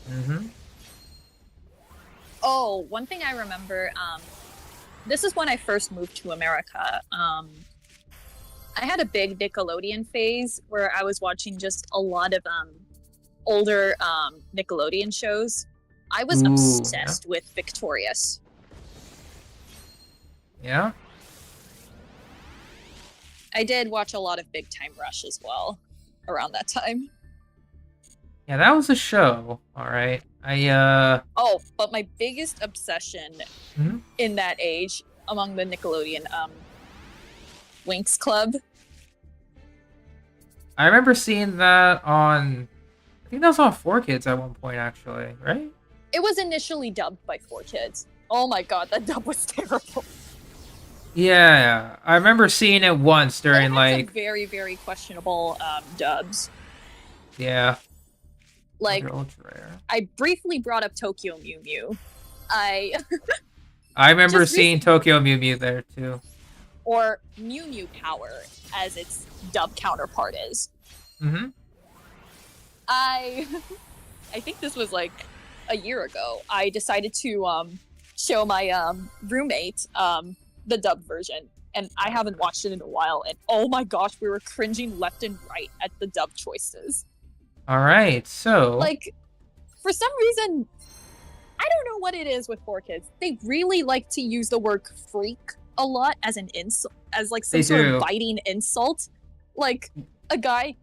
Speaker 1: Mm-hmm.
Speaker 5: Oh, one thing I remember, this is when I first moved to America. I had a big Nickelodeon phase where I was watching just a lot of older Nickelodeon shows. I was
Speaker 1: Ooh,
Speaker 5: obsessed with Victorious.
Speaker 1: Yeah.
Speaker 5: I did watch a lot of Big Time Rush as well around that time.
Speaker 1: Yeah, that was a show. All right.
Speaker 5: Oh, but my biggest obsession
Speaker 1: Mhm.
Speaker 5: in that age among the Nickelodeon Winx Club.
Speaker 1: I remember seeing that on... I think that was on 4Kids at one point, actually, right?
Speaker 5: It was initially dubbed by 4Kids. Oh my god, that dub was terrible.
Speaker 1: Yeah, I remember seeing it once
Speaker 5: They
Speaker 1: during,
Speaker 5: had some
Speaker 1: like...
Speaker 5: very, very questionable dubs.
Speaker 1: Yeah.
Speaker 5: Like,
Speaker 1: They're ultra rare.
Speaker 5: I briefly brought up Tokyo Mew Mew.
Speaker 1: I remember
Speaker 5: Just
Speaker 1: seeing Tokyo Mew Mew there, too.
Speaker 5: Or Mew Mew Power, as its dub counterpart is.
Speaker 1: Mm-hmm.
Speaker 5: I think this was like a year ago. I decided to show my roommate the dub version, and I haven't watched it in a while. And oh my gosh, we were cringing left and right at the dub choices.
Speaker 1: All right, so...
Speaker 5: Like, for some reason, I don't know what it is with 4Kids. They really like to use the word freak a lot as an insult, as like some
Speaker 1: They
Speaker 5: sort
Speaker 1: do.
Speaker 5: of biting insult. Like a guy.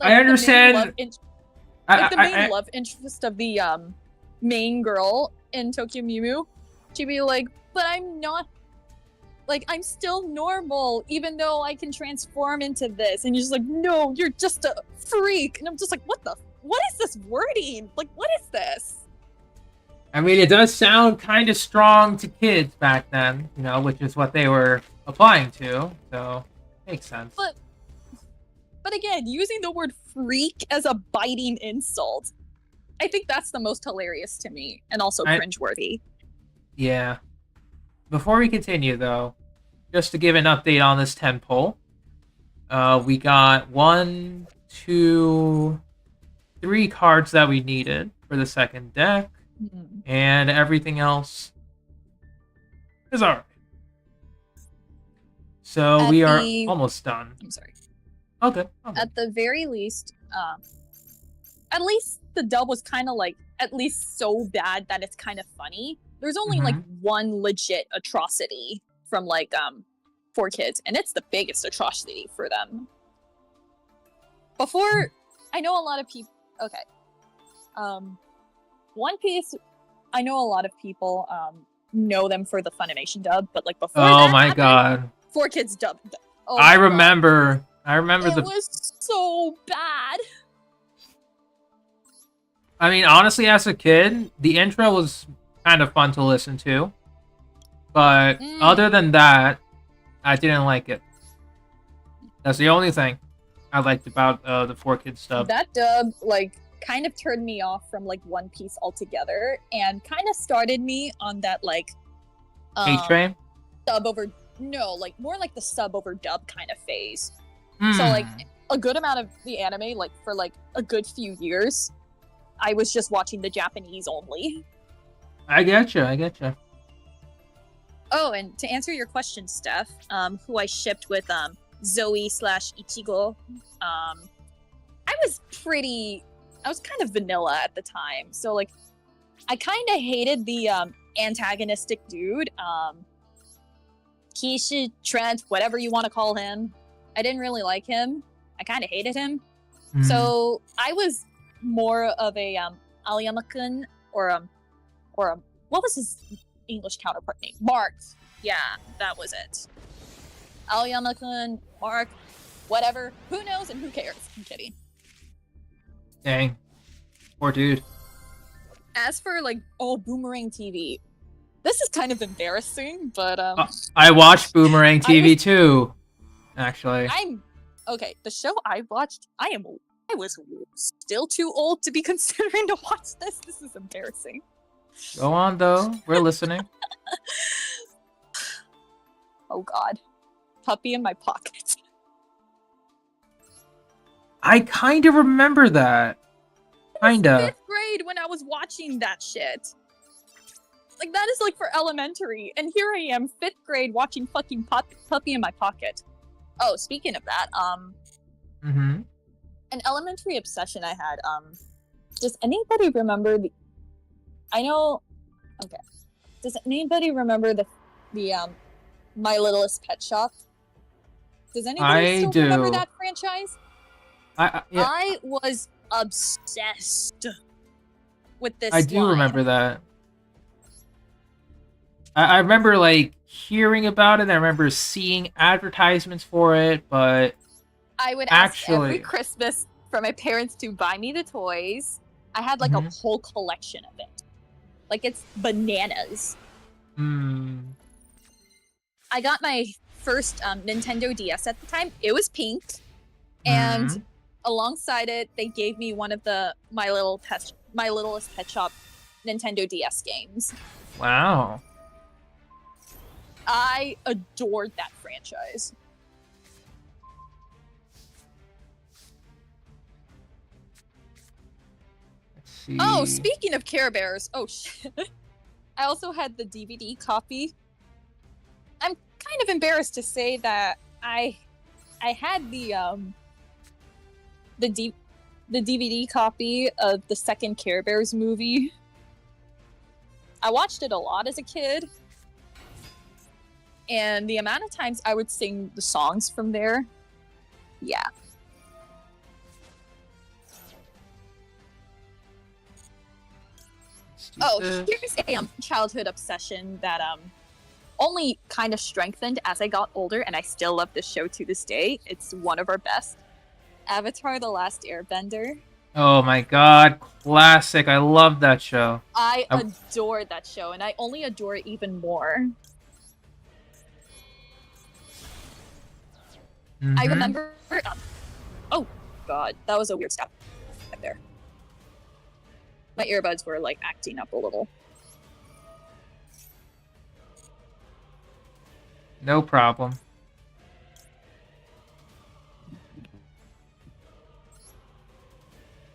Speaker 1: I understand.
Speaker 5: The main love interest of the main girl in Tokyo Mew Mew, she'd be like, but I'm not. Like, I'm still normal, even though I can transform into this. And you're just like, no, you're just a freak. And I'm just like, what is this wording? Like, what is this?
Speaker 1: I mean, it does sound kind of strong to kids back then, you know, which is what they were applying to. So, makes sense.
Speaker 5: But again, using the word freak as a biting insult, I think that's the most hilarious to me, and also cringeworthy.
Speaker 1: Yeah. Before we continue, though, just to give an update on this 10 poll, we got 1, 2, 3 cards that we needed for the second deck, and everything else is alright. So we are almost done.
Speaker 5: I'm sorry.
Speaker 1: Okay.
Speaker 5: At the very least, at least the dub was kind of like, at least so bad that it's kind of funny. There's only like one legit atrocity from like 4 kids, and it's the biggest atrocity for them. Before, I know a lot of people. Okay, One Piece. I know a lot of people know them for the Funimation dub, but like before.
Speaker 1: Oh my god!
Speaker 5: 4 Kids dub. Oh
Speaker 1: I remember. God. I remember
Speaker 5: it was so bad.
Speaker 1: I mean, honestly, as a kid, the intro was kind of fun to listen to. But other than that, I didn't like it. That's the only thing I liked about the 4 Kids dub.
Speaker 5: That dub, like, kind of turned me off from, like, One Piece altogether, and kind of started me on that, like...
Speaker 1: Hate train?
Speaker 5: Sub over... No, like, more like the sub over dub kind of phase. So, like, a good amount of the anime, like, for, like, a good few years, I was just watching the Japanese only.
Speaker 1: I getcha.
Speaker 5: Oh, and to answer your question, Steph, who I shipped with Zoe/Ichigo, I was kind of vanilla at the time. So, like, I kind of hated the antagonistic dude, Kishi, Trent, whatever you want to call him. I didn't really like him. I kind of hated him. So I was more of a Aoyama-kun or what was his English counterpart name? Mark. Yeah, that was it. Aoyama-kun, Mark, whatever. Who knows and who cares? I'm kidding.
Speaker 1: Dang. Poor dude.
Speaker 5: As for like, Boomerang TV. This is kind of embarrassing, but
Speaker 1: I watched Boomerang TV too. Actually.
Speaker 5: Okay, the show I watched, I was still too old to be considering to watch this. This is embarrassing.
Speaker 1: Go on, though. We're listening.
Speaker 5: Oh, God. Puppy in my pocket.
Speaker 1: I kind of remember that. Kinda.
Speaker 5: 5th grade when I was watching that shit. Like, that is, like, for elementary. And here I am, 5th grade, watching fucking Puppy in my pocket. Oh, speaking of that, an elementary obsession I had, does anybody remember does anybody remember the My Littlest Pet Shop? Does anybody still remember that franchise?
Speaker 1: Yeah.
Speaker 5: I was obsessed with this
Speaker 1: I do remember that. I remember, like, hearing about it. I remember seeing advertisements for it, but
Speaker 5: I would ask every Christmas for my parents to buy me the toys. I had, like, a whole collection of it. Like, it's bananas. I got my first Nintendo DS at the time. It was pink. And alongside it, they gave me one of the My Littlest Pet Shop Nintendo DS games.
Speaker 1: Wow.
Speaker 5: I adored that franchise.
Speaker 1: Let's see.
Speaker 5: Oh, speaking of Care Bears, oh shit. I also had the DVD copy. I'm kind of embarrassed to say that I had the DVD copy of the second Care Bears movie. I watched it a lot as a kid. And the amount of times I would sing the songs from there, yeah. Oh, here's a childhood obsession that only kind of strengthened as I got older, and I still love this show to this day. It's one of our best. Avatar: The Last Airbender.
Speaker 1: Oh my god, classic. I love that show.
Speaker 5: I adore that show, and I only adore it even more. I remember. Oh god, that was a weird step right there. My earbuds were like acting up a little.
Speaker 1: No problem.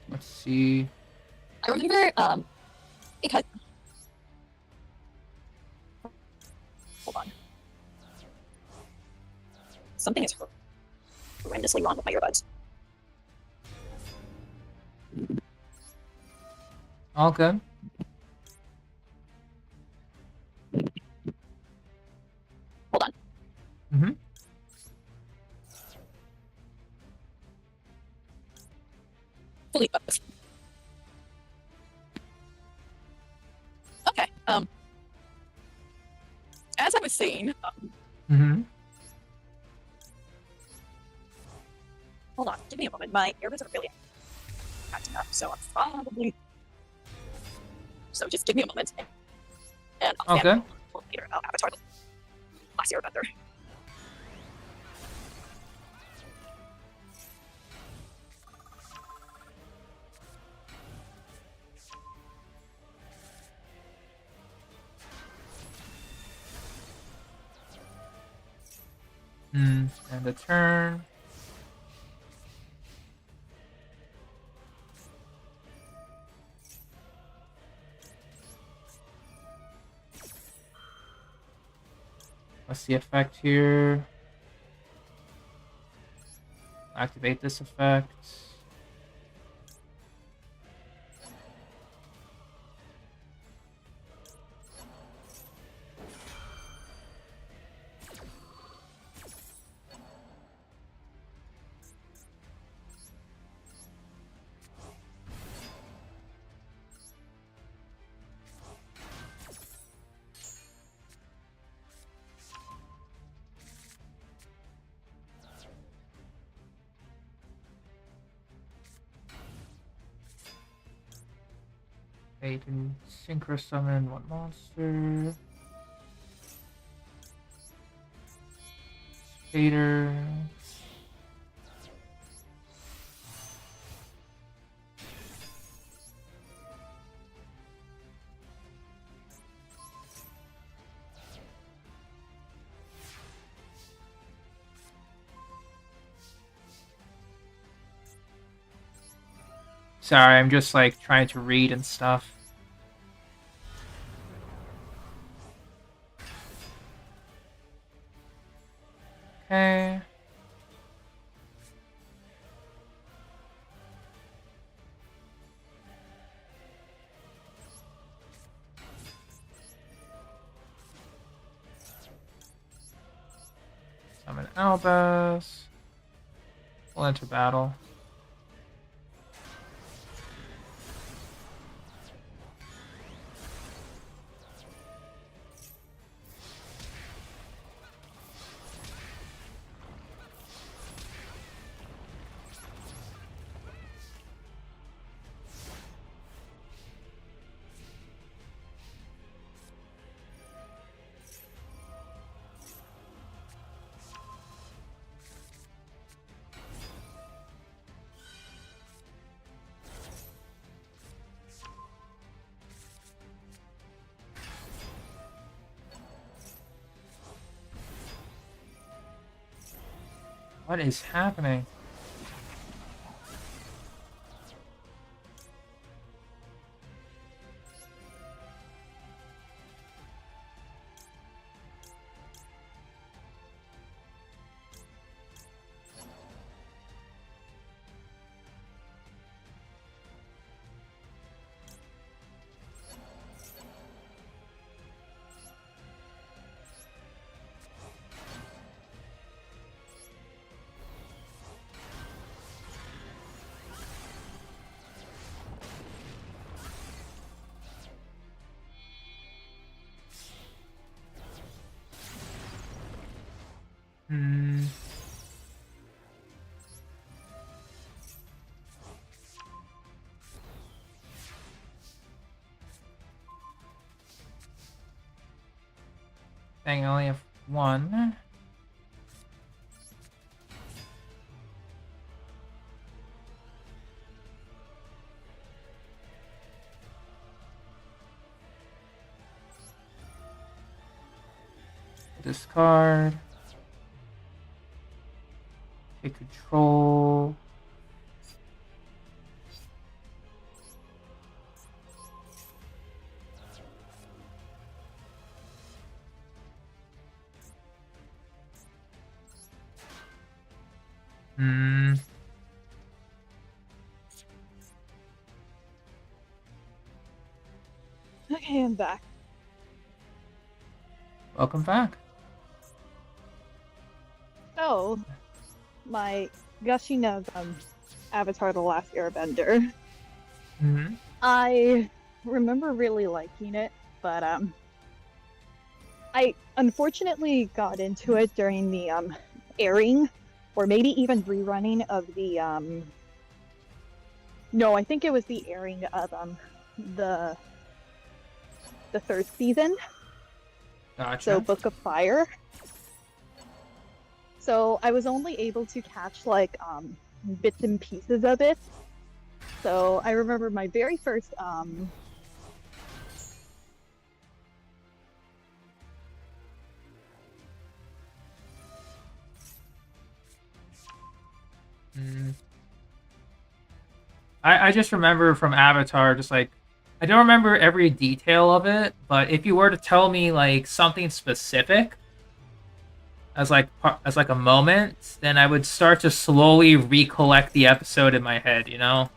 Speaker 1: Let's see.
Speaker 5: I remember because hold on. Something is horrendously wrong with my earbuds.
Speaker 1: All good.
Speaker 5: Hold on.
Speaker 1: Mm-hmm.
Speaker 5: Fully focused. Okay. As I was saying,
Speaker 1: Mm-hmm.
Speaker 5: hold on, give me a moment. My earbuds are really acting up, so I'm probably. So just give me a moment, and I'll
Speaker 1: Okay.
Speaker 5: later about Avatar: The Last Airbender.
Speaker 1: And a turn. What's the effect here? Activate this effect. You can synchro summon one monster. Spader. Sorry, I'm just like trying to read and stuff. Okay. Summon Albus. We'll enter battle. What is happening? Dang, I only have one. Discard. Take control. Hmm.
Speaker 5: Okay, I'm back.
Speaker 1: Welcome back.
Speaker 5: So, my gushing of Avatar: The Last Airbender.
Speaker 1: Hmm.
Speaker 5: I remember really liking it, but I unfortunately got into it during the airing, or maybe even rerunning of the no, I think it was the airing of the third season.
Speaker 1: Gotcha.
Speaker 5: So Book of Fire. So I was only able to catch like bits and pieces of it. So I remember my very first
Speaker 1: Mm. I just remember from Avatar, just like I don't remember every detail of it, but if you were to tell me like something specific as like a moment, then I would start to slowly recollect the episode in my head, you know?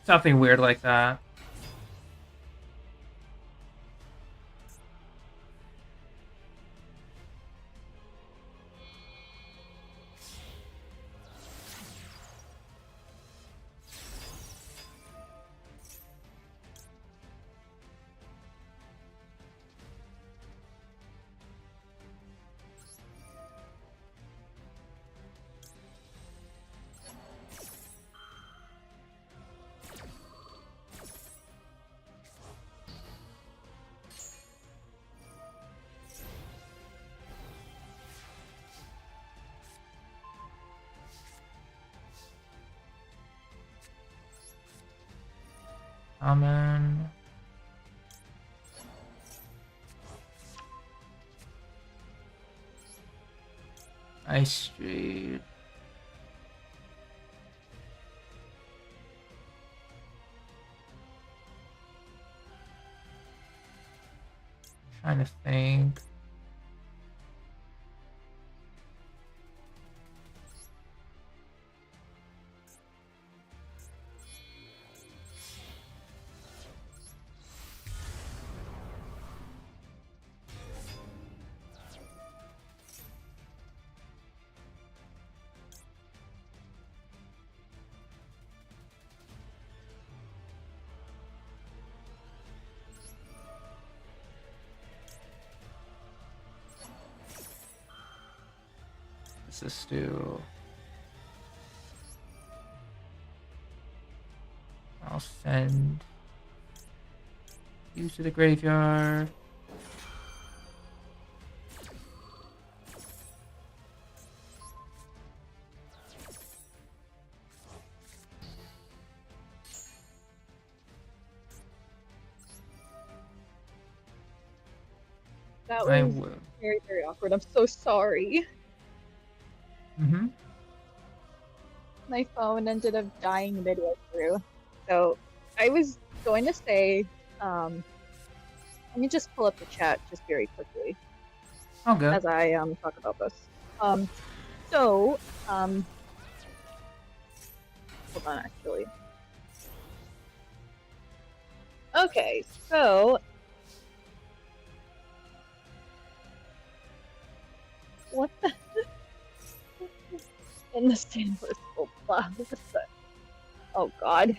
Speaker 1: Something weird like that. Amen. Ice Street. Trying to think. Let's do. I'll send you to the graveyard.
Speaker 5: that
Speaker 1: I
Speaker 5: was
Speaker 1: will.
Speaker 5: very, very awkward. I'm so sorry.
Speaker 1: Mm-hmm.
Speaker 5: My phone ended up dying midway through. So I was going to say, let me just pull up the chat just very quickly
Speaker 1: All good.
Speaker 5: as I talk about this. So hold on, actually. Okay, so what the in the Stanford School Plaza? Oh God.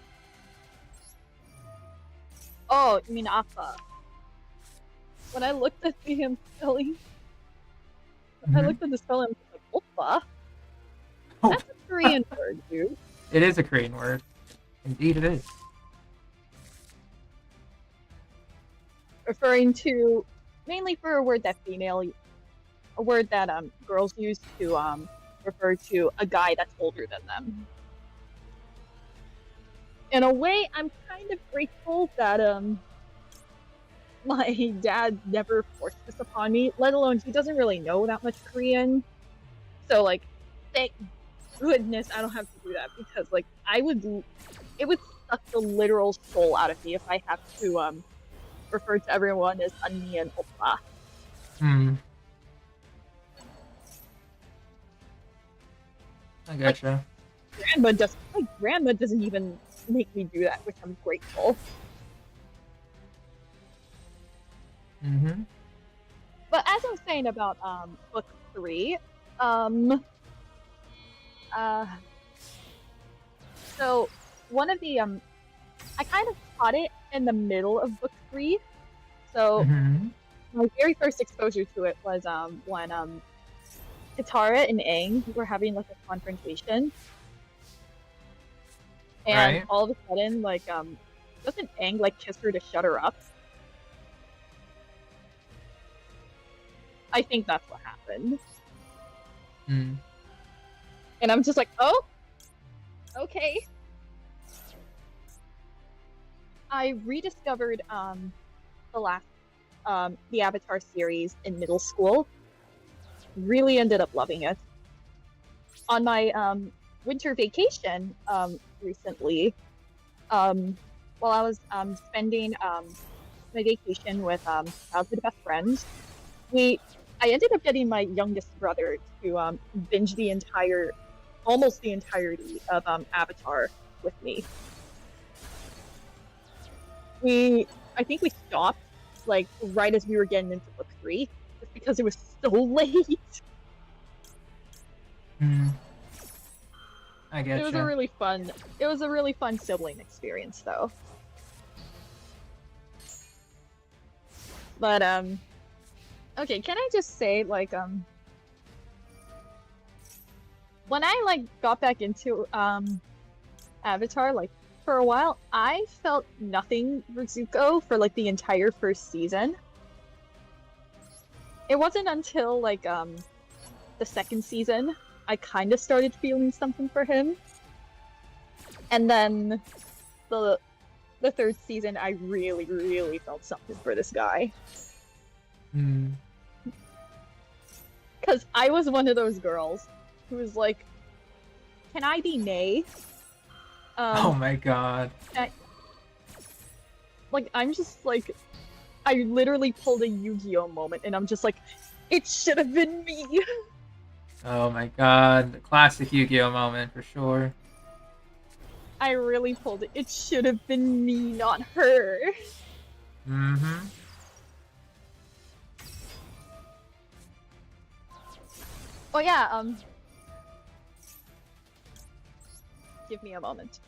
Speaker 5: Oh, you mean Appa? When I looked at the spelling, I
Speaker 1: Mhm.
Speaker 5: looked at the spelling, I was like, Oppa?
Speaker 1: Oh,
Speaker 5: That's a Korean word, dude.
Speaker 1: it is a Korean word. Indeed, it is.
Speaker 3: referring to mainly for a word that girls use to refer to a guy that's older than them. In a way, I'm kind of grateful that my dad never forced this upon me, let alone he doesn't really know that much Korean. So like, thank goodness I don't have to do that, because like it would suck the literal soul out of me if I have to refer to everyone as Anni and Oppa.
Speaker 1: I gotcha.
Speaker 3: My grandma doesn't even make me do that, which I'm grateful.
Speaker 1: Mm-hmm.
Speaker 3: But as I was saying about book 3, so one of the I kind of caught it in the middle of book 3. So my very first exposure to it was when Katara and Aang were having like a confrontation, and all of a sudden, like doesn't Aang like kiss her to shut her up? I think that's what happened. And I'm just like, oh, okay. I rediscovered the Avatar series in middle school. Really ended up loving it. On my winter vacation recently, while I was spending my vacation with childhood best friends, I ended up getting my youngest brother to binge almost the entirety of Avatar with me. I think we stopped like right as we were getting into book 3, just because it was so late.
Speaker 1: I guess
Speaker 3: It was a really fun sibling experience, though. But okay, can I just say, like, when I like got back into Avatar, like for a while, I felt nothing for Zuko for like the entire first season. It wasn't until like the second season I kind of started feeling something for him, and then the third season I really felt something for this guy. Because I was one of those girls who was like, can I be May?
Speaker 1: Oh my god.
Speaker 3: I'm just like, I literally pulled a Yu-Gi-Oh moment, and I'm just like, it should have been me.
Speaker 1: Oh my god. The classic Yu-Gi-Oh moment for sure.
Speaker 3: I really pulled it. It should have been me, not her. Oh yeah, give me a moment.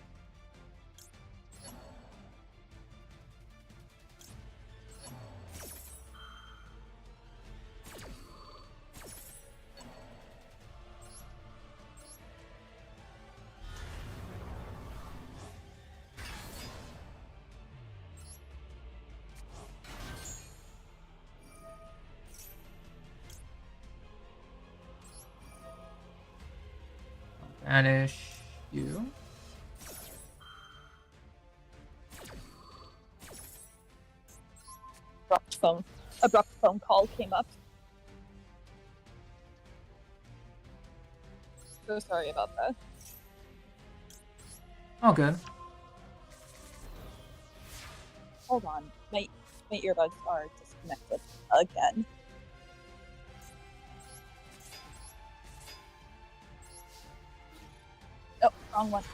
Speaker 1: Banish you.
Speaker 5: Abrupt phone call came up. So sorry about that.
Speaker 1: Oh, good.
Speaker 5: Hold on. My earbuds are disconnected again. Oh, wrong one.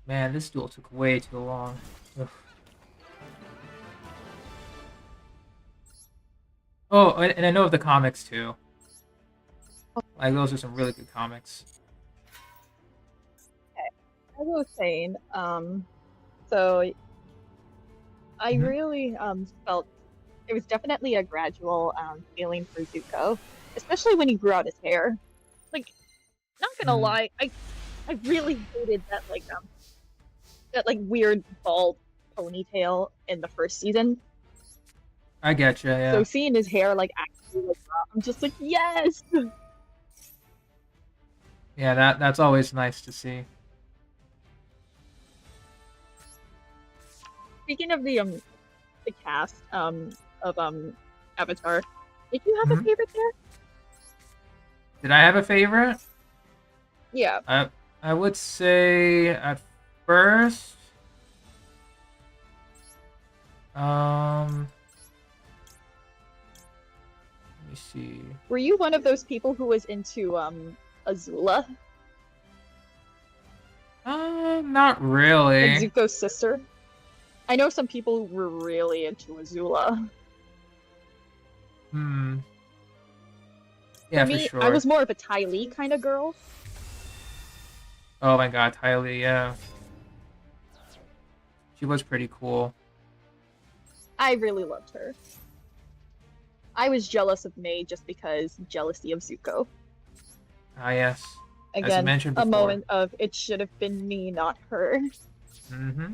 Speaker 1: Man, this duel took way too long. Ugh. Oh, and I know of the comics too. Like, those are some really good comics.
Speaker 3: As I was saying, so I really felt it was definitely a gradual feeling for Zuko, especially when he grew out his hair. Like, not gonna lie, I really hated that, like, that like weird bald ponytail in the first season.
Speaker 1: I get you. Yeah.
Speaker 3: So seeing his hair like actually like that, I'm just like, yes.
Speaker 1: Yeah. That's always nice to see.
Speaker 3: Speaking of the cast of Avatar, did you have a
Speaker 1: Mhm.
Speaker 3: favorite there?
Speaker 1: Did I have a favorite?
Speaker 3: Yeah.
Speaker 1: I would say at first, let me see.
Speaker 3: Were you one of those people who was into Azula,
Speaker 1: Not really.
Speaker 3: like Zuko's sister? I know some people were really into Azula.
Speaker 1: Hmm. Yeah, for
Speaker 3: me,
Speaker 1: sure.
Speaker 3: I was more of a Ty Lee kind of girl.
Speaker 1: Oh my God, Tylee, yeah. She was pretty cool.
Speaker 3: I really loved her. I was jealous of May just because jealousy of Zuko.
Speaker 1: Ah, yes. As you
Speaker 3: Again,
Speaker 1: mentioned
Speaker 3: a
Speaker 1: before.
Speaker 3: moment of it should have been me, not her.
Speaker 1: Mm-hmm.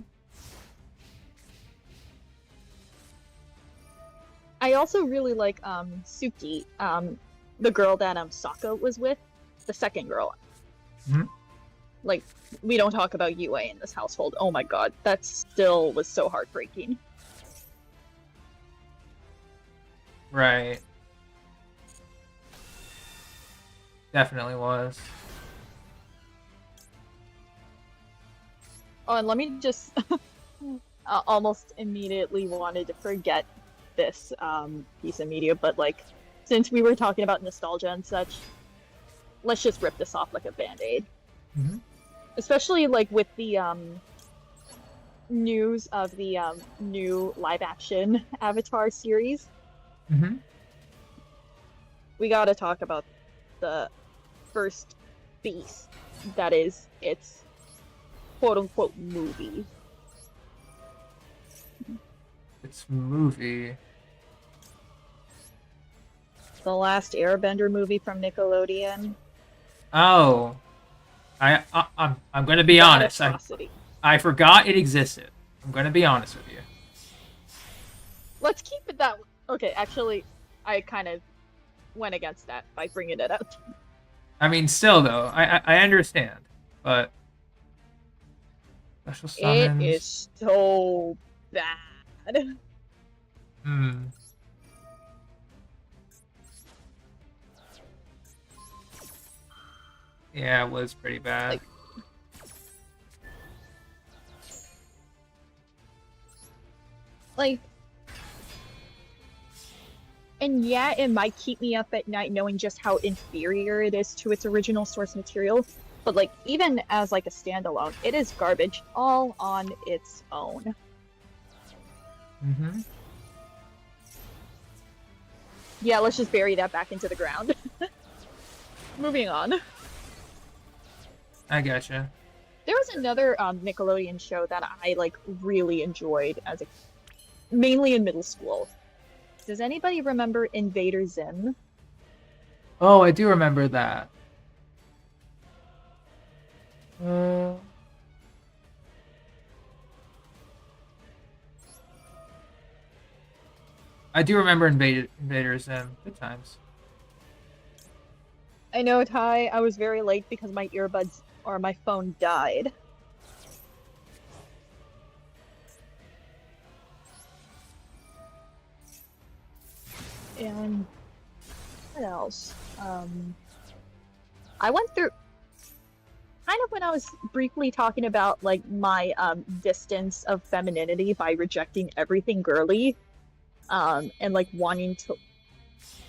Speaker 3: I also really like Suki, the girl that Sokka was with, the second girl.
Speaker 1: Mhm.
Speaker 3: Like, we don't talk about Yue in this household. Oh my god, that still was so heartbreaking.
Speaker 1: Right. Definitely was.
Speaker 3: Oh, and let me just almost immediately wanted to forget this piece of media, but like, since we were talking about nostalgia and such, let's just rip this off like a band-aid.
Speaker 1: Mhm.
Speaker 3: Especially like with the news of the new live-action Avatar series.
Speaker 1: Mm-hmm.
Speaker 3: We gotta talk about the first beast that is its quote-unquote movie.
Speaker 1: It's movie.
Speaker 3: The last Airbender movie from Nickelodeon.
Speaker 1: Oh. I'm gonna be
Speaker 3: That
Speaker 1: honest.
Speaker 3: atrocity.
Speaker 1: I forgot it existed. I'm gonna be honest with you.
Speaker 3: Let's keep it that way. Okay, actually, I kind of went against that by bringing it up.
Speaker 1: I mean, still though, I understand, but special summons.
Speaker 3: It is so bad.
Speaker 1: Hmm. Yeah, it was pretty bad.
Speaker 3: Like, and yeah, it might keep me up at night knowing just how inferior it is to its original source material, but like, even as like a standalone, it is garbage all on its own.
Speaker 1: Mm-hmm.
Speaker 3: Yeah, let's just bury that back into the ground. Moving on.
Speaker 1: I gotcha.
Speaker 3: There was another Nickelodeon show that I like really enjoyed as a mainly in middle school. Does anybody remember Invader Zim?
Speaker 1: Oh, I do remember that. I do remember Invaders Zim. Good times.
Speaker 3: I know, Ty, I was very late because my earbuds or my phone died. And what else? I went through kind of when I was briefly talking about like my distance of femininity by rejecting everything girly, and like wanting to.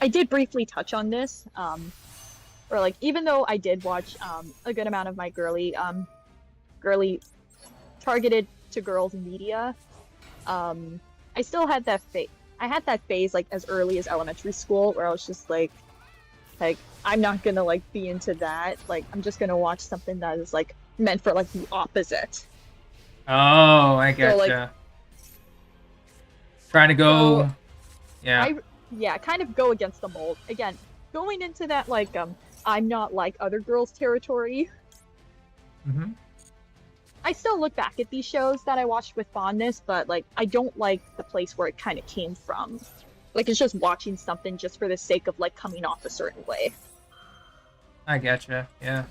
Speaker 3: I did briefly touch on this, or like even though I did watch a good amount of my girly targeted to girls media, I still had that phase. I had that phase like as early as elementary school where I was just like I'm not gonna like be into that. Like I'm just gonna watch something that is like meant for like the opposite.
Speaker 1: Oh, I
Speaker 3: So, like,
Speaker 1: gotcha. Trying to go.
Speaker 3: So,
Speaker 1: Yeah.
Speaker 3: kind of go against the mold. Again, going into that like I'm not like other girls territory.
Speaker 1: Mm-hmm.
Speaker 3: I still look back at these shows that I watched with fondness, but like I don't like the place where it kind of came from. Like it's just watching something just for the sake of like coming off a certain way.
Speaker 1: I getcha. Yeah.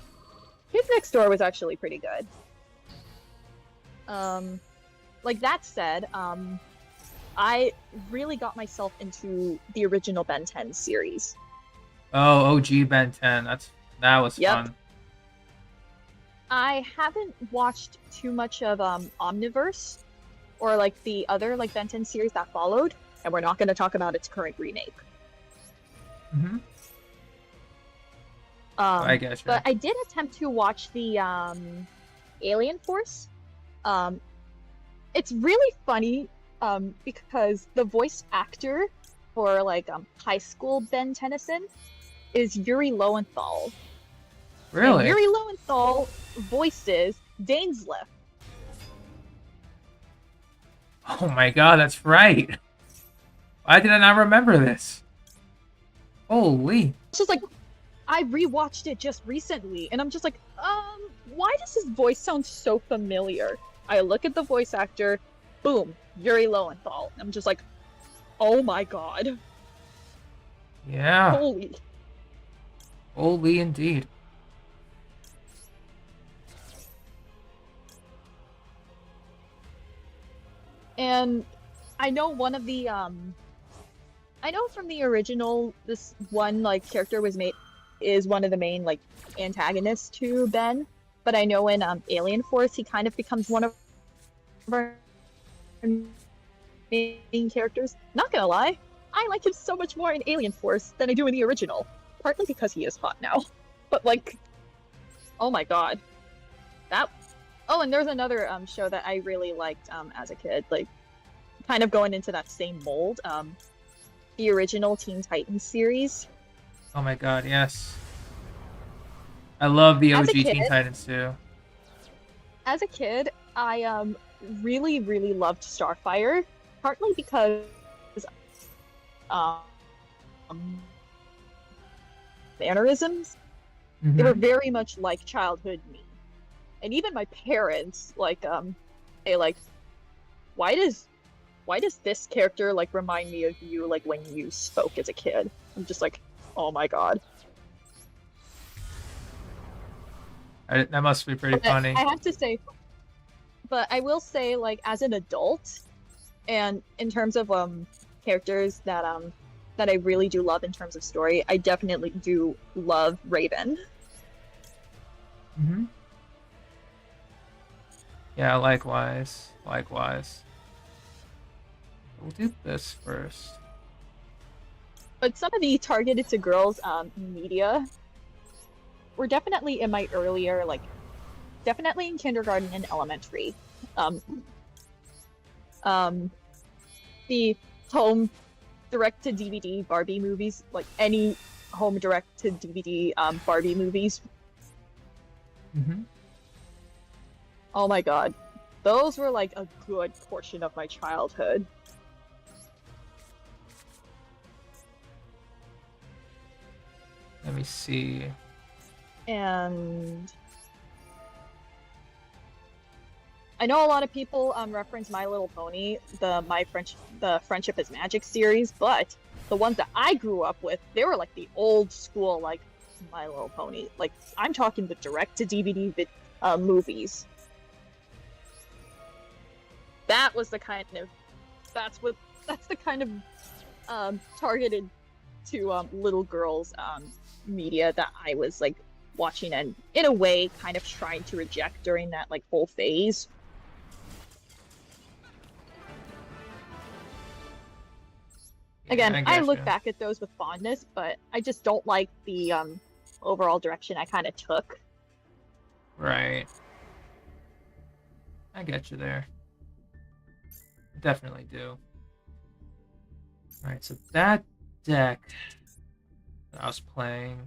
Speaker 3: Kids Next Door was actually pretty good. Like that said, I really got myself into the original Ben 10 series.
Speaker 1: Oh, OG Ben 10. That was
Speaker 3: Yep.
Speaker 1: fun.
Speaker 3: I haven't watched too much of Omniverse or like the other like Ben 10 series that followed, and we're not going to talk about its current remake.
Speaker 1: Mm-hmm. I getcha.
Speaker 3: But I did attempt to watch the Alien Force. It's really funny because the voice actor for like high school Ben Tennyson is Yuri Lowenthal.
Speaker 1: Really?
Speaker 3: And Yuri Lowenthal voices Dainsleif.
Speaker 1: Oh my god, that's right. Why did I not remember this? Holy.
Speaker 3: It's just like I rewatched it just recently, and I'm just like, why does his voice sound so familiar? I look at the voice actor, boom, Yuri Lowenthal. I'm just like, oh my god.
Speaker 1: Yeah.
Speaker 3: Holy.
Speaker 1: Holy indeed.
Speaker 3: And I know one of the I know from the original this one like character was made is one of the main like antagonists to Ben, but I know in Alien Force he kind of becomes one of our main characters. Not gonna lie, I like him so much more in Alien Force than I do in the original. Partly because he is hot now, but like, oh my god, that. Oh, and there's another show that I really liked as a kid, like kind of going into that same mold. The original Teen Titans series.
Speaker 1: Oh my god, yes. I love the
Speaker 3: As
Speaker 1: OG
Speaker 3: a kid-
Speaker 1: Teen Titans too.
Speaker 3: As a kid, I really, really loved Starfire, partly because mannerisms. They were very much like childhood me. And even my parents, like, they like, why does this character like remind me of you like when you spoke as a kid? I'm just like, oh my god.
Speaker 1: That must be pretty
Speaker 3: But
Speaker 1: funny.
Speaker 3: I have to say, but I will say, like, as an adult, and in terms of characters that I really do love in terms of story, I definitely do love Raven.
Speaker 1: Mm-hmm. Yeah, likewise. Likewise. We'll do this first.
Speaker 3: But some of the targeted to girls media were definitely in my earlier, like, definitely in kindergarten and elementary. The home direct-to-DVD Barbie movies, like any home direct-to-DVD Barbie movies.
Speaker 1: Mm-hmm.
Speaker 3: Oh my god. Those were like a good portion of my childhood.
Speaker 1: Let me see.
Speaker 3: And I know a lot of people reference My Little Pony, the Friendship is Magic series, but the ones that I grew up with, they were like the old school like My Little Pony. Like I'm talking the direct to DVD movies. That was the kind of that's the kind of targeted to little girls media that I was like watching and in a way kind of trying to reject during that like whole phase. Again, I look back at those with fondness, but I just don't like the overall direction I kind of took.
Speaker 1: Right. I get you there. Definitely do. Alright, so that deck that I was playing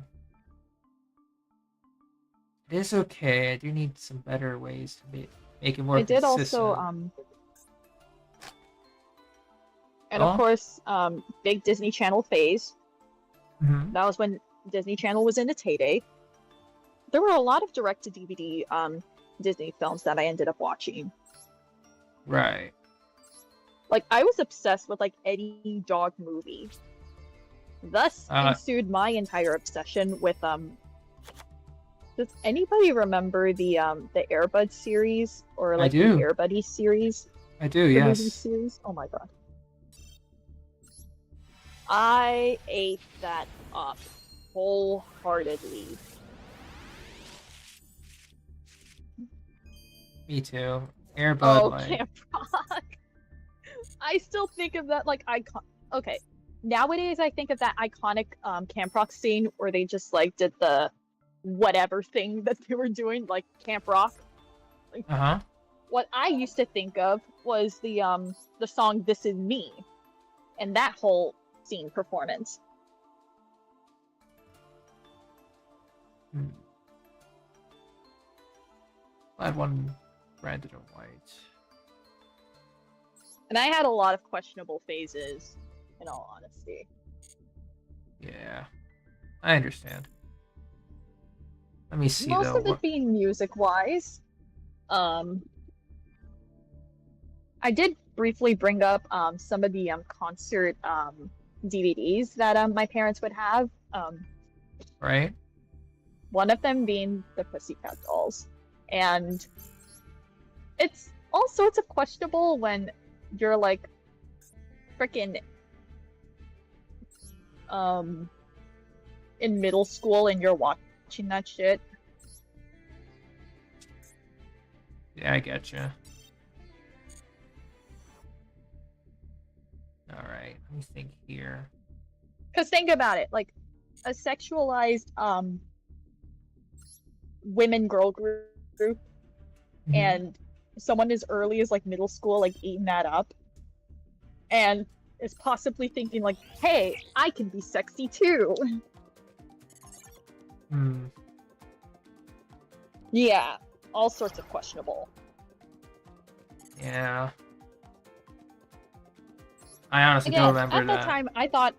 Speaker 1: is okay. I do need some better ways to make it more
Speaker 3: I did
Speaker 1: consistent.
Speaker 3: also and of course big Disney Channel phase.
Speaker 1: Mhm.
Speaker 3: That was when Disney Channel was in its heyday. There were a lot of direct to DVD Disney films that I ended up watching.
Speaker 1: Right.
Speaker 3: Like, I was obsessed with, like, any dog movie. Thus ensued my entire obsession with, does anybody remember the Air Bud series? Or, like,
Speaker 1: I do.
Speaker 3: the Air Buddy series?
Speaker 1: I do,
Speaker 3: The
Speaker 1: yes.
Speaker 3: movie series? Oh my god. I ate that up wholeheartedly.
Speaker 1: Me too. Air Bud,
Speaker 3: Oh,
Speaker 1: like...
Speaker 3: Camp Rock. I still think of that like icon. Okay, nowadays I think of that iconic Camp Rock scene where they just like did the whatever thing that they were doing, like Camp Rock.
Speaker 1: Uh-huh.
Speaker 3: What I used to think of was the song "This Is Me," and that whole scene performance.
Speaker 1: I had one red and a white.
Speaker 3: And I had a lot of questionable phases, in all honesty.
Speaker 1: Yeah. I understand. Let me see,
Speaker 3: Most
Speaker 1: though.
Speaker 3: of it being music-wise. I did briefly bring up some of the concert DVDs that my parents would have.
Speaker 1: Right?
Speaker 3: One of them being the Pussycat Dolls. And it's all sorts of questionable when you're like freaking in middle school and you're watching that shit.
Speaker 1: Yeah, I get you. Alright, let me think here.
Speaker 3: Because think about it, like a sexualized women girl group
Speaker 1: Mhm.
Speaker 3: and someone as early as like middle school like eating that up and is possibly thinking like, hey, I can be sexy too.
Speaker 1: Hmm.
Speaker 3: Yeah, all sorts of questionable.
Speaker 1: Yeah. I honestly
Speaker 3: Again,
Speaker 1: don't remember
Speaker 3: at that time, I thought,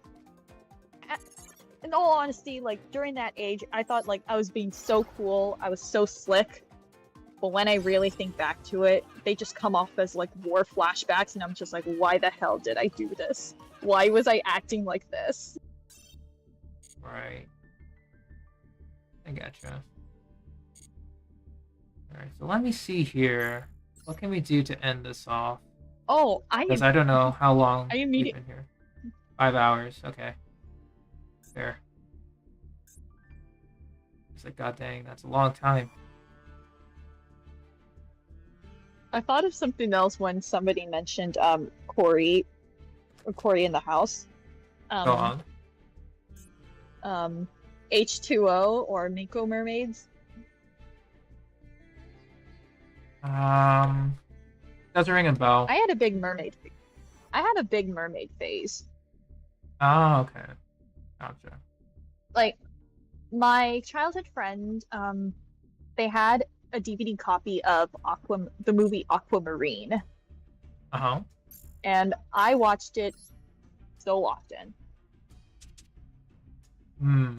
Speaker 3: in all honesty, like during that age, I thought like I was being so cool, I was so slick. But when I really think back to it, they just come off as like war flashbacks, and I'm just like, why the hell did I do this? Why was I acting like this?
Speaker 1: Right. I gotcha. Alright, so let me see here. What can we do to end this off?
Speaker 3: Oh,
Speaker 1: Because I don't know how long
Speaker 3: I
Speaker 1: we've
Speaker 3: immediately.
Speaker 1: been here. 5 hours, okay. Fair. It's like, god dang, that's a long time.
Speaker 3: I thought of something else when somebody mentioned Corey in the house.
Speaker 1: Go on.
Speaker 3: H2O or Mako mermaids.
Speaker 1: Doesn't ring a bell.
Speaker 3: I had a big mermaid phase.
Speaker 1: Oh, okay. Gotcha.
Speaker 3: Like my childhood friend, they had a DVD copy of the movie Aquamarine,
Speaker 1: Uh-huh.
Speaker 3: and I watched it so often.
Speaker 1: Hmm.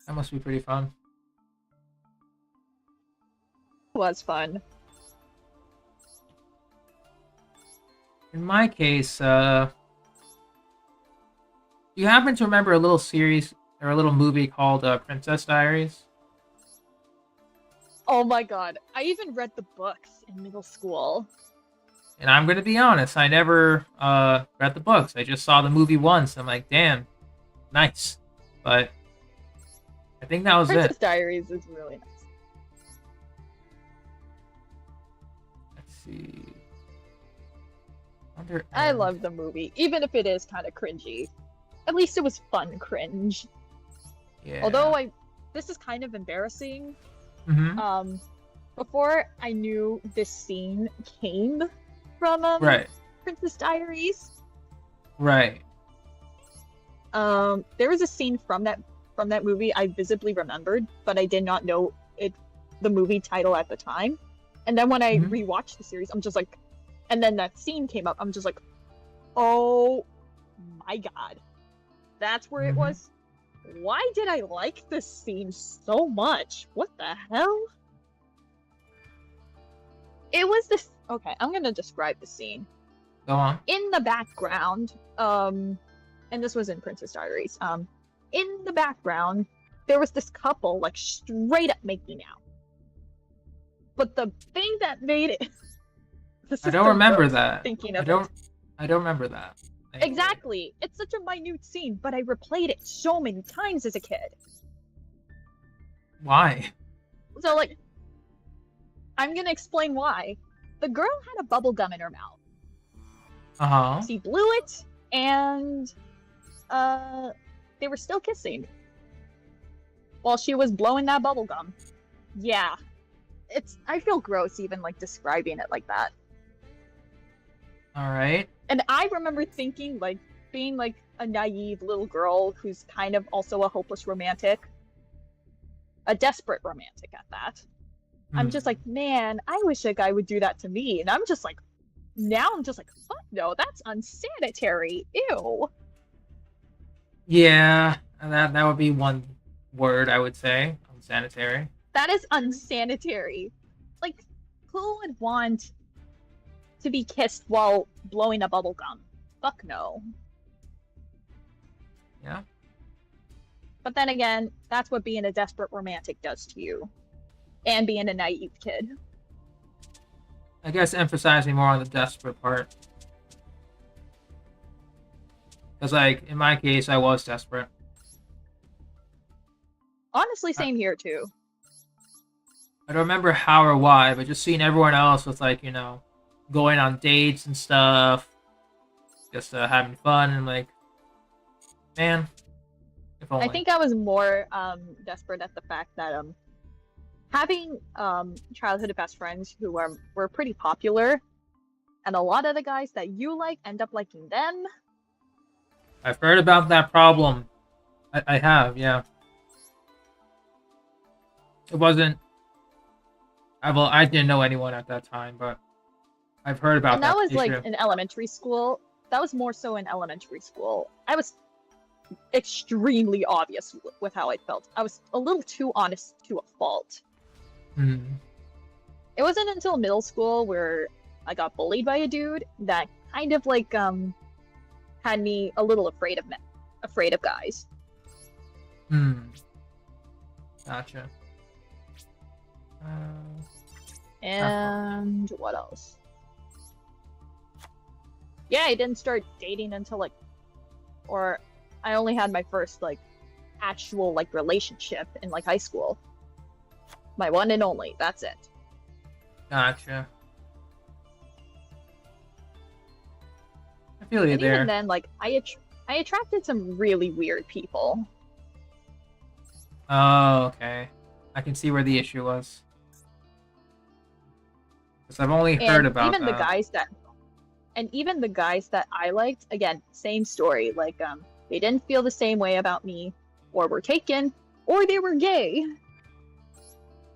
Speaker 1: That must be pretty fun.
Speaker 3: It was fun.
Speaker 1: In my case, you happen to remember a little series or a little movie called Princess Diaries?
Speaker 3: Oh my god, I even read the books in middle school.
Speaker 1: And I'm gonna be honest, I never read the books. I just saw the movie once. I'm like, damn, nice. But I think that was
Speaker 3: Princess
Speaker 1: it.
Speaker 3: Diaries is really nice.
Speaker 1: Let's see. Under
Speaker 3: I
Speaker 1: N.
Speaker 3: love the movie, even if it is kind of cringy. At least it was fun cringe.
Speaker 1: Yeah.
Speaker 3: Although this is kind of embarrassing.
Speaker 1: Mm-hmm.
Speaker 3: Before I knew this scene came from
Speaker 1: Right.
Speaker 3: Princess Diaries.
Speaker 1: Right.
Speaker 3: There was a scene from that movie I visibly remembered, but I did not know the movie title at the time. And then when I rewatched the series, I'm just like, and then that scene came up. I'm just like, oh my god, that's where it was. Why did I like this scene so much? What the hell? It was this. Okay, I'm gonna describe the scene.
Speaker 1: Go on.
Speaker 3: In the background, and this was in Princess Diaries. In the background, there was this couple like straight up making out. But the thing that made it,
Speaker 1: I don't remember
Speaker 3: gross
Speaker 1: that.
Speaker 3: Thinking
Speaker 1: I
Speaker 3: of
Speaker 1: don't.
Speaker 3: it.
Speaker 1: I don't remember that. Anyway.
Speaker 3: Exactly. It's such a minute scene, but I replayed it so many times as a kid.
Speaker 1: Why?
Speaker 3: So like, I'm gonna explain why. The girl had a bubble gum in her mouth.
Speaker 1: Uh-huh.
Speaker 3: She blew it, and they were still kissing while she was blowing that bubble gum. Yeah, I feel gross even like describing it like that.
Speaker 1: All right.
Speaker 3: And I remember thinking, like, being like a naive little girl who's kind of also a hopeless romantic, a desperate romantic at that. I'm just like, man, I wish a guy would do that to me. And I'm just like, fuck no, that's unsanitary. Ew.
Speaker 1: Yeah, that would be one word I would say. Unsanitary.
Speaker 3: That is unsanitary. Like, who would want to be kissed while blowing a bubble gum? Fuck no.
Speaker 1: Yeah.
Speaker 3: But then again, that's what being a desperate romantic does to you. And being a naive kid.
Speaker 1: I guess emphasizing more on the desperate part. Because, like, in my case, I was desperate.
Speaker 3: Honestly, same here too.
Speaker 1: I don't remember how or why, but just seeing everyone else with, like, you know, going on dates and stuff, just having fun, and like, man, if only.
Speaker 3: I think I was more desperate at the fact that having childhood best friends who were pretty popular, and a lot of the guys that you like end up liking them.
Speaker 1: I've heard about that problem. I have, yeah. It wasn't. I didn't know anyone at that time, but I've heard about
Speaker 3: And that was
Speaker 1: issue.
Speaker 3: like in elementary school. That was more so in elementary school. I was extremely obvious with how I felt. I was a little too honest to a fault. It wasn't until middle school where I got bullied by a dude that kind of like had me a little afraid of guys.
Speaker 1: Gotcha.
Speaker 3: And what else? Yeah, I didn't start dating until like, or I only had my first like actual like relationship in like high school. My one and only. That's it.
Speaker 1: Gotcha. I feel you
Speaker 3: And
Speaker 1: there.
Speaker 3: even then, like I attracted some really weird people.
Speaker 1: Oh, okay. I can see where the issue was. Because I've only heard
Speaker 3: And
Speaker 1: about
Speaker 3: even
Speaker 1: that.
Speaker 3: even the guys that I liked, again, same story. Like they didn't feel the same way about me, or were taken, or they were gay.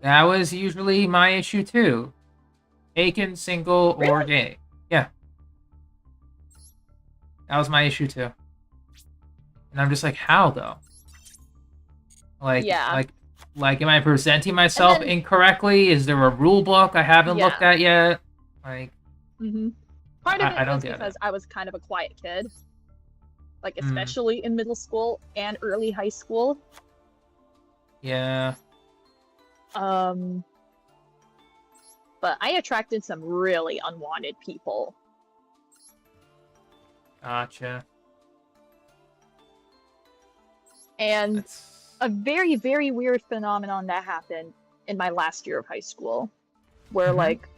Speaker 1: That was usually my issue too. Taken, single, or
Speaker 3: Really?
Speaker 1: gay. Yeah. That was my issue too. And I'm just like, how though? Like,
Speaker 3: Yeah.
Speaker 1: like, am I presenting myself
Speaker 3: then-
Speaker 1: incorrectly? Is there a rule book I haven't
Speaker 3: Yeah.
Speaker 1: looked at yet? Like,
Speaker 3: Part of it
Speaker 1: I don't
Speaker 3: was
Speaker 1: get it.
Speaker 3: because I was kind of a quiet kid, like
Speaker 1: Mm.
Speaker 3: especially in middle school and early high school.
Speaker 1: yeah.
Speaker 3: But I attracted some really unwanted people.
Speaker 1: Gotcha.
Speaker 3: And
Speaker 1: That's...
Speaker 3: a very, very weird phenomenon that happened in my last year of high school, where
Speaker 1: Mhm.
Speaker 3: like,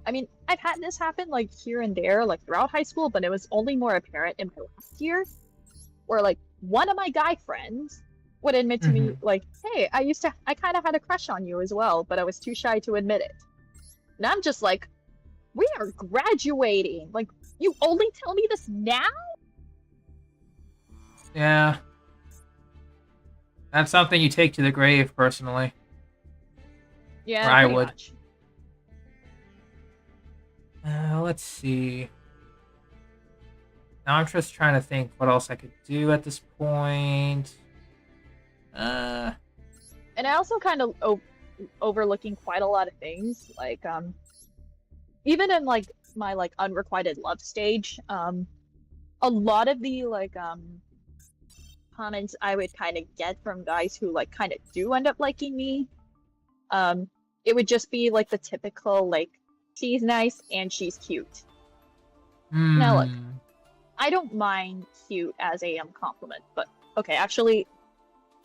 Speaker 3: I mean, I've had this happen like here and there, like throughout high school, but it was only more apparent in my last year, where like one of my guy friends would admit to me like, hey, I kind of had a crush on you as well, but I was too shy to admit it. And I'm just like, we are graduating. Like, you only tell me this now?
Speaker 1: Yeah. That's something you take to the grave, personally.
Speaker 3: Yeah,
Speaker 1: Or I
Speaker 3: pretty
Speaker 1: would.
Speaker 3: much.
Speaker 1: Let's see. Now I'm just trying to think what else I could do at this point. Uh,
Speaker 3: And I also kind of overlooking quite a lot of things, like even in like my like unrequited love stage, a lot of the like comments I would kind of get from guys who like kind of do end up liking me, it would just be like the typical like she's nice and she's cute. Now look,
Speaker 1: hmm.
Speaker 3: I don't mind cute as a compliment, but okay, actually,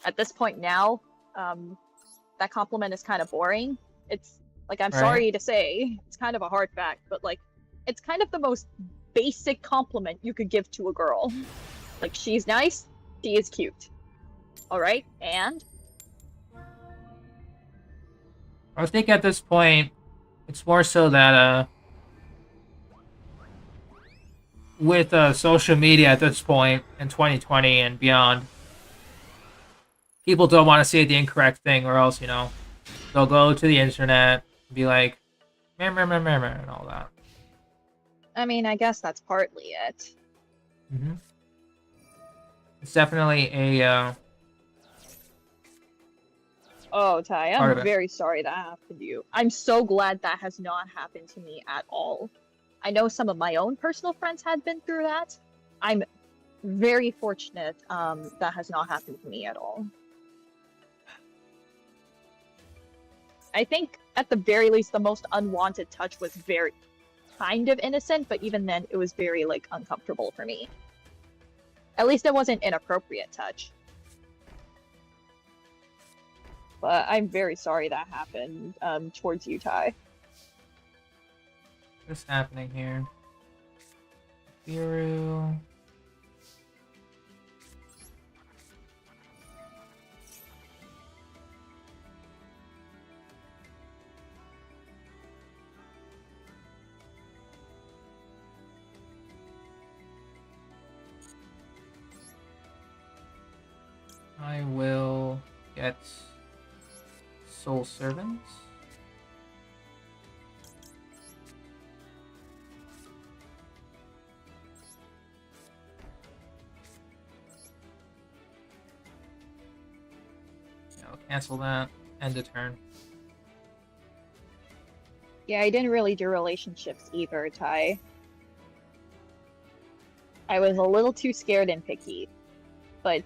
Speaker 3: at this point now, that compliment is kind of boring. It's like I'm
Speaker 1: Right.
Speaker 3: sorry to say, it's kind of a hard fact, but like it's kind of the most basic compliment you could give to a girl. Like she's nice, she is cute. All right, and
Speaker 1: I think at this point, it's more so that with social media at this point in 2020 and beyond, people don't want to say the incorrect thing, or else they'll go to the internet and be like, meh, meh, meh, meh, meh, and all that.
Speaker 3: I mean, I guess that's partly it.
Speaker 1: Mm-hmm. It's definitely a
Speaker 3: Oh, Ty,
Speaker 1: part of
Speaker 3: I'm
Speaker 1: it.
Speaker 3: very sorry that happened to you. I'm so glad that has not happened to me at all. I know some of my own personal friends had been through that. I'm very fortunate that has not happened to me at all. I think at the very least the most unwanted touch was very kind of innocent, but even then it was very like uncomfortable for me. At least it wasn't inappropriate touch. But I'm very sorry that happened towards you, Ty.
Speaker 1: What's happening here? Biru. I will get Soul Servants. I'll cancel that. End the turn.
Speaker 3: Yeah, I didn't really do relationships either, Ty. I was a little too scared and picky, but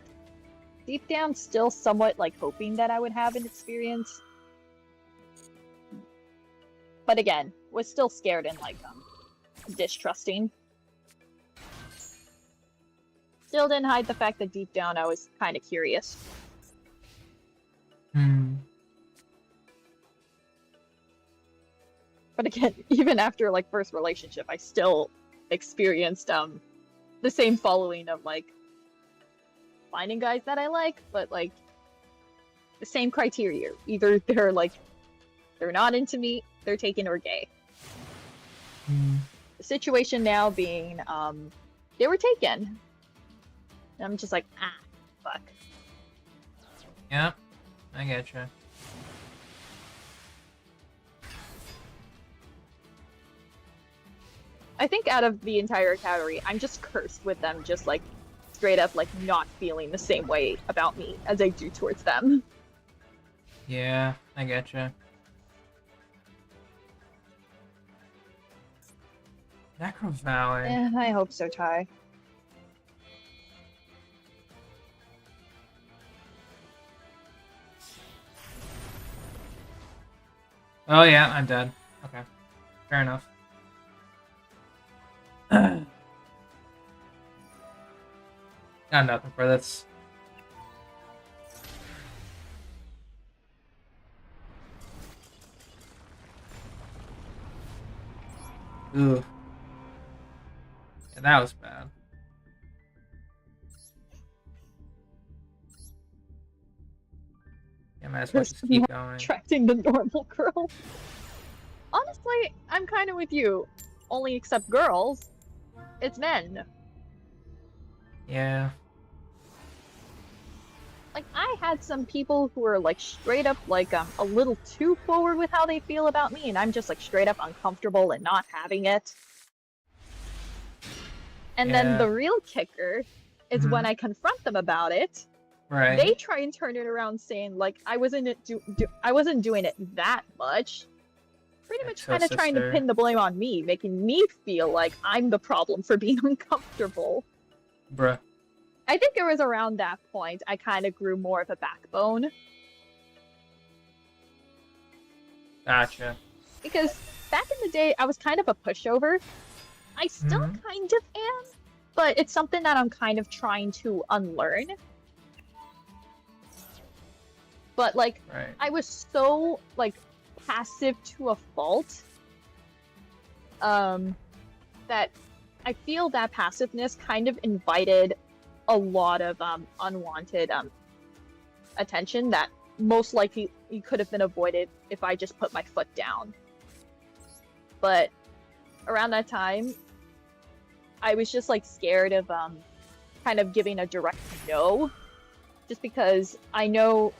Speaker 3: deep down still somewhat like hoping that I would have an experience. But again, was still scared and like distrusting. Still didn't hide the fact that deep down I was kind of curious. But again, even after like first relationship, I still experienced the same following of like finding guys that I like, but like the same criteria. Either they're like they're not into me, they're taken, or gay. The situation now being they were taken. And I'm just like, fuck.
Speaker 1: Yep, I getcha.
Speaker 3: I think out of the entire category, I'm just cursed with them just like straight up like not feeling the same way about me as I do towards them.
Speaker 1: Yeah, I getcha. Necro Valley.
Speaker 3: Yeah, I hope so, Ty.
Speaker 1: Oh yeah, I'm dead. Okay, fair enough. Got nothing for this. Ooh. Yeah, that was bad. Yeah, might as well just keep going.
Speaker 3: Attracting the normal girl. Honestly, I'm kind of with you. Only except girls. It's men.
Speaker 1: Yeah.
Speaker 3: Like, I had some people who were like straight up like a little too forward with how they feel about me, and I'm just like straight up uncomfortable and not having it. And then
Speaker 1: Yeah.
Speaker 3: the real kicker is when I confront them about it,
Speaker 1: Right.
Speaker 3: They try and turn it around saying like I wasn't doing it that much. Pretty much
Speaker 1: So,
Speaker 3: kind of trying to
Speaker 1: sister.
Speaker 3: pin the blame on me, making me feel like I'm the problem for being uncomfortable.
Speaker 1: Bruh.
Speaker 3: I think it was around that point I kind of grew more of a backbone.
Speaker 1: Gotcha.
Speaker 3: Because back in the day, I was kind of a pushover. I still
Speaker 1: Mhm.
Speaker 3: kind of am, but it's something that I'm kind of trying to unlearn. But like,
Speaker 1: Right.
Speaker 3: I was so like passive to a fault, that I feel that passiveness kind of invited a lot of unwanted attention that most likely could have been avoided if I just put my foot down. But around that time, I was just like scared of kind of giving a direct no, just because I know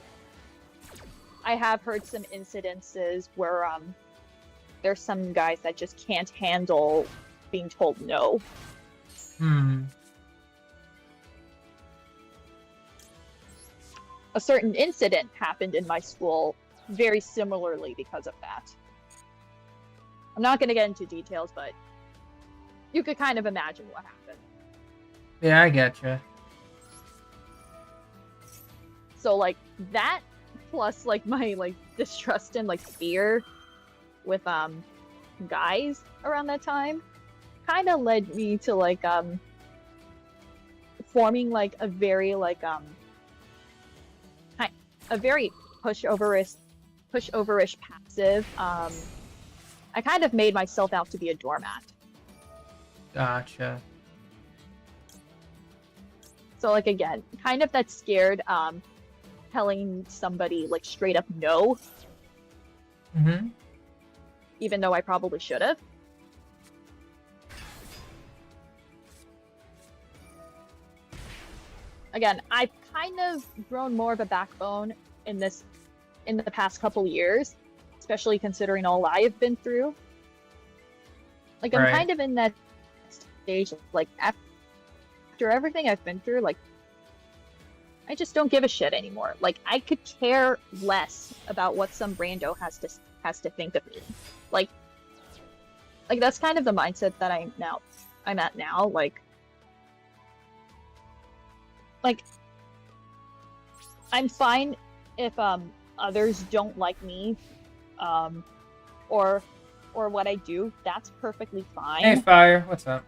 Speaker 3: I have heard some incidences where there's some guys that just can't handle being told no.
Speaker 1: Hmm.
Speaker 3: A certain incident happened in my school very similarly because of that. I'm not going to get into details, but you could kind of imagine what happened.
Speaker 1: Yeah, I getcha.
Speaker 3: So like that plus like my like distrust and like fear with guys around that time kind of led me to like forming like a very like a very pushoverish passive. I kind of made myself out to be a doormat.
Speaker 1: Gotcha.
Speaker 3: So like again, kind of that scared telling somebody like straight up no,
Speaker 1: Mm-hmm.
Speaker 3: even though I probably should have. Again, I've kind of grown more of a backbone in the past couple years, especially considering all I have been through. Like I'm
Speaker 1: Right.
Speaker 3: kind of in that stage, like after everything I've been through, like I just don't give a shit anymore. Like I could care less about what some rando has to think of me. Like that's kind of the mindset that I'm at now. Like I'm fine if others don't like me, or what I do. That's perfectly fine.
Speaker 1: Hey, Fire. What's up?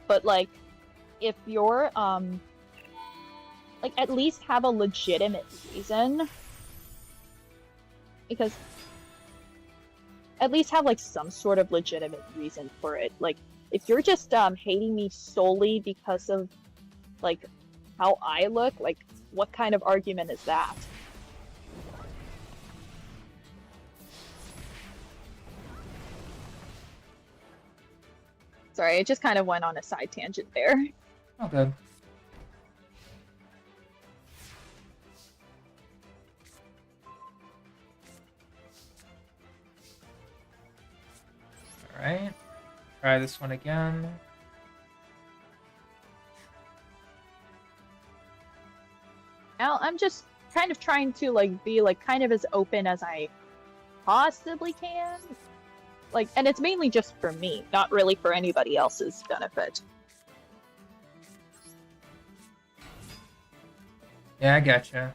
Speaker 3: But like if you're like at least have a legitimate reason, because at least have like some sort of legitimate reason for it. Like if you're just hating me solely because of like how I look, like what kind of argument is that? Sorry, it just kind of went on a side tangent there.
Speaker 1: Oh, good. Alright. Try this one again.
Speaker 3: Now I'm just kind of trying to like be like kind of as open as I possibly can. Like, and it's mainly just for me, not really for anybody else's benefit.
Speaker 1: Yeah, I getcha.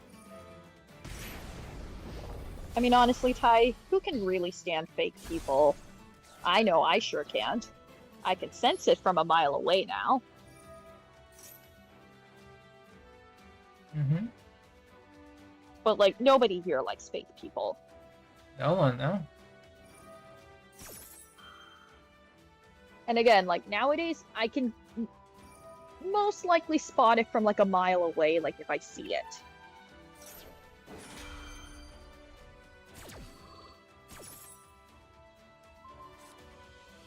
Speaker 3: I mean, honestly, Ty, who can really stand fake people? I know I sure can't. I can sense it from a mile away now.
Speaker 1: Mm-hmm.
Speaker 3: But like, nobody here likes fake people.
Speaker 1: No one, no.
Speaker 3: And again, like nowadays, I can most likely spot it from like a mile away, like if I see it.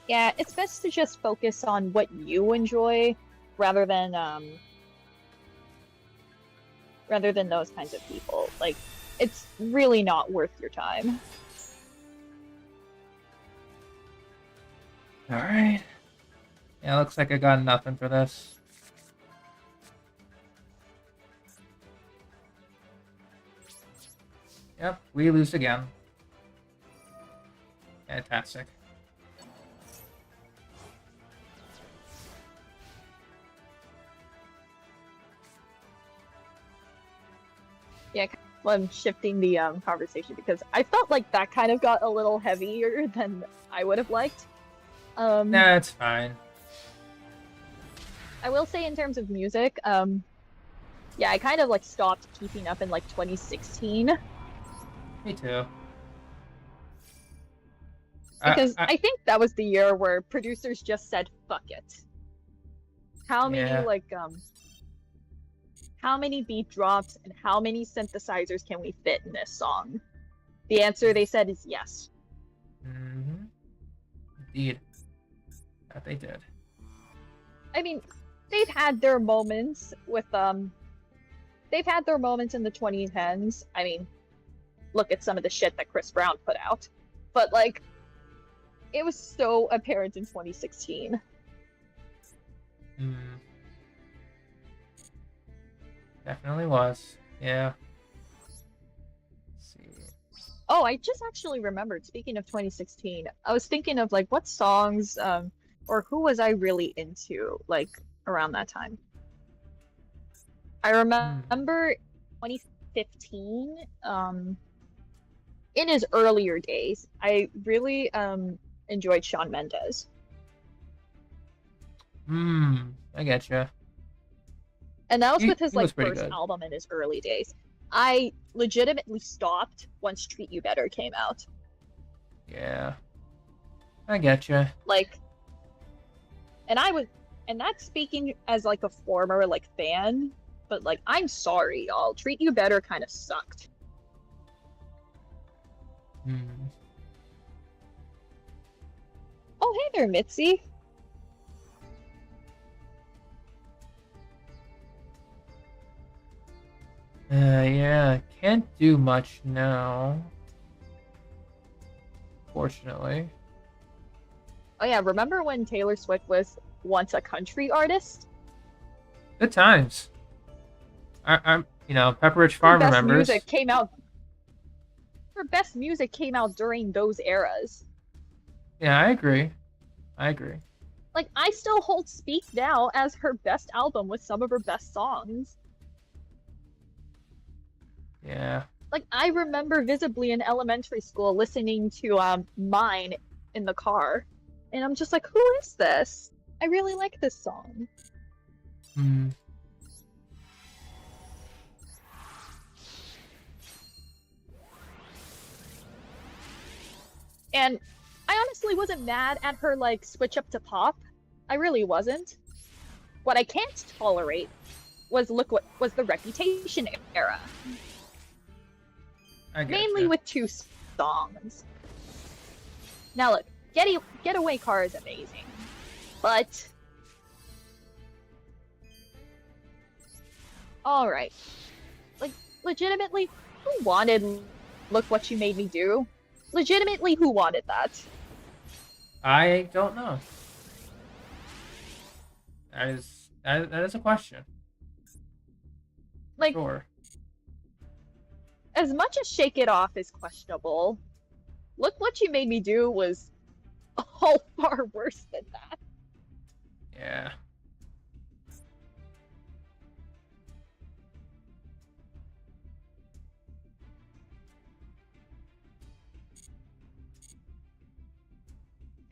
Speaker 3: Yeah, it's best to just focus on what you enjoy rather than those kinds of people. Like, it's really not worth your time.
Speaker 1: Alright. Yeah, looks like I got nothing for this. Yep, we lose again. Fantastic.
Speaker 3: Yeah, I'm shifting the conversation because I felt like that kind of got a little heavier than I would have liked.
Speaker 1: Nah, it's fine.
Speaker 3: I will say in terms of music, yeah, I kind of like stopped keeping up in like 2016
Speaker 1: Me too.
Speaker 3: because I think that was the year where producers just said fuck it. How many
Speaker 1: Yeah.
Speaker 3: how many beat drops and how many synthesizers can we fit in this song? The answer they said is yes.
Speaker 1: Mm-hmm. Indeed. That they did.
Speaker 3: I mean, they've had their moments with they've had their moments in the 2010s. I mean, look at some of the shit that Chris Brown put out. But like it was so apparent in 2016.
Speaker 1: Mm. Definitely was. Yeah. Let's see.
Speaker 3: Oh, I just actually remembered, speaking of 2016, I was thinking of like what songs or who was I really into like around that time. I remember 2015, in his earlier days, I really enjoyed Shawn Mendes.
Speaker 1: I getcha.
Speaker 3: And that was with his
Speaker 1: he was
Speaker 3: like
Speaker 1: pretty
Speaker 3: first
Speaker 1: good.
Speaker 3: album in his early days. I legitimately stopped once Treat You Better came out.
Speaker 1: Yeah. I getcha.
Speaker 3: Like, and that's speaking as like a former like fan, but like I'm sorry, y'all. Treat You Better kind of sucked. Oh, hey there, Mitzi.
Speaker 1: Yeah, can't do much now. Fortunately.
Speaker 3: Oh yeah, remember when Taylor Swift was once a country artist?
Speaker 1: Good times. I'm, Pepperidge Farm
Speaker 3: Her best
Speaker 1: remembers.
Speaker 3: music came out. Her best music came out during those eras.
Speaker 1: Yeah, I agree.
Speaker 3: Like I still hold Speak Now as her best album with some of her best songs.
Speaker 1: Yeah.
Speaker 3: Like I remember visibly in elementary school listening to Mine in the car, and I'm just like, who is this? I really like this song. And I honestly wasn't mad at her like switch up to pop. I really wasn't. What I can't tolerate was the Reputation era. Mainly with two songs. Now look, Getaway Car is amazing, but all right, like legitimately, who wanted Look What You Made Me Do? Legitimately, who wanted that?
Speaker 1: I don't know. That is a question.
Speaker 3: Like,
Speaker 1: Sure.
Speaker 3: as much as Shake It Off is questionable, Look What You Made Me Do was all far worse than that.
Speaker 1: Yeah.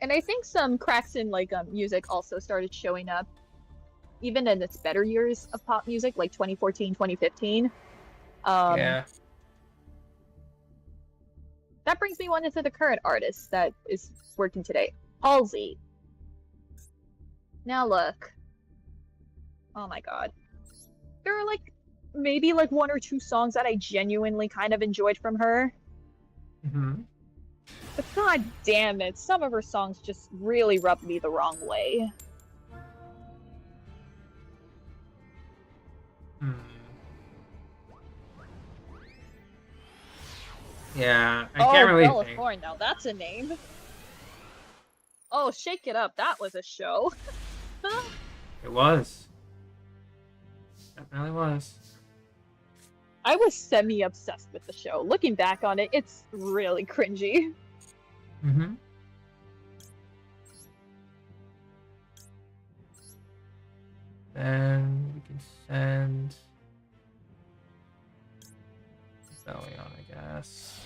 Speaker 3: And I think some cracks in like music also started showing up, even in its better years of pop music, like 2014, 2015.
Speaker 1: Yeah.
Speaker 3: That brings me one into the current artist that is working today, Halsey. Now look. Oh my god. There are like maybe like one or two songs that I genuinely kind of enjoyed from her. But god damn it, some of her songs just really rubbed me the wrong way.
Speaker 1: Yeah, I can't really
Speaker 3: Bell of
Speaker 1: think.
Speaker 3: Thorn, now that's a name. Oh, Shake It Up, that was a show.
Speaker 1: It was. Definitely was.
Speaker 3: I was semi-obsessed with the show. Looking back on it, it's really cringy.
Speaker 1: Mm-hmm. Then we can send Belly on, I guess.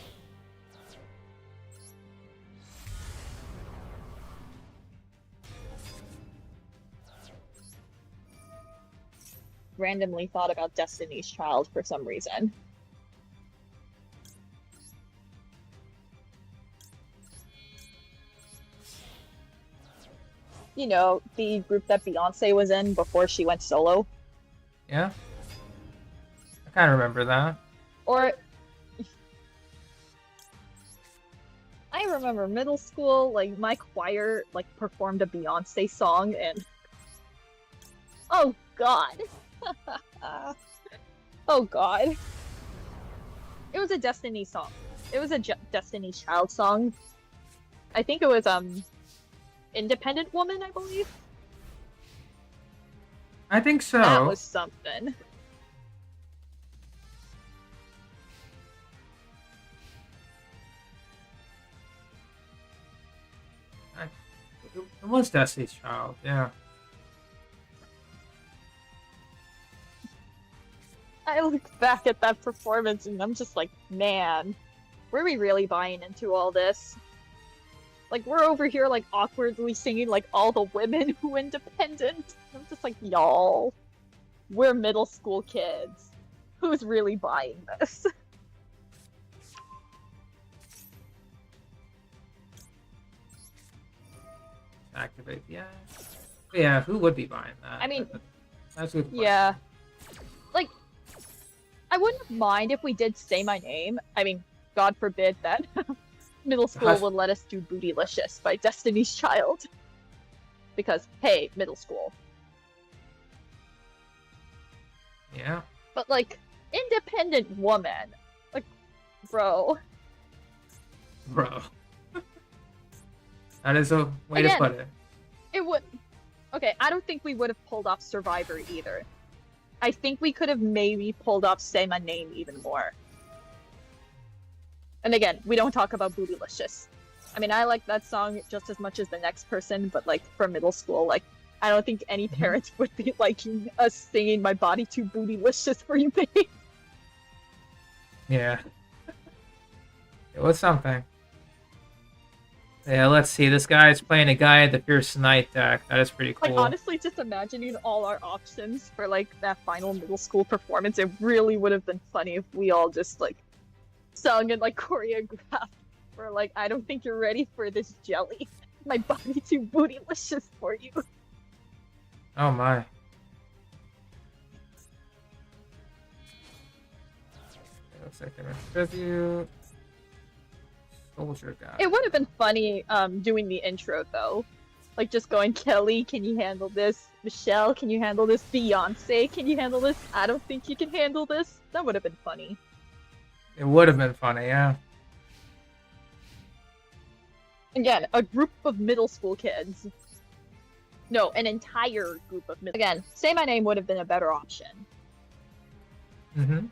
Speaker 3: Randomly thought about Destiny's Child for some reason. You know, the group that Beyonce was in before she went solo.
Speaker 1: Yeah. I kind of remember that.
Speaker 3: Or I remember middle school, like my choir like performed a Beyonce song and oh god. Oh god. It was a Destiny song. It was a Destiny Child song. I think it was Independent Woman, I believe.
Speaker 1: I think so.
Speaker 3: That was something.
Speaker 1: It was Destiny's Child, yeah.
Speaker 3: I look back at that performance and I'm just like, man, were we really buying into all this? Like, we're over here, like, awkwardly singing, like, all the women who independent. I'm just like, y'all, we're middle school kids. Who's really buying this?
Speaker 1: Activate, yeah. Yeah, who would be buying that?
Speaker 3: I mean,
Speaker 1: that's a good question.
Speaker 3: yeah. Like, I wouldn't mind if we did Say My Name. I mean, God forbid that middle school would let us do Bootylicious by Destiny's Child. Because, hey, middle school.
Speaker 1: Yeah.
Speaker 3: But, like, independent woman. Like, bro.
Speaker 1: Bro. That is a way
Speaker 3: Again,
Speaker 1: to put it.
Speaker 3: It would... Okay, I don't think we would have pulled off Survivor either. I think we could have maybe pulled off Say My Name even more. And again, we don't talk about Bootylicious. I mean, I like that song just as much as the next person, but like for middle school, like I don't think any parents would be liking us singing My Body Too Bootylicious for you, baby.
Speaker 1: Yeah. It was something. Yeah, let's see. This guy is playing a guy at the Fierce Knight deck. That is pretty cool.
Speaker 3: Like, honestly, just imagining all our options for, like, that final middle school performance, it really would have been funny if we all just, like, sung and, like, choreographed. We're like, I don't think you're ready for this jelly. My body too bootylicious for you.
Speaker 1: Oh my. It looks like they're in tribute. Soldier guy.
Speaker 3: It would have been funny doing the intro though. Like just going, Kelly, can you handle this? Michelle, can you handle this? Beyonce, can you handle this? I don't think you can handle this. That would have been funny.
Speaker 1: It would have been funny, yeah.
Speaker 3: Again, a group of middle school kids. No, an entire group of middle. Again, Say My Name would have been a better option.
Speaker 1: Mm-hmm.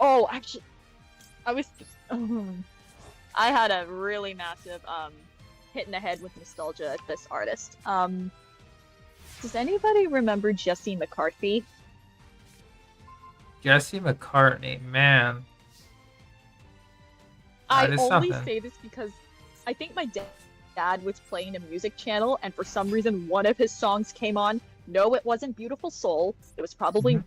Speaker 3: Oh, actually, I had a really massive hit in the head with nostalgia at this artist. Does anybody remember Jesse McCarthy?
Speaker 1: Jesse McCartney, man.
Speaker 3: I
Speaker 1: That is
Speaker 3: only
Speaker 1: something.
Speaker 3: say this because I think my dad was playing a music channel, and for some reason one of his songs came on. No, it wasn't Beautiful Soul. It was probably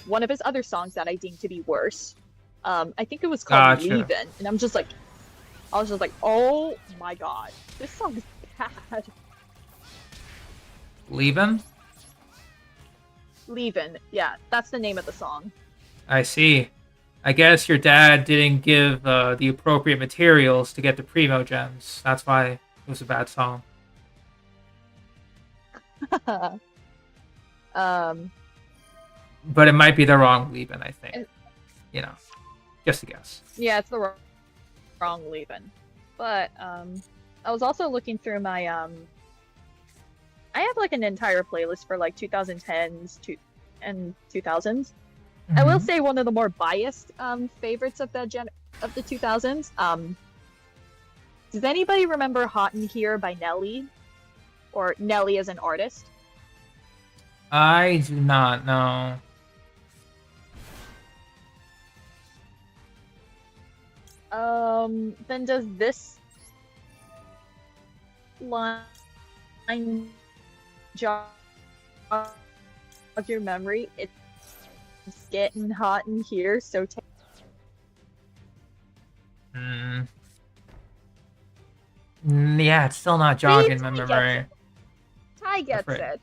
Speaker 3: one of his other songs that I deemed to be worse. I think it was called
Speaker 1: Gotcha.
Speaker 3: Leavin', and I was just like, oh my god, this song is bad.
Speaker 1: Leavin'?
Speaker 3: Leavin', yeah, that's the name of the song.
Speaker 1: I see. I guess your dad didn't give the appropriate materials to get the primo gems. That's why it was a bad song. But it might be the wrong Leavin', I think. You know, just a guess.
Speaker 3: Yeah, it's the wrong Leavin'. But I was also looking through my I have like an entire playlist for like 2010s and 2000s. I will
Speaker 1: Mhm.
Speaker 3: say one of the more biased favorites of the 2000s. Does anybody remember "Hot in Here" by Nelly, or Nelly as an artist?
Speaker 1: I do not know.
Speaker 3: Then does this line jog your memory? It's getting hot in here, so
Speaker 1: Hmm. Yeah, it's still not
Speaker 3: See,
Speaker 1: jogging my
Speaker 3: Ty gets
Speaker 1: memory.
Speaker 3: it. Ty gets
Speaker 1: Afraid.
Speaker 3: it.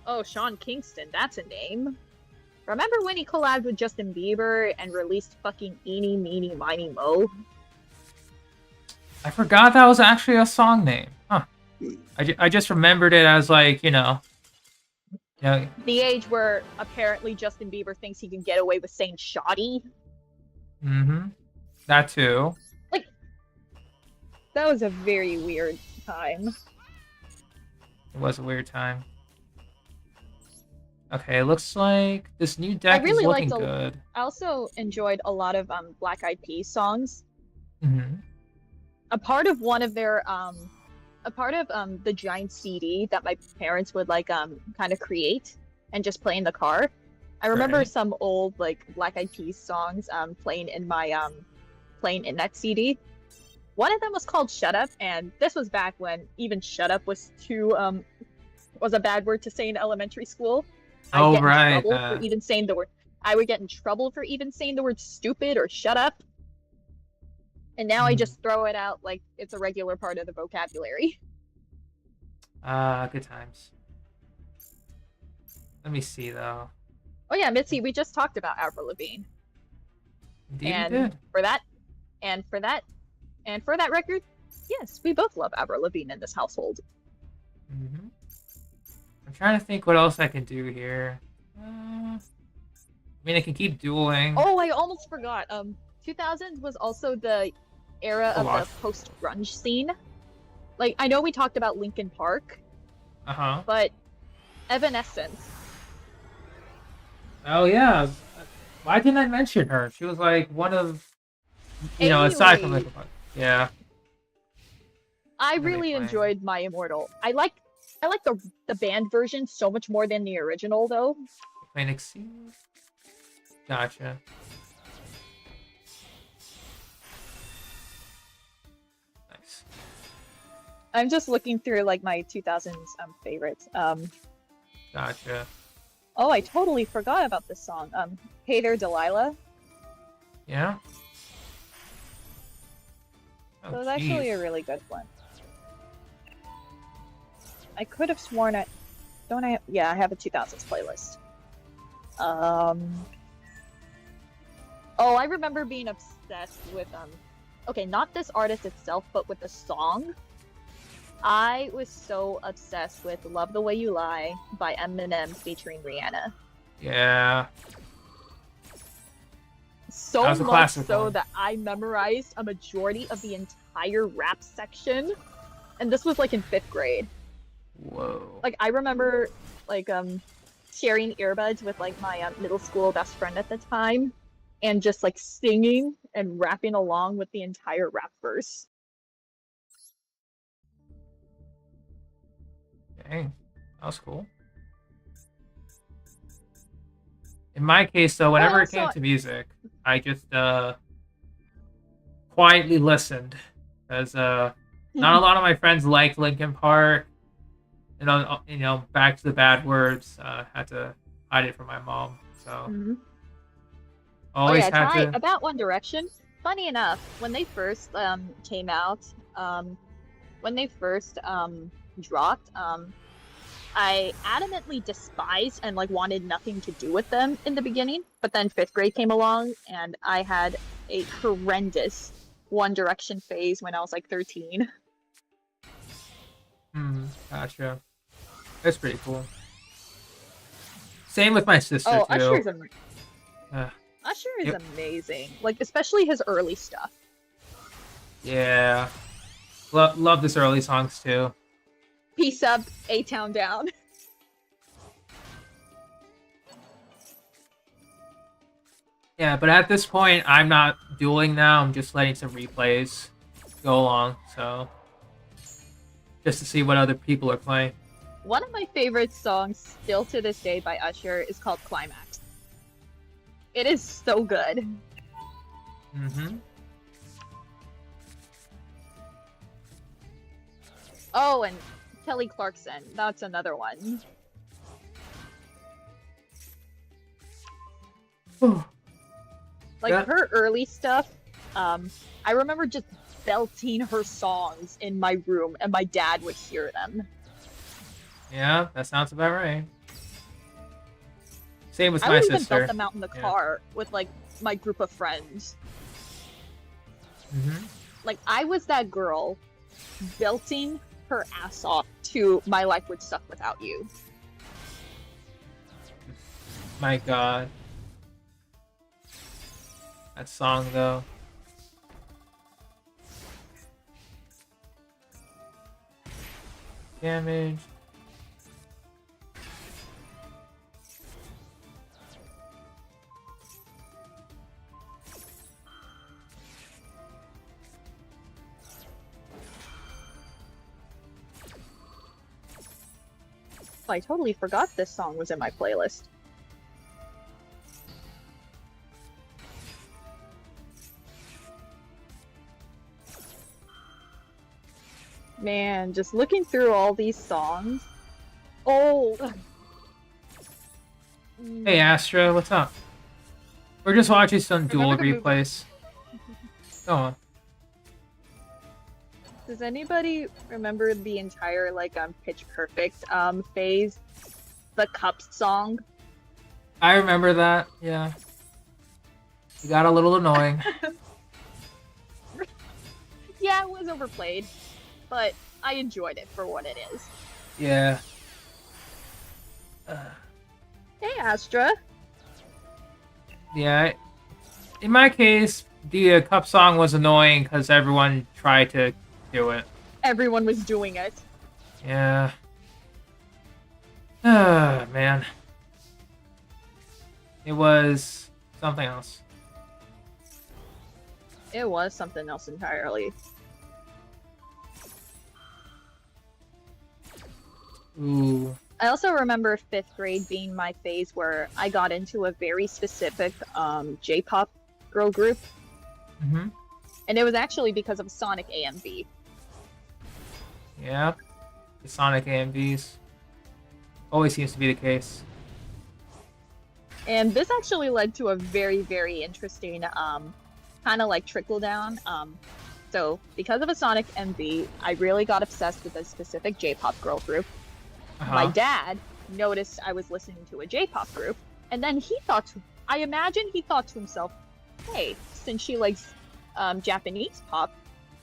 Speaker 3: Oh, Sean Kingston, that's a name. Remember when he collabed with Justin Bieber and released fucking Eeny, Meeny, Miny, Mo?
Speaker 1: I forgot that was actually a song name. Huh. I just remembered it as like, you know,
Speaker 3: The age where apparently Justin Bieber thinks he can get away with saying shoddy.
Speaker 1: mm-hmm. That too.
Speaker 3: That was a very weird time.
Speaker 1: It was a weird time. Okay, it looks like this new deck
Speaker 3: really
Speaker 1: is looking
Speaker 3: liked
Speaker 1: good.
Speaker 3: I also enjoyed a lot of Black Eyed Peas songs.
Speaker 1: Mm-hmm.
Speaker 3: A part of one of their the giant CD that my parents would like kind of create and just play in the car. I remember
Speaker 1: Right.
Speaker 3: some old like Black Eyed Peas songs playing in that CD. One of them was called "Shut Up," and this was back when even "Shut Up" was was a bad word to say in elementary school.
Speaker 1: Oh,
Speaker 3: I'd get
Speaker 1: right,
Speaker 3: in trouble for even saying the word. I would get in trouble for even saying the word "stupid" or "shut up." And now I just throw it out like it's a regular part of the vocabulary.
Speaker 1: Good times. Let me see though.
Speaker 3: Oh yeah, Mitzi, we just talked about Avril Lavigne.
Speaker 1: Indeed,
Speaker 3: And
Speaker 1: we did.
Speaker 3: for that record, yes, we both love Avril Lavigne in this household.
Speaker 1: Mm-hmm. I'm trying to think what else I can do here. I mean, I can keep dueling.
Speaker 3: Oh, I almost forgot. 2000s was also the era of the post-grunge scene. Like, I know we talked about Linkin Park,
Speaker 1: Uh-huh.
Speaker 3: but Evanescence.
Speaker 1: Oh, yeah. Why didn't I mention her? She was like one of, you know, aside from
Speaker 3: Anyway.
Speaker 1: Linkin Park. Yeah.
Speaker 3: I
Speaker 1: What are they
Speaker 3: really
Speaker 1: playing?
Speaker 3: enjoyed My Immortal. I like the band version so much more than the original, though.
Speaker 1: Playing Exceed? Gotcha. Nice.
Speaker 3: I'm just looking through like my 2000s favorites.
Speaker 1: Gotcha.
Speaker 3: Oh, I totally forgot about this song. Hey There, Delilah.
Speaker 1: Yeah? Oh,
Speaker 3: So it's actually a
Speaker 1: jeez.
Speaker 3: really good one. I could have sworn I don't I yeah, I have a 2000s playlist. Oh, I remember being obsessed with okay, not this artist itself, but with the song. I was so obsessed with "Love the Way You Lie" by Eminem featuring Rihanna.
Speaker 1: Yeah.
Speaker 3: So
Speaker 1: That was a
Speaker 3: much
Speaker 1: classic
Speaker 3: so
Speaker 1: one.
Speaker 3: that I memorized a majority of the entire rap section, and this was like in 5th grade.
Speaker 1: Whoa.
Speaker 3: Like I remember like sharing earbuds with like my middle school best friend at the time, and just like singing and rapping along with the entire rap verse.
Speaker 1: Dang. That was cool. In my case, though, whenever it came
Speaker 3: also-
Speaker 1: to music, I just quietly listened, because not a lot of my friends liked Linkin Park. You know, back to the bad words. Had to hide it from my mom, so
Speaker 3: Mhm.
Speaker 1: always
Speaker 3: oh yeah,
Speaker 1: had
Speaker 3: Ty,
Speaker 1: to.
Speaker 3: about One Direction. Funny enough, when they first came out, when they first dropped, I adamantly despised and like wanted nothing to do with them in the beginning. But then 5th grade came along, and I had a horrendous One Direction phase when I was like 13.
Speaker 1: Gotcha. That's pretty cool. Same with my sister
Speaker 3: Oh,
Speaker 1: too.
Speaker 3: Usher is
Speaker 1: Yep.
Speaker 3: amazing. Like especially his early stuff.
Speaker 1: Yeah. Love this early songs too.
Speaker 3: Peace up, A-Town down.
Speaker 1: Yeah, but at this point, I'm not dueling now. I'm just letting some replays go along, so just to see what other people are playing.
Speaker 3: One of my favorite songs, still to this day, by Usher is called Climax. It is so good.
Speaker 1: Mm-hmm.
Speaker 3: Oh, and Kelly Clarkson. That's another one. Like,
Speaker 1: Yeah.
Speaker 3: her early stuff, I remember just belting her songs in my room, and my dad would hear them.
Speaker 1: Yeah, that sounds about right. Same with
Speaker 3: I
Speaker 1: my
Speaker 3: would even
Speaker 1: sister.
Speaker 3: belt them out in the
Speaker 1: Yeah.
Speaker 3: car with, like, my group of friends.
Speaker 1: Mm-hmm.
Speaker 3: Like, I was that girl belting her ass off to My Life Would Suck Without You.
Speaker 1: My God. That song, though. Damage.
Speaker 3: I totally forgot this song was in my playlist. Man, just looking through all these songs. Oh.
Speaker 1: Hey, Astra, what's up? We're just watching some duel
Speaker 3: Remember the movie-
Speaker 1: replays. Go on.
Speaker 3: Does anybody remember the entire Pitch Perfect phase? The Cups song?
Speaker 1: I remember that, yeah. It got a little annoying.
Speaker 3: Yeah, it was overplayed, but I enjoyed it for what it is.
Speaker 1: Yeah.
Speaker 3: Hey, Astra.
Speaker 1: Yeah. In my case, the cup song was annoying because everyone tried to do it.
Speaker 3: Everyone was doing it.
Speaker 1: Yeah. Ah, man. It was something else.
Speaker 3: It was something else entirely.
Speaker 1: Ooh.
Speaker 3: I also remember 5th grade being my phase where I got into a very specific J-pop girl group,
Speaker 1: Mm-hmm.
Speaker 3: and it was actually because of Sonic AMV.
Speaker 1: Yeah. The Sonic AMVs. Always seems to be the case.
Speaker 3: And this actually led to a very, very interesting kind of trickle down. So because of a Sonic MV, I really got obsessed with a specific J-pop girl group. My
Speaker 1: Uh-huh.
Speaker 3: dad noticed I was listening to a J-pop group, and then I imagine he thought to himself, hey, since she likes Japanese pop,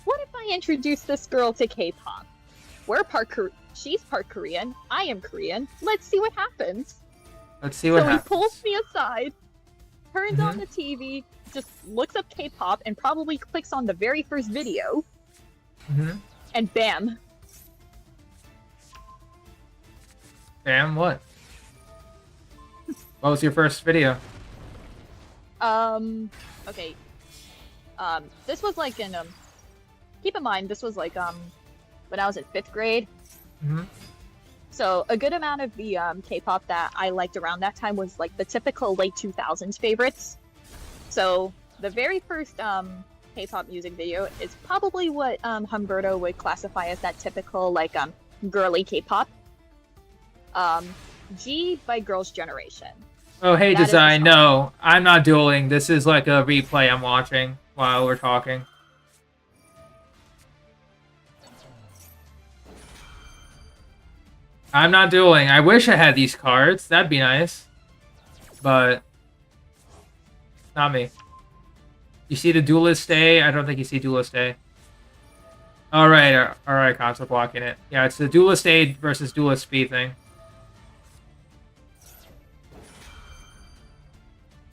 Speaker 3: what if I introduce this girl to K-pop? She's part Korean, I am Korean, let's see what happens.
Speaker 1: Let's see what
Speaker 3: So
Speaker 1: happens.
Speaker 3: he pulls me aside, turns on
Speaker 1: Mhm.
Speaker 3: the TV, just looks up K-pop, and probably clicks on the very first video,
Speaker 1: Mm-hmm.
Speaker 3: and bam.
Speaker 1: Damn, what? What was your first video?
Speaker 3: Okay. This was keep in mind, this was when I was in 5th grade.
Speaker 1: Mm-hmm.
Speaker 3: So a good amount of the K-pop that I liked around that time was the typical late 2000s favorites. So the very first K-pop music video is probably what Humberto would classify as that typical girly K-pop. G by Girls' Generation.
Speaker 1: Oh, hey,
Speaker 3: That is the
Speaker 1: Design.
Speaker 3: song.
Speaker 1: No, I'm not dueling. This is like a replay I'm watching while we're talking. I'm not dueling. I wish I had these cards. That'd be nice. But not me. You see the Duelist A? I don't think you see Duelist A. Alright, console blocking it. Yeah, it's the Duelist A versus Duelist B thing.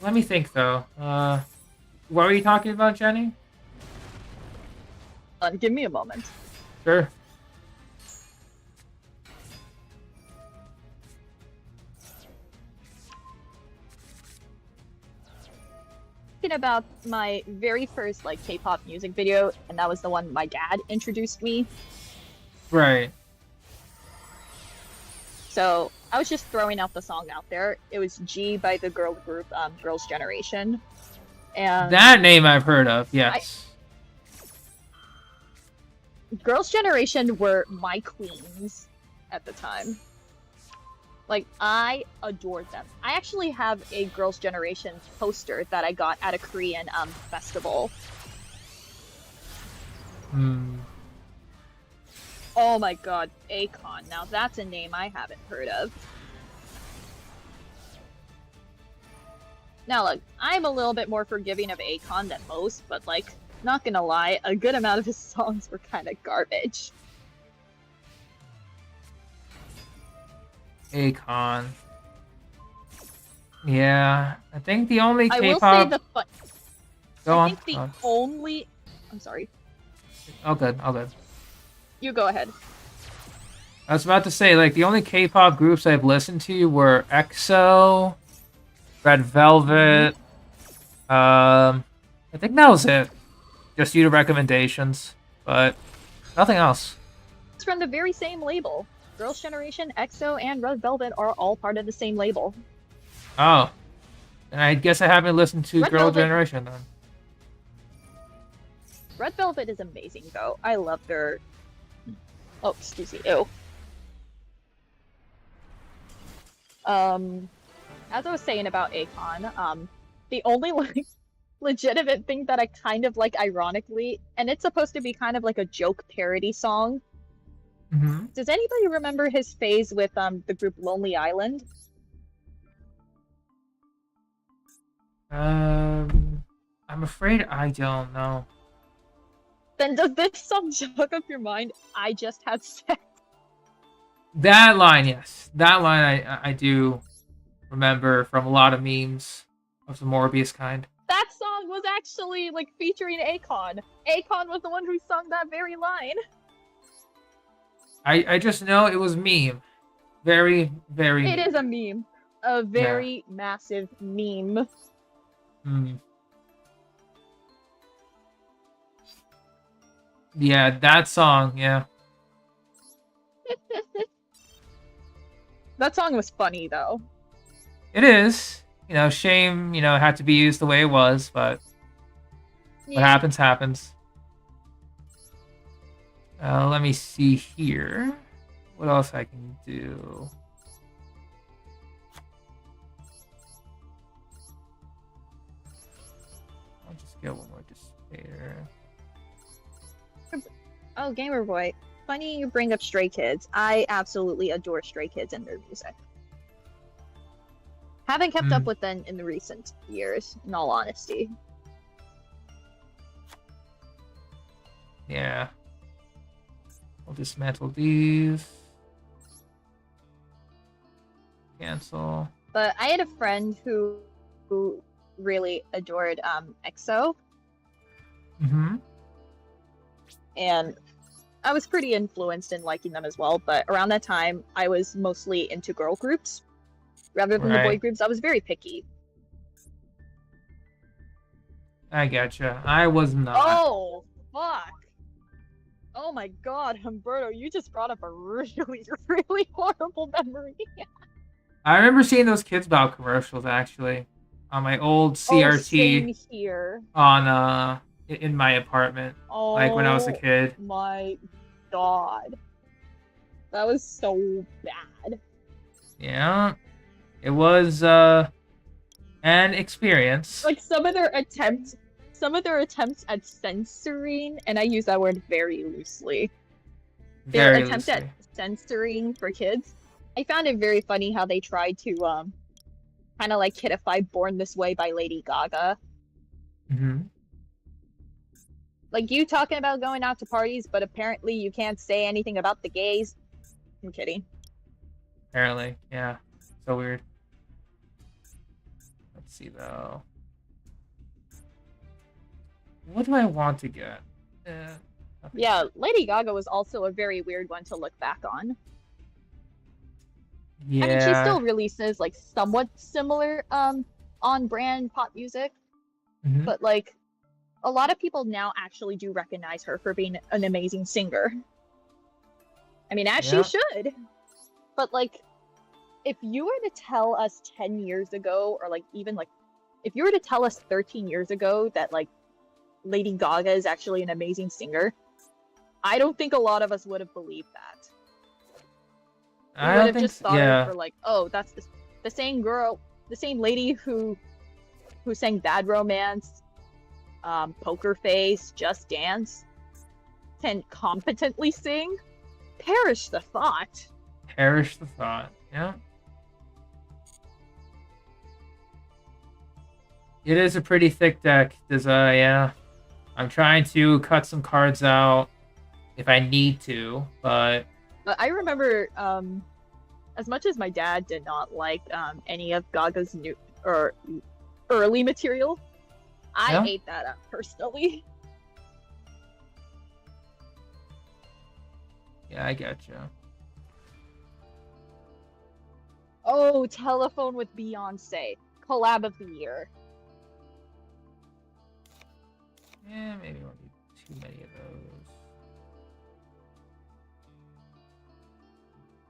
Speaker 1: Let me think, though. What were you talking about, Jenny?
Speaker 3: Give me a moment.
Speaker 1: Sure.
Speaker 3: Thinking about my very first like K-pop music video, and that was the one my dad introduced me.
Speaker 1: Right.
Speaker 3: So I was just throwing out the song out there. It was G by the girl group Girls' Generation, and
Speaker 1: That name I've heard of, yes.
Speaker 3: Girls' Generation were my queens at the time. Like, I adored them. I actually have a Girls' Generation poster that I got at a Korean festival.
Speaker 1: Hmm.
Speaker 3: Oh my god, Akon. Now that's a name I haven't heard of. Now look, I'm a little bit more forgiving of Akon than most, but like, not gonna lie, a good amount of his songs were kind of garbage.
Speaker 1: Akon. Yeah, I think the only
Speaker 3: I will say
Speaker 1: K-pop.
Speaker 3: the fun.
Speaker 1: Go
Speaker 3: I
Speaker 1: on.
Speaker 3: think the
Speaker 1: go on.
Speaker 3: only. I'm sorry.
Speaker 1: All good. All good.
Speaker 3: You go ahead.
Speaker 1: I was about to say, like, the only K-pop groups I've listened to were EXO, Red Velvet. I think that was it. Just due to recommendations, but nothing else.
Speaker 3: It's from the very same label. Girls' Generation, EXO, and Red Velvet are all part of the same label.
Speaker 1: Oh, and I guess I haven't listened to
Speaker 3: Red
Speaker 1: Girl
Speaker 3: Velvet-
Speaker 1: Generation then.
Speaker 3: Red Velvet is amazing, though. I love their. Oh, excuse me. Ew. As I was saying about Akon, the only like legitimate thing that I kind of like, ironically, and it's supposed to be kind of like a joke parody song.
Speaker 1: Mm-hmm.
Speaker 3: Does anybody remember his phase with the group Lonely Island?
Speaker 1: I'm afraid I don't know.
Speaker 3: Then does this song jog up your mind? I just had sex.
Speaker 1: That line, yes. That line I do remember from a lot of memes of the Morbius kind.
Speaker 3: That song was actually like featuring Akon. Akon was the one who sung that very line.
Speaker 1: I just know it was meme. Very, very
Speaker 3: It
Speaker 1: meme.
Speaker 3: is a meme. A very massive meme.
Speaker 1: Hmm. Yeah, that song, yeah.
Speaker 3: That song was funny though.
Speaker 1: It is. You know, shame, it had to be used the way it was, but what happens, happens. Let me see here. What else I can do? I'll just get one more dissipator.
Speaker 3: Oh, Gamer Boy. Funny you bring up Stray Kids. I absolutely adore Stray Kids and their music. Haven't kept up with them in the recent years, in all honesty.
Speaker 1: Yeah. I'll dismantle these. Cancel.
Speaker 3: But I had a friend who really adored EXO,
Speaker 1: Mm-hmm.
Speaker 3: and I was pretty influenced in liking them as well. But around that time, I was mostly into girl groups rather than the boy
Speaker 1: Right.
Speaker 3: groups. I was very picky.
Speaker 1: I gotcha. I was not.
Speaker 3: Oh, fuck. Oh my god, Humberto, you just brought up a really, really horrible memory.
Speaker 1: I remember seeing those Kids Bow commercials actually on my old
Speaker 3: Oh,
Speaker 1: CRT
Speaker 3: same here.
Speaker 1: on in my apartment,
Speaker 3: Oh,
Speaker 1: like when I was a kid.
Speaker 3: my god. That was so bad.
Speaker 1: Yeah. It was an experience.
Speaker 3: Like some of their attempts at censoring, and I use that word very loosely. Their
Speaker 1: Very
Speaker 3: attempt
Speaker 1: loosely.
Speaker 3: at censoring for kids. I found it very funny how they tried to kind of like kidify Born This Way by Lady Gaga.
Speaker 1: Mm-hmm.
Speaker 3: Like you talking about going out to parties, but apparently you can't say anything about the gays. I'm kidding.
Speaker 1: Apparently, yeah. So weird. Let's see though. What do I want to get?
Speaker 3: Yeah, Lady Gaga was also a very weird one to look back on.
Speaker 1: Yeah.
Speaker 3: I mean, she still releases like somewhat similar on-brand pop music,
Speaker 1: Mhm.
Speaker 3: but like a lot of people now actually do recognize her for being an amazing singer. I mean, as she
Speaker 1: Yeah.
Speaker 3: should. But like, if you were to tell us 10 years ago, or like even like, if you were to tell us 13 years ago that like Lady Gaga is actually an amazing singer, I don't think a lot of us would have believed that. We
Speaker 1: I
Speaker 3: would
Speaker 1: don't
Speaker 3: have
Speaker 1: think
Speaker 3: just
Speaker 1: so.
Speaker 3: thought of
Speaker 1: Yeah.
Speaker 3: her like, oh, that's the same girl, the same lady who sang Bad Romance, Poker Face, Just Dance, can competently sing. Perish the thought.
Speaker 1: Perish the thought. Yeah. It is a pretty thick deck, yeah. I'm trying to cut some cards out if I need to, but
Speaker 3: But I remember, as much as my dad did not like any of Gaga's new or early material, I
Speaker 1: Yeah.
Speaker 3: ate that up personally.
Speaker 1: yeah, I getcha.
Speaker 3: Oh, Telephone with Beyonce, collab of the year.
Speaker 1: Yeah, maybe it won't be too many of those.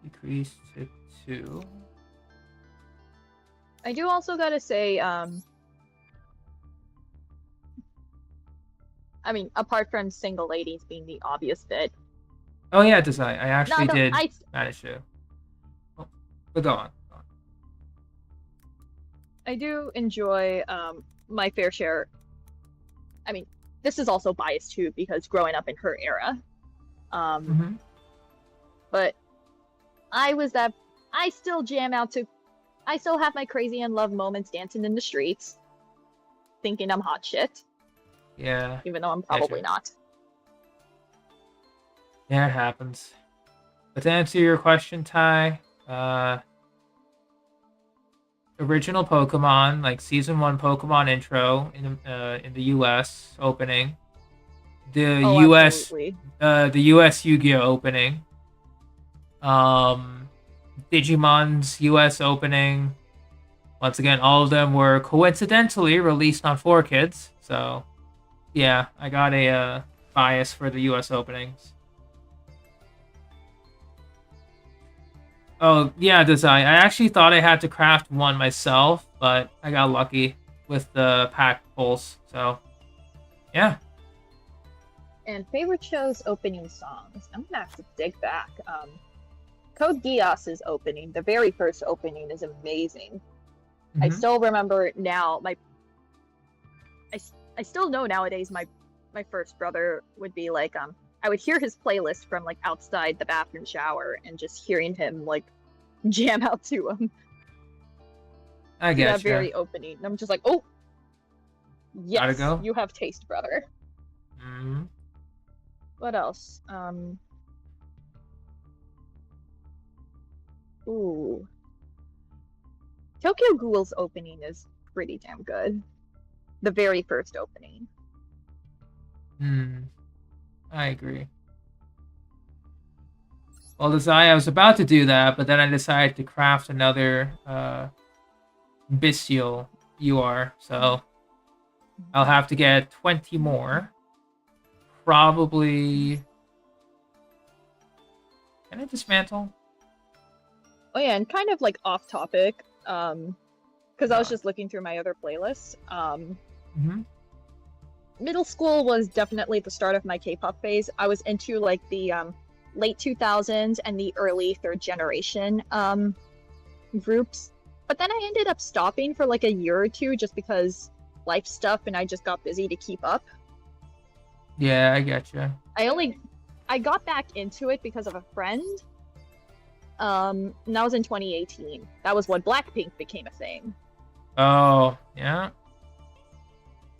Speaker 1: Decrease to 2.
Speaker 3: I do also gotta say, I mean, apart from single ladies being the obvious bit,
Speaker 1: Oh yeah, design. I actually
Speaker 3: no,
Speaker 1: did manage to. Oh, but go on. Go on.
Speaker 3: I do enjoy my fair share. I mean, this is also biased too because growing up in her era.
Speaker 1: Mhm.
Speaker 3: But I still jam out to, I still have my crazy in love moments dancing in the streets, thinking I'm hot shit,
Speaker 1: Yeah.
Speaker 3: even though I'm probably
Speaker 1: sure.
Speaker 3: not.
Speaker 1: Yeah, it happens. But to answer your question, Ty, original Pokemon, like Season 1 Pokemon intro in the US opening, the
Speaker 3: Oh,
Speaker 1: US
Speaker 3: absolutely.
Speaker 1: the US Yu-Gi-Oh opening, Digimon's US opening. Once again, all of them were coincidentally released on 4Kids, so yeah, I got a bias for the US openings. Oh, yeah, design. I actually thought I had to craft one myself, but I got lucky with the pack pulls. So, yeah.
Speaker 3: And favorite show's opening songs. I'm gonna have to dig back. Code Geass's opening, the very first opening, is amazing. I
Speaker 1: Mhm.
Speaker 3: still remember now. I still know nowadays. My first brother would be like, I would hear his playlist from like outside the bathroom shower, and just hearing him like jam out to
Speaker 1: I
Speaker 3: to that
Speaker 1: getcha.
Speaker 3: very opening. And I'm just like, oh, yes,
Speaker 1: go.
Speaker 3: you have taste, brother.
Speaker 1: Mhm.
Speaker 3: What else? Ooh. Tokyo Ghoul's opening is pretty damn good. The very first opening.
Speaker 1: I agree. Well, I was about to do that, but then I decided to craft another Bestial UR, so I'll have to get 20 more. Probably. Can I dismantle?
Speaker 3: Oh yeah, and kind of like off topic, because I was
Speaker 1: Yeah.
Speaker 3: just looking through my other playlists.
Speaker 1: Mhm.
Speaker 3: Middle school was definitely the start of my K-pop phase. I was into like the late 2000s and the early third generation groups. But then I ended up stopping for like a year or two just because life stuff, and I just got busy to keep up.
Speaker 1: Yeah, I getcha.
Speaker 3: I got back into it because of a friend. And that was in 2018. That was when Blackpink became a thing.
Speaker 1: Oh, yeah.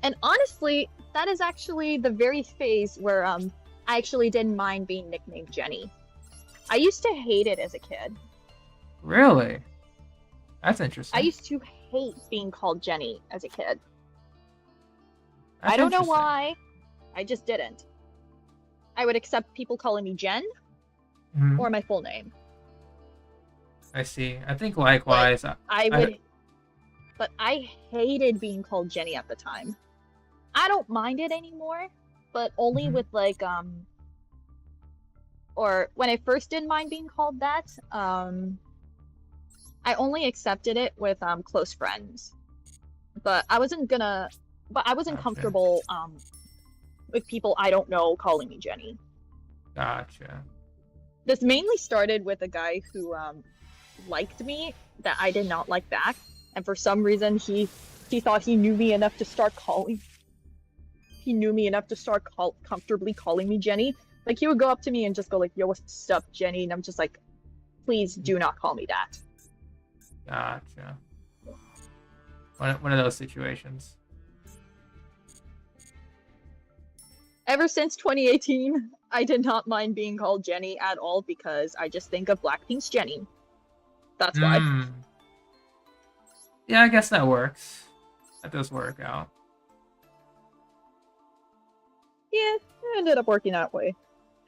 Speaker 3: And honestly, that is actually the very phase where I actually didn't mind being nicknamed Jenny. I used to hate it as a kid.
Speaker 1: Really? That's interesting.
Speaker 3: I used to hate being called Jenny as a kid.
Speaker 1: That's
Speaker 3: I don't know
Speaker 1: interesting.
Speaker 3: why. I just didn't. I would accept people calling me Jen
Speaker 1: Mhm.
Speaker 3: or my full name.
Speaker 1: I see. I think likewise.
Speaker 3: But I hated being called Jenny at the time. I don't mind it anymore, but only
Speaker 1: Mhm.
Speaker 3: with like or when I first didn't mind being called that, I only accepted it with close friends. But I wasn't
Speaker 1: Gotcha.
Speaker 3: comfortable with people I don't know calling me Jenny.
Speaker 1: Gotcha.
Speaker 3: This mainly started with a guy who liked me that I did not like back, and for some reason he thought he knew me enough to start calling. He knew me enough to start comfortably calling me Jenny. Like he would go up to me and just go like, "Yo, what's up, Jenny?" And I'm just like, "Please do not call me that."
Speaker 1: Gotcha. One of those situations.
Speaker 3: Ever since 2018, I did not mind being called Jenny at all because I just think of Blackpink's Jenny. That's why.
Speaker 1: Mm. Yeah, I guess that works. That does work out.
Speaker 3: Yeah, it ended up working that way.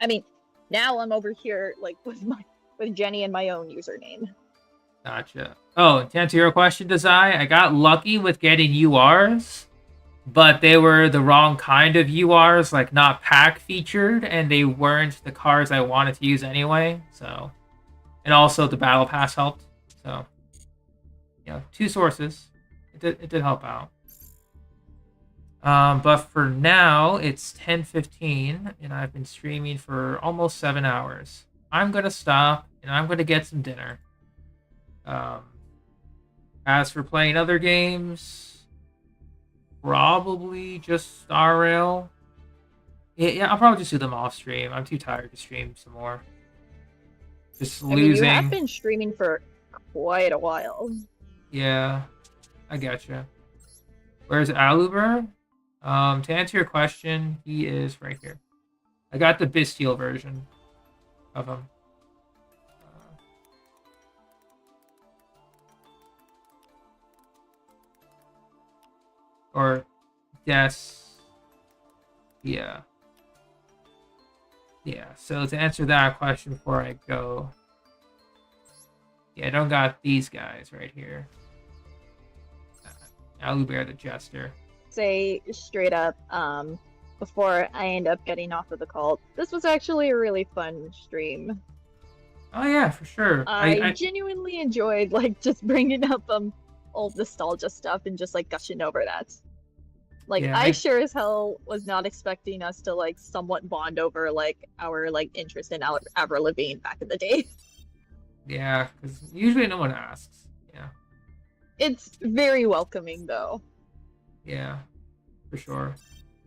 Speaker 3: I mean, now I'm over here like with Jenny and my own username.
Speaker 1: Gotcha. Oh, to answer your question, Desai, I got lucky with getting URs, but they were the wrong kind of URs, like not pack featured, and they weren't the cards I wanted to use anyway. So, and also the battle pass helped. So, two sources. It did help out. But for now, it's 10:15, and I've been streaming for almost 7 hours. I'm gonna stop, and I'm gonna get some dinner. As for playing other games, probably just Star Rail. Yeah, I'll probably just do them off stream. I'm too tired to stream some more. Just
Speaker 3: I mean,
Speaker 1: losing.
Speaker 3: you have been streaming for quite a while.
Speaker 1: Yeah, I gotcha. Where's Aluber? To answer your question, he is right here. I got the Bisteel version of him. Or yes. Yeah. Yeah, so to answer that question before I go. Yeah, I don't got these guys right here. Alubear the Jester.
Speaker 3: Say straight up, before I end up getting off of the call, this was actually a really fun stream.
Speaker 1: Oh yeah, for sure.
Speaker 3: I genuinely enjoyed like just bringing up old nostalgia stuff and just like gushing over that. Like
Speaker 1: Yeah,
Speaker 3: I sure as hell was not expecting us to like somewhat bond over like our like interest in Avril Lavigne back in the day.
Speaker 1: Yeah, because usually no one asks. Yeah.
Speaker 3: It's very welcoming though.
Speaker 1: Yeah, for sure.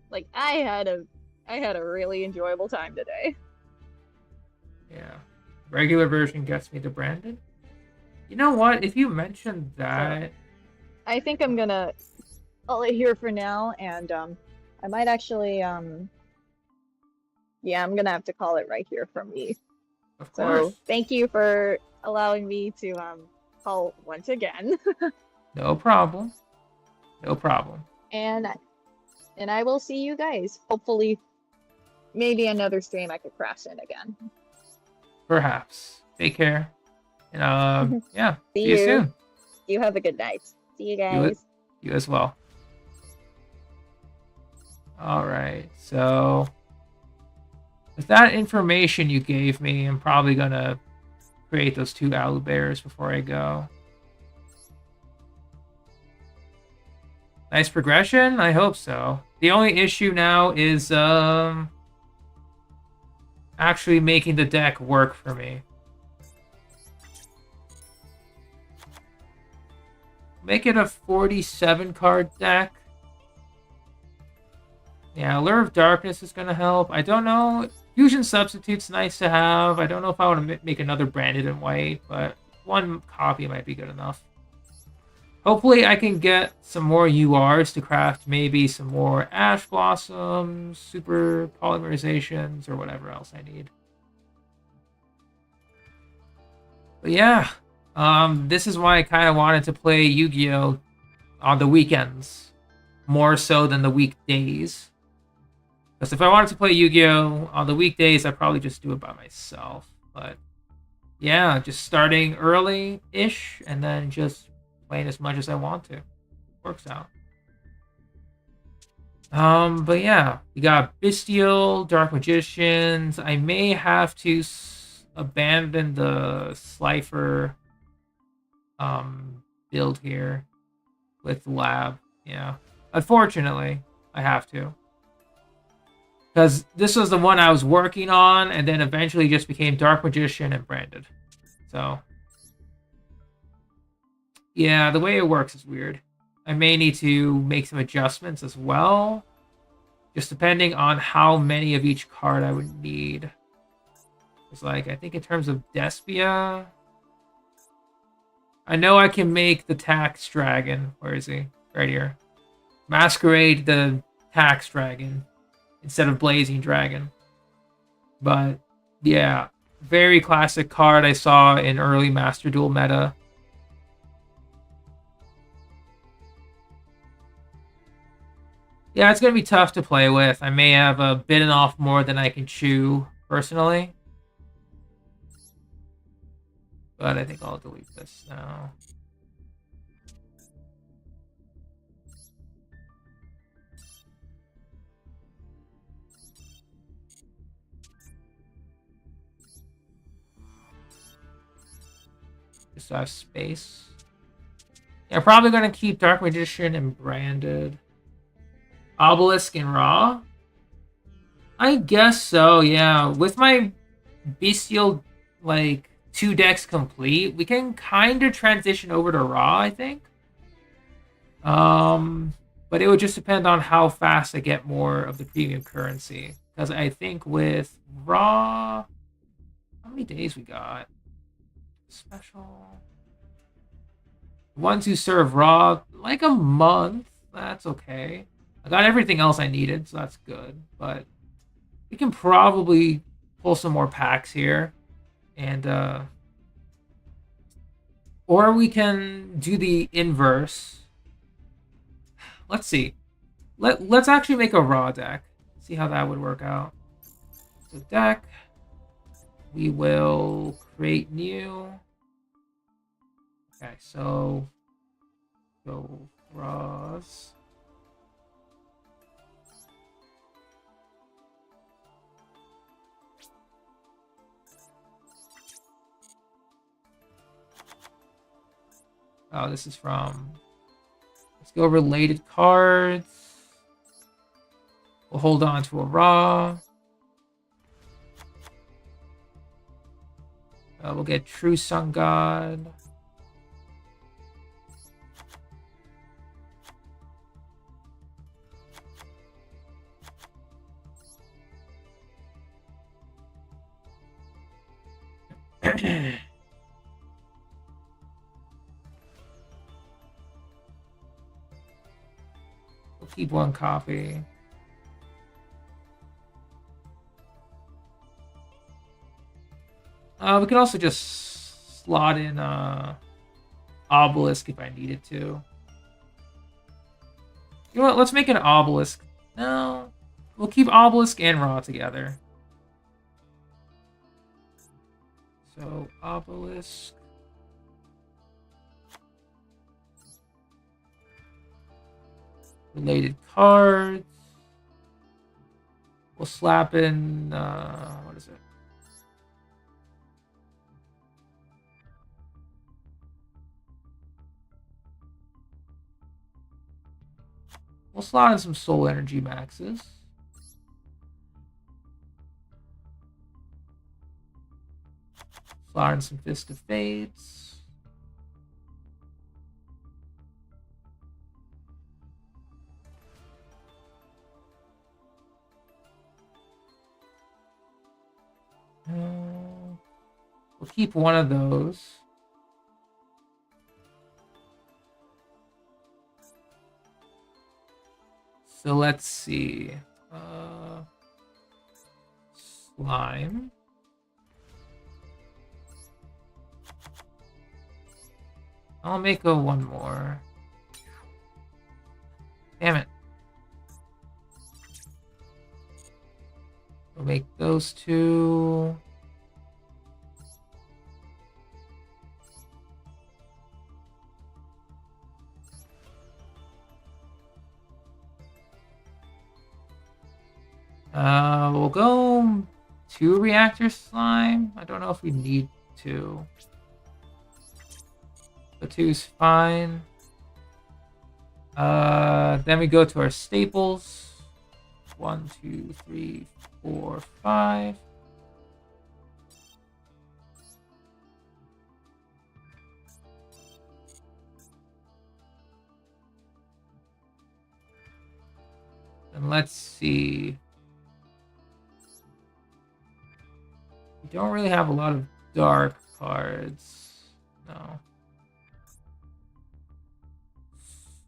Speaker 3: Like I had a really enjoyable time today.
Speaker 1: Yeah. Regular version gets me to Brandon. You know what? If you mentioned that,
Speaker 3: I think I'm gonna call it here for now, and I might actually yeah, I'm gonna have to call it right here from me.
Speaker 1: of course,
Speaker 3: So thank you for allowing me to call once again.
Speaker 1: no problem. No problem.
Speaker 3: and I will see you guys. Hopefully, maybe another stream I could crash in again.
Speaker 1: Perhaps. Take care. And yeah,
Speaker 3: See
Speaker 1: see you
Speaker 3: you.
Speaker 1: soon.
Speaker 3: You have a good night. See you
Speaker 1: You,
Speaker 3: guys.
Speaker 1: you as well. All right. So with that information you gave me, I'm probably gonna create those 2 Owlbears before I go. Nice progression? I hope so. The only issue now is actually making the deck work for me. Make it a 47 card deck. Yeah, Lure of Darkness is going to help. I don't know. Fusion Substitute's nice to have. I don't know if I want to make another branded in white, but 1 copy might be good enough. Hopefully I can get some more URs to craft maybe some more Ash Blossoms, Super Polymerizations, or whatever else I need. But yeah, this is why I kind of wanted to play Yu-Gi-Oh! On the weekends, more so than the weekdays. Because if I wanted to play Yu-Gi-Oh! On the weekdays, I'd probably just do it by myself. But yeah, just starting early-ish and then just playing as much as I want to. Works out. But yeah, we got Bestial, Dark Magicians. I may have to abandon the Slifer build here with Lab. Yeah, unfortunately, I have to. Because this was the one I was working on, and then eventually just became Dark Magician and Branded. So, yeah, the way it works is weird. I may need to make some adjustments as well, just depending on how many of each card I would need. It's like, I think in terms of Despia, I know I can make the Tax Dragon. Where is he? Right here. Masquerade the Tax Dragon instead of Blazing Dragon. But yeah, very classic card I saw in early Master Duel meta. Yeah, it's going to be tough to play with. I may have bitten off more than I can chew, personally. But I think I'll delete this now. Just have space. Yeah, probably going to keep Dark Magician and Branded. Obelisk and Raw? I guess so, yeah. With my Bestial, like, 2 decks complete, we can kind of transition over to Raw, I think. But it would just depend on how fast I get more of the premium currency. Because I think with Raw... How many days we got? Special... Ones who serve Raw, like a month. That's okay. I got everything else I needed, so that's good. But we can probably pull some more packs here. And, or we can do the inverse. Let's see. Let's actually make a Raw deck. See how that would work out. So deck. We will create new. Okay, so go Raws. Oh, this is from... Let's go related cards. We'll hold on to a Raw. We'll get True Sun God. We'll keep one copy. We can also just slot in Obelisk if I needed to. You know what? Let's make an Obelisk. No, we'll keep Obelisk and Raw together. So Obelisk. Related cards. We'll slap in what is it? We'll slot in some Soul Energy Maxes. Slot in some Fist of Fates. We'll keep one of those. So let's see. Slime. I'll make a one more. Damn it. We'll make those two. We'll go 2 reactor slime. I don't know if we need to. The 2's fine. Then we go to our staples. 1, 2, 3, 4, 5. And let's see. We don't really have a lot of dark cards. No.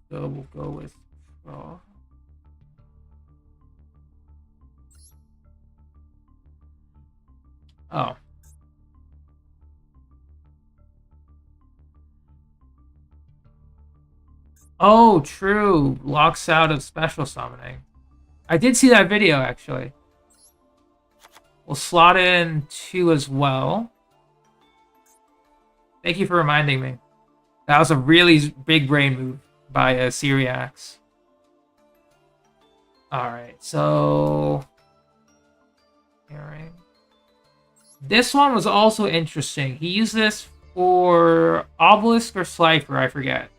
Speaker 1: So we'll go with draw. Oh. Oh, true. Locks out of special summoning. I did see that video, actually. We'll slot in 2 as well. Thank you for reminding me. That was a really big brain move by Syriax. Alright, so... Hearing. This one was also interesting. He used this for Obelisk or Slifer, I forget.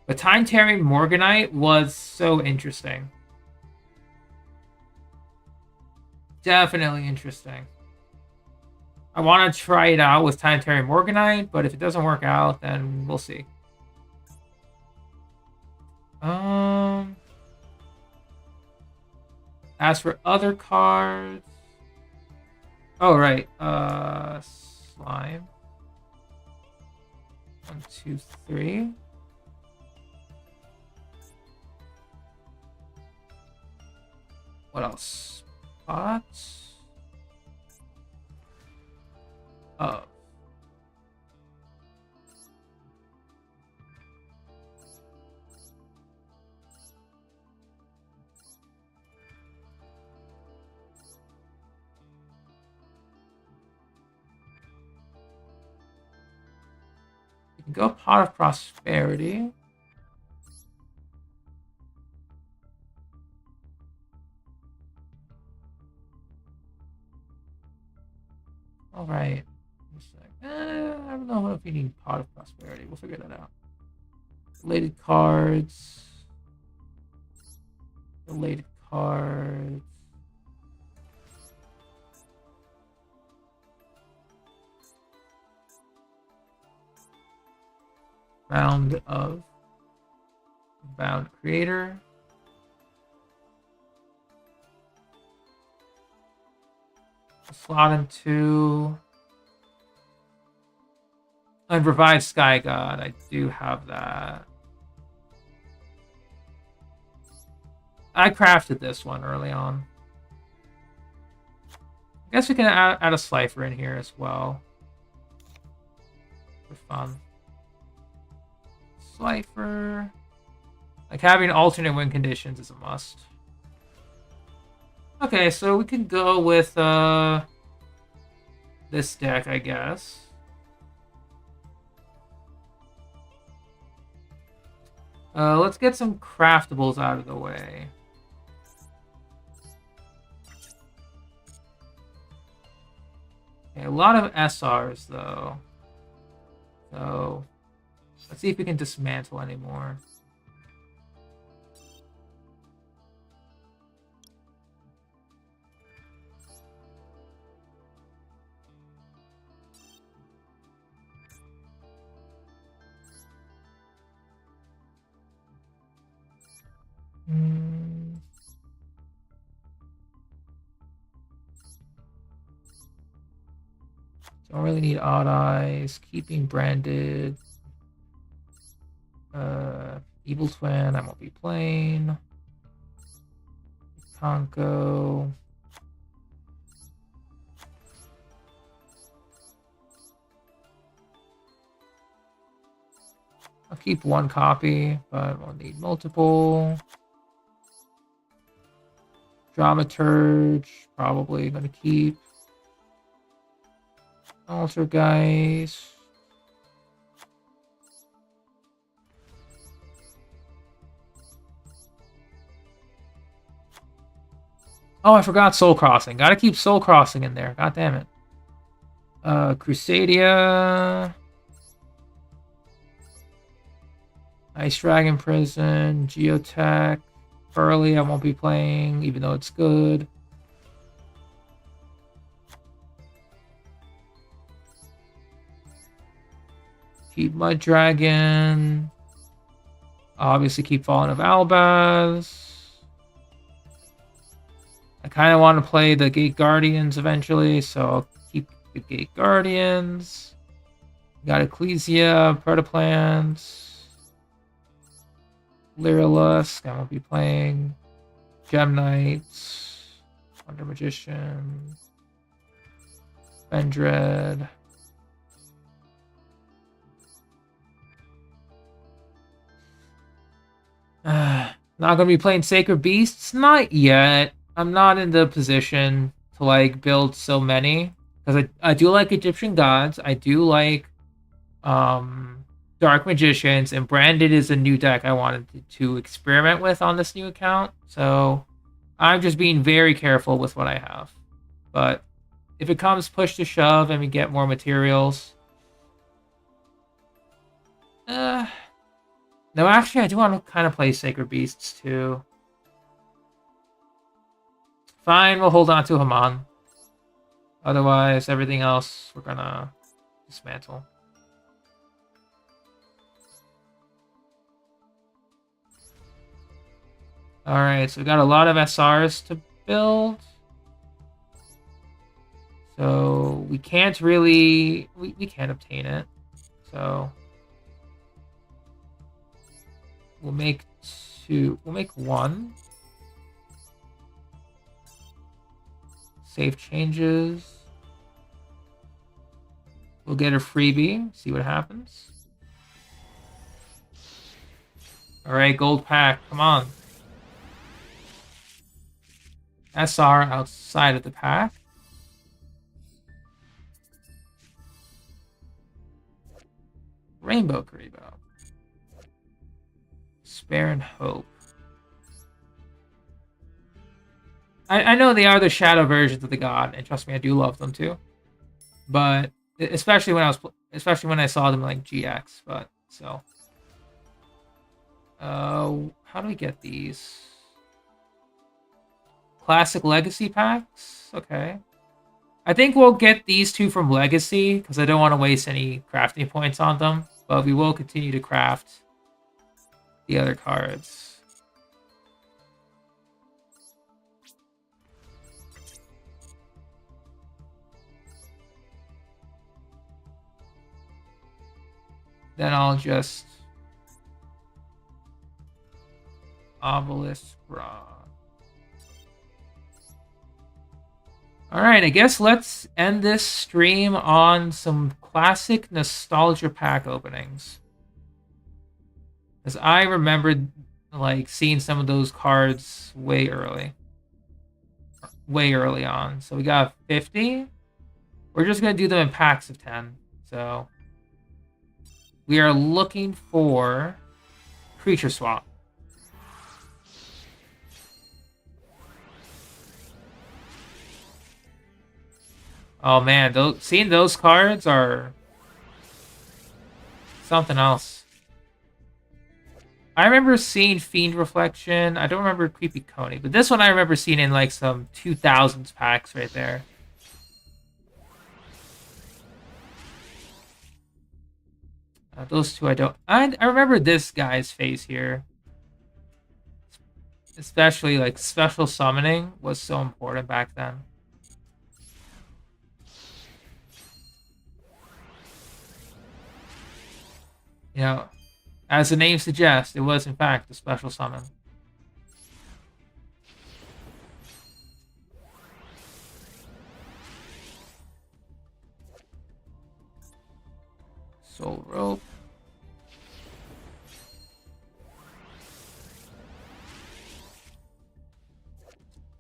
Speaker 1: But Time Tearing Morganite was so interesting. Definitely interesting. I want to try it out with Time Tearing Morganite, but if it doesn't work out, then we'll see. As for other cards... Oh, right. Slime. 1, 2, 3. What else? Spots. Oh. You can go Pot of Prosperity. All right. I don't know if you need Pot of Prosperity. We'll figure that out. Related cards. Related cards. Bound of. Bound Creator. Slot into and Revive Sky God. I do have that. I crafted this one early on. I guess we can add a Slifer in here as well. For fun. Slifer. Like having alternate win conditions is a must. Okay, so we can go with this deck, I guess. Let's get some craftables out of the way. Okay, a lot of SRs though. So let's see if we can dismantle anymore. Don't really need Odd Eyes. Keeping Branded. Evil Twin, I won't be playing. Tonko. I'll keep 1 copy, but we'll need multiple. Dramaturge, probably gonna keep. Altergeist. Oh, I forgot Soul Crossing. Gotta keep Soul Crossing in there. God damn it. Crusadia. Ice Dragon Prison. Geotech. Furley I won't be playing, even though it's good. Keep Mud Dragon. Obviously keep Fallen of Albaz. I kind of want to play the Gate Guardians eventually, so I'll keep the Gate Guardians. Got Ecclesia, Protoplant. Lyrilusk, I won't be playing. Gem Knights. Under Magician. Vendred. Not gonna be playing Sacred Beasts? Not yet. I'm not in the position to like build so many. Because I do like Egyptian Gods. I do like Dark Magicians, and Branded is a new deck I wanted to experiment with on this new account. So I'm just being very careful with what I have. But if it comes push to shove and we get more materials, no, actually, I do want to kind of play Sacred Beasts too. Fine, we'll hold on to Haman. Otherwise, everything else we're gonna dismantle. Alright, so we got a lot of SRs to build. So we can't really... We can't obtain it. So... We'll make two... We'll make one. Save changes. We'll get a freebie. See what happens. Alright, gold pack. Come on. SR outside of the pack. Rainbow Karibo. Spare and Hope. I know they are the shadow versions of the god, and trust me, I do love them too. But especially when I saw them like GX. But so, how do we get these? Classic Legacy packs. Okay, I think we'll get these two from Legacy because I don't want to waste any crafting points on them. But we will continue to craft the other cards. Then I'll just Obelisk Bra. Alright, I guess let's end this stream on some classic nostalgia pack openings. Because I remembered like seeing some of those cards way early. Way early on. So we got 50. We're just going to do them in packs of 10. So we are looking for Creature Swap. Oh man, seeing those cards are something else. I remember seeing Fiend Reflection. I don't remember Creepy Coney, but this one I remember seeing in like some 2000s packs right there. Those two I don't... I remember this guy's face here. Especially like special summoning was so important back then. You know, as the name suggests, it was in fact a special summon. Soul Rope.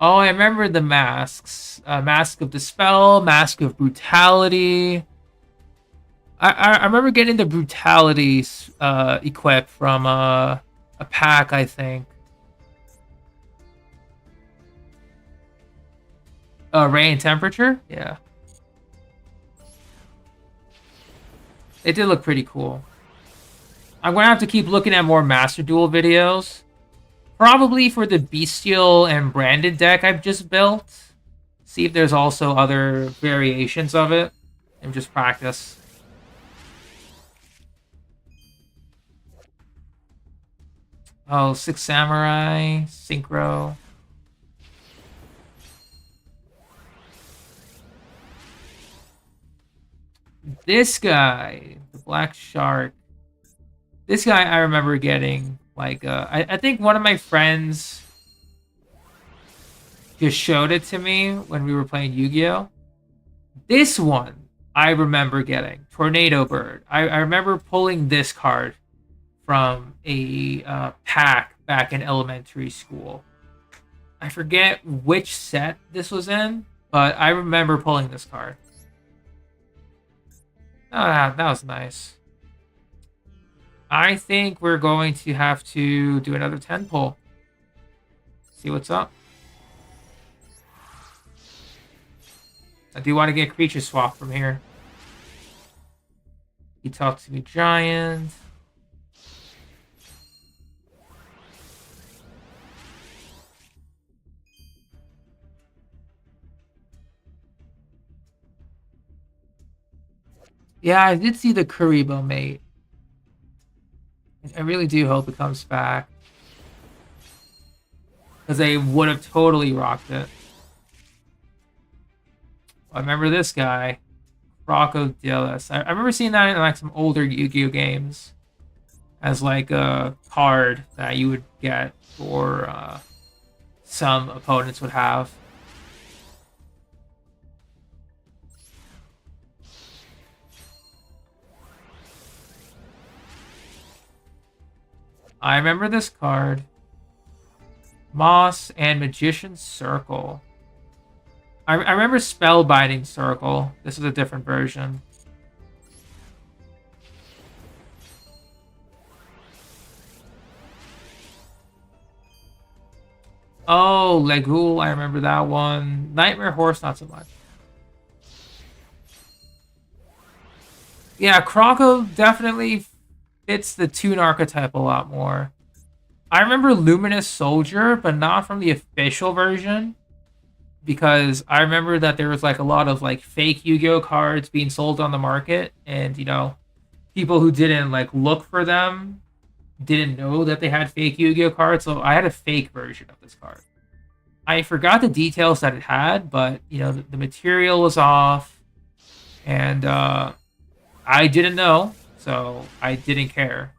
Speaker 1: Oh, I remember the masks. Mask of Dispel, Mask of Brutality. I remember getting the Brutality equip from a pack, I think. Rain Temperature? Yeah. It did look pretty cool. I'm going to have to keep looking at more Master Duel videos. Probably for the Bestial and Branded deck I've just built. See if there's also other variations of it. And just practice. Oh, Six Samurai, Synchro. This guy, the Black Shark. This guy I remember getting, like, I think one of my friends just showed it to me when we were playing Yu-Gi-Oh! This one I remember getting, Tornado Bird. I remember pulling this card from a pack back in elementary school. I forget which set this was in, but I remember pulling this card. Oh, that was nice. I think we're going to have to do another 10 pull. See what's up. I do want to get creature swap from here. He talked to me, Giant. Yeah, I did see the Kuribo mate. I really do hope it comes back. Because they would have totally rocked it. I remember this guy. Duelist. I remember seeing that in like some older Yu-Gi-Oh games. As like a card that you would get or some opponents would have. I remember this card. Moss and Magician's Circle. I remember Spellbinding Circle. This is a different version. Oh, Legul, I remember that one. Nightmare Horse, not so much. Yeah, Croco definitely fits the Toon archetype a lot more. I remember Luminous Soldier, but not from the official version. Because I remember that there was like a lot of like fake Yu-Gi-Oh cards being sold on the market. And, you know, people who didn't like look for them didn't know that they had fake Yu-Gi-Oh cards. So I had a fake version of this card. I forgot the details that it had, but, you know, the material was off. And I didn't know. So I didn't care.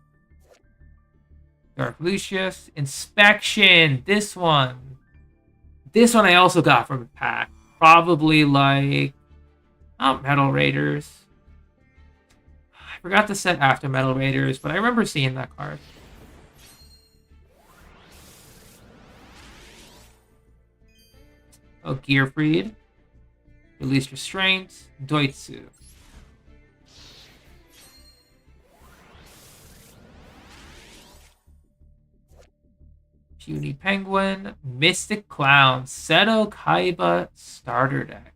Speaker 1: Dark Lucius. Inspection. This one. This one I also got from a pack. Probably like... Oh, Metal Raiders. I forgot the set after Metal Raiders, but I remember seeing that card. Oh, Gearfried. Released Restraint. Doitsu. Puny Penguin, Mystic Clown, Seto Kaiba starter deck.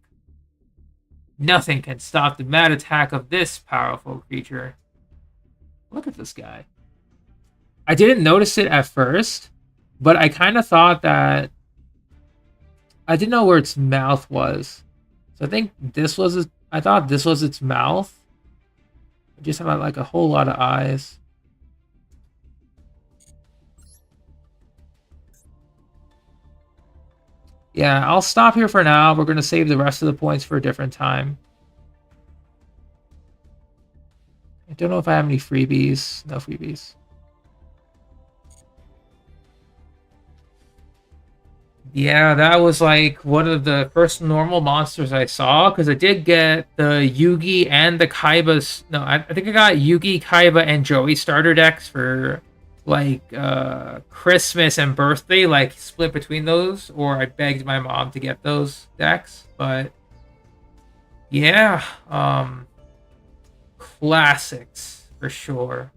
Speaker 1: Nothing can stop the mad attack of this powerful creature. Look at this guy. I didn't notice it at first, but I kind of thought that... I didn't know where its mouth was. So I think this was... I thought this was its mouth. It just had like a whole lot of eyes. Yeah, I'll stop here for now. We're going to save the rest of the points for a different time. I don't know if I have any freebies. No freebies. Yeah, that was like one of the first normal monsters I saw, because I did get the Yugi and the Kaiba's... No, I think I got Yugi, Kaiba, and Joey starter decks for like Christmas and birthday, like split between those, or I begged my mom to get those decks. But yeah, classics for sure.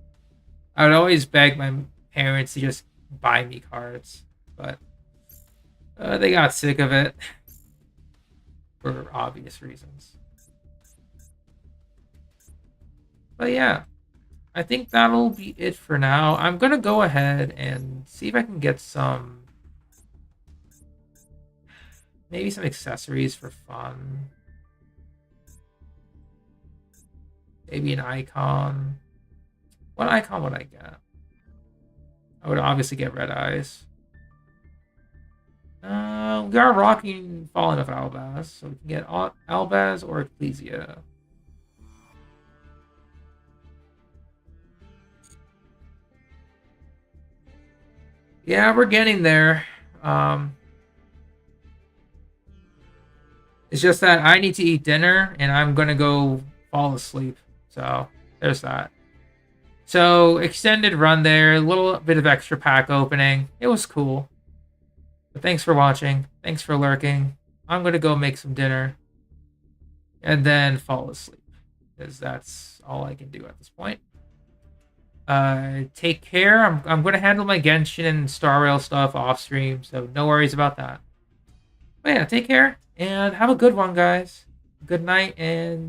Speaker 1: I would always beg my parents to just buy me cards, but they got sick of it for obvious reasons. But yeah, I think that'll be it for now. I'm gonna go ahead and see if I can get some, maybe some accessories for fun. Maybe an icon. What icon would I get? I would obviously get Red Eyes. We are rocking Fallen of Albaz, so we can get Albaz or Ecclesia. Yeah, we're getting there. It's just that I need to eat dinner and I'm gonna go fall asleep. So there's that. So extended run there, a little bit of extra pack opening. It was cool. But thanks for watching. Thanks for lurking. I'm gonna go make some dinner and then fall asleep, because that's all I can do at this point. Take care. I'm gonna handle my Genshin and Star Rail stuff off stream, so no worries about that. But yeah, take care and have a good one, guys. Good night, and